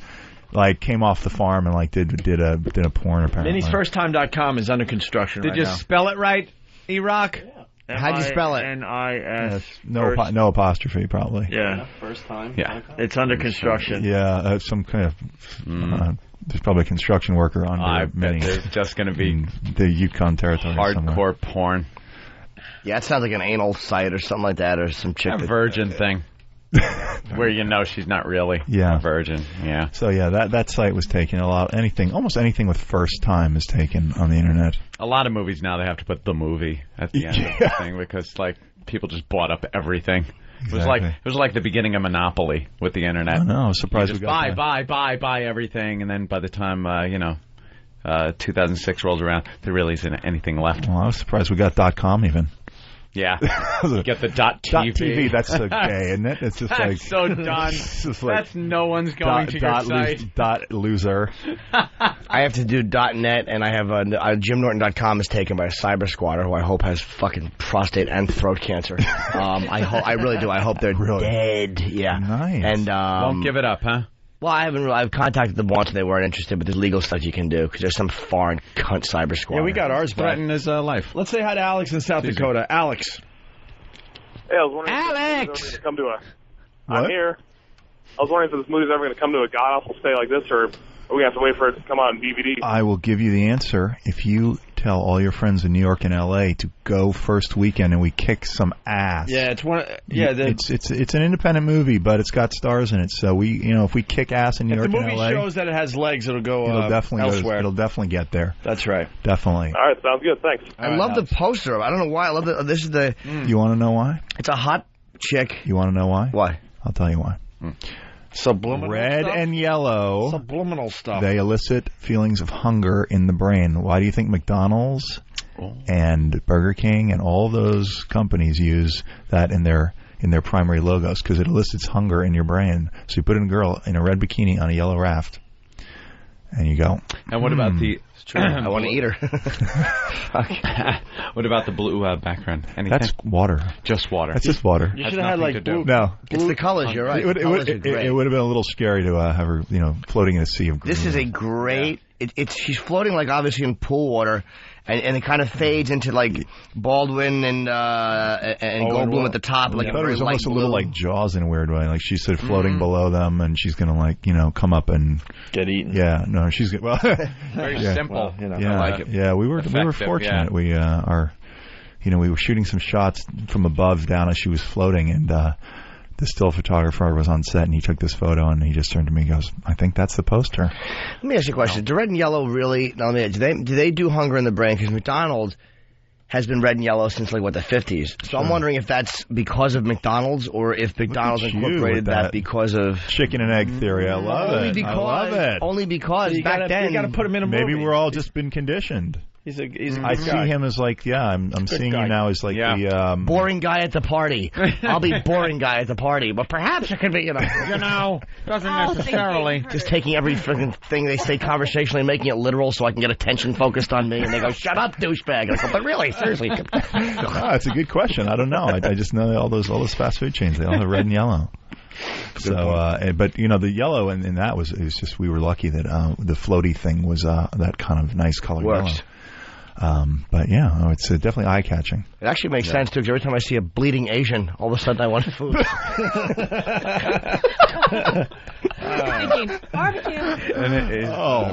Speaker 13: like came off the farm and like did a porn apparently.
Speaker 4: Minnie'sFirstTime.com is under construction.
Speaker 1: Did
Speaker 4: right
Speaker 1: you
Speaker 4: now.
Speaker 1: spell it right, E-Rock?
Speaker 14: How'd you spell it?
Speaker 4: N-I-S.
Speaker 13: No apostrophe probably.
Speaker 4: Yeah.
Speaker 5: First time.
Speaker 1: Yeah.
Speaker 4: It's under construction.
Speaker 13: Yeah, some kind of. There's probably a construction worker on
Speaker 1: I bet there's just going to be
Speaker 13: the Yukon Territory.
Speaker 1: hardcore
Speaker 13: somewhere.
Speaker 1: porn.
Speaker 14: Yeah, it sounds like an anal site or something like that, or some chick.
Speaker 1: A virgin thing. Where you know she's not really a virgin. Yeah.
Speaker 13: So yeah, that site was taken. Almost anything with first time is taken on the internet.
Speaker 1: A lot of movies now they have to put the movie at the end of the thing because like people just bought up everything.
Speaker 13: Exactly.
Speaker 1: It was like the beginning of Monopoly with the internet.
Speaker 13: I know. I was surprised
Speaker 1: you
Speaker 13: we
Speaker 1: just
Speaker 13: got
Speaker 1: buy everything, and then by the time 2006 rolls around, there really isn't anything left.
Speaker 13: Well, I was surprised we got .com even.
Speaker 1: Yeah, you get the .tv.
Speaker 13: .tv, that's so gay, isn't it? It's just
Speaker 1: that's
Speaker 13: like
Speaker 1: so done.
Speaker 13: Just like
Speaker 1: that's no one's going to your site.
Speaker 13: Loser.
Speaker 14: I have to do .net, and I have JimNorton.com is taken by a cyber squatter who I hope has fucking prostate and throat cancer. I really do. I hope they're dead. Yeah.
Speaker 13: Nice.
Speaker 14: And
Speaker 1: won't give it up, huh?
Speaker 14: Well, I've contacted them once and they weren't interested, but there's legal stuff you can do because there's some foreign cunt cyber squatter.
Speaker 4: Yeah, we got ours back.
Speaker 1: Threaten his life.
Speaker 4: Let's say hi to Alex in South Dakota. Alex.
Speaker 2: Hey, I was wondering
Speaker 17: Alex!
Speaker 2: if this movie's ever gonna come to a...
Speaker 13: What?
Speaker 2: I'm here. I was wondering if this movie's ever going to come to a god-awful state like this, or are we going to have to wait for it to come out on DVD?
Speaker 13: I will give you the answer if you tell all your friends in New York and L.A. to go first weekend and we kick some ass.
Speaker 4: Yeah, it's one. Yeah,
Speaker 13: it's an independent movie, but it's got stars in it. So if we kick ass in New York and L.A.
Speaker 4: If the movie shows that it has legs, it'll go
Speaker 13: elsewhere. It'll definitely get there.
Speaker 4: That's right.
Speaker 13: Definitely.
Speaker 2: All right, sounds good. Thanks.
Speaker 14: I love the poster. I don't know why. I love this is the.
Speaker 13: You want to know why?
Speaker 14: It's a hot chick.
Speaker 13: You want to know why?
Speaker 14: Why?
Speaker 13: I'll tell you why.
Speaker 4: Subliminal
Speaker 13: Red
Speaker 4: stuff?
Speaker 13: and yellow.
Speaker 4: Subliminal stuff.
Speaker 13: They elicit feelings of hunger in the brain. Why do you think McDonald's and Burger King and all those companies use that in their primary logos? Because it elicits hunger in your brain. So you put in a girl in a red bikini on a yellow raft, and you go.
Speaker 1: And what about the?
Speaker 14: I want to eat her.
Speaker 1: What about the blue background? Anything?
Speaker 13: That's water.
Speaker 1: Just water.
Speaker 13: That's just water.
Speaker 4: You should have had like blue.
Speaker 13: No,
Speaker 14: it's the colors. You're right.
Speaker 13: It would have been a little scary to have her, floating in a sea of green.
Speaker 14: This is a great. She's floating like obviously in pool water, and it kind of fades into like Baldwin and Goldblum at the top. Like
Speaker 13: I thought it was almost a
Speaker 14: blue.
Speaker 13: little like Jaws in a weird way. Like she's sort of floating below them, and she's gonna come up and
Speaker 4: get eaten.
Speaker 13: Yeah, no, she's well.
Speaker 1: Very simple.
Speaker 13: Yeah,
Speaker 1: I like it.
Speaker 13: Yeah, we were fortunate. Yeah. We were shooting some shots from above down as she was floating, and the still photographer was on set, and he took this photo, and he just turned to me and goes, "I think that's the poster."
Speaker 14: Let me ask you a question. Do red and yellow really? Do they do hunger in the brain? Because McDonald's has been red and yellow since the 50s. So I'm wondering if that's because of McDonald's or if McDonald's incorporated that because of
Speaker 13: chicken and egg theory. I love it. I love it.
Speaker 14: Only because
Speaker 4: so
Speaker 14: back then
Speaker 4: you got to put him in a movie.
Speaker 13: Maybe we're all just been conditioned.
Speaker 4: He's a
Speaker 13: I see him as I'm seeing you now as the
Speaker 14: boring guy at the party. I'll be boring guy at the party, but perhaps it could be
Speaker 1: doesn't necessarily.
Speaker 14: Just taking every freaking thing they say conversationally and making it literal so I can get attention focused on me, and they go, "Shut up, douchebag!" I go, "But really, seriously."
Speaker 13: That's a good question. I don't know. I just know all those fast food chains. They all have red and yellow. So, but you know, the yellow in that was just we were lucky that the floaty thing was that kind of nice color yellow. But yeah, it's definitely eye catching.
Speaker 14: It actually makes sense too, because every time I see a bleeding Asian, all of a sudden I want food.
Speaker 12: Barbecue.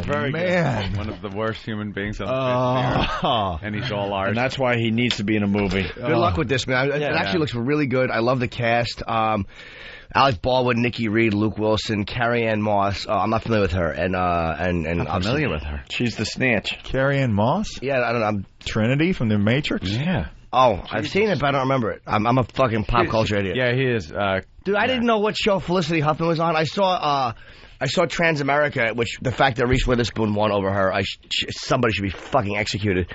Speaker 1: Very
Speaker 13: man,
Speaker 1: good. One of the worst human beings on the earth, and he's all ours.
Speaker 4: And that's why he needs to be in a movie.
Speaker 14: Good luck with this, man. It actually looks really good. I love the cast. Alec Baldwin, Nikki Reed, Luke Wilson, Carrie-Anne Moss. I'm not familiar with her, and I'm
Speaker 1: familiar with her.
Speaker 4: She's the snatch.
Speaker 13: Carrie-Anne Moss?
Speaker 14: Yeah, I don't know.
Speaker 13: Trinity from The Matrix?
Speaker 1: Yeah.
Speaker 14: Oh, I've seen it, but I don't remember it. I'm a fucking pop culture idiot.
Speaker 1: Yeah, he is.
Speaker 14: Dude, I didn't know what show Felicity Huffman was on. I saw Transamerica, which the fact that Reese Witherspoon won over her, somebody should be fucking executed.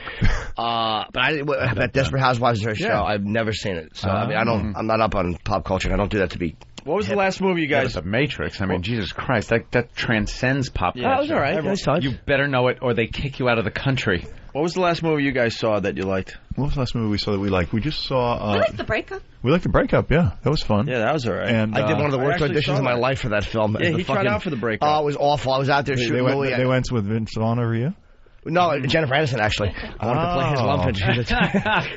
Speaker 14: But that Desperate Housewives is her show. I've never seen it, so I mean, I'm not up on pop culture. I don't do that to be.
Speaker 4: What was the last movie you guys?
Speaker 1: The Matrix. I mean, Jesus Christ, that transcends pop culture.
Speaker 14: That was all right.
Speaker 1: You better know it, or they kick you out of the country.
Speaker 4: What was the last movie you guys saw that you liked?
Speaker 13: What was the last movie we saw that we liked? We just saw...
Speaker 12: I like The Breakup.
Speaker 13: We liked The Breakup, yeah. That was fun.
Speaker 4: Yeah, that was all right.
Speaker 13: And,
Speaker 14: I did one of the worst auditions of my life for that film.
Speaker 4: Yeah, he tried out for The Breakup.
Speaker 14: Oh, it was awful. I was out there shooting movie.
Speaker 13: They went with Vince Vaughn over you?
Speaker 14: No, Jennifer Aniston, actually. I wanted to play his love interest.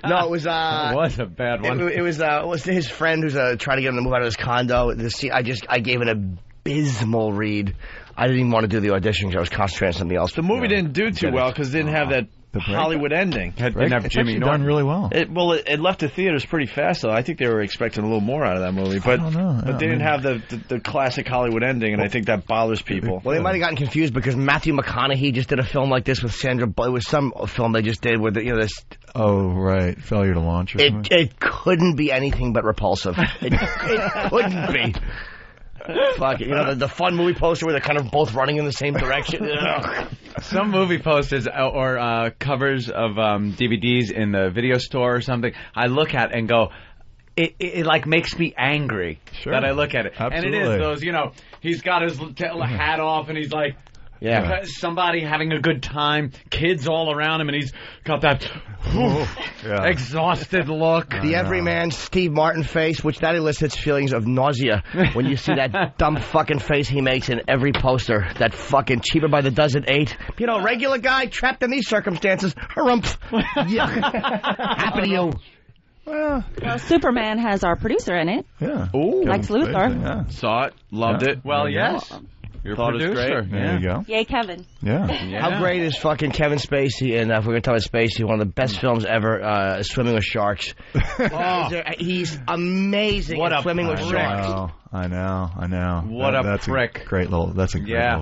Speaker 14: No, it was...
Speaker 1: It was a bad one.
Speaker 14: It was his friend who's trying to get him to move out of his condo. I gave it an abysmal read. I didn't even want to do the audition because I was concentrating on something else.
Speaker 4: The movie didn't do too well because it didn't have that Hollywood ending.
Speaker 1: Didn't have Jimmy Norton.
Speaker 13: Done really well.
Speaker 4: It left the theaters pretty fast, though. I think they were expecting a little more out of that movie, but
Speaker 13: I don't know.
Speaker 4: But they didn't have the classic Hollywood ending, and I think that bothers people.
Speaker 14: Well, they might have gotten confused because Matthew McConaughey just did a film like this with Sandra Bullock. It was some film they just did with this.
Speaker 13: Oh, right. Failure to launch or something?
Speaker 14: It couldn't be anything but repulsive. It couldn't be. Fuck it. You know, the fun movie poster where they're kind of both running in the same direction.
Speaker 1: Some movie posters or covers of DVDs in the video store or something, I look at and go, it like makes me angry that I look at it.
Speaker 13: Absolutely.
Speaker 1: And it is those, you know, he's got his hat off and he's like, somebody having a good time, kids all around him, and he's got that exhausted look.
Speaker 14: The everyman Steve Martin face, which that elicits feelings of nausea when you see that dumb fucking face he makes in every poster. That fucking cheaper by the dozen 8. You know, regular guy trapped in these circumstances. Harumph. Happy to you.
Speaker 16: Well, Superman has our producer in it.
Speaker 13: Yeah.
Speaker 16: Ooh. Lex Luthor.
Speaker 13: Yeah.
Speaker 4: Saw it. Loved it.
Speaker 1: Well, yes. Your producer.
Speaker 13: There you go.
Speaker 16: Yay, Kevin.
Speaker 13: Yeah.
Speaker 14: How great is fucking Kevin Spacey? And if we're going to talk about Spacey, one of the best films ever, Swimming with Sharks. He's amazing at Swimming with Sharks.
Speaker 13: I know.
Speaker 1: What a prick.
Speaker 13: That's a great little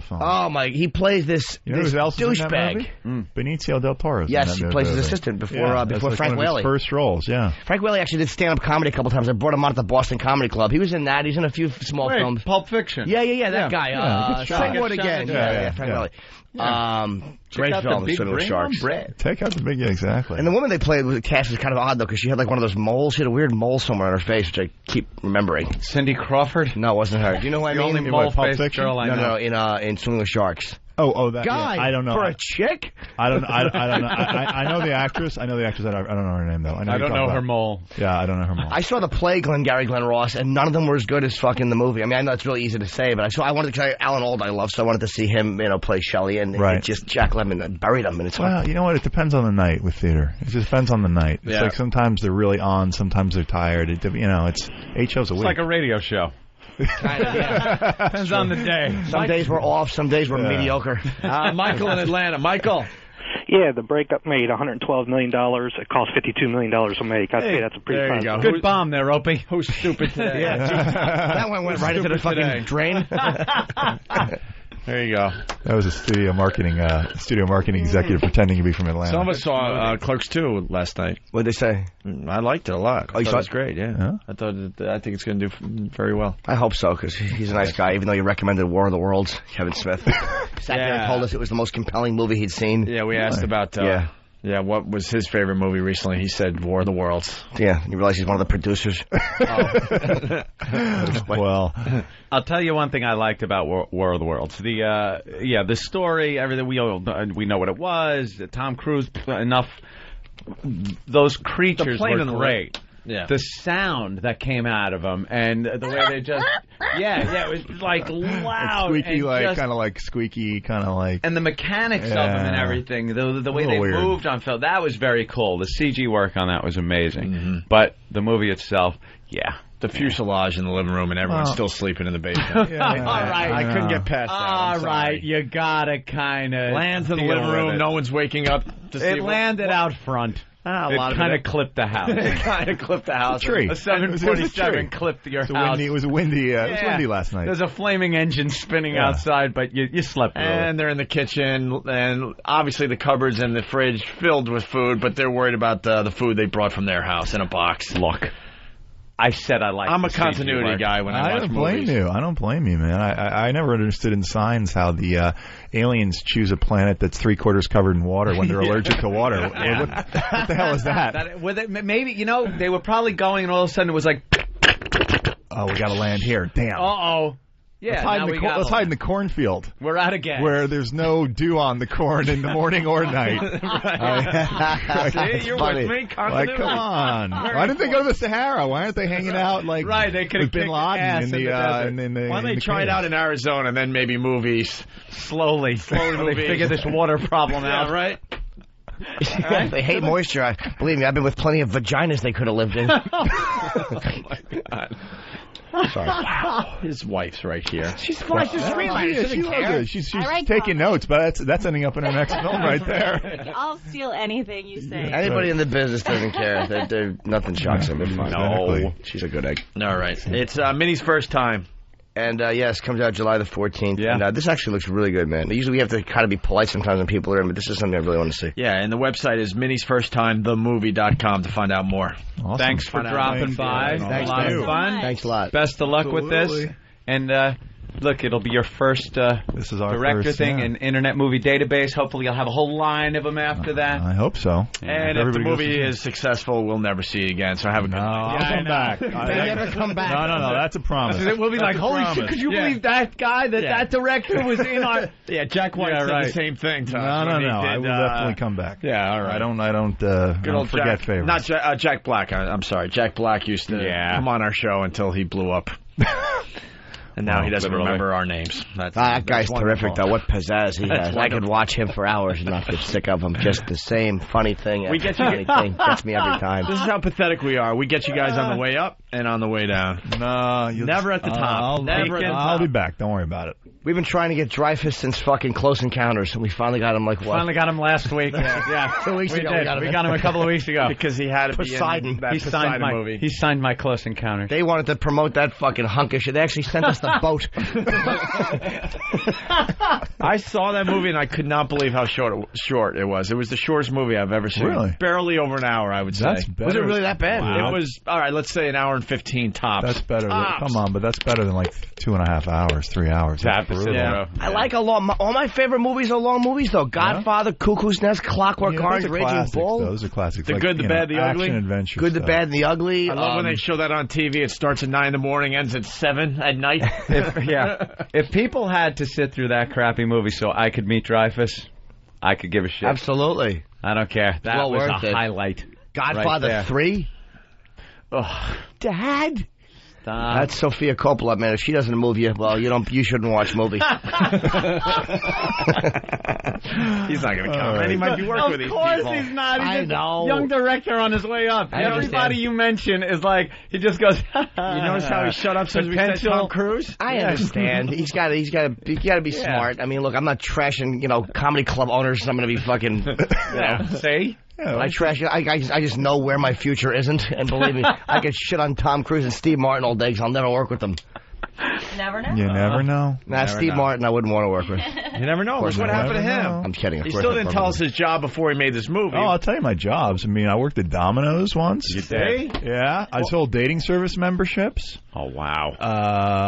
Speaker 13: film.
Speaker 14: Oh, my. He plays this douchebag.
Speaker 13: Benicio del Toro.
Speaker 14: Yes, he plays his assistant before Frank Whaley.
Speaker 13: First roles, yeah.
Speaker 14: Frank Whaley actually did stand-up comedy a couple times. I brought him on at the Boston Comedy Club. He was in that. He's in a few small films.
Speaker 1: Pulp Fiction.
Speaker 14: Yeah, that guy. Singwood again. Yeah, Frank Whaley. Great film, Swimming with Sharks.
Speaker 13: Take out the big, exactly.
Speaker 14: And the woman they played with the cast was kind of odd, though, because she had like one of those moles. She had a weird mole somewhere on her face, which I keep remembering.
Speaker 1: Cindy Crawford?
Speaker 14: No, it wasn't her. Do you know who I mean?
Speaker 1: The only mole-faced girl I know.
Speaker 14: No, in Swimming with Sharks.
Speaker 13: Oh, that
Speaker 14: guy.
Speaker 13: Yeah. I don't know.
Speaker 14: For a chick?
Speaker 13: I don't know. I know the actress. I know the actress. I don't know her name though.
Speaker 1: I don't know her mole.
Speaker 13: Yeah, I don't know her mole.
Speaker 14: I saw The Plague, Glengarry Glen Ross, and none of them were as good as fucking the movie. I mean, I know it's really easy to say, but I wanted to Alan Alda I love, so I wanted to see him, play Shelley, and it just Jack Lemmon buried him, and it's
Speaker 13: well, you know what? It depends on the night with theater. It just depends on the night. It's like sometimes they're really on, sometimes they're tired. It's 8 shows a week.
Speaker 1: It's like a radio show.
Speaker 14: Kind of, yeah.
Speaker 1: Depends on the day.
Speaker 14: Some days we're off, some days we're mediocre.
Speaker 4: Michael in Atlanta. Michael.
Speaker 6: Yeah, The Breakup made $112 million. It cost $52 million to make. I'd say that's a pretty fun.
Speaker 1: Go. Good bomb there, Opie. Who's stupid today?
Speaker 14: That one went right into the fucking drain.
Speaker 4: There you go.
Speaker 13: That was a studio marketing executive pretending to be from Atlanta.
Speaker 4: Some of us saw Clerks 2 last night.
Speaker 14: What did they say?
Speaker 4: I liked it a lot.
Speaker 14: Oh, you
Speaker 4: thought
Speaker 14: saw
Speaker 4: it was great, yeah. I think it's going to do very well.
Speaker 14: I hope so, because he's a nice guy, even though you recommended War of the Worlds, Kevin Smith. Sat there and told us it was the most compelling movie he'd seen.
Speaker 4: Yeah, we asked about... what was his favorite movie recently? He said War of the Worlds.
Speaker 14: Yeah, you realize he's one of the producers.
Speaker 13: Well,
Speaker 1: I'll tell you one thing I liked about War of the Worlds. The story, everything, we know what it was. Tom Cruise, enough. Those creatures were great. the sound that came out of them and the way they just, it was like loud.
Speaker 13: Squeaky,
Speaker 1: and
Speaker 13: kind of like squeaky, kind of like.
Speaker 1: And the mechanics of them and everything, the way they moved on film, that was very cool. The CG work on that was amazing. But the movie itself,
Speaker 4: the fuselage in the living room and everyone's still sleeping in the basement.
Speaker 1: All right.
Speaker 4: I couldn't get past that.
Speaker 1: All right. You gotta kind of
Speaker 4: lands in the living room. No one's waking up to see
Speaker 1: it landed out front. It kind of clipped the house.
Speaker 4: It kind of clipped the house.
Speaker 1: A 747 clipped your house.
Speaker 13: It was windy. It was windy last night.
Speaker 1: There's a flaming engine spinning outside, but you slept through it.
Speaker 4: And they're in the kitchen, and obviously the cupboards and the fridge filled with food, but they're worried about the food they brought from their house in a box.
Speaker 1: Look. I said I like.
Speaker 4: I'm a continuity guy when I watch movies.
Speaker 13: I don't blame you, man. I never understood in science how the aliens choose a planet that's 3/4 covered in water when they're allergic to water. What the hell is that?
Speaker 1: Maybe they were probably going, and all of a sudden it was like,
Speaker 13: oh, we got to land here. Damn.
Speaker 1: Yeah,
Speaker 13: let's hide in the cornfield.
Speaker 1: We're out of gas.
Speaker 13: Where there's no dew on the corn in the morning or night.
Speaker 4: See, you're with me.
Speaker 13: Like, come on. Why didn't they go to the Sahara? Why aren't they hanging out
Speaker 1: they could have
Speaker 13: Bin Laden in the
Speaker 4: Why don't they try it out in Arizona and then maybe movies
Speaker 1: slowly
Speaker 4: movies.
Speaker 1: They figure this water problem out,
Speaker 4: right?
Speaker 14: They hate moisture. Believe me, I've been with plenty of vaginas they could have lived in.
Speaker 4: Oh my God. Sorry. Wow. His wife's right here.
Speaker 14: She's fine. She's screenwriter.
Speaker 13: She's taking notes, but that's ending up in her next film right there.
Speaker 16: I'll steal anything you say.
Speaker 14: Anybody in the business doesn't care. Nothing shocks them. They're fine.
Speaker 4: No. She's a good egg. All right. It's Minnie's first time.
Speaker 14: And, yes, comes out July the 14th.
Speaker 1: Yeah.
Speaker 14: And this actually looks really good, man. Usually we have to kind of be polite sometimes when people are in, but this is something I really want to see.
Speaker 4: Yeah, and the website is minniesfirsttimethemovie.com to find out more.
Speaker 13: Awesome.
Speaker 1: Thanks for dropping by.
Speaker 14: Thanks,
Speaker 1: a lot of fun.
Speaker 14: Thanks a lot.
Speaker 1: Best of luck with this. And, look, it'll be your first
Speaker 13: this is our
Speaker 1: director
Speaker 13: first,
Speaker 1: thing in Internet Movie Database. Hopefully you'll have a whole line of them after that.
Speaker 13: I hope so.
Speaker 4: And if the movie is successful, we'll never see it again. So have a good night.
Speaker 13: I'll come back.
Speaker 14: They never come back.
Speaker 13: No, that's a promise.
Speaker 1: We'll be like, holy shit, could you believe that guy, that director was in our...
Speaker 4: Yeah, Jack White said the same thing, Tom.
Speaker 13: No. I will definitely come back.
Speaker 4: Yeah, all right.
Speaker 13: I don't forget favorites.
Speaker 4: Not Jack Black. I'm sorry. Jack Black used to come on our show until he blew up. And now he doesn't remember our names.
Speaker 14: That guy's terrific, though. What pizzazz he has. I could watch him for hours and not get sick of him. Just the same funny thing. Funny thing gets me every time.
Speaker 4: This is how pathetic we are. We get you guys on the way up and on the way down.
Speaker 13: No,
Speaker 4: never at the top.
Speaker 13: I'll be back. Don't worry about it.
Speaker 14: We've been trying to get Dreyfuss since fucking Close Encounters, and we finally got him
Speaker 1: Finally got him last week.
Speaker 14: 2 weeks ago.
Speaker 1: We got him a couple of weeks ago.
Speaker 4: Because he had to
Speaker 14: Poseidon.
Speaker 4: be in that Poseidon movie.
Speaker 1: He signed my Close Encounters.
Speaker 14: They wanted to promote that fucking hunk of shit. They actually sent us the boat.
Speaker 4: I saw that movie, and I could not believe how short it was. It was the shortest movie I've ever seen.
Speaker 13: Really?
Speaker 4: Barely over an hour, I would say.
Speaker 13: That's better.
Speaker 14: Was it really that bad?
Speaker 4: Wow. It was, all right, let's say an hour and 15 tops.
Speaker 13: That's better. Come on, but that's better than like 2.5 hours, 3 hours.
Speaker 1: That's brutal.
Speaker 4: Yeah.
Speaker 14: I like all my favorite movies are long movies, though. Godfather, Cuckoo's Nest, Clockwork Orange, Raging Bull.
Speaker 13: Those are classics.
Speaker 4: The Good, the Bad, the Ugly.
Speaker 13: Action adventure
Speaker 14: Good, the Bad, and the Ugly.
Speaker 4: I love when they show that on TV. It starts at 9 in the morning, ends at 7 at night.
Speaker 1: If people had to sit through that crappy movie so I could meet Dreyfuss, I could give a shit.
Speaker 14: Absolutely.
Speaker 1: I don't care. That was a highlight.
Speaker 14: Godfather 3?
Speaker 1: Ugh.
Speaker 14: Dad? That's Sofia Coppola, man. If she doesn't move you, well, you shouldn't watch movies.
Speaker 4: He's not going to come. And he might be working with these people.
Speaker 1: Of course he's not. He's
Speaker 14: I know.
Speaker 1: Young director on his way up. Everybody you mention is like, he just goes,
Speaker 4: You notice how he shut up since we said Tom Cruise?
Speaker 14: I understand. He's got to be smart. I mean, look, I'm not trashing, comedy club owners. I'm going to be fucking,
Speaker 1: See?
Speaker 14: Yeah, I just know where my future isn't, and believe me, I could shit on Tom Cruise and Steve Martin all day because I'll never work with them.
Speaker 16: Never know.
Speaker 13: You never know.
Speaker 14: Nah, Steve Martin I wouldn't want to work with.
Speaker 4: You never know. That's what happened to him.
Speaker 14: I'm kidding.
Speaker 4: He still didn't tell us his job before he made this movie.
Speaker 13: Oh, I'll tell you my jobs. I mean, I worked at Domino's once.
Speaker 4: You did?
Speaker 13: Yeah. I sold dating service memberships.
Speaker 1: Oh, wow.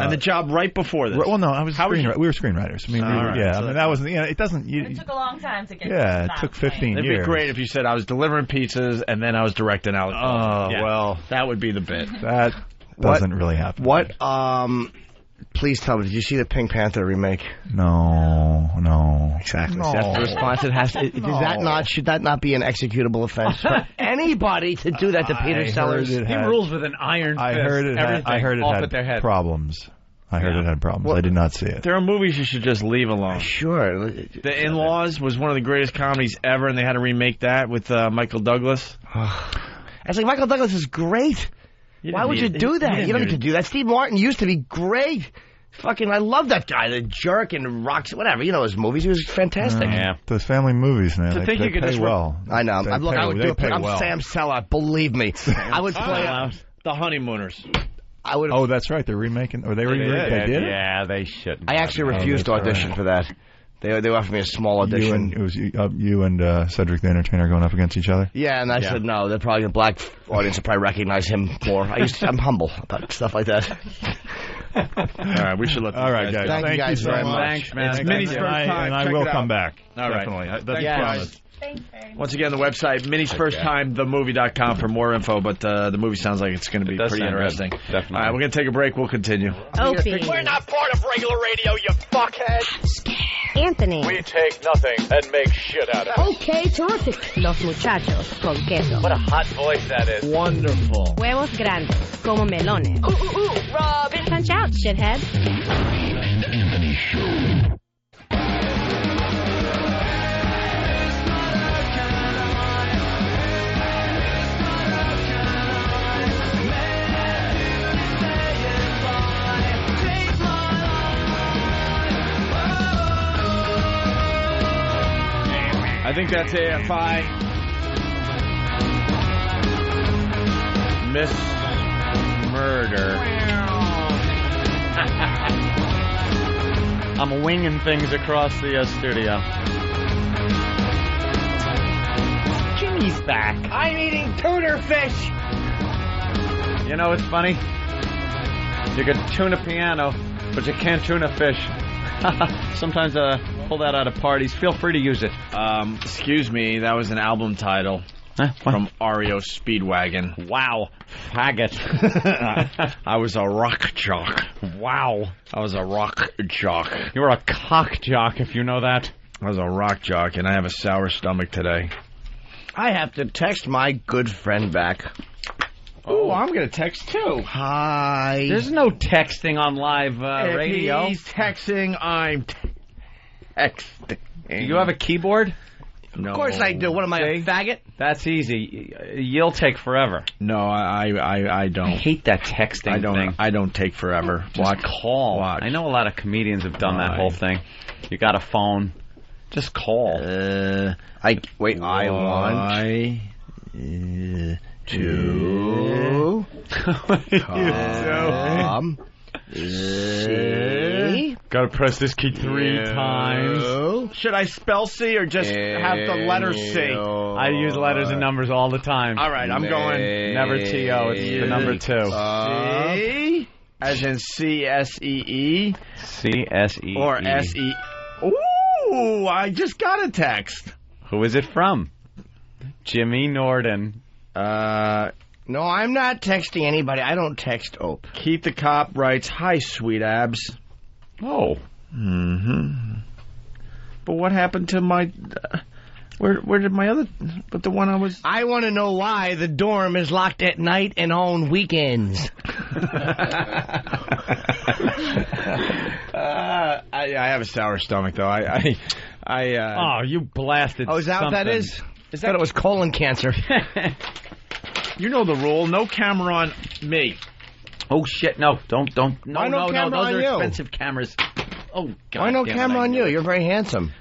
Speaker 4: And the job right before this?
Speaker 13: Well, no, I was we were screenwriters. I mean, I mean, that wasn't, it doesn't...
Speaker 16: It took a long time to get to
Speaker 13: it took 15 years.
Speaker 4: It'd be great if you said I was delivering pizzas and then I was directing Alec Baldwin.
Speaker 13: Well...
Speaker 4: That would be the bit.
Speaker 13: That doesn't really happen.
Speaker 14: What, Please tell me, did you see the Pink Panther remake?
Speaker 13: No.
Speaker 14: Exactly.
Speaker 13: No.
Speaker 14: So that's the response it has to. Should that not be an executable offense for anybody to do that to Peter Sellers?
Speaker 24: He rules with an iron fist.
Speaker 13: I heard it had problems. I heard it had problems. I did not see it.
Speaker 4: There are movies you should just leave alone.
Speaker 14: Sure.
Speaker 4: The In-Laws was one of the greatest comedies ever, and they had to remake that with Michael Douglas.
Speaker 14: It's like Michael Douglas is great. Why would you do that? You don't need to do that. Steve Martin used to be great. Fucking, I love that guy, the jerk and rocks, whatever. You know his movies. He was fantastic.
Speaker 13: Those family movies, man.
Speaker 14: To
Speaker 13: They
Speaker 14: think you could
Speaker 13: pay
Speaker 14: just
Speaker 13: well.
Speaker 14: I know.
Speaker 13: They
Speaker 14: I'm Sam Sella. Believe me. I would play
Speaker 4: The Honeymooners.
Speaker 13: Oh, that's right. They're remaking. Or they did?
Speaker 1: Yeah, they should.
Speaker 14: I actually refused to audition for that. They offered me a small audition.
Speaker 13: It was you and Cedric the Entertainer going up against each other?
Speaker 14: Yeah, and I said no. They're probably the black audience will probably recognize him more. I'm humble about stuff like that.
Speaker 4: All right, we should let.
Speaker 13: All right, guys.
Speaker 14: Thank you guys
Speaker 13: so
Speaker 14: very much.
Speaker 4: Thanks, man. It's Minnie's first time.
Speaker 13: And I will come back.
Speaker 4: All right.
Speaker 13: Definitely. That's
Speaker 4: Thanks,
Speaker 13: promise.
Speaker 4: Once again, the website, Minnie's First Time, themovie.com for more info, but the movie sounds like it's going to be pretty interesting.
Speaker 1: Definitely.
Speaker 4: All right, we're going to take a break. We'll continue.
Speaker 12: Opie.
Speaker 10: We're not part of regular radio, you fuckhead.
Speaker 12: Anthony.
Speaker 10: We take nothing and make shit out of it.
Speaker 12: Okay, terrific. Los muchachos con queso.
Speaker 10: What a hot voice that is.
Speaker 4: Wonderful.
Speaker 12: Huevos grandes, como melones.
Speaker 10: Robin.
Speaker 12: Punch out, shithead.
Speaker 11: And Anthony Show.
Speaker 4: I think that's AFI. Miss Murder.
Speaker 1: I'm winging things across the studio. Jimmy's back.
Speaker 14: I'm eating tuna fish.
Speaker 1: You know what's funny? You can tune a piano, but you can't tune a fish. Sometimes pull that out of parties. Feel free to use it.
Speaker 4: Excuse me, that was an album title from REO Speedwagon.
Speaker 1: Wow. Faggot.
Speaker 4: I was a rock jock.
Speaker 1: Wow.
Speaker 4: I was a rock jock.
Speaker 1: You were a cock jock, if you know that.
Speaker 4: I was a rock jock, and I have a sour stomach today.
Speaker 14: I have to text my good friend back.
Speaker 4: Oh, I'm going to text too.
Speaker 14: Hi.
Speaker 1: There's no texting on live radio.
Speaker 4: If he's texting, I'm texting.
Speaker 1: Do you have a keyboard?
Speaker 4: No.
Speaker 14: Of course I do. What am I, a faggot?
Speaker 1: That's easy. You'll take forever.
Speaker 4: No, I don't.
Speaker 1: I hate that texting thing.
Speaker 4: I don't take forever.
Speaker 1: Just call. Watch. I know a lot of comedians have done that whole thing. You got a phone. Just call.
Speaker 14: I want to come see.
Speaker 1: Gotta press this key 3 times.
Speaker 4: Should I spell C or just have the letter C?
Speaker 1: I use letters and numbers all the time.
Speaker 4: All right, I'm going.
Speaker 1: Never T-O, it's the number 2.
Speaker 4: C, as in C-S-E-E.
Speaker 1: C-S-E-E.
Speaker 4: Or S-E. Ooh, I just got a text.
Speaker 1: Who is it from? Jimmy Norden.
Speaker 14: No, I'm not texting anybody. I don't text Ope.
Speaker 4: Keith the Cop writes, "Hi, sweet abs."
Speaker 1: Oh.
Speaker 4: Mm-hmm. But what happened to my... Where did my other... But the one I was...
Speaker 14: I want to know why the dorm is locked at night and on weekends.
Speaker 4: I have a sour stomach, though.
Speaker 1: Oh, you blasted.
Speaker 14: Oh, is that
Speaker 1: something.
Speaker 14: what that is? Is that it was colon cancer?
Speaker 4: You know the rule. No camera on me.
Speaker 1: Oh, shit. No. Don't.
Speaker 14: Why no camera
Speaker 1: Those
Speaker 14: on
Speaker 1: are
Speaker 14: you?
Speaker 1: expensive cameras. Oh, God.
Speaker 14: Why no camera on you? You're very handsome.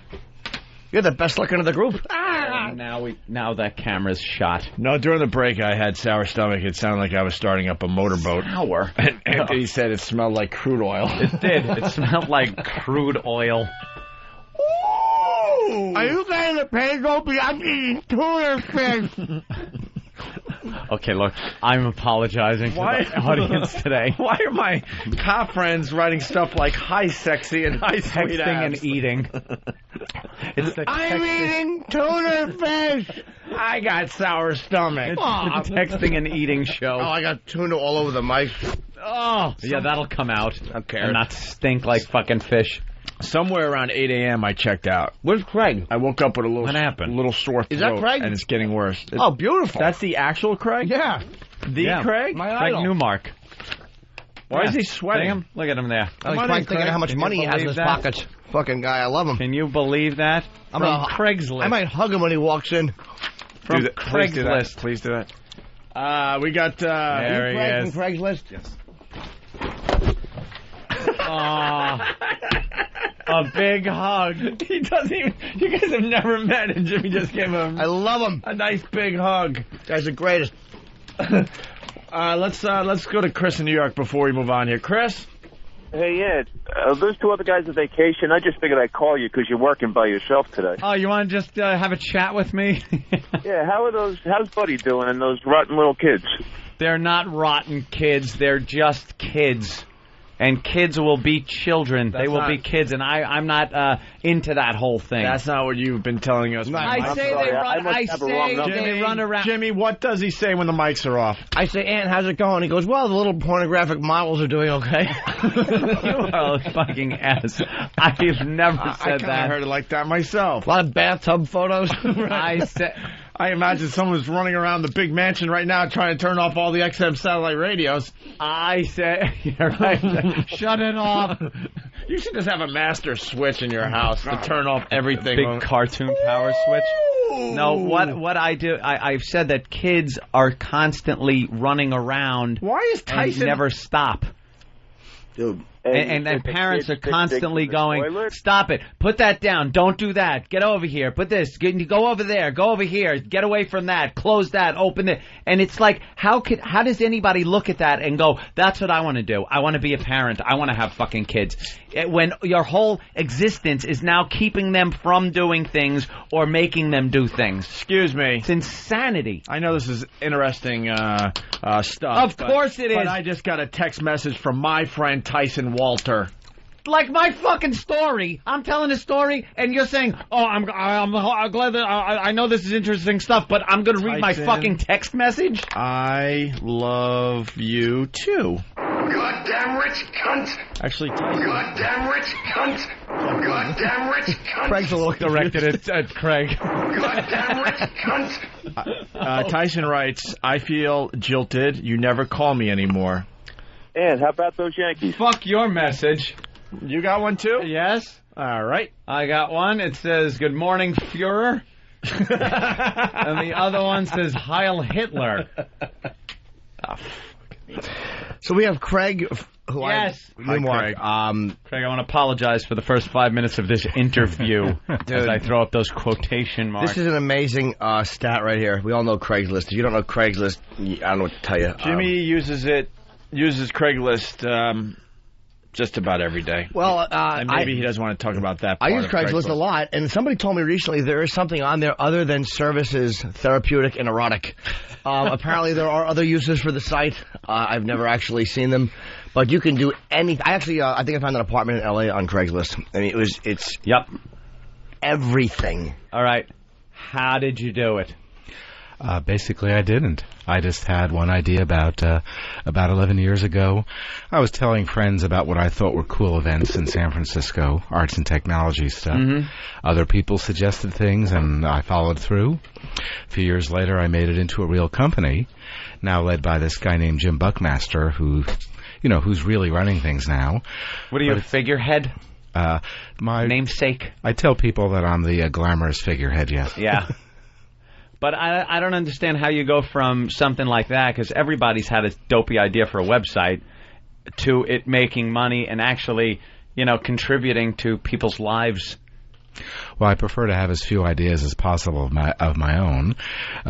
Speaker 14: You're the best looking of the group.
Speaker 1: Now that camera's shot.
Speaker 4: No, during the break, I had sour stomach. It sounded like I was starting up a motorboat.
Speaker 1: Sour?
Speaker 4: And Anthony said it smelled like crude oil.
Speaker 1: It did. It smelled like crude oil.
Speaker 14: Ooh. Are you getting the page open? I'm eating tuna fish.
Speaker 1: Okay, look, I'm apologizing to the audience today.
Speaker 4: Why are my cop friends writing stuff like "hi sexy" and "hi sweet
Speaker 1: texting
Speaker 4: abs"?
Speaker 1: and eating?
Speaker 14: I'm eating tuna fish.
Speaker 4: I got sour stomach.
Speaker 1: It's the texting and eating show.
Speaker 14: Oh, I got tuna all over the mic.
Speaker 4: Oh,
Speaker 1: yeah, that'll come out.
Speaker 4: Okay.
Speaker 1: And not stink like fucking fish.
Speaker 4: Somewhere around 8 a.m. I checked out.
Speaker 14: Where's Craig?
Speaker 4: I woke up with a little.
Speaker 1: What happened?
Speaker 4: Little sore throat.
Speaker 14: Is that Craig?
Speaker 4: And it's getting worse.
Speaker 14: Oh, beautiful.
Speaker 4: That's the actual Craig?
Speaker 14: Yeah.
Speaker 4: The Craig?
Speaker 14: My
Speaker 1: Craig
Speaker 14: idol.
Speaker 1: Newmark.
Speaker 4: Why is he
Speaker 1: See
Speaker 4: sweating?
Speaker 1: him? Look at him there.
Speaker 14: I was trying to think of how much money he has in his pockets. Fucking guy, I love him.
Speaker 1: Can you believe that?
Speaker 14: I'm
Speaker 1: From Craigslist.
Speaker 14: I might hug him when he walks in.
Speaker 1: From
Speaker 4: Please do that.
Speaker 1: Craigslist.
Speaker 4: Please do that. We got...
Speaker 1: There he
Speaker 14: Craig
Speaker 1: is.
Speaker 14: from Craigslist?
Speaker 4: Yes.
Speaker 1: A big hug.
Speaker 4: He doesn't even... You guys have never met, and Jimmy just gave him
Speaker 14: I love him.
Speaker 4: a nice big hug.
Speaker 14: Guy's the greatest.
Speaker 4: Let's go to Chris in New York before we move on here. Chris?
Speaker 9: Hey, Ed, those two other guys on vacation, I just figured I'd call you because you're working by yourself today.
Speaker 1: Oh, you want to just have a chat with me?
Speaker 9: Yeah, how's Buddy doing and those rotten little kids?
Speaker 1: They're not rotten kids. They're just kids. And kids will be children. They will be kids, and I'm not into that whole thing.
Speaker 4: That's not what you've been telling us.
Speaker 1: I say they run around.
Speaker 4: Jimmy, what does he say when the mics are off?
Speaker 14: I say, Aunt, how's it going? He goes, well, the little pornographic models are doing okay.
Speaker 1: You are a fucking ass. I've never said
Speaker 4: I
Speaker 1: that.
Speaker 4: heard it like that myself.
Speaker 14: A lot of bathtub photos.
Speaker 4: I imagine someone's running around the big mansion right now trying to turn off all the XM satellite radios.
Speaker 1: I say, you're right. Shut it off.
Speaker 4: You should just have a master switch in your house to turn off everything.
Speaker 1: Big cartoon power switch. No, what I do, I've said that kids are constantly running around.
Speaker 4: Why is Tyson
Speaker 1: and never stop?
Speaker 14: Dude.
Speaker 1: And parents are constantly going, stop it, put that down, don't do that, get over here, put this, go over there, go over here, get away from that, close that, open it. And it's like, how does anybody look at that and go, that's what I want to do, I want to be a parent, I want to have fucking kids, when your whole existence is now keeping them from doing things or making them do things.
Speaker 4: Excuse me.
Speaker 1: It's insanity.
Speaker 4: I know this is interesting stuff.
Speaker 1: Of course it is.
Speaker 4: But I just got a text message from my friend Tyson Walter.
Speaker 1: Like my fucking story. I'm telling a story, and you're saying, "Oh, I'm glad that I know this is interesting stuff," but I'm going to read my fucking text message.
Speaker 4: I love you too.
Speaker 20: Goddamn rich cunt!
Speaker 4: Actually, Tyson.
Speaker 20: Goddamn rich cunt! Goddamn rich cunt!
Speaker 14: Craig's a little
Speaker 1: directed at Craig.
Speaker 20: Goddamn rich cunt!
Speaker 4: Tyson writes, "I feel jilted. You never call me anymore."
Speaker 9: And how about those Yankees?
Speaker 1: Fuck your message.
Speaker 4: You got one too?
Speaker 1: Yes.
Speaker 4: All right.
Speaker 1: I got one. It says, "Good morning, Führer." And the other one says, "Heil Hitler."
Speaker 14: So we have Craig, who
Speaker 1: Yes.
Speaker 14: Hi, Craig.
Speaker 1: Craig, I want to apologize for the first 5 minutes of this interview as I throw up those quotation marks.
Speaker 14: This is an amazing stat right here. We all know Craigslist. If you don't know Craigslist, I don't know what to tell you.
Speaker 4: Jimmy uses Craigslist just about every day.
Speaker 14: Well,
Speaker 4: and maybe he doesn't want to talk about that part
Speaker 14: I use Craigslist a lot, and somebody told me recently there is something on there other than services, therapeutic, and erotic. Apparently there are other uses for the site. I've never actually seen them, but you can do anything. I think I found an apartment in L.A. on Craigslist. I mean, it's everything.
Speaker 1: All right. How did you do it?
Speaker 8: Basically, I didn't. I just had one idea about 11 years ago. I was telling friends about what I thought were cool events in San Francisco, arts and technology stuff.
Speaker 1: Mm-hmm.
Speaker 8: Other people suggested things, and I followed through. A few years later, I made it into a real company, now led by this guy named Jim Buckmaster, who's really running things now.
Speaker 1: What are you, a figurehead?
Speaker 8: My
Speaker 1: namesake?
Speaker 8: I tell people that I'm the glamorous figurehead, yes.
Speaker 1: Yeah. But I don't understand how you go from something like that, because everybody's had a dopey idea for a website, to it making money and actually, contributing to people's lives.
Speaker 8: Well, I prefer to have as few ideas as possible of my own.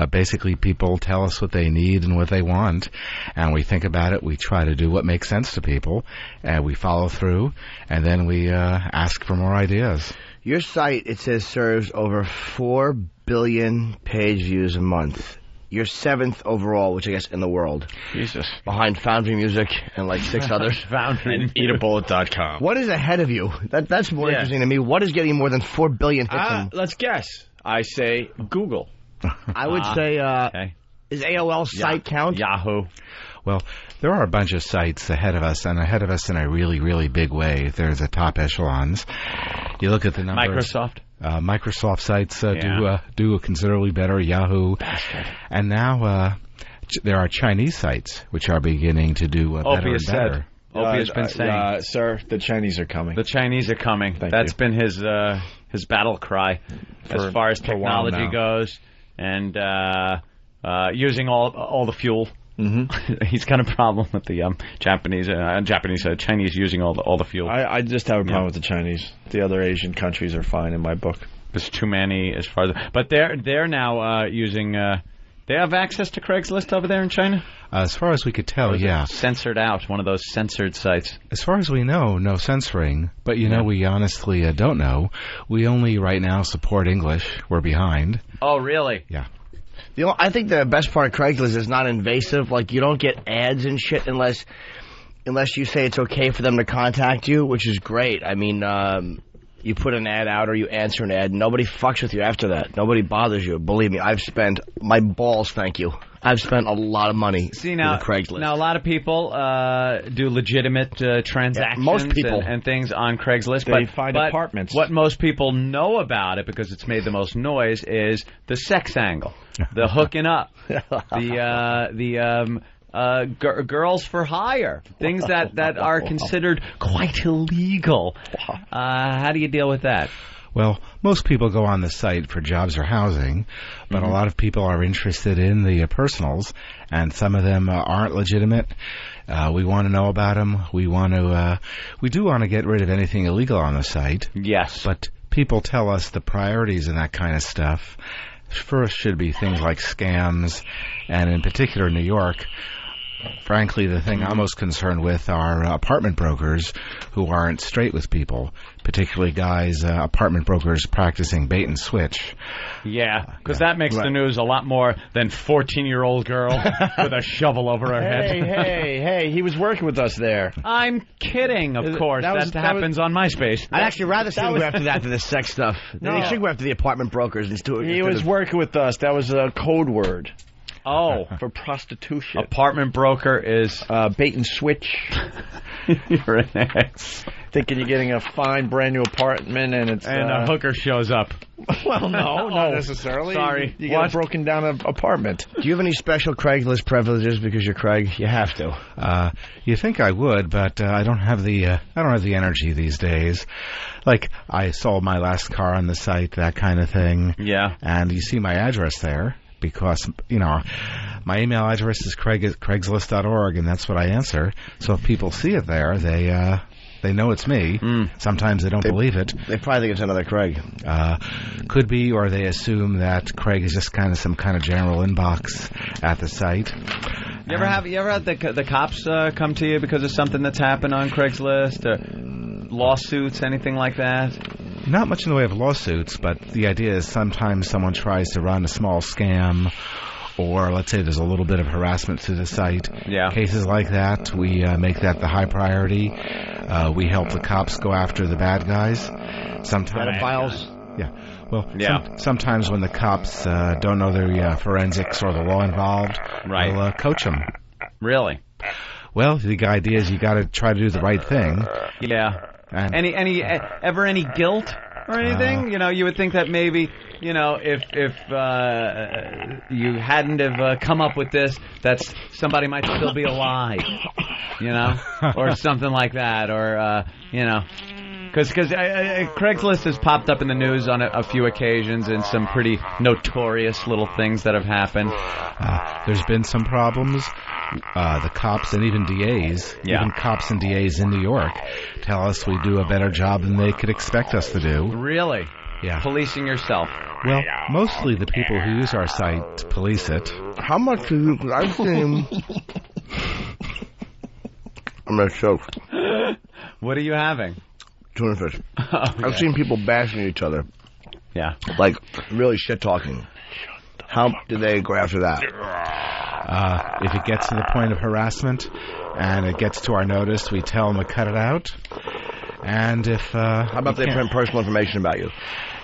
Speaker 8: Basically, people tell us what they need and what they want, and we think about it. We try to do what makes sense to people, and we follow through, and then we ask for more ideas.
Speaker 14: Your site, it says, serves over 4 billion page views a month. You're 7th overall, which I guess in the world.
Speaker 4: Jesus.
Speaker 14: Behind Foundry Music and like 6 others.
Speaker 4: Foundry and eatabullet.com.
Speaker 14: What is ahead of you? That's more interesting to me. What is getting more than 4 billion hits?
Speaker 4: Let's guess. I say Google.
Speaker 14: I would say, is AOL site count?
Speaker 1: Yahoo.
Speaker 8: Well, there are a bunch of sites ahead of us, and ahead of us in a really, really big way. There's the top echelons. You look at the numbers. Microsoft sites do considerably better. Yahoo. Bastard. And now there are Chinese sites which are beginning to do better and better.
Speaker 4: Opie has been saying, sir, the Chinese are coming.
Speaker 1: The Chinese are coming. That's been his battle cry as far as technology goes, and using all the fuel. Mm-hmm. He's got a problem with the Chinese using all the fuel.
Speaker 4: I just have a problem with the Chinese. The other Asian countries are fine in my book.
Speaker 1: There's too many as far as, but they're now using. They have access to Craigslist over there in China?
Speaker 8: As far as we could tell, yeah.
Speaker 1: Censored out, one of those censored sites.
Speaker 8: As far as we know, no censoring. But, we honestly don't know. We only right now support English. We're behind.
Speaker 1: Oh, really?
Speaker 8: Yeah.
Speaker 14: I think the best part of Craigslist is not invasive. Like, you don't get ads and shit unless you say it's okay for them to contact you, which is great. I mean, you put an ad out or you answer an ad. Nobody fucks with you after that. Nobody bothers you. Believe me, I've spent my balls, thank you. I've spent a lot of money with Craigslist.
Speaker 1: Now, a lot of people do legitimate transactions
Speaker 14: most people.
Speaker 1: And things on Craigslist.
Speaker 4: They find apartments.
Speaker 1: What most people know about it, because it's made the most noise, is the sex angle. The hooking up. Girls for hire. Things that are considered quite illegal. How do you deal with that?
Speaker 8: Well, most people go on the site for jobs or housing, but a lot of people are interested in the personals, and some of them aren't legitimate. We want to know about them. We do want to get rid of anything illegal on the site.
Speaker 1: Yes.
Speaker 8: But people tell us the priorities and that kind of stuff first should be things like scams, and in particular New York. Frankly, the thing I'm most concerned with are apartment brokers who aren't straight with people, particularly guys, apartment brokers practicing bait and switch.
Speaker 1: Yeah, because that makes the news a lot more than 14-year-old girl with a shovel over her head.
Speaker 4: Hey, he was working with us there.
Speaker 1: I'm kidding, of course. That happens on MySpace.
Speaker 14: I'd actually rather see him go after that than the sex stuff. No. He should go after the apartment brokers.
Speaker 4: He was working with us. That was a code word.
Speaker 1: Oh.
Speaker 4: For prostitution.
Speaker 1: Apartment broker is...
Speaker 4: bait and switch.
Speaker 1: You're an ex.
Speaker 4: Thinking you're getting a fine, brand new apartment and it's...
Speaker 1: And a hooker shows up.
Speaker 4: Well, no, not necessarily.
Speaker 1: Sorry.
Speaker 4: You got a broken down apartment.
Speaker 14: Do you have any special Craigslist privileges because you're Craig? You have to.
Speaker 8: You think I would, but I don't have the energy these days. Like, I sold my last car on the site, that kind of thing.
Speaker 1: Yeah.
Speaker 8: And you see my address there. Because, my email address is Craigslist.org, and that's what I answer. So if people see it there, they know it's me. Sometimes they don't believe it.
Speaker 14: They probably think it's another Craig.
Speaker 8: Could be, or they assume that Craig is just kind of some kind of general inbox at the site.
Speaker 1: You ever had the cops come to you because of something that's happened on Craigslist, or lawsuits, anything like that?
Speaker 8: Not much in the way of lawsuits, but the idea is sometimes someone tries to run a small scam, or let's say there's a little bit of harassment to the site.
Speaker 1: Yeah.
Speaker 8: Cases like that, we make that the high priority. We help the cops go after the bad guys. Sometimes
Speaker 14: pedophiles.
Speaker 8: Yeah. Well, sometimes when the cops don't know the forensics or the law involved, we'll coach them.
Speaker 1: Really?
Speaker 8: Well, the idea is you got to try to do the right thing.
Speaker 1: Yeah. And any guilt or anything? You would think that maybe, if you hadn't have come up with this, that somebody might still be alive, or something like that, or because Craigslist has popped up in the news on a few occasions and some pretty notorious little things that have happened.
Speaker 8: There's been some problems. The cops and even DAs, even cops and DAs in New York, tell us we do a better job than they could expect us to do.
Speaker 1: Really?
Speaker 8: Yeah.
Speaker 1: Policing yourself.
Speaker 8: Well, mostly the people who use our site police it.
Speaker 14: How much do you... I've seen... I'm going to choke.
Speaker 1: What are you having?
Speaker 14: Tuna fish. I've seen people bashing each other.
Speaker 1: Yeah.
Speaker 14: Like, really shit-talking. How do they go after that?
Speaker 8: If it gets to the point of harassment and it gets to our notice, we tell them to cut it out. And if...
Speaker 14: How about they print personal information about you?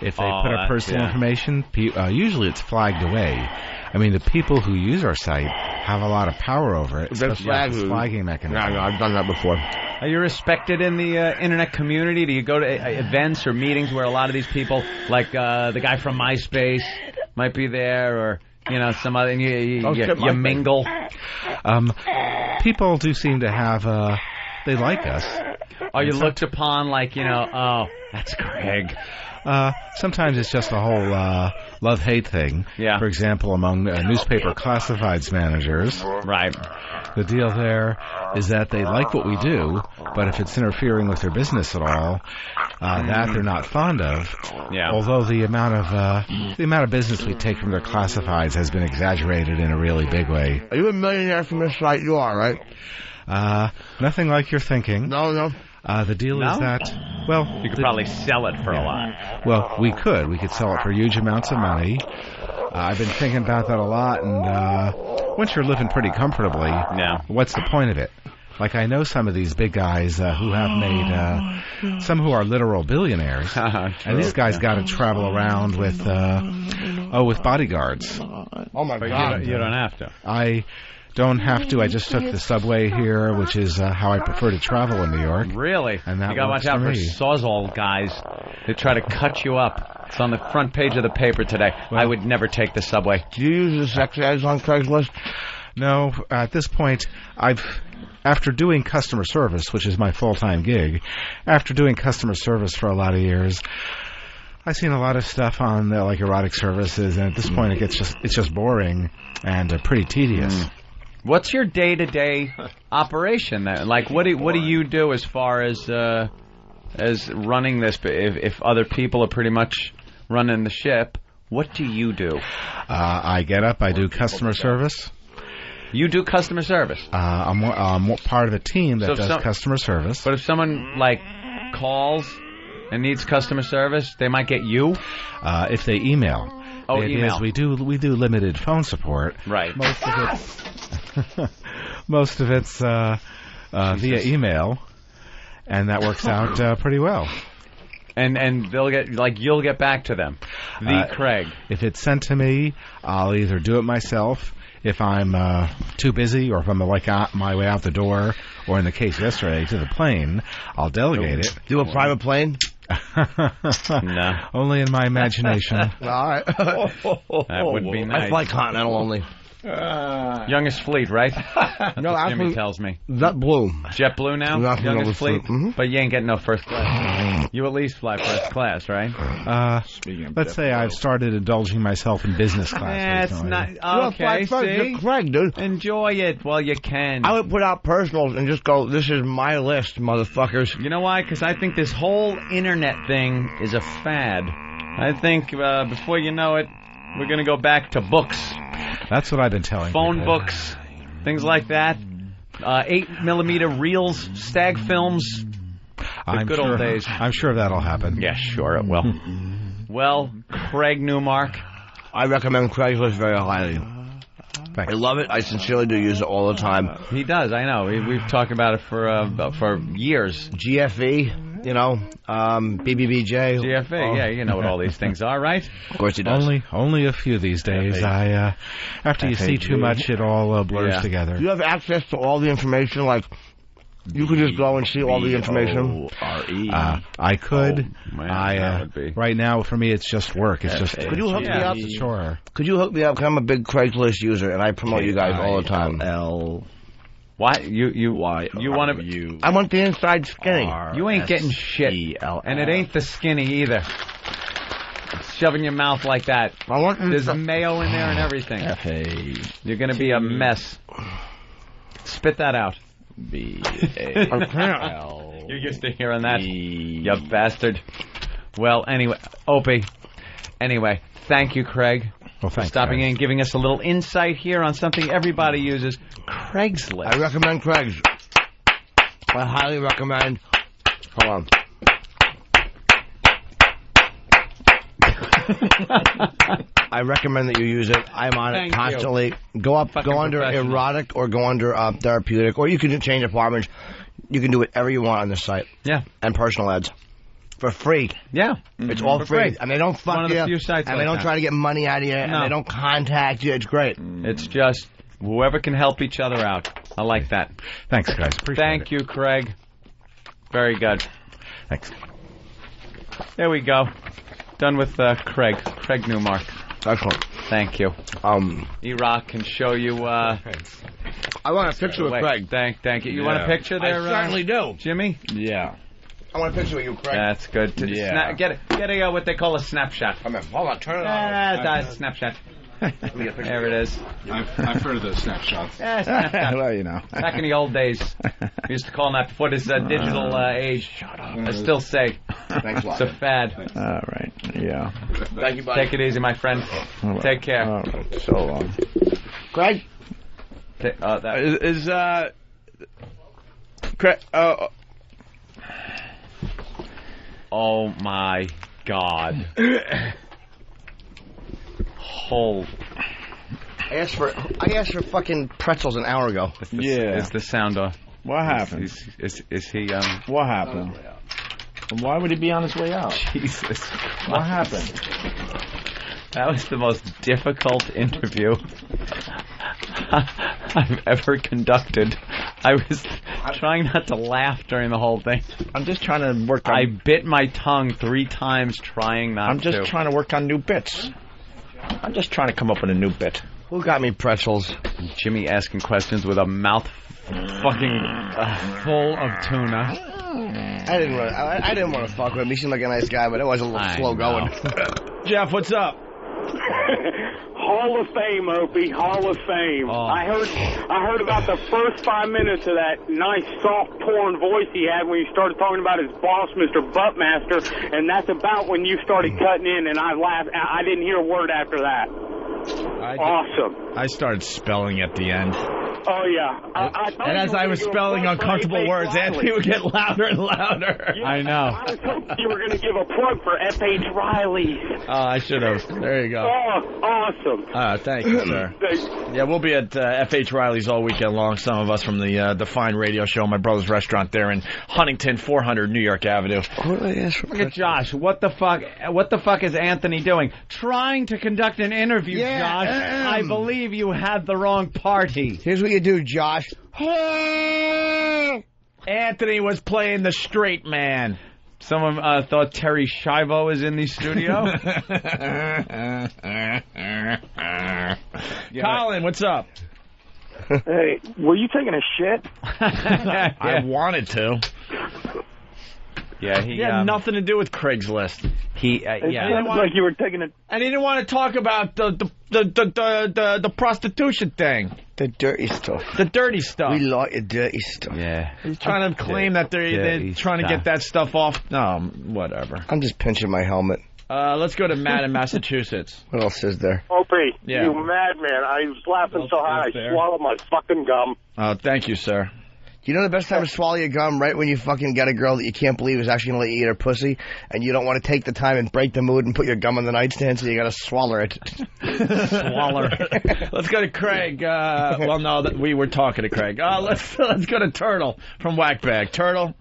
Speaker 8: If they put our personal information, usually it's flagged away. I mean, the people who use our site have a lot of power over it.
Speaker 14: The
Speaker 8: flagging mechanism.
Speaker 14: Yeah, I've done that before.
Speaker 1: Are you respected in the internet community? Do you go to events or meetings where a lot of these people, like the guy from MySpace, might be there, or some other? You mingle.
Speaker 8: People do seem to have. They like us.
Speaker 1: Are you looked upon like oh, that's Craig?
Speaker 8: Sometimes it's just a whole love-hate thing.
Speaker 1: Yeah.
Speaker 8: For example, among newspaper classifieds managers.
Speaker 1: Right.
Speaker 8: The deal there is that they like what we do, but if it's interfering with their business at all, that they're not fond of.
Speaker 1: Yeah.
Speaker 8: Although the amount of business we take from their classifieds has been exaggerated in a really big way.
Speaker 14: Are you a millionaire from this site? You are, right?
Speaker 8: Nothing like you're thinking.
Speaker 14: No.
Speaker 8: The deal is that, well...
Speaker 1: You could probably sell it for a lot.
Speaker 8: Well, we could. We could sell it for huge amounts of money. I've been thinking about that a lot, and once you're living pretty comfortably, what's the point of it? Like, I know some of these big guys who have made, some who are literal billionaires, and these guys got to travel around with bodyguards.
Speaker 14: Oh, my God.
Speaker 1: You don't have to.
Speaker 8: I don't have to. I just took the subway here, which is how I prefer to travel in New York.
Speaker 1: Really?
Speaker 8: And that
Speaker 1: you gotta
Speaker 8: works
Speaker 1: watch out for
Speaker 8: me.
Speaker 1: Sawzall guys. They try to cut you up. It's on the front page of the paper today. Well, I would never take the subway.
Speaker 14: Do you use the sex ads on Craigslist?
Speaker 8: No. At this point, after doing customer service, which is my full-time gig, after doing customer service for a lot of years, I've seen a lot of stuff on like erotic services, and at this point, it's just boring and pretty tedious.
Speaker 1: What's your day-to-day operation then? Like, what do you do as far as running this? If other people are pretty much running the ship, what do you do?
Speaker 8: I get up. I do customer service.
Speaker 1: You do customer service?
Speaker 8: I'm part of a team that does customer service.
Speaker 1: But if someone calls and needs customer service, they might get you.
Speaker 8: If they email.
Speaker 1: Oh, email.
Speaker 8: We do limited phone support.
Speaker 1: Right.
Speaker 8: Most of it's via email, and that works out pretty well.
Speaker 1: And they'll you'll get back to them. Craig.
Speaker 8: If it's sent to me, I'll either do it myself if I'm too busy, or if I'm my way out the door, or in the case yesterday to the plane, I'll delegate it.
Speaker 14: Do a private plane?
Speaker 1: No.
Speaker 8: Only in my imagination.
Speaker 14: All right.
Speaker 1: That would be nice.
Speaker 14: I fly Continental only.
Speaker 1: Youngest fleet, right? That's
Speaker 14: no,
Speaker 1: what Jimmy tells me.
Speaker 14: JetBlue.
Speaker 1: JetBlue now? Youngest fleet?
Speaker 14: Mm-hmm.
Speaker 1: But you ain't getting no first class. You at least fly first class, right?
Speaker 8: Let's say I've started indulging myself in business class recently.
Speaker 1: Not... Okay, see?
Speaker 14: Craig, dude.
Speaker 1: Enjoy it while you can.
Speaker 14: I would put out personals and just go, this is my list, motherfuckers.
Speaker 1: You know why? Because I think this whole internet thing is a fad. I think before you know it, we're going to go back to books.
Speaker 8: That's what I've been telling
Speaker 1: Phone
Speaker 8: people.
Speaker 1: books, things like that. 8mm reels, stag films. Good old days.
Speaker 8: I'm sure that'll happen.
Speaker 1: Yeah, sure it will. Well, Craig Newmark.
Speaker 14: I recommend Craigslist very highly.
Speaker 8: Thanks.
Speaker 14: I love it. I sincerely do use it all the time.
Speaker 1: He does, I know. We've talked about it for years.
Speaker 14: GFE. BBBJ.
Speaker 1: GFA, yeah, you know what all these things are, right?
Speaker 14: Of course he does.
Speaker 8: Only a few these days. After you see too much, it all blurs together.
Speaker 14: Do you have access to all the information? Like, you could just go and see all the information?
Speaker 8: I could.
Speaker 1: Oh, man,
Speaker 8: right now, for me, it's just work. It's just.
Speaker 14: Could you hook me up?
Speaker 8: Sure.
Speaker 14: Could you hook me up? Because I'm a big Craigslist user, and I promote you guys all the time.
Speaker 1: Why you want to?
Speaker 14: I want the inside skinny.
Speaker 1: You ain't getting shit, and it ain't the skinny either. Shoving your mouth like that. There's mayo in there and everything. You're gonna be a mess. Spit that out.
Speaker 14: B-A-L.
Speaker 1: You're used to hearing that, you bastard. Well, anyway, Opie. Anyway, thank you, Craig.
Speaker 8: Well,
Speaker 1: for stopping in and giving us a little insight here on something everybody uses, Craigslist.
Speaker 14: I recommend Craig's. I highly recommend. Hold on. I recommend that you use it. I'm on it constantly. Go under erotic or go under therapeutic, or you can change apartments. You can do whatever you want on this site.
Speaker 1: Yeah.
Speaker 14: And personal ads. For free.
Speaker 1: Yeah.
Speaker 14: It's all free. And they don't fuck you.
Speaker 1: Few sites
Speaker 14: and they don't try to get money out of you. And they don't contact you. It's great.
Speaker 1: It's just Whoever can help each other out. I like that.
Speaker 8: Thanks, guys. Appreciate it.
Speaker 1: Thank you, Craig. Very good.
Speaker 8: Thanks.
Speaker 1: There we go. Done with Craig Newmark.
Speaker 14: Excellent.
Speaker 1: Thank you. E-Rock can show you.
Speaker 14: I want a picture with Craig.
Speaker 1: Thank you. You want a picture there?
Speaker 14: I certainly do.
Speaker 1: Jimmy?
Speaker 4: Yeah.
Speaker 14: I want a picture with you, Craig.
Speaker 1: That's good. Get a what they call a snapshot.
Speaker 14: Hold on, turn it on.
Speaker 1: Snapshot. There it is.
Speaker 8: I've heard of those snapshots.
Speaker 1: Yeah, snapshot.
Speaker 4: Well, you know.
Speaker 1: Back in the old days, we used to call them that before this digital age. Shut up. I still say.
Speaker 14: Thanks a lot.
Speaker 1: It's a fad.
Speaker 4: All right. Yeah.
Speaker 14: Thank you, buddy.
Speaker 1: Take it easy, my friend.
Speaker 4: Right.
Speaker 1: Take care.
Speaker 4: All right. So long.
Speaker 14: Craig?
Speaker 4: Craig,
Speaker 1: oh, my God.
Speaker 14: I asked for fucking pretzels an hour ago.
Speaker 1: Is the sound off?
Speaker 4: What happened?
Speaker 1: Is he?
Speaker 4: What happened? Why would he be on his way out?
Speaker 1: Jesus.
Speaker 4: What happened?
Speaker 1: That was the most difficult interview I've ever conducted. I was trying not to laugh during the whole thing.
Speaker 4: I'm just trying to work on...
Speaker 1: I bit my tongue 3 times trying not to.
Speaker 4: I'm just trying to work on new bits. I'm just trying to come up with a new bit.
Speaker 14: Who got me pretzels?
Speaker 1: Jimmy asking questions with a mouth fucking full of tuna.
Speaker 14: I didn't want to fuck with him. He seemed like a nice guy, but it was a little slow going.
Speaker 4: Jeff, what's up?
Speaker 3: Hall of Fame, Opie. Hall of Fame.
Speaker 1: Oh.
Speaker 3: I heard about the first 5 minutes of that nice, soft, torn voice he had when he started talking about his boss, Mr. Buttmaster, and that's about when you started cutting in, and I laughed. I didn't hear a word after that. Awesome.
Speaker 4: I started spelling at the end.
Speaker 3: Oh, yeah.
Speaker 4: And as I was spelling uncomfortable words, Anthony would get louder and louder.
Speaker 3: Yeah,
Speaker 1: I know.
Speaker 3: I was hoping you were going to give a plug for F.H. Riley's.
Speaker 4: Oh, I should have. There you go.
Speaker 3: Oh, awesome.
Speaker 4: Thank you, sir. Yeah, we'll be at F.H. Riley's all weekend long. Some of us from the Fine Radio Show, my brother's restaurant there in Huntington, 400 New York Avenue.
Speaker 1: Look at Josh. What the fuck is Anthony doing? Trying to conduct an interview, Josh. I believe you had the wrong party.
Speaker 14: Here's what you do, Josh.
Speaker 4: Anthony was playing the straight man.
Speaker 1: Someone thought Terry Schiavo is in the studio.
Speaker 4: Colin, what's up?
Speaker 9: Hey, were you taking a shit?
Speaker 4: I wanted to.
Speaker 1: Yeah,
Speaker 4: he had nothing to do with Craigslist.
Speaker 9: It sounded like you were taking it.
Speaker 4: And he didn't want to talk about the prostitution thing.
Speaker 14: The dirty stuff.
Speaker 4: The dirty stuff.
Speaker 14: We like the dirty stuff.
Speaker 1: Yeah.
Speaker 4: He's trying to claim that they're trying to get that stuff off. No, whatever.
Speaker 14: I'm just pinching my helmet.
Speaker 4: Let's go to Matt in Massachusetts.
Speaker 14: What else is there?
Speaker 3: Opie,
Speaker 4: Yeah.
Speaker 3: you madman. I was laughing so hard I swallowed my fucking gum.
Speaker 4: Thank you, sir.
Speaker 14: You know the best time to swallow your gum? Right when you fucking get a girl that you can't believe is actually going to let you eat her pussy, and you don't want to take the time and break the mood and put your gum on the nightstand, so you got to swallow it.
Speaker 4: Swaller. Let's go to Craig. Well, no, we were talking to Craig. Let's go to Turtle from Whackbag. Turtle.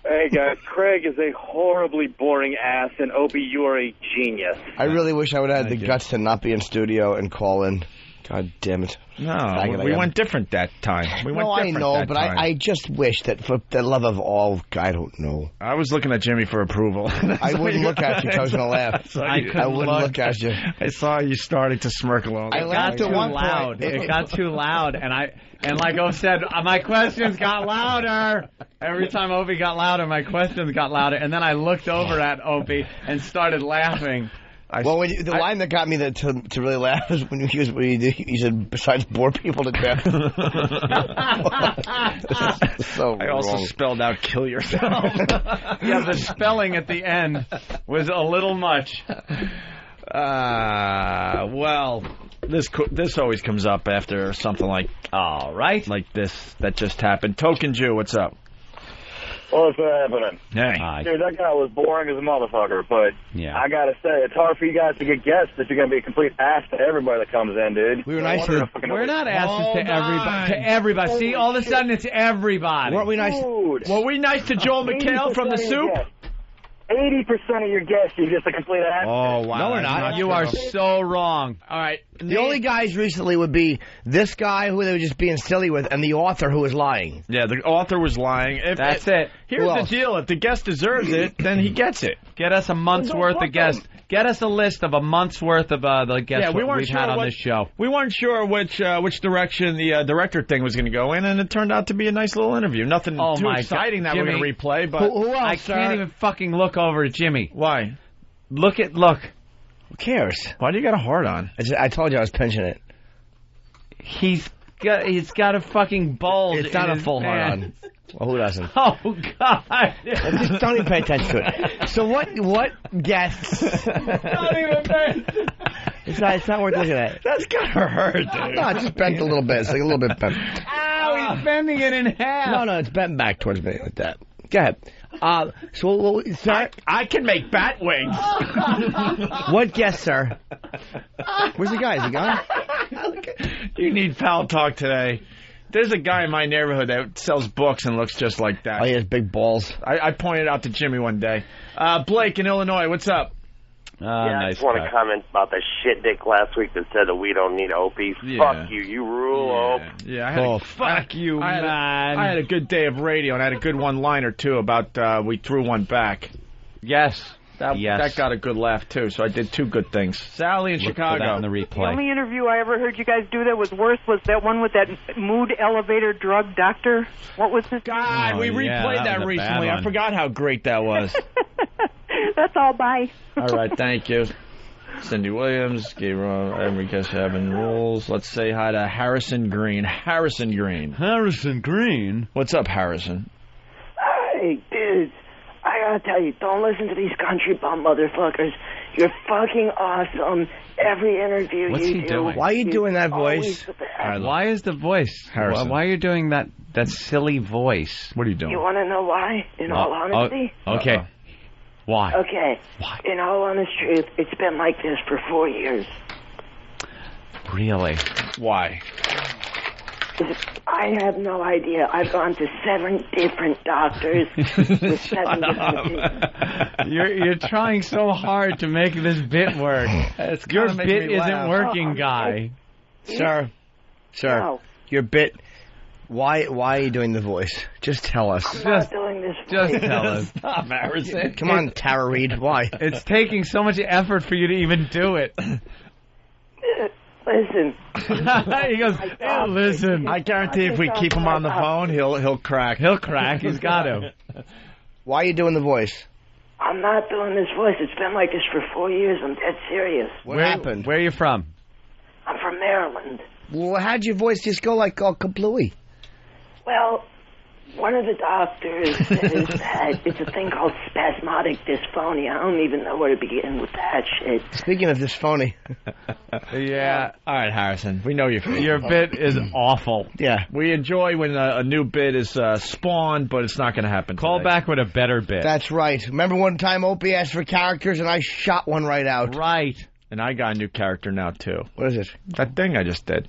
Speaker 9: Hey, guys, Craig is a horribly boring ass, and Opie, you are a genius.
Speaker 14: I really wish I would have had the guts to not be in studio and call in. God damn it.
Speaker 4: No, we went different that time.
Speaker 14: I know, but I just wish that for the love of all, I don't know.
Speaker 4: I was looking at Jimmy for approval.
Speaker 14: I wouldn't look at you because I was going to laugh. I wouldn't look at you.
Speaker 4: I saw you starting to smirk a little.
Speaker 1: It got too loud. It got too loud, and like I said, my questions got louder. Every time Opie got louder, my questions got louder, and then I looked over at Opie and started laughing.
Speaker 14: The line that got me to really laugh is when he said, besides bore people to death. So
Speaker 4: I also spelled out kill yourself.
Speaker 1: Yeah, the spelling at the end was a little much.
Speaker 4: Well, this always comes up after something like, all right, like this that just happened. Token Jew, what's up?
Speaker 9: What's happening?
Speaker 4: Hey.
Speaker 9: Dude, that guy was boring as a motherfucker, but I gotta say, it's hard for you guys to get guests if you're gonna be a complete ass to everybody that comes in, dude.
Speaker 14: We were nice to
Speaker 1: We're not asses to everybody. See, all of a sudden it's everybody.
Speaker 14: Weren't we nice?
Speaker 9: Dude.
Speaker 4: Were we nice to Joel McHale from The Soup?
Speaker 9: 80% of your guests are just a complete ass.
Speaker 4: Oh, wow.
Speaker 14: No, we're not.
Speaker 1: You are so wrong.
Speaker 4: All right.
Speaker 14: The only guys recently would be this guy who they were just being silly with and the author who was lying.
Speaker 4: Yeah, the author was lying.
Speaker 1: That's it.
Speaker 4: Here's the deal. If the guest deserves it, then he gets it.
Speaker 1: Get us a month's worth of guests. Get us a list of a month's worth of the guests we've had on this show.
Speaker 4: We weren't sure which direction the director thing was going to go in, and it turned out to be a nice little interview. Nothing too exciting that we're going to replay, but
Speaker 14: who else,
Speaker 1: I can't even fucking look over at Jimmy.
Speaker 4: Why?
Speaker 1: Look.
Speaker 14: Who cares?
Speaker 4: Why do you got a heart on?
Speaker 14: I told you I was pinching it.
Speaker 1: He's got a fucking bulge.
Speaker 14: It's not a full heart on. Well, who doesn't?
Speaker 1: Oh, God.
Speaker 14: Just don't even pay attention to it. So what guests?
Speaker 1: Don't even pay attention.
Speaker 14: It's not worth looking at.
Speaker 4: That's got to hurt, dude.
Speaker 14: No, it's just bent a little bit. It's like a little bit bent.
Speaker 1: Ow, he's bending it in half.
Speaker 14: No, it's bent back towards me like that. Go ahead. Sir,
Speaker 4: I can make bat wings.
Speaker 14: What guest, sir? Where's the guy? Is he gone?
Speaker 4: You need foul talk today. There's a guy in my neighborhood that sells books and looks just like that.
Speaker 14: Oh, he has big balls.
Speaker 4: I pointed out to Jimmy one day. Blake in Illinois, what's up?
Speaker 7: I just want to comment about the shit dick last week that said that we don't need Opie.
Speaker 4: Yeah.
Speaker 7: Fuck you. You rule, Ope.
Speaker 4: Yeah,
Speaker 1: fuck you, man.
Speaker 4: I had a good day of radio, and I had a good one-liner, too, about we threw one back.
Speaker 1: Yes.
Speaker 4: That got a good laugh, too, so I did two good things. Sally in Chicago.
Speaker 1: For that in the replay.
Speaker 17: The only interview I ever heard you guys do that was worse was that one with that mood elevator drug doctor. What was his
Speaker 4: God, we replayed that recently. I forgot how great that was.
Speaker 17: That's all. Bye.
Speaker 4: All right, thank you. Cindy Williams, every guest having rules. Let's say hi to Harrison Green. Harrison Green. What's up, Harrison?
Speaker 18: Hey, dudes. I gotta tell you, don't listen to these country bum motherfuckers. You're fucking awesome. Every interview
Speaker 1: What's
Speaker 18: you
Speaker 1: he
Speaker 18: do.
Speaker 1: doing?
Speaker 14: Why are you doing that voice?
Speaker 1: Why is the voice?
Speaker 4: Harrison.
Speaker 1: Why are you doing that silly voice?
Speaker 4: What are you doing?
Speaker 18: You want to know why? In all honesty?
Speaker 1: Okay. Why?
Speaker 18: Okay.
Speaker 1: Why?
Speaker 18: In all honest truth, it's been like this for 4 years.
Speaker 1: Really?
Speaker 4: Why?
Speaker 18: I have no idea. I've gone to 7 different doctors with 7 different
Speaker 1: You're trying so hard to make this bit work. Your bit isn't working, guy.
Speaker 14: Sir,
Speaker 18: No.
Speaker 14: your bit. Why are you doing the voice? Just tell us.
Speaker 18: I'm not doing this voice.
Speaker 1: Just tell us.
Speaker 4: Stop, Harrison.
Speaker 14: Come on, Tara Reid. Why?
Speaker 1: It's taking so much effort for you to even do it.
Speaker 18: Listen.
Speaker 1: He goes, hey, listen.
Speaker 4: I guarantee if we keep him on the phone, he'll crack.
Speaker 1: He'll crack. He's got to.
Speaker 14: Why are you doing the voice?
Speaker 18: I'm not doing this voice. It's been like this for 4 years. I'm dead serious.
Speaker 14: What happened?
Speaker 1: Where are you from?
Speaker 18: I'm from Maryland.
Speaker 14: Well, how'd your voice just go like all kablooey?
Speaker 18: Well, one of the doctors says that it's a thing called spasmodic dysphonia. I don't even know where to begin with that shit.
Speaker 14: Speaking of dysphonia.
Speaker 1: Yeah.
Speaker 4: All right, Harrison. We know
Speaker 1: your bit is awful.
Speaker 14: Yeah.
Speaker 4: We enjoy when a new bit is spawned, but it's not going to happen
Speaker 1: Call
Speaker 4: today.
Speaker 1: back with a better bit.
Speaker 14: That's right. Remember one time Opie asked for characters and I shot one right out?
Speaker 1: Right.
Speaker 4: And I got a new character now, too.
Speaker 14: What is it?
Speaker 4: That thing I just did.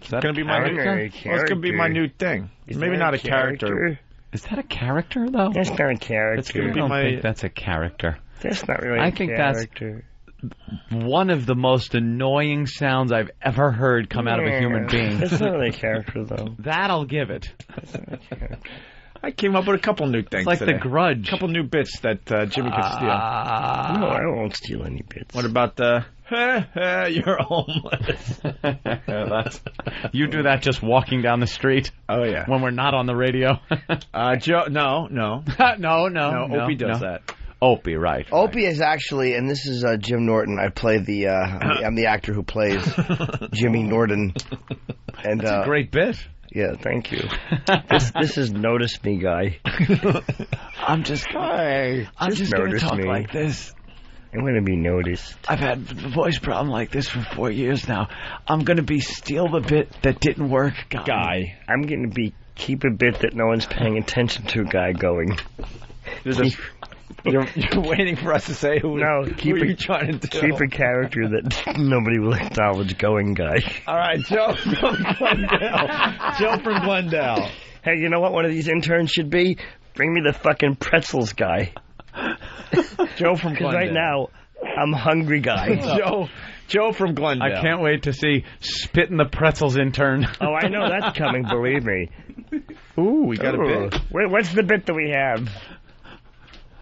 Speaker 1: Is that
Speaker 4: going to be my new thing? Well, it's going to be my new thing. Maybe not a character.
Speaker 1: Is that a character, though?
Speaker 14: That's not a character.
Speaker 1: That's gonna be I think that's a character.
Speaker 14: That's not really
Speaker 1: I think that's one of the most annoying sounds I've ever heard come out of a human being.
Speaker 14: That's not really a character, though.
Speaker 1: That I'll give it.
Speaker 4: I came up with a couple new things
Speaker 1: It's like
Speaker 4: today.
Speaker 1: The Grudge.
Speaker 4: A couple new bits that Jimmy could steal.
Speaker 14: No, I won't steal any bits.
Speaker 4: What about the... You're homeless.
Speaker 1: You do that just walking down the street.
Speaker 4: Oh yeah.
Speaker 1: When we're not on the radio.
Speaker 4: Joe, no.
Speaker 1: no.
Speaker 4: Opie does that.
Speaker 1: Opie, right.
Speaker 14: Opie is actually, and this is Jim Norton. I play I'm the actor who plays Jimmy Norton. And
Speaker 4: that's a great bit.
Speaker 14: Yeah, thank you. This is Notice Me Guy.
Speaker 1: I'm just going to talk like this.
Speaker 14: I'm going to be noticed.
Speaker 1: I've had a voice problem like this for 4 years now. I'm going to be steal the bit that didn't work guy.
Speaker 14: I'm going to be keep a bit that no one's paying attention to guy going.
Speaker 4: You're waiting for us to say who are you trying to do?
Speaker 14: Keep a character that nobody will acknowledge going guy.
Speaker 4: All right, Joe from Glendale. Joe from Glendale.
Speaker 14: Hey, you know what one of these interns should be? Bring me the fucking pretzels guy.
Speaker 4: Joe from Glendale.
Speaker 14: Because right now, I'm a hungry guy.
Speaker 4: Joe from Glendale.
Speaker 1: I can't wait to see Spit in the Pretzels intern.
Speaker 14: Oh, I know that's coming, believe me.
Speaker 4: Ooh, we got a bit.
Speaker 14: What's the bit that we have?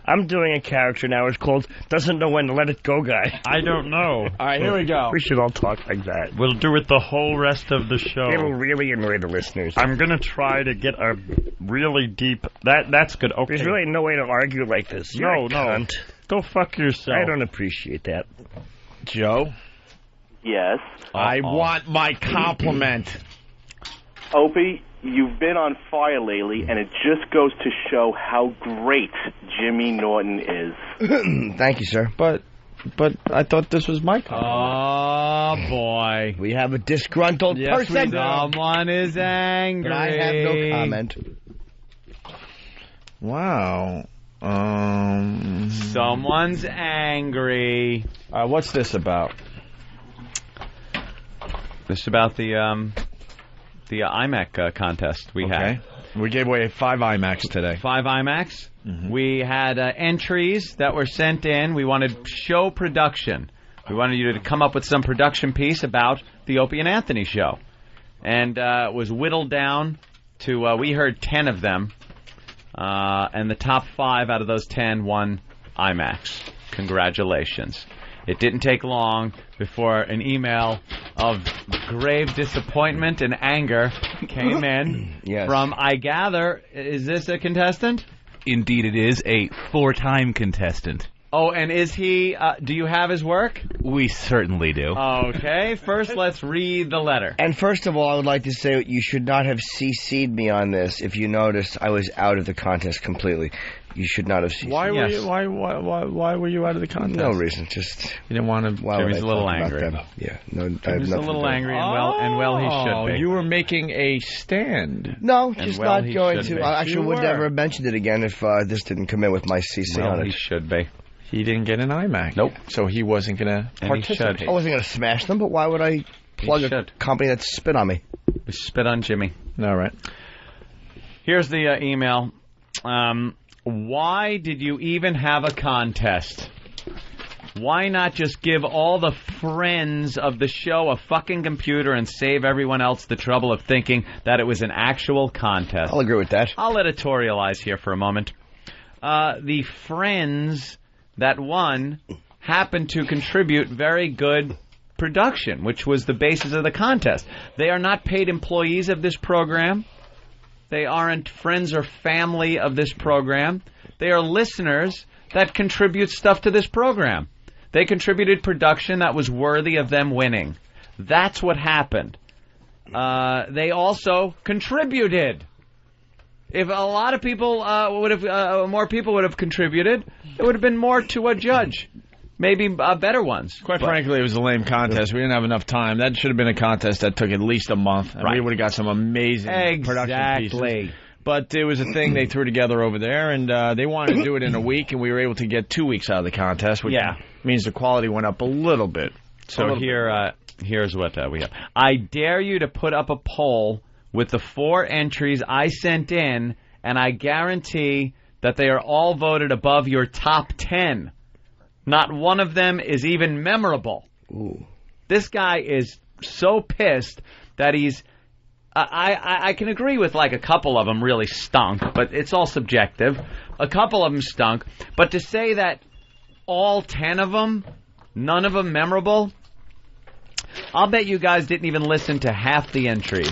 Speaker 14: I'm doing a character now. It's called Doesn't Know When to Let It Go Guy.
Speaker 19: I don't know.
Speaker 4: All right, here we go.
Speaker 14: We should all talk like that.
Speaker 19: We'll do it the whole rest of the show.
Speaker 14: It'll really annoy the listeners.
Speaker 19: I'm going to try to get a really deep... That's good. Okay.
Speaker 14: There's really no way to argue like this.
Speaker 19: No. Go fuck yourself.
Speaker 14: I don't appreciate that.
Speaker 4: Joe?
Speaker 9: Yes?
Speaker 4: I want my compliment.
Speaker 9: Opie, you've been on fire lately, and it just goes to show how great Jimmy Norton is.
Speaker 14: Thank you, sir.
Speaker 4: But I thought this was my compliment.
Speaker 1: Oh, boy.
Speaker 14: We have a disgruntled person.
Speaker 1: Someone is angry.
Speaker 14: But I have no comment.
Speaker 4: Wow.
Speaker 1: Someone's angry.
Speaker 4: What's this about?
Speaker 1: This is about the IMAC contest we had.
Speaker 4: We gave away 5 IMACs today.
Speaker 1: 5 IMACs.
Speaker 4: Mm-hmm.
Speaker 1: We had entries that were sent in. We wanted show production. We wanted you to come up with some production piece about the Opie and Anthony show. And it was whittled down to, we heard 10 of them. And the top 5 out of those 10 won IMACs. Congratulations. It didn't take long before an email of grave disappointment and anger came in from, I gather, is this a contestant?
Speaker 15: Indeed it is, a 4-time contestant.
Speaker 1: Oh, and is he, do you have his work?
Speaker 15: We certainly do.
Speaker 1: Okay, first let's read the letter.
Speaker 14: And first of all, I would like to say you should not have CC'd me on this. If you noticed, I was out of the contest completely. You should not have CC'd.
Speaker 4: Why were you out of the contest?
Speaker 14: No reason, just...
Speaker 4: You didn't want to...
Speaker 1: Jimmy's a little angry.
Speaker 14: Yeah, no,
Speaker 1: Jimmy's a little angry, and well he should be.
Speaker 4: You were making a stand.
Speaker 14: No, just not going to. I actually would never have mentioned it again if this didn't come in with my CC on it.
Speaker 1: He should be.
Speaker 4: He didn't get an IMAC.
Speaker 1: Nope.
Speaker 4: So he wasn't going to participate.
Speaker 14: I wasn't going to smash them, but why would I plug a company that spit on me?
Speaker 1: Spit on Jimmy.
Speaker 4: All right.
Speaker 1: Here's the email. Why did you even have a contest? Why not just give all the friends of the show a fucking computer and save everyone else the trouble of thinking that it was an actual contest?
Speaker 14: I'll agree with that.
Speaker 1: I'll editorialize here for a moment. The friends that won happened to contribute very good production, which was the basis of the contest. They are not paid employees of this program. They aren't friends or family of this program. They are listeners that contribute stuff to this program. They contributed production that was worthy of them winning. That's what happened. They also contributed. If a lot of people more people would have contributed, there would have been more to a judge. Maybe better ones.
Speaker 4: Quite frankly, it was a lame contest. We didn't have enough time. That should have been a contest that took at least a month. And we would have got some amazing production pieces. But it was a thing they threw together over there, and they wanted to do it in a week, and we were able to get 2 weeks out of the contest, which means the quality went up a little bit.
Speaker 1: So here's what we have. I dare you to put up a poll with the 4 entries I sent in, and I guarantee that they are all voted above your top 10. Not one of them is even memorable.
Speaker 14: Ooh.
Speaker 1: This guy is so pissed that he's... I can agree with like a couple of them really stunk, but it's all subjective. A couple of them stunk. But to say that all 10 of them, none of them memorable, I'll bet you guys didn't even listen to half the entries.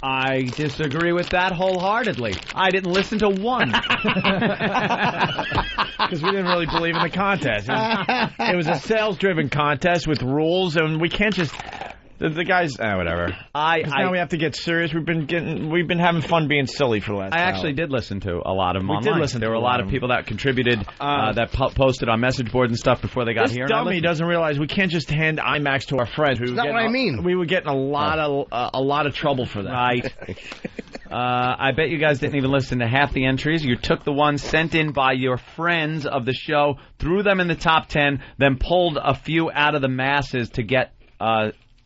Speaker 1: I disagree with that wholeheartedly. I didn't listen to one.
Speaker 4: Because we didn't really believe in the contest. It was a sales-driven contest with rules, and we can't just... The guys... whatever. Now we have to get serious. We've been having fun being silly for the last hour.
Speaker 1: I actually did listen to a lot of them online.
Speaker 4: Did listen
Speaker 1: there
Speaker 4: to
Speaker 1: were a lot of people that contributed, that posted on message boards and stuff before they got here.
Speaker 4: This dummy doesn't realize we can't just hand IMAX to our friends.
Speaker 14: That's not what I mean.
Speaker 4: We would get in a lot of trouble for that.
Speaker 1: Right. I bet you guys didn't even listen to half the entries. You took the ones sent in by your friends of the show, threw them in the top 10, then pulled a few out of the masses to get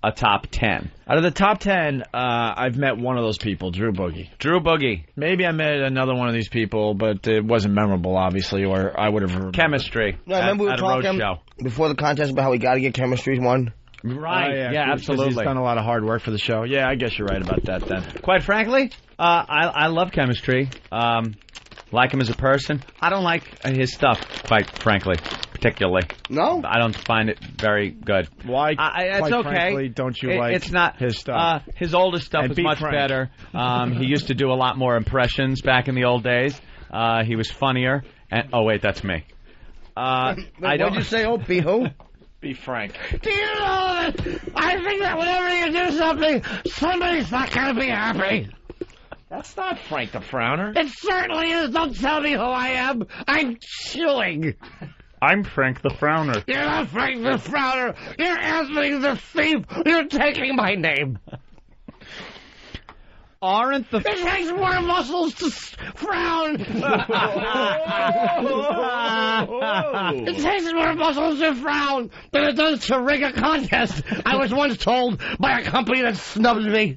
Speaker 1: a top 10.
Speaker 4: Out of the top 10, I've met one of those people, Drew Boogie. Maybe I met another one of these people, but it wasn't memorable, obviously, or I would have remembered.
Speaker 1: Chemistry.
Speaker 14: No, remember we were talking before the contest about how we got to get Chemistry's one?
Speaker 1: Right. Yeah, absolutely.
Speaker 4: He's done a lot of hard work for the show. Yeah, I guess you're right about that then.
Speaker 1: Quite frankly, I love Chemistry. Like him as a person. I don't like his stuff, quite frankly, particularly.
Speaker 14: No?
Speaker 1: I don't find it very good.
Speaker 4: Why?
Speaker 1: It's
Speaker 4: quite
Speaker 1: okay.
Speaker 4: Frankly, don't you like
Speaker 1: it's not,
Speaker 4: his stuff?
Speaker 1: His older stuff is much better. He used to do a lot more impressions back in the old days. He was funnier. And oh, wait, that's me.
Speaker 14: What did you say, Opie? Who?
Speaker 4: Be frank.
Speaker 14: Do you know that I think that whenever you do something, somebody's not going to be happy?
Speaker 4: That's not Frank the Frowner.
Speaker 14: It certainly is. Don't tell me who I am. I'm chewing.
Speaker 19: I'm Frank the Frowner.
Speaker 14: You're not Frank the Frowner. You're Anthony the Thief. You're taking my name.
Speaker 1: Aren't the...
Speaker 14: It takes more muscles to frown. It takes more muscles to frown than it does to rig a contest. I was once told by a company that snubbed me.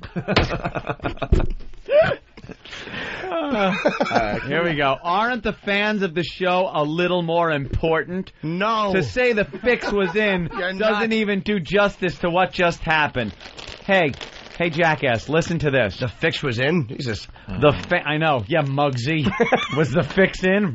Speaker 1: Here we go. Aren't the fans of the show a little more important?
Speaker 14: No.
Speaker 1: To say the fix was in doesn't even do justice to what just happened. Hey, jackass, listen to this.
Speaker 14: The fix was in? Jesus.
Speaker 1: I know. Yeah, Muggsy. Was the fix in?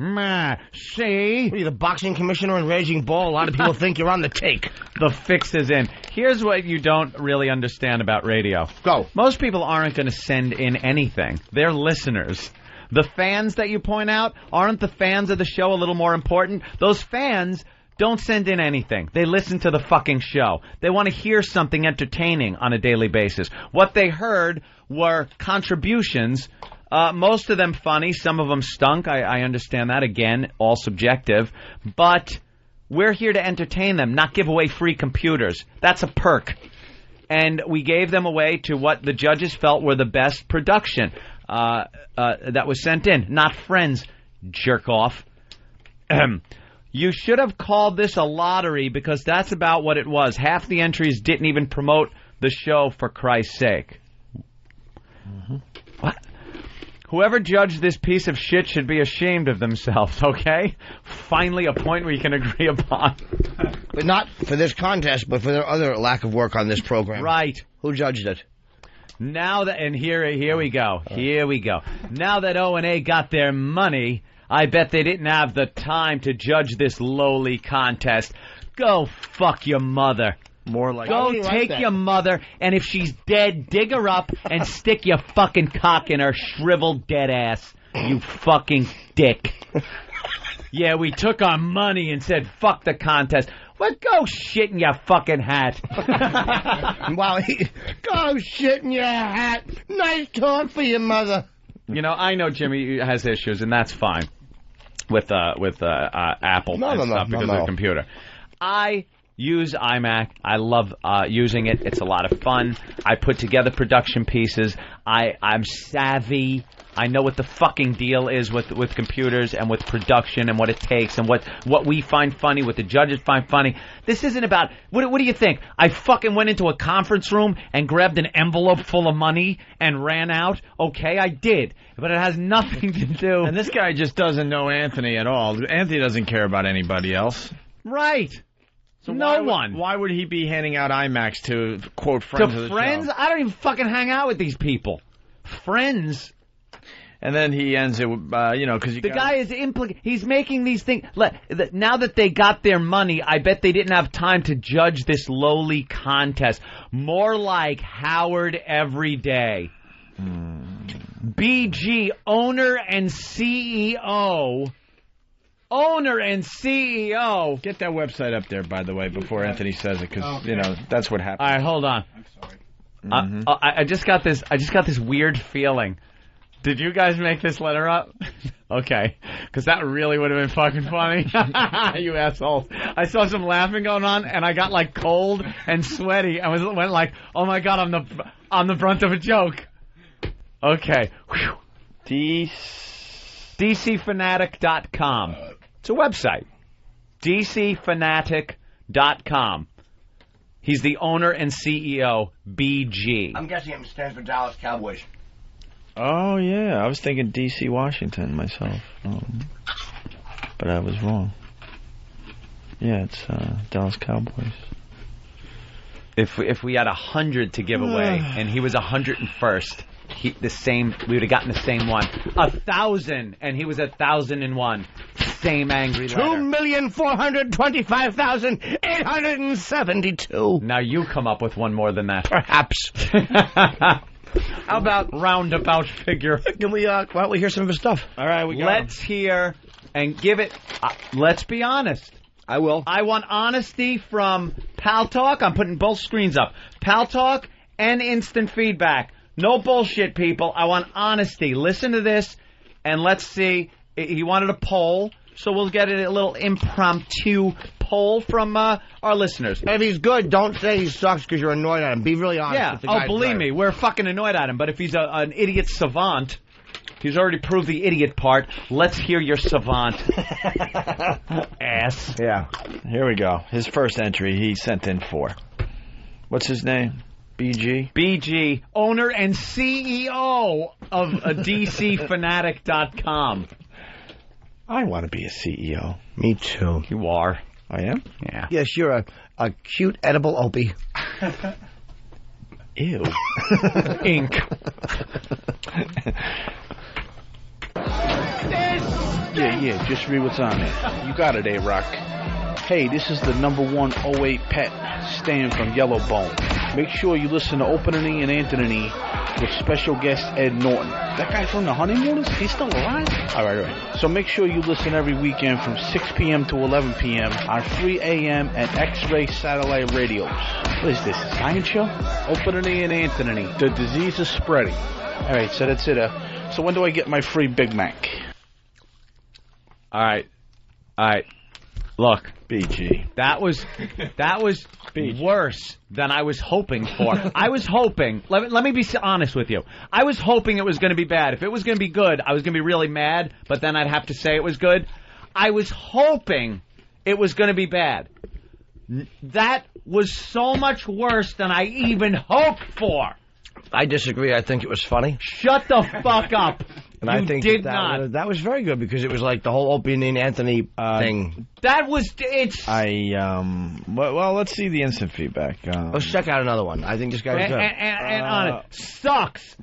Speaker 1: See?
Speaker 14: What are you, the boxing commissioner in Raging Bull? A lot of people think you're on the take.
Speaker 1: The fix is in. Here's what you don't really understand about radio.
Speaker 14: Go.
Speaker 1: Most people aren't going to send in anything. They're listeners. The fans that you point out, aren't the fans of the show a little more important? Those fans don't send in anything. They listen to the fucking show. They want to hear something entertaining on a daily basis. What they heard were contributions, most of them funny, some of them stunk. I understand that. Again, all subjective. But we're here to entertain them, not give away free computers. That's a perk. And we gave them away to what the judges felt were the best production that was sent in. Not Friends, jerk off. You should have called this a lottery because that's about what it was. Half the entries didn't even promote the show, for Christ's sake. Mm-hmm. What? Whoever judged this piece of shit should be ashamed of themselves, okay? Finally a point we can agree upon.
Speaker 14: But not for this contest, but for their other lack of work on this program.
Speaker 1: Right.
Speaker 14: Who judged it?
Speaker 1: Now that, and here we go. Here we go. Now that O&A got their money, I bet they didn't have the time to judge this lowly contest. Go fuck your mother.
Speaker 4: More like...
Speaker 1: Go take your mother, and if she's dead, dig her up and stick your fucking cock in her shriveled dead ass. You fucking dick. Yeah, we took our money and said, fuck the contest. Well, go shit in your fucking hat.
Speaker 14: Wow, go shit in your hat. Nice talk for your mother.
Speaker 1: You know, I know Jimmy has issues, and that's fine with Apple and stuff because of the computer. I use iMac. I love using it. It's a lot of fun. I put together production pieces. I'm savvy. I know what the fucking deal is with computers and with production and what it takes and what we find funny, what the judges find funny. This isn't about... What do you think? I fucking went into a conference room and grabbed an envelope full of money and ran out? Okay, I did. But it has nothing to do...
Speaker 4: And this guy just doesn't know Anthony at all. Anthony doesn't care about anybody else.
Speaker 1: Right.
Speaker 4: So why would he be handing out iMacs to, quote, friends of the
Speaker 1: friends?
Speaker 4: show?
Speaker 1: I don't even fucking hang out with these people. Friends...
Speaker 4: And then he ends it, because
Speaker 1: the guy is he's making these things. Now that they got their money, I bet they didn't have time to judge this lowly contest. More like Howard Every Day. BG, owner and CEO. Owner and CEO.
Speaker 4: Get that website up there, by the way, before Anthony says it, because that's what happened.
Speaker 1: All right, hold on. I'm sorry. I just got this weird feeling. Did you guys make this letter up? Okay, because that really would have been fucking funny. You assholes. I saw some laughing going on, and I got, like, cold and sweaty. I went like, oh, my God, I'm the brunt of a joke. Okay. DCFanatic.com. It's a website. DCFanatic.com. He's the owner and CEO, BG.
Speaker 14: I'm guessing it stands for Dallas Cowboys.
Speaker 5: Oh, yeah. I was thinking D.C. Washington myself. But I was wrong. Yeah, it's Dallas Cowboys.
Speaker 1: If we had 100 to give away, and he was 101st, we would have gotten the same one. 1,000, and he was 1,001. Same angry letter.
Speaker 14: 2,425,872.
Speaker 1: Now you come up with one more than that.
Speaker 14: Perhaps.
Speaker 1: How about roundabout figure?
Speaker 14: Can we? Why don't we hear some of his stuff?
Speaker 5: All right,
Speaker 1: Let's hear and give it. Let's be honest.
Speaker 14: I will.
Speaker 1: I want honesty from Pal Talk. I'm putting both screens up. Pal Talk and instant feedback. No bullshit, people. I want honesty. Listen to this, and let's see. He wanted a poll, so we'll get a little impromptu poll from our listeners.
Speaker 14: If he's good, don't say he sucks because you're annoyed at him. Be really honest.
Speaker 1: Yeah. Oh, believe me, we're fucking annoyed at him. But if he's an idiot savant, he's already proved the idiot part. Let's hear your savant ass.
Speaker 5: Yeah. Here we go. His first entry, he sent in 4. What's his name? BG?
Speaker 1: BG, owner and CEO of DCFanatic.com.
Speaker 5: I want to be a CEO.
Speaker 14: Me too.
Speaker 1: You are.
Speaker 5: I am?
Speaker 1: Yeah.
Speaker 14: Yes, you're a cute edible Opie.
Speaker 5: Ew.
Speaker 1: Ink.
Speaker 21: Yeah, just read what's on it. You got it, A-Rock. Hey, this is the #1 08 pet, Stan from Yellowbone. Make sure you listen to Opening and Anthony with special guest Ed Norton. That guy from the Honeymooners, he's still alive? All right. So make sure you listen every weekend from 6 p.m. to 11 p.m. on 3 a.m. at X-Ray Satellite Radios. What is this, a science show? Opening and Anthony, the disease is spreading. All right, so that's it. So when do I get my free Big Mac?
Speaker 1: All right. Look,
Speaker 5: BG.
Speaker 1: That was BG. Worse than I was hoping for. I was hoping. Let me be honest with you. I was hoping it was going to be bad. If it was going to be good, I was going to be really mad. But then I'd have to say it was good. I was hoping it was going to be bad. That was so much worse than I even hoped for.
Speaker 14: I disagree. I think it was funny.
Speaker 1: Shut the fuck up.
Speaker 14: And I think that was very good because it was like the whole Opie and Anthony thing.
Speaker 1: That was
Speaker 5: well, let's see the instant feedback.
Speaker 14: Let's check out another one. I think this guy's good.
Speaker 1: And on it sucks.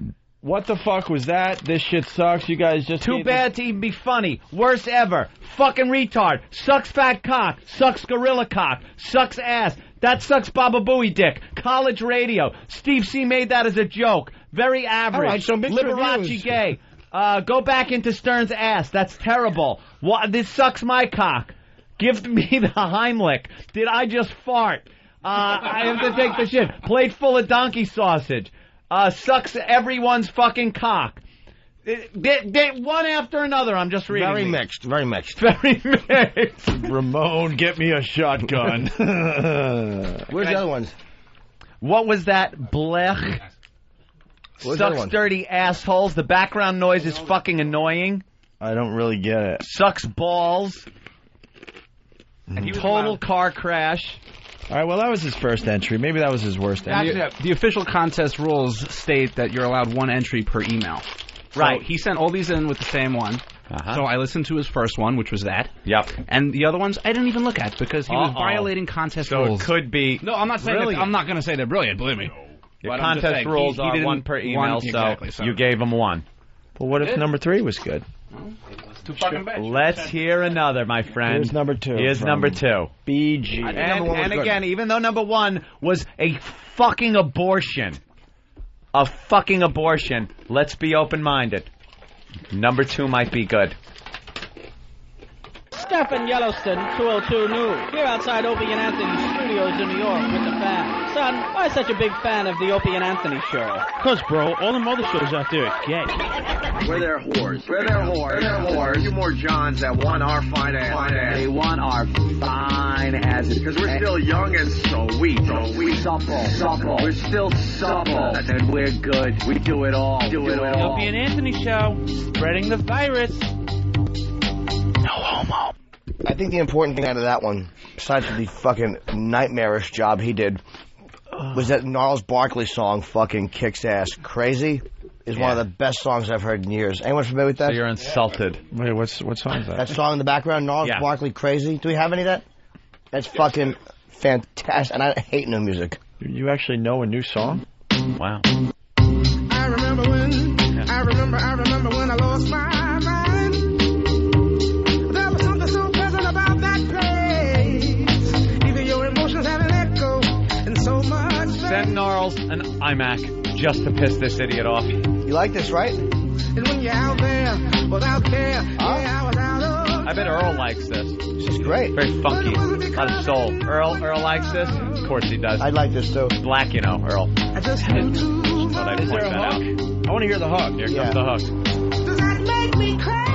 Speaker 5: What the fuck was that? This shit sucks. You guys just
Speaker 1: too bad to even be funny. Worst ever. Fucking retard. Sucks fat cock. Sucks gorilla cock. Sucks ass. That sucks Baba Booey dick. College radio. Steve C made that as a joke. Very average.
Speaker 14: All right, so
Speaker 1: Liberace gay. Go back into Stern's ass. That's terrible. This sucks my cock. Give me the Heimlich. Did I just fart? I have to take the shit. Plate full of donkey sausage. Sucks everyone's fucking cock. One after another, I'm just reading.
Speaker 14: Very mixed. Very mixed.
Speaker 5: Ramon, get me a shotgun.
Speaker 14: Where's the other ones?
Speaker 1: What was that? Blech. Sucks dirty assholes. The background noise is fucking annoying.
Speaker 5: I don't really get it.
Speaker 1: Sucks balls. And total car crash.
Speaker 5: All right, well, that was his first entry. Maybe that was his worst entry.
Speaker 22: The official contest rules state that you're allowed one entry per email.
Speaker 1: Right.
Speaker 22: So he sent all these in with the same one. So I listened to his first one, which was that.
Speaker 1: Yep.
Speaker 22: And the other ones I didn't even look at because he was violating contest rules.
Speaker 1: So it could be.
Speaker 22: No, I'm not saying I'm not going to say they're brilliant, believe me.
Speaker 1: Your contest rules are one per email, so you gave him one.
Speaker 5: Well, what if number 3 was good?
Speaker 22: Too fucking bad.
Speaker 1: Let's hear another, my friend.
Speaker 5: Here's number 2.
Speaker 1: Here's number 2.
Speaker 5: BG.
Speaker 1: And again, even though number 1 was a fucking abortion, let's be open-minded. Number 2 might be good.
Speaker 23: Stephen Yellowstone, 202 News, here outside Opie and Anthony Studios in New York with the fans. Son, why such a big fan of the Opie and Anthony show?
Speaker 24: Cause, bro, all them other shows out there are gay.
Speaker 25: We're their whores. We're their whores. A few more Johns that want our fine ass. They want our fine asses. Because we're still young and sweet. Supple. We're still supple. And we're good. We do it all.
Speaker 24: The Opie and Anthony show, spreading the virus.
Speaker 5: No homo.
Speaker 14: I think the important thing out of that one, besides the fucking nightmarish job he did, was that Gnarls Barkley song, fucking kicks ass. Crazy is one of the best songs I've heard in years. Anyone familiar with that?
Speaker 1: So you're insulted.
Speaker 5: Wait, what song is that?
Speaker 14: That song in the background, Gnarls Barkley, Crazy. Do we have any of that? That's fucking fantastic. And I hate new music.
Speaker 5: You actually know a new song?
Speaker 1: Wow.
Speaker 2: I remember when I lost my mind. There was something so pleasant about that place. Even your emotions have an echo and so much.
Speaker 1: Send Gnarls an iMac just to piss this idiot off.
Speaker 14: You like this, right?
Speaker 2: And when you're out there without care, I was out of.
Speaker 1: I bet Earl likes this.
Speaker 14: This is great.
Speaker 1: Very funky. A lot of soul. Earl likes this? Of course he does.
Speaker 14: I like this too.
Speaker 1: Black, you know, Earl.
Speaker 2: I just thought
Speaker 1: I'd point that out.
Speaker 5: I want to hear the hook.
Speaker 1: Here comes the hook.
Speaker 2: Does that make me crazy?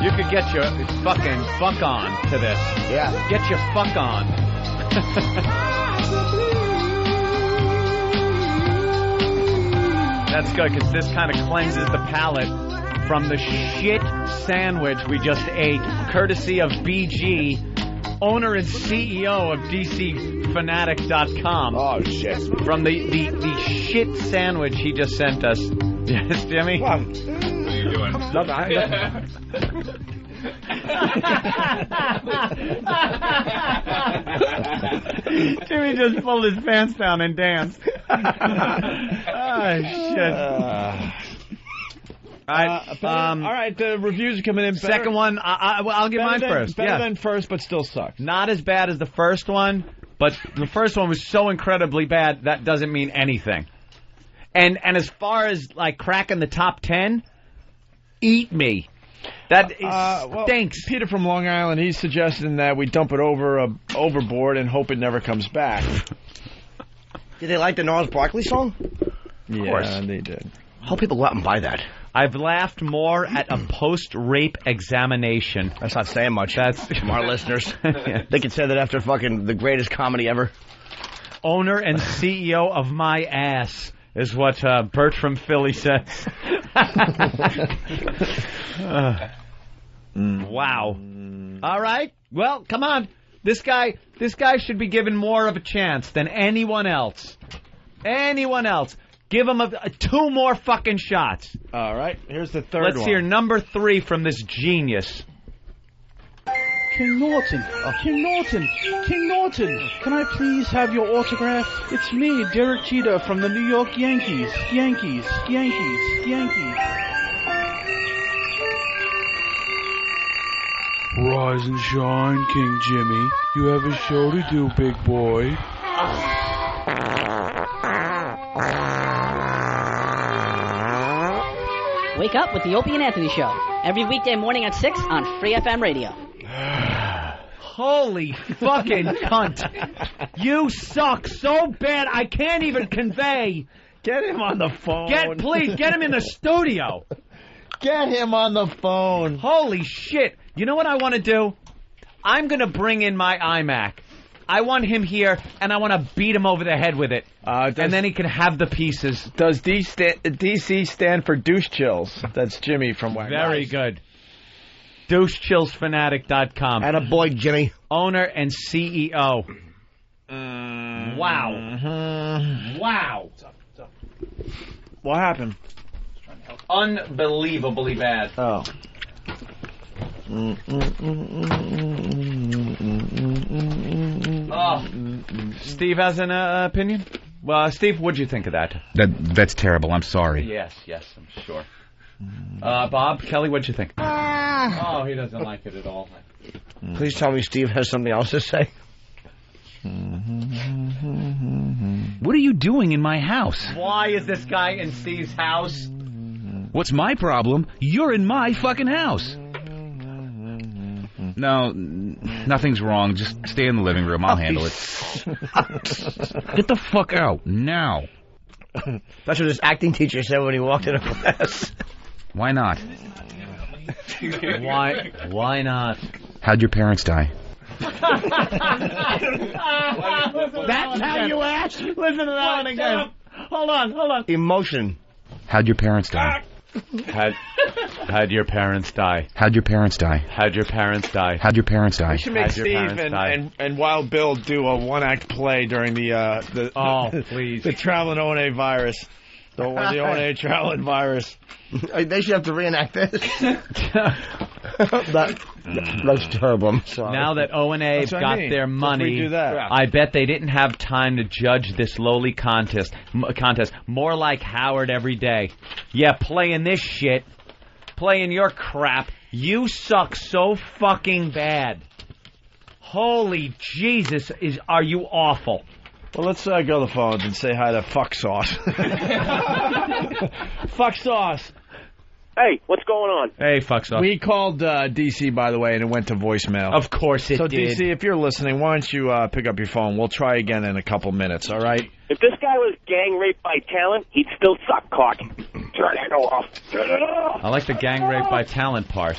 Speaker 1: You could get your fucking fuck on to this.
Speaker 14: Yeah.
Speaker 1: Get your fuck on. That's good, because this kind of cleanses the palate from the shit sandwich we just ate, courtesy of BG, owner and CEO of DCFanatic.com.
Speaker 14: Oh, shit.
Speaker 1: From the shit sandwich he just sent us. Yes, Jimmy?
Speaker 5: What are you doing?
Speaker 1: Jimmy just pulled his pants down and danced. Oh, shit.
Speaker 5: All right, the reviews are coming in better.
Speaker 1: Second one, I'll give mine first.
Speaker 5: Better than first, but still sucks.
Speaker 1: Not as bad as the first one, but the first one was so incredibly bad, that doesn't mean anything. And as far as, like, cracking the top 10, eat me. That stinks.
Speaker 5: Peter from Long Island, he's suggesting that we dump it overboard and hope it never comes back.
Speaker 14: Did they like the Gnarls Barkley song?
Speaker 5: Yeah, they did.
Speaker 14: I hope people go out and buy that.
Speaker 1: I've laughed more at a post-rape examination.
Speaker 14: That's not saying much.
Speaker 1: That's
Speaker 14: from our listeners. Yeah. They could say that after fucking the greatest comedy ever.
Speaker 1: Owner and CEO of my ass is what Bert from Philly says. Wow. All right. Well, come on. This guy should be given more of a chance than anyone else. Anyone else. Give him two more fucking shots.
Speaker 5: All right. Here's the third one.
Speaker 1: Let's hear number 3 from this genius.
Speaker 6: King Norton, King Norton, can I please have your autograph? It's me, Derek Jeter from the New York Yankees.
Speaker 10: Rise and shine, King Jimmy. You have a show to do, big boy.
Speaker 13: Wake up with the Opie and Anthony Show. Every weekday morning at 6 on Free FM Radio.
Speaker 1: Holy fucking cunt. You suck so bad I can't even convey.
Speaker 5: Get him on the phone.
Speaker 1: Please, get him in the studio.
Speaker 5: Get him on the phone.
Speaker 1: Holy shit. You know what I want to do? I'm going to bring in my iMac. I want him here, and I want to beat him over the head with it. And then he can have the pieces.
Speaker 5: Does DC stand for Douche Chills? That's Jimmy from Wagon.
Speaker 1: Very good. DoucheChillsFanatic.com.
Speaker 14: And a boy, Jimmy.
Speaker 1: Owner and CEO. Wow. Wow.
Speaker 5: What happened?
Speaker 1: Unbelievably bad.
Speaker 5: Oh.
Speaker 1: Steve has an opinion? Well, Steve, what'd you think of that?
Speaker 8: That's terrible. I'm sorry.
Speaker 1: Yes, I'm sure. Bob, Kelly, what'd you think? Oh, he doesn't like it at all.
Speaker 14: Please tell me Steve has something else to say.
Speaker 15: What are you doing in my house?
Speaker 1: Why is this guy in Steve's house?
Speaker 15: What's my problem? You're in my fucking house.
Speaker 8: No, nothing's wrong. Just stay in the living room. I'll handle it.
Speaker 15: Get the fuck out now.
Speaker 14: That's what his acting teacher said when he walked into class.
Speaker 8: Why not?
Speaker 1: Why not?
Speaker 8: How'd your parents die?
Speaker 1: That's how you ask? Listen to that one again. Hold on.
Speaker 14: Emotion.
Speaker 8: How'd your parents die?
Speaker 1: How'd your parents die?
Speaker 3: How'd your parents die?
Speaker 1: How'd your parents die?
Speaker 3: How'd your parents die?
Speaker 4: We should make Steve and Wild Bill do a one-act play during
Speaker 1: please.
Speaker 4: the traveling O&A virus. The O&A traveling virus.
Speaker 14: They should have to reenact this. That's terrible. I'm sorry.
Speaker 1: Now that O&A got their money, I bet they didn't have time to judge this lowly contest. More like Howard every day. Yeah, playing this shit. Playing your crap. You suck so fucking bad. Holy Jesus, are you awful.
Speaker 4: Well, let's go to the phones and say hi to Fuck Sauce. Fuck Sauce.
Speaker 11: Hey, what's going on?
Speaker 1: Hey, Fuck Sauce.
Speaker 4: We called DC, by the way, and it went to voicemail.
Speaker 1: Of course it did.
Speaker 4: So, DC, if you're listening, why don't you pick up your phone? We'll try again in a couple minutes, all right?
Speaker 11: If this guy was gang raped by talent, he'd still suck cock. Turn it off.
Speaker 1: I like the gang rape by talent part.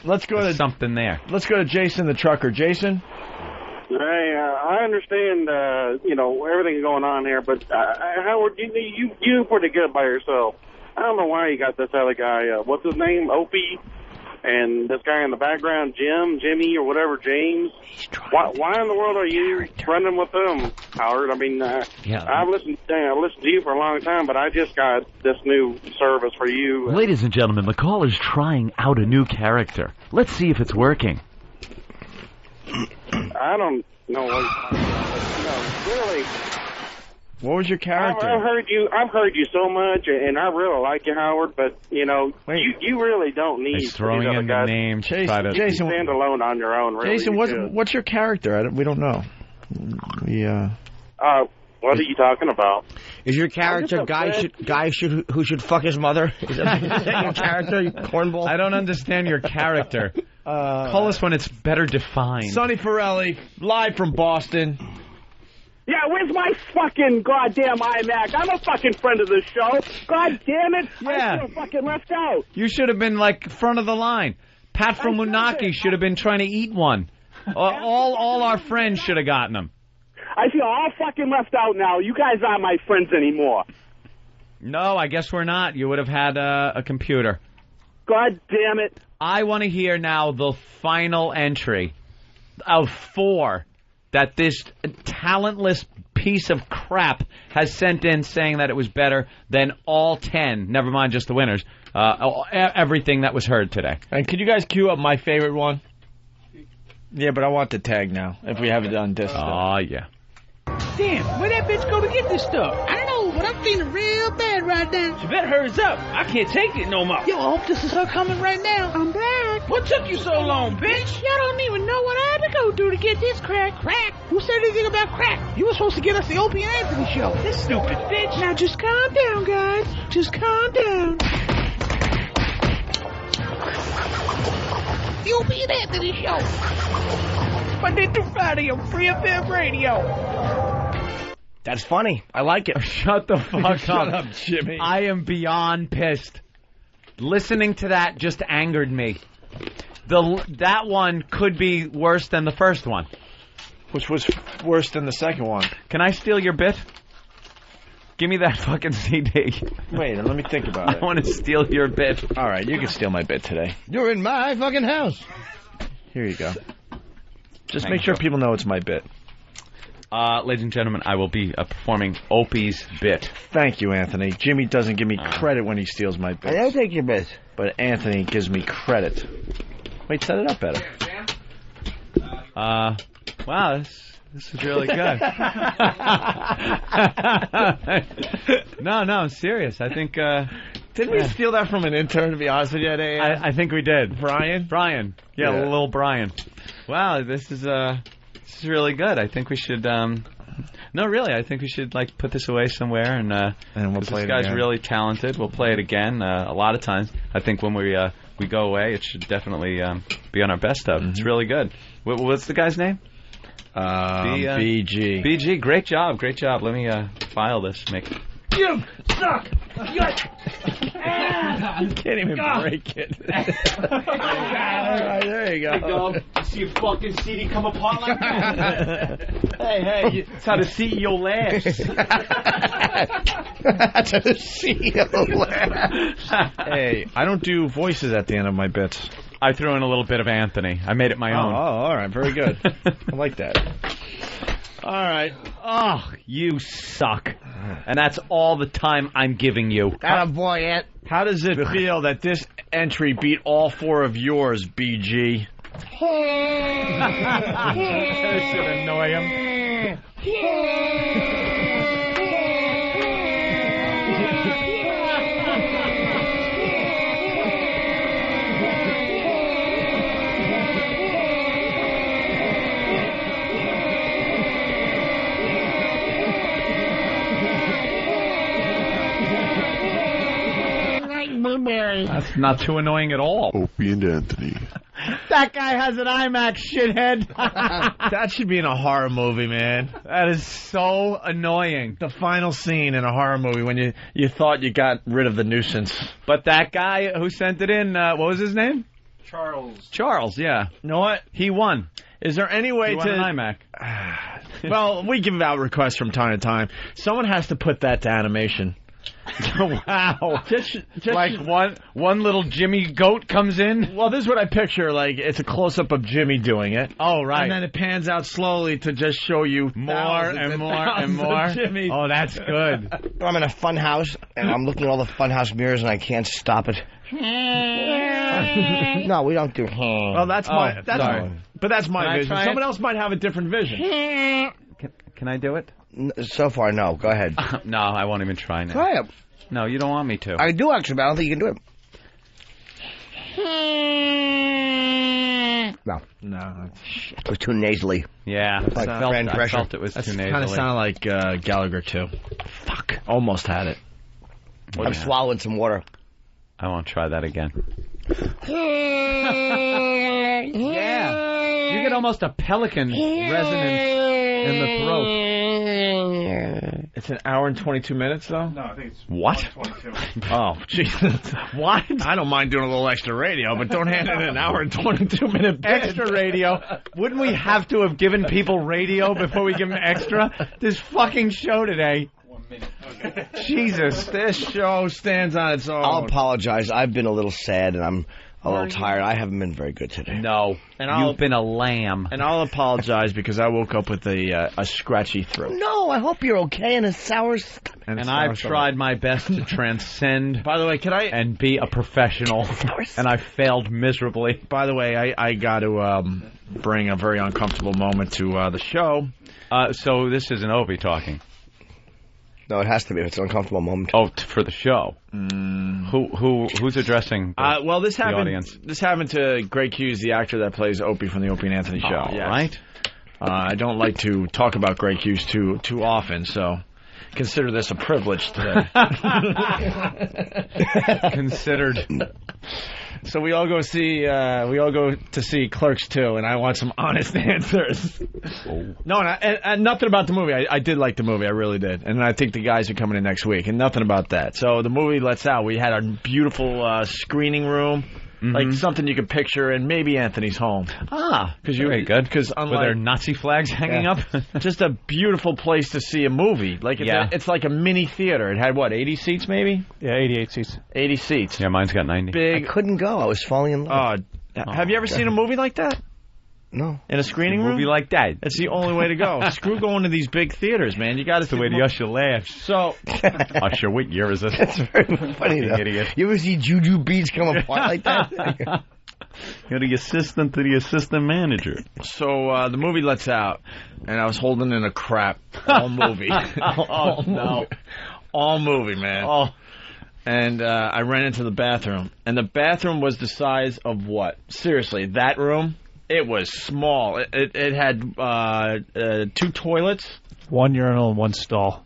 Speaker 4: Let's go to something there. Let's go to Jason the trucker. Jason?
Speaker 12: Hey, I understand, everything going on here, but Howard, you do pretty good by yourself. I don't know why you got this other guy, what's his name, Opie, and this guy in the background, Jimmy, or whatever, James. Why in the world are you running with them, Howard? I mean, I've listened to you for a long time, but I just got this new service for you.
Speaker 16: Ladies and gentlemen, the caller's trying out a new character. Let's see if it's working.
Speaker 12: I don't know really.
Speaker 4: What was your character?
Speaker 12: I've heard you so much, and I really like you, Howard. But you really don't need
Speaker 1: throwing in the name.
Speaker 12: Jason, stand alone on your own. Really,
Speaker 4: Jason, what's your character? We don't know.
Speaker 12: What are you talking about?
Speaker 14: Is your character who should fuck his mother? Is that your character, you cornball?
Speaker 1: I don't understand your character. Call us when it's better defined.
Speaker 4: Sonny Forelli, live from Boston.
Speaker 11: Yeah, where's my fucking goddamn iMac? I'm a fucking friend of this show. God damn it.
Speaker 1: Yeah.
Speaker 11: I should have fucking left out.
Speaker 1: You should have been, front of the line. Pat from Moonachie should have been trying to eat one. All our friends should have gotten them.
Speaker 11: I feel all fucking left out now. You guys aren't my friends anymore.
Speaker 1: No, I guess we're not. You would have had a computer.
Speaker 11: God damn it.
Speaker 1: I want to hear now the final entry of 4 that this talentless piece of crap has sent in saying that it was better than all 10, never mind just the winners, everything that was heard today.
Speaker 4: And could you guys cue up my favorite one? Yeah, but I want the tag now, if we haven't done this stuff.
Speaker 1: Oh, yeah.
Speaker 6: Damn, where that bitch go to get this stuff? I don't know, but I'm feeling real bad right now.
Speaker 23: She better hurry up. I can't take it no more.
Speaker 6: Yo, I hope this is her coming right now. I'm back.
Speaker 23: What took you so long, bitch?
Speaker 6: Y'all don't even know what I had to go do to get this crack. Crack? Who said anything about crack? You were supposed to get us the Opie and Anthony show.
Speaker 23: This stupid bitch.
Speaker 6: Now just calm down, guys. Just calm down. The Opie and Anthony show.
Speaker 23: Monday through Friday on Free FM Radio.
Speaker 14: That's funny. I like it.
Speaker 1: Shut the fuck up.
Speaker 4: Shut up, Jimmy.
Speaker 1: I am beyond pissed. Listening to that just angered me. That one could be worse than the first one.
Speaker 4: Which was worse than the second one.
Speaker 1: Can I steal your bit? Give me that fucking CD.
Speaker 4: Wait, let me think about it.
Speaker 1: I want to steal your bit.
Speaker 4: All right, you can steal my bit today.
Speaker 14: You're in my fucking house.
Speaker 4: Here you go. Just make sure people know it's my bit.
Speaker 1: Ladies and gentlemen, I will be performing Opie's bit.
Speaker 4: Thank you, Anthony. Jimmy doesn't give me credit when he steals my bit.
Speaker 14: I take your bit.
Speaker 4: But Anthony gives me credit. Wait, set it up better.
Speaker 1: Wow, this is really good. No, I'm serious. I think...
Speaker 4: Didn't we steal that from an intern, to be honest with you, at AM?
Speaker 1: I think we did.
Speaker 4: Brian?
Speaker 1: Yeah, little Brian. Wow, this is really good. I think we should... No, really, I think we should put this away somewhere, and we'll play it again. This guy's really talented. We'll play it again a lot of times. I think when we go away, it should definitely be on our best of. Mm-hmm. It's really good. What's the guy's name?
Speaker 4: BG.
Speaker 1: BG, great job. Let me file this.
Speaker 23: You suck!
Speaker 4: You can't even break it.
Speaker 23: All
Speaker 4: right, there you go.
Speaker 23: You see a fucking CD come apart like that?
Speaker 1: Hey, it's how the CEO laughs.
Speaker 14: That's a seal.
Speaker 4: Hey, I don't do voices at the end of my bits.
Speaker 1: I threw in a little bit of Anthony. I made it my own.
Speaker 4: Oh, all right. Very good. I like that. All right.
Speaker 1: Oh, you suck. And that's all the time I'm giving you.
Speaker 14: Attaboy, Ant.
Speaker 4: How does it feel that this entry beat all 4 of yours, BG?
Speaker 24: That should annoy him.
Speaker 1: That's not too annoying at all.
Speaker 10: Opie and Anthony.
Speaker 24: That guy has an IMAX, shithead.
Speaker 4: That should be in a horror movie, man.
Speaker 1: That is so annoying.
Speaker 4: The final scene in a horror movie when you thought you got rid of the nuisance.
Speaker 1: But that guy who sent it in, what was his name? Charles, yeah.
Speaker 4: You know what?
Speaker 1: He won.
Speaker 4: Is there any way
Speaker 1: he won
Speaker 4: to...
Speaker 1: an iMac.
Speaker 4: Well, we give out requests from time to time. Someone has to put that to animation.
Speaker 1: Wow. Just like one little Jimmy goat comes in?
Speaker 4: Well, this is what I picture. Like, it's a close-up of Jimmy doing it.
Speaker 1: Oh, right.
Speaker 4: And then it pans out slowly to just show you
Speaker 1: more and more.
Speaker 4: Jimmy.
Speaker 1: Oh, that's good.
Speaker 14: I'm in a fun house, and I'm looking at all the fun house mirrors, and I can't stop it. No, we don't do.
Speaker 4: Well, that's my. But that's my vision. Someone else might have a different vision.
Speaker 1: Can I do it?
Speaker 14: So far, no. Go ahead.
Speaker 1: No, I won't even try now.
Speaker 14: Try it.
Speaker 1: No, you don't want me to.
Speaker 14: I do, actually, but I don't think you can do it. No. It was too nasally.
Speaker 1: Yeah.
Speaker 14: Like
Speaker 1: I felt it was too nasally.
Speaker 4: Kind of sounded like Gallagher, too. Fuck. Almost had it.
Speaker 14: I'm swallowing some water.
Speaker 1: I won't try that again. Yeah. You get almost a pelican resonance in the throat.
Speaker 4: It's an hour and 22 minutes, though?
Speaker 24: No, I think it's
Speaker 1: what?
Speaker 24: 22.
Speaker 4: Oh, Jesus. What? I don't mind doing a little extra radio, but don't hand in an hour and 22-minute
Speaker 1: extra radio. Wouldn't we have to have given people radio before we give them extra? This fucking show today.
Speaker 24: 1 minute. Okay.
Speaker 4: Jesus, this show stands on its own.
Speaker 14: I'll apologize. I've been a little sad, and I'm a little tired. I haven't been very good today.
Speaker 1: No, you've been a lamb.
Speaker 4: And I'll apologize because I woke up with a scratchy throat.
Speaker 14: No, I hope you're okay and a sour stomach.
Speaker 1: And I've tried my best to transcend.
Speaker 4: By the way, can I...
Speaker 1: And be a professional. And I failed miserably.
Speaker 4: By the way, I got to bring a very uncomfortable moment to the show.
Speaker 1: So this isn't Opie talking.
Speaker 14: No, it has to be. It's an uncomfortable moment.
Speaker 1: Oh, for the show. Who's addressing
Speaker 4: this
Speaker 1: the audience?
Speaker 4: This happened to Greg Hughes, the actor that plays Opie from the Opie and Anthony show.
Speaker 1: Yes. Right.
Speaker 4: I don't like to talk about Greg Hughes too often, so consider this a privilege today.
Speaker 1: Considered.
Speaker 4: So we all go to see Clerks 2, and I want some honest answers.
Speaker 1: Oh.
Speaker 4: No, and nothing about the movie. I did like the movie, I really did, and I think the guys are coming in next week, and nothing about that. So the movie lets out. We had a beautiful screening room, like something you could picture, and maybe Anthony's home.
Speaker 1: Very good.
Speaker 4: Because
Speaker 1: were there Nazi flags hanging up?
Speaker 4: Just a beautiful place to see a movie. Like it's like a mini theater. It had 80 seats maybe?
Speaker 24: Yeah, 88 seats.
Speaker 4: 80 seats.
Speaker 1: Yeah, mine's got 90.
Speaker 4: Big.
Speaker 14: I couldn't go. I was falling in love.
Speaker 4: Have you ever seen a movie like that?
Speaker 14: No.
Speaker 4: In a screening room?
Speaker 1: Movie like that.
Speaker 4: That's the only way to go. Screw going to these big theaters, man. You got to
Speaker 1: the way the usher laughs.
Speaker 4: So,
Speaker 1: Usher, what year is this?
Speaker 14: That's very funny, though.
Speaker 1: Idiot.
Speaker 14: You ever see Juju Beats come apart like that?
Speaker 1: You're the assistant to the assistant manager.
Speaker 4: So the movie lets out, and I was holding in a crap all movie.
Speaker 1: No.
Speaker 4: All movie, man.
Speaker 1: Oh.
Speaker 4: And I ran into the bathroom, and the bathroom was the size of what? Seriously, that room? It was small. It had 2 toilets.
Speaker 24: 1 urinal and 1 stall.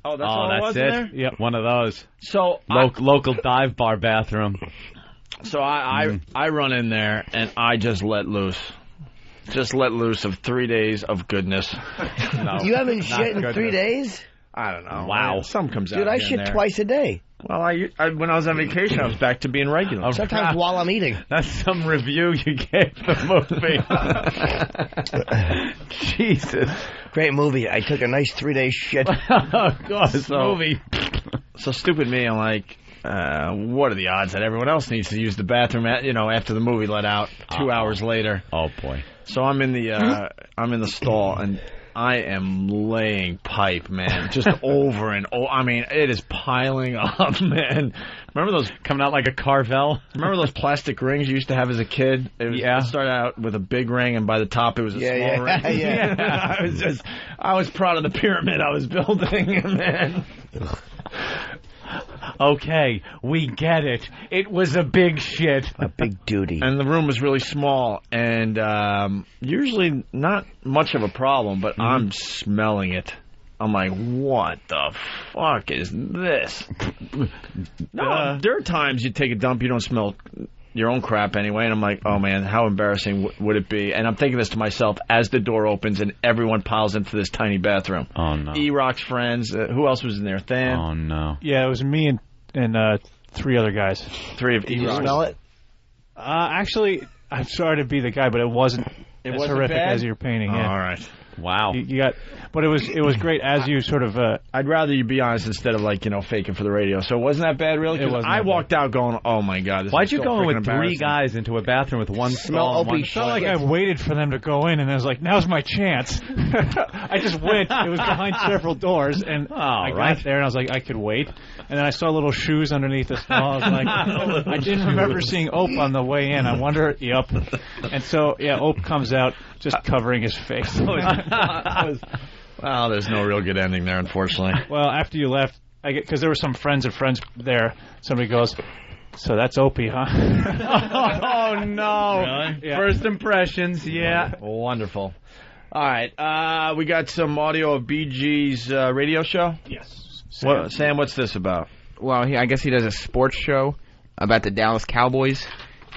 Speaker 4: Oh, that's all it was in there?
Speaker 24: Yep.
Speaker 1: One of those.
Speaker 4: So
Speaker 1: local dive bar bathroom.
Speaker 4: So I run in there, and I just let loose. Just let loose of 3 days of goodness.
Speaker 14: No, you haven't shit in 3 days?
Speaker 4: I don't know.
Speaker 1: Wow.
Speaker 4: Some comes out.
Speaker 14: Dude, I shit twice a day.
Speaker 4: Well, I when I was on vacation, I was back to being regular.
Speaker 14: Sometimes while I'm eating.
Speaker 1: That's some review you gave the movie. Jesus.
Speaker 14: Great movie. I took a nice 3-day shit.
Speaker 1: Oh, God, this movie.
Speaker 4: So stupid me, I'm like, what are the odds that everyone else needs to use the bathroom after the movie let out 2 hours later?
Speaker 1: Oh boy.
Speaker 4: So I'm in the stall and I am laying pipe, man, just over and over. I mean, it is piling up, man. Remember those
Speaker 1: coming out like a Carvel?
Speaker 4: Remember those plastic rings you used to have as a kid? It started out with a big ring, and by the top it was a small ring. Yeah. I was proud of the pyramid I was building, man.
Speaker 1: Okay, we get it. It was a big shit.
Speaker 14: A big duty.
Speaker 4: And the room was really small, and usually not much of a problem, but I'm smelling it. I'm like, what the fuck is this? No, there are times you take a dump, you don't smell your own crap anyway, and I'm like, oh man, how embarrassing would it be? And I'm thinking this to myself as the door opens and everyone piles into this tiny bathroom.
Speaker 1: Oh no.
Speaker 4: E-Rock's friends. Who else was in there? Than?
Speaker 1: Oh no.
Speaker 24: Yeah, it was me and 3 other guys.
Speaker 4: 3 of E-Rock.
Speaker 14: Did you smell it?
Speaker 24: Actually, I'm sorry to be the guy, but it wasn't as horrific
Speaker 4: bad?
Speaker 24: as you're painting.
Speaker 4: All right.
Speaker 1: Wow.
Speaker 24: You got, but it was great as you sort of.
Speaker 4: I'd rather you be honest instead of faking for the radio. So it wasn't that bad, really?
Speaker 24: It wasn't.
Speaker 4: I walked out going, oh my god.
Speaker 1: Why'd you go in with 3 guys into a bathroom with one stall?
Speaker 24: It felt like I waited for them to go in, and I was like, now's my chance. I just went. It was behind several doors, and I got there, and I was like, I could wait. And then I saw little shoes underneath the stall. I was like, I didn't remember seeing Ope on the way in. I wonder, yep. And so, Ope comes out just covering his face.
Speaker 4: Well, there's no real good ending there, unfortunately.
Speaker 24: Well, after you left, because there were some friends of friends there, somebody goes, so that's Opie, huh?
Speaker 1: Oh, no.
Speaker 4: Really?
Speaker 24: Yeah.
Speaker 1: First impressions, yeah.
Speaker 4: Wonderful. All right, we got some audio of BG's radio show?
Speaker 24: Yes.
Speaker 4: Sam, what's this about?
Speaker 3: Well, I guess he does a sports show about the Dallas Cowboys.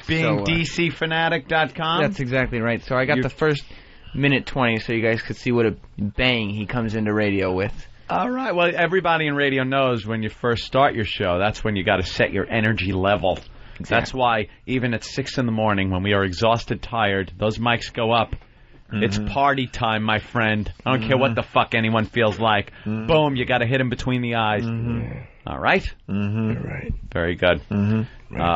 Speaker 1: Being DCFanatic.com?
Speaker 3: That's exactly right. So I got the first minute 20 so you guys could see what a bang he comes into radio with.
Speaker 1: All right. Well, everybody in radio knows when you first start your show, that's when you got to set your energy level. Exactly. That's why even at 6 in the morning when we are exhausted, tired, those mics go up. Mm-hmm. It's party time, my friend. I don't care what the fuck anyone feels like. Mm-hmm. Boom, you got to hit him between the eyes. Mm-hmm. All right?
Speaker 14: Mm-hmm. Right.
Speaker 1: Very good.
Speaker 14: Mm-hmm.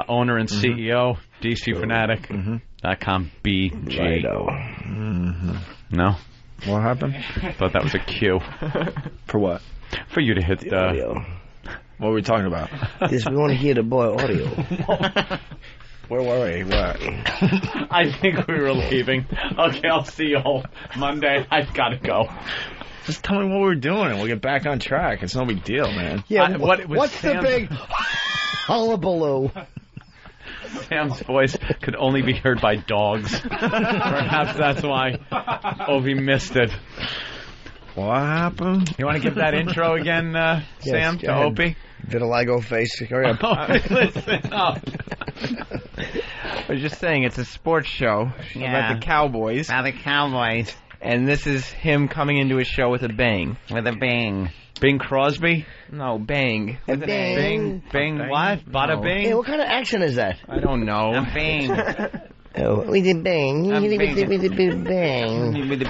Speaker 1: Owner and CEO, DCFanatic.com, BG.
Speaker 14: Righto.
Speaker 1: No?
Speaker 4: What happened?
Speaker 1: I thought that was a cue.
Speaker 4: For what?
Speaker 1: For you to hit the
Speaker 14: audio.
Speaker 4: What were we talking about?
Speaker 14: Yes, we want to hear the boy audio.
Speaker 4: Where were we? What?
Speaker 1: I think we were leaving. Okay, I'll see you all Monday. I've got to go.
Speaker 4: Just tell me what we're doing and we'll get back on track. It's no big deal, man.
Speaker 14: Yeah, what's the big hullabaloo?
Speaker 1: Sam's voice could only be heard by dogs. Perhaps that's why Ovi missed it.
Speaker 4: What happened?
Speaker 1: You want to give that intro again, Sam, to Opie?
Speaker 14: Vitiligo face. Hurry up.
Speaker 1: Listen up.
Speaker 3: I was just saying, it's a sports show about the Cowboys.
Speaker 1: About the Cowboys.
Speaker 3: And this is him coming into his show with a bang.
Speaker 1: With a bang. Bing Crosby?
Speaker 3: No, bang.
Speaker 14: With
Speaker 3: bang.
Speaker 1: Bing what? Bada bing?
Speaker 14: Hey, what kind of accent is that?
Speaker 3: I don't know.
Speaker 1: A bang.
Speaker 14: Oh, with a bang. With a bang.
Speaker 3: With a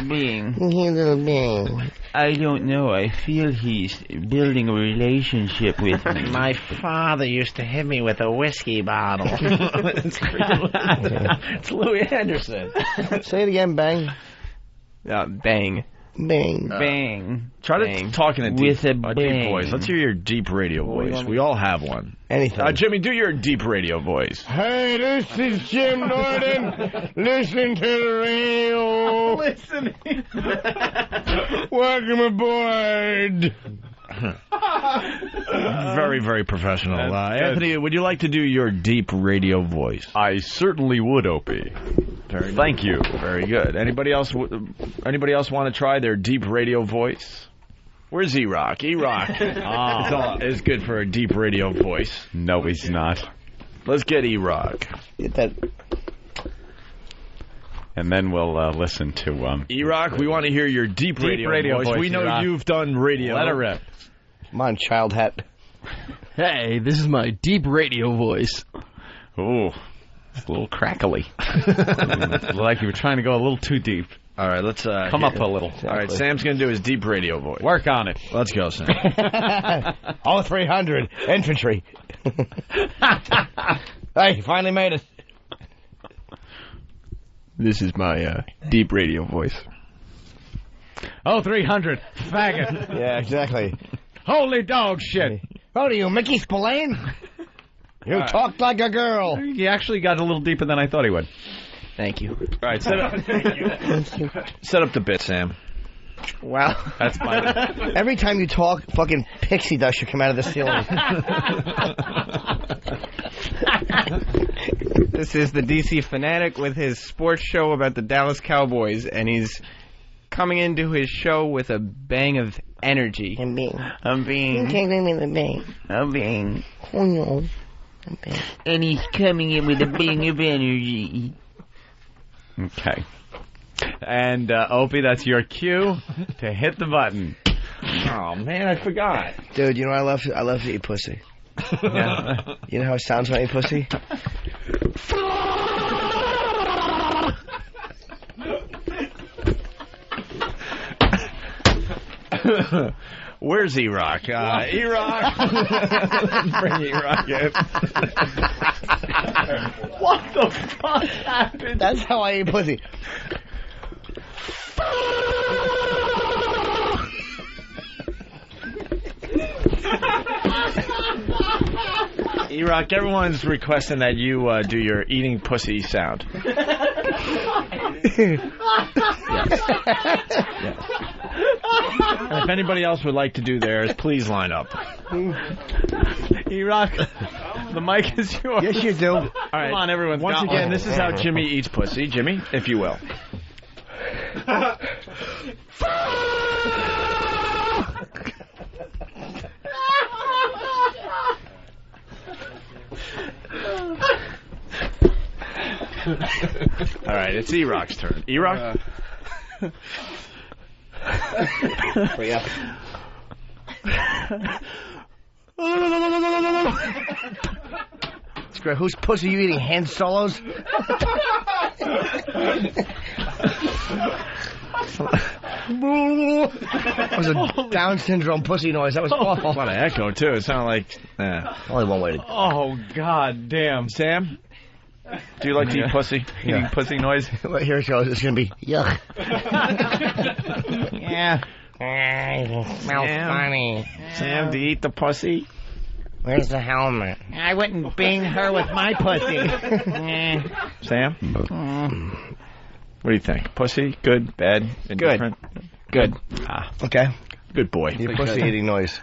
Speaker 3: bang.
Speaker 14: Little bang.
Speaker 3: I don't know. I feel he's building a relationship with me.
Speaker 14: My father used to hit me with a whiskey bottle.
Speaker 4: It's Louis Anderson.
Speaker 14: Say it again, bang.
Speaker 3: Bang.
Speaker 14: Bang.
Speaker 3: Bang.
Speaker 4: Try
Speaker 3: bang.
Speaker 4: to talk in a
Speaker 3: deep
Speaker 4: voice. Let's hear your deep radio voice. We all have one.
Speaker 14: Anything.
Speaker 4: Jimmy, do your deep radio voice.
Speaker 14: Hey, this is Jim Norton. Listen to the radio.
Speaker 1: Listening.
Speaker 14: Welcome aboard.
Speaker 4: Very, very professional. Anthony, would you like to do your deep radio voice?
Speaker 1: I certainly would, Opie. Thank you.
Speaker 4: Very good. Anybody else want to try their deep radio voice? Where's E-Rock? E-Rock is good for a deep radio voice.
Speaker 1: No, he's not.
Speaker 4: Let's get E-Rock.
Speaker 14: Get that.
Speaker 1: And then we'll listen to...
Speaker 4: E-Rock, we want to hear your deep radio voice. We know
Speaker 1: E-Rock.
Speaker 4: you've done radio.
Speaker 1: Let her rip.
Speaker 14: Come on, child hat.
Speaker 3: Hey, this is my deep radio voice.
Speaker 1: Ooh, it's a little crackly. It's like you were trying to go a little too deep.
Speaker 4: All right, let's
Speaker 1: come up a little.
Speaker 4: All right, Sam's going to do his deep radio voice.
Speaker 1: Work on it.
Speaker 4: Let's go, Sam.
Speaker 14: All 300 infantry. Hey, you finally made it.
Speaker 7: This is my deep radio voice.
Speaker 1: Oh, 300 faggot.
Speaker 14: Yeah, exactly.
Speaker 1: Holy dog shit.
Speaker 14: What are you, Mickey Spillane? You talked like a girl.
Speaker 1: He actually got a little deeper than I thought he would.
Speaker 3: Thank you.
Speaker 4: All right, set up the bit, Sam.
Speaker 3: Wow.
Speaker 1: That's fine.
Speaker 14: Every time you talk, fucking pixie dust should come out of the ceiling.
Speaker 3: This is the DC Fanatic with his sports show about the Dallas Cowboys, and he's coming into his show with a bang of energy.
Speaker 14: I'm being.
Speaker 3: And he's coming in with a bang of energy.
Speaker 1: Okay. And, Opie, that's your cue to hit the button.
Speaker 4: Oh, man, I forgot.
Speaker 14: Dude, you know what I love? I love to eat pussy.
Speaker 1: Yeah.
Speaker 14: You know how it sounds when I eat pussy?
Speaker 4: Where's E-Rock? E-Rock. Bring E-Rock in.
Speaker 1: What the fuck happened?
Speaker 14: That's how I eat pussy.
Speaker 4: E-Rock, everyone's requesting that you do your eating pussy sound. Yes. And if anybody else would like to do theirs, please line up.
Speaker 1: E-Rock, the mic is yours.
Speaker 14: Yes, you do.
Speaker 4: All right.
Speaker 1: Come on, everyone.
Speaker 4: Once again, this is how Jimmy eats pussy. Jimmy, if you will. All right, it's E-Rock's turn. E-Rock?
Speaker 14: Yeah. It's great. Whose pussy are you eating? Han Solo's? That was a Down syndrome pussy noise. That was awful.
Speaker 4: A lot of echo, too. It sounded like...
Speaker 14: Only one way to...
Speaker 1: Oh, God damn.
Speaker 4: Sam? Do you like to eat pussy?
Speaker 1: Eating pussy noise?
Speaker 14: Well, here it goes. It's going to be yuck.
Speaker 3: Yeah.
Speaker 14: Smells funny.
Speaker 4: Sam, do you eat the pussy?
Speaker 14: Where's the helmet?
Speaker 3: I wouldn't bang her with my pussy.
Speaker 4: Sam? What do you think? Pussy? Good? Bad? Indifferent?
Speaker 3: Good.
Speaker 4: Ah,
Speaker 14: okay.
Speaker 4: Good boy.
Speaker 14: Your pussy eating noise.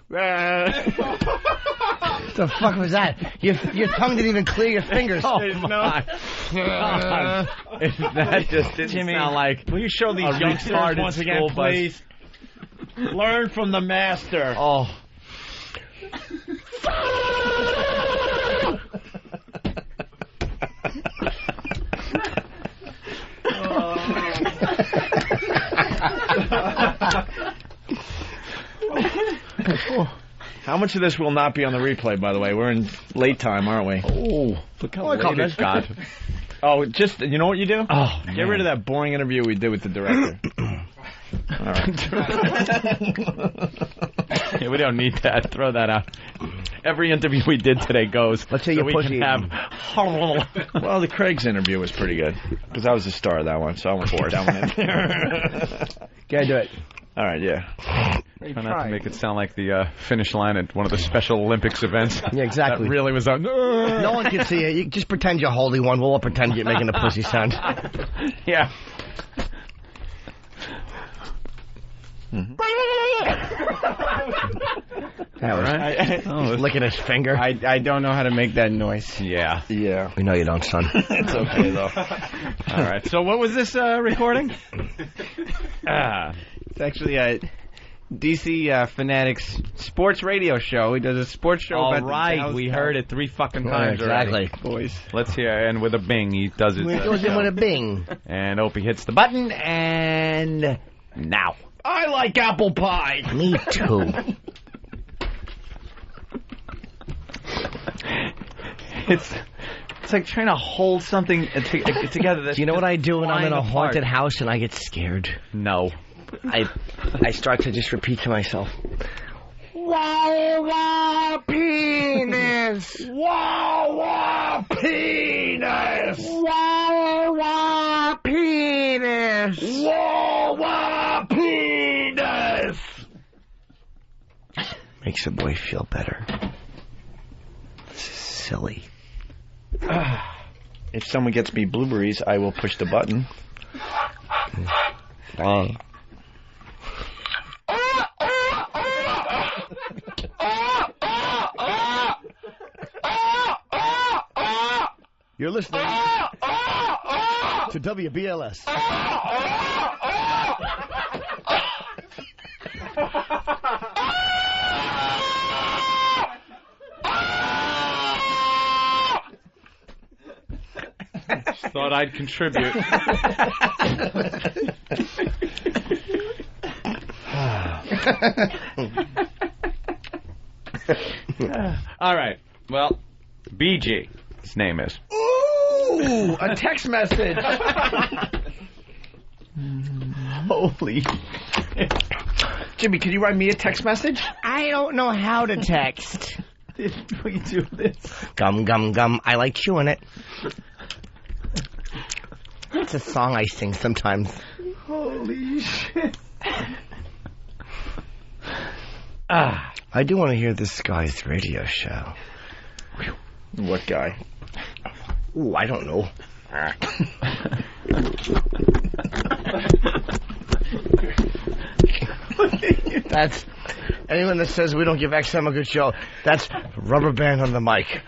Speaker 14: What the fuck was that? Your tongue didn't even clear your fingers.
Speaker 1: Oh, my God. That just didn't sound like...
Speaker 4: Will you show these youngsters once again, please? Learn from the master.
Speaker 1: Oh.
Speaker 4: How much of this will not be on the replay, by the way? We're in late time, aren't we?
Speaker 1: Oh, look how late it got.
Speaker 4: Oh, just, you know what you do?
Speaker 1: Oh,
Speaker 4: Get rid of that boring interview we did with the director. All right.
Speaker 1: Yeah, we don't need that. Throw that out. Every interview we did today goes.
Speaker 14: Let's say
Speaker 1: so
Speaker 14: your
Speaker 1: we
Speaker 14: pussy.
Speaker 1: can have.
Speaker 4: Well, the Craig's interview was pretty good because I was the star of that one, so I went for that one in.
Speaker 14: Gotta do it.
Speaker 4: All right, yeah.
Speaker 1: Try not to make it sound like the finish line at one of the Special Olympics events.
Speaker 14: Yeah, exactly.
Speaker 1: That really was on.
Speaker 14: No one can see it. You just pretend you're holding one. We'll all pretend you're making a pussy sound.
Speaker 1: Yeah.
Speaker 14: That was
Speaker 3: right.
Speaker 14: Licking his finger.
Speaker 3: I don't know how to make that noise.
Speaker 1: Yeah.
Speaker 4: Yeah.
Speaker 14: We know you don't, son.
Speaker 4: It's okay, though.
Speaker 1: All right. So what was this recording?
Speaker 3: It's actually a DC Fanatics sports radio show. He does a sports show
Speaker 1: All
Speaker 3: about
Speaker 1: right.
Speaker 3: the Dallas
Speaker 1: We heard it 3 fucking
Speaker 14: Yeah,
Speaker 1: times
Speaker 14: exactly.
Speaker 1: already. Boys. Let's hear. And with a bing, he does it.
Speaker 14: It goes in with a bing.
Speaker 1: And Opie hits the button, and now.
Speaker 4: I like apple pie.
Speaker 14: Me too.
Speaker 3: It's like trying to hold something together. That's
Speaker 14: do you know what I do when I'm in a
Speaker 3: apart.
Speaker 14: haunted house and I get scared?
Speaker 3: No.
Speaker 14: I start to just repeat to myself, "Wah penis! Wah penis! Wah penis! Wah penis!" Makes a boy feel better. Silly.
Speaker 5: If someone gets me blueberries, I will push the button.
Speaker 14: You're listening to WBLS.
Speaker 3: Thought I'd contribute. All right. Well, BG, his name is.
Speaker 14: Ooh, a text message.
Speaker 5: Holy. Jimmy, can you write me a text message?
Speaker 14: I don't know how to text.
Speaker 5: Didn't we do this?
Speaker 14: Gum, gum, gum. I like chewing it. It's a song I sing sometimes.
Speaker 5: Holy shit.
Speaker 14: I do want to hear this guy's radio show.
Speaker 5: What guy?
Speaker 14: Ooh, I don't know. That's anyone that says we don't give XM a good show. That's Rubber Band on the mic.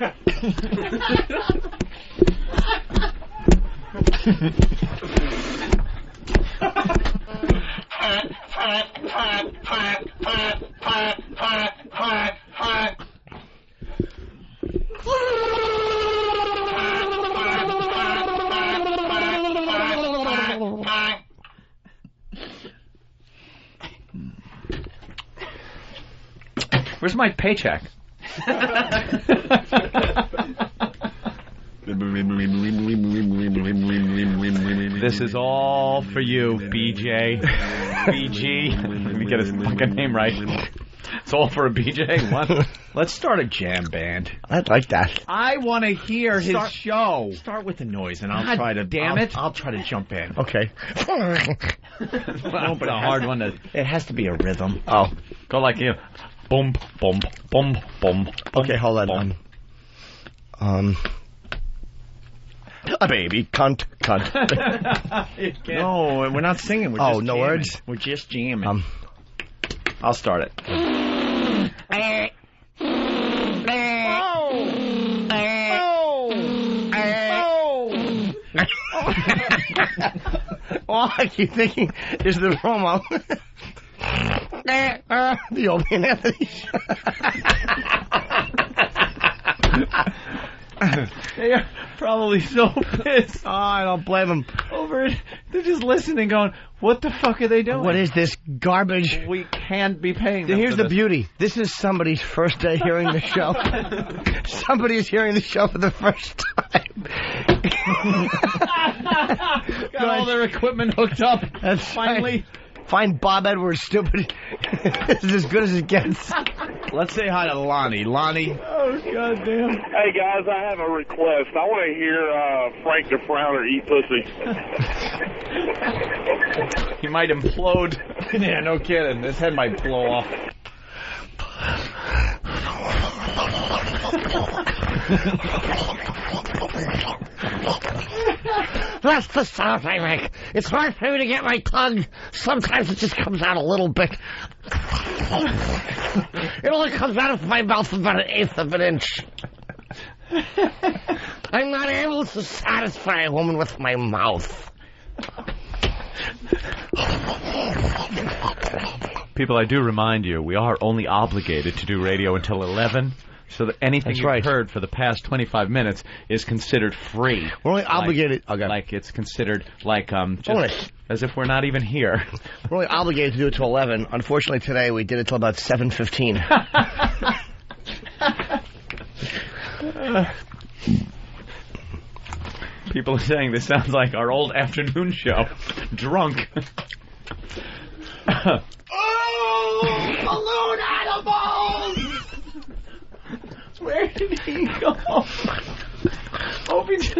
Speaker 3: Where's my paycheck? This is all for you, BJ. BG. Let me get his fucking name right. It's all for a BJ? What?
Speaker 5: Let's start a jam band.
Speaker 14: I'd like that.
Speaker 5: I want to hear his show. Start with the noise, and I'll try to.
Speaker 3: Damn it!
Speaker 5: I'll try to jump in.
Speaker 14: Okay.
Speaker 3: Well, but a hard one to.
Speaker 5: It has to be a rhythm.
Speaker 14: Oh,
Speaker 3: go like you. Boom, boom, boom, boom.
Speaker 14: Okay, hold on. A baby cunt.
Speaker 5: No, we're not singing. We're just
Speaker 14: no
Speaker 5: jamming.
Speaker 14: words.
Speaker 5: We're just jamming. I'll start it.
Speaker 14: Oh, I keep thinking, is the promo. The Opie and Anthony show.
Speaker 3: They are probably so pissed.
Speaker 14: Oh, I don't blame them.
Speaker 3: Over it. They're just listening going, what the fuck are they doing?
Speaker 14: What is this garbage?
Speaker 3: We can't be paying them.
Speaker 14: Here's the beauty. This is somebody's first day hearing the show. Somebody is hearing the show for the first time.
Speaker 3: Got all their equipment hooked up.
Speaker 14: That's
Speaker 3: finally.
Speaker 14: Find Bob Edwards stupid. This is as good as it gets.
Speaker 5: Let's say hi to Lonnie. Lonnie.
Speaker 3: Oh, goddamn.
Speaker 12: Hey, guys, I have a request. I want to hear Frank the Frowner eat pussy.
Speaker 3: He might implode.
Speaker 5: Yeah, no kidding. His head might blow off.
Speaker 14: That's the sound I make. It's hard for me to get my tongue. Sometimes it just comes out a little bit. It only comes out of my mouth about 1/8 of an inch. I'm not able to satisfy a woman with my mouth.
Speaker 1: People, I do remind you, we are only obligated to do radio until 11. So that anything you've heard for the past 25 minutes is considered free.
Speaker 14: We're only obligated.
Speaker 1: Like it's considered like just as if we're not even here.
Speaker 14: We're only obligated to do it till 11. Unfortunately, today we did it till about 7:15.
Speaker 1: People are saying this sounds like our old afternoon show. Drunk.
Speaker 2: Balloon animals!
Speaker 1: Where did he go? Opie just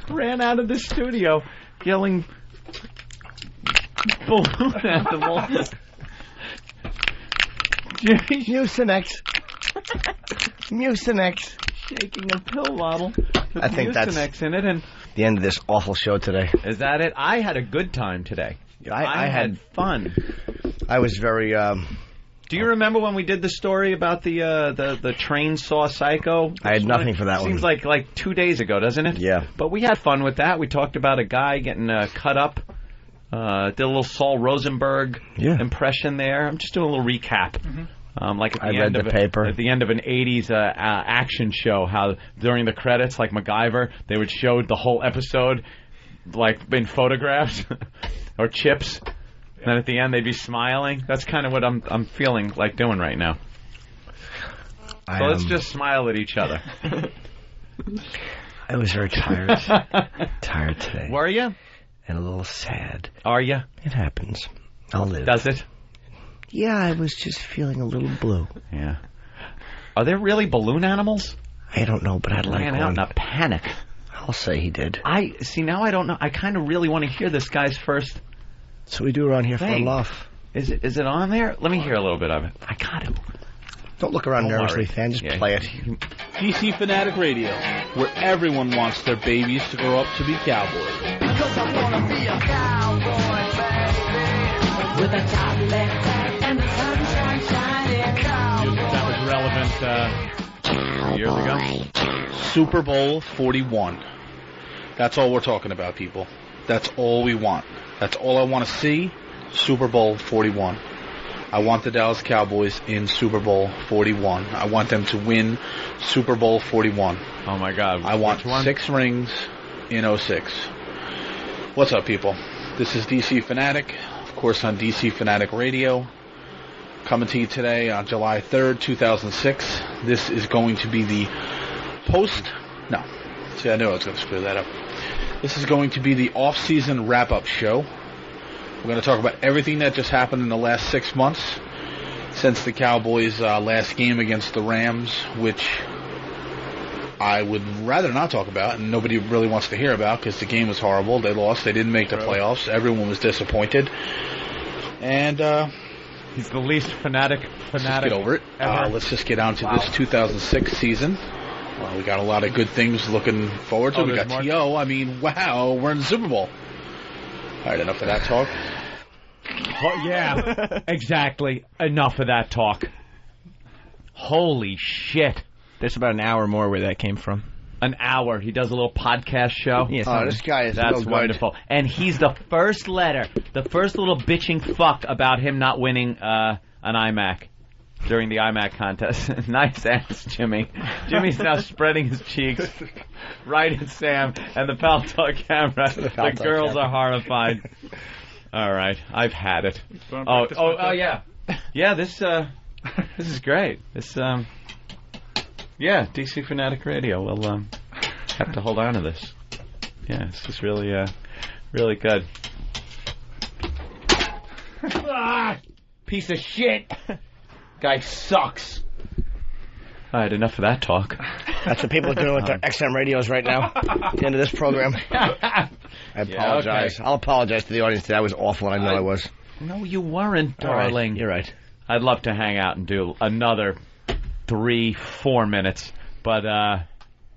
Speaker 1: ran out of the studio yelling balloon animals.
Speaker 14: Mucinex. Mucinex.
Speaker 1: Shaking a pill bottle.
Speaker 14: I think that's
Speaker 1: Mucinex in it, and
Speaker 14: the end of this awful show today.
Speaker 1: Is that it? I had a good time today. I had fun.
Speaker 14: I was very.
Speaker 1: Do you remember when we did the story about the train saw Psycho?
Speaker 14: I had nothing for that one.
Speaker 1: Seems like 2 days ago, doesn't it?
Speaker 14: Yeah.
Speaker 1: But we had fun with that. We talked about a guy getting cut up. Did a little Saul Rosenberg impression there. I'm just doing a little recap. Like at the end of
Speaker 14: paper.
Speaker 1: At the end of an 80s action show, how during the credits, like MacGyver, they would show the whole episode like in photographs or chips. And then at the end, they'd be smiling. That's kind of what I'm feeling like doing right now. So let's just smile at each other.
Speaker 14: I was very tired. Tired today.
Speaker 1: Were you?
Speaker 14: And a little sad.
Speaker 1: Are you?
Speaker 14: It happens. I'll live.
Speaker 1: Does it?
Speaker 14: Yeah, I was just feeling a little blue.
Speaker 1: Yeah. Are there really balloon animals?
Speaker 14: I don't know, but I'd like
Speaker 1: ran out in a panic.
Speaker 14: I'll say he did.
Speaker 1: Now I don't know. I kind of really want to hear this guy's first.
Speaker 14: So we do around here for a
Speaker 1: thing.
Speaker 14: laugh.
Speaker 1: Is it on there? Let me hear a little bit of it. I got to.
Speaker 14: Don't look around nervously, fan. Just play it.
Speaker 21: DC Fanatic Radio, where everyone wants their babies to grow up to be cowboys.
Speaker 2: Because I wanna be a cowboy, baby. With a top left and the sunshine shining. Cowboy.
Speaker 1: That was relevant years ago.
Speaker 21: Super Bowl 41. That's all we're talking about, people. That's all we want. That's all I want to see. Super Bowl 41. I want the Dallas Cowboys in Super Bowl 41. I want them to win Super Bowl 41.
Speaker 1: Oh, my God.
Speaker 21: I want 6 rings in 06. What's up, people? This is DC Fanatic, of course, on DC Fanatic Radio. Coming to you today on July 3rd, 2006. This is going to be the No. See, I knew I was going to screw that up. This is going to be the off-season wrap-up show. We're going to talk about everything that just happened in the last 6 months since the Cowboys' last game against the Rams, which I would rather not talk about, and nobody really wants to hear about because the game was horrible. They lost. They didn't make the playoffs. Everyone was disappointed. And
Speaker 1: he's the least fanatic.
Speaker 21: Let's just get over it. Let's just get on to this 2006 season. Well, we got a lot of good things looking forward to. We got T.O. I mean, wow, we're in the Super Bowl. All right, enough of that talk.
Speaker 1: Oh, yeah, exactly. Enough of that talk. Holy shit.
Speaker 3: There's about an hour more where that came from.
Speaker 1: An hour. He does a little podcast show.
Speaker 14: Yes, this guy is
Speaker 1: That's wonderful. And he's the first letter, the first little bitching fuck about him not winning an iMac during the iMac contest. Nice ass, Jimmy. Jimmy's now spreading his cheeks right at Sam and the Pal Talk camera. The girls are horrified. All right, I've had it. Oh, yeah. Yeah, this is great. This yeah, DC Fanatic Radio. We'll have to hold on to this. Yeah, this is really really good. Piece of shit. Guy sucks. All right, enough of that talk.
Speaker 14: That's what people are doing with their XM radios right now. At the end of this program. I apologize.
Speaker 1: Okay.
Speaker 14: I'll apologize to the audience today. I was awful, and I know I was.
Speaker 1: No, you weren't, darling.
Speaker 14: Right. You're right.
Speaker 1: I'd love to hang out and do another 3-4 minutes, but I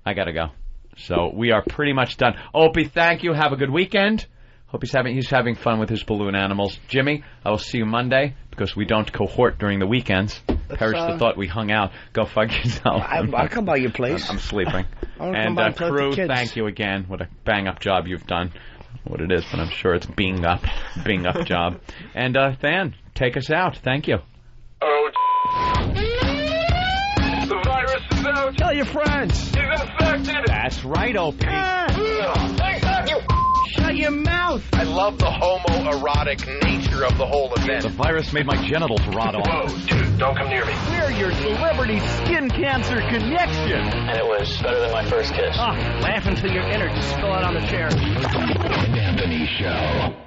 Speaker 1: gotta go. So we are pretty much done. Opie, thank you. Have a good weekend. Hope he's having fun with his balloon animals. Jimmy, I will see you Monday because we don't cohort during the weekends. Perish the thought we hung out. Go fuck yourself.
Speaker 14: I'll come by your place.
Speaker 1: I'm sleeping. And crew, thank you again. What a bang-up job you've done. What it is, but I'm sure it's bing up job. And Than, take us out. Thank you.
Speaker 2: Oh, the virus is out.
Speaker 1: Tell your friends.
Speaker 2: He's infected.
Speaker 1: That's right, Opie.
Speaker 14: Shut your mouth.
Speaker 9: I love the homoerotic nature of the whole event.
Speaker 17: The virus made my genitals rot off.
Speaker 9: Whoa, dude, don't come near me.
Speaker 17: We're your celebrity skin cancer connection.
Speaker 18: And it was better than my first kiss.
Speaker 14: Laugh until your innards spill out on the chair.
Speaker 15: Anthony Show.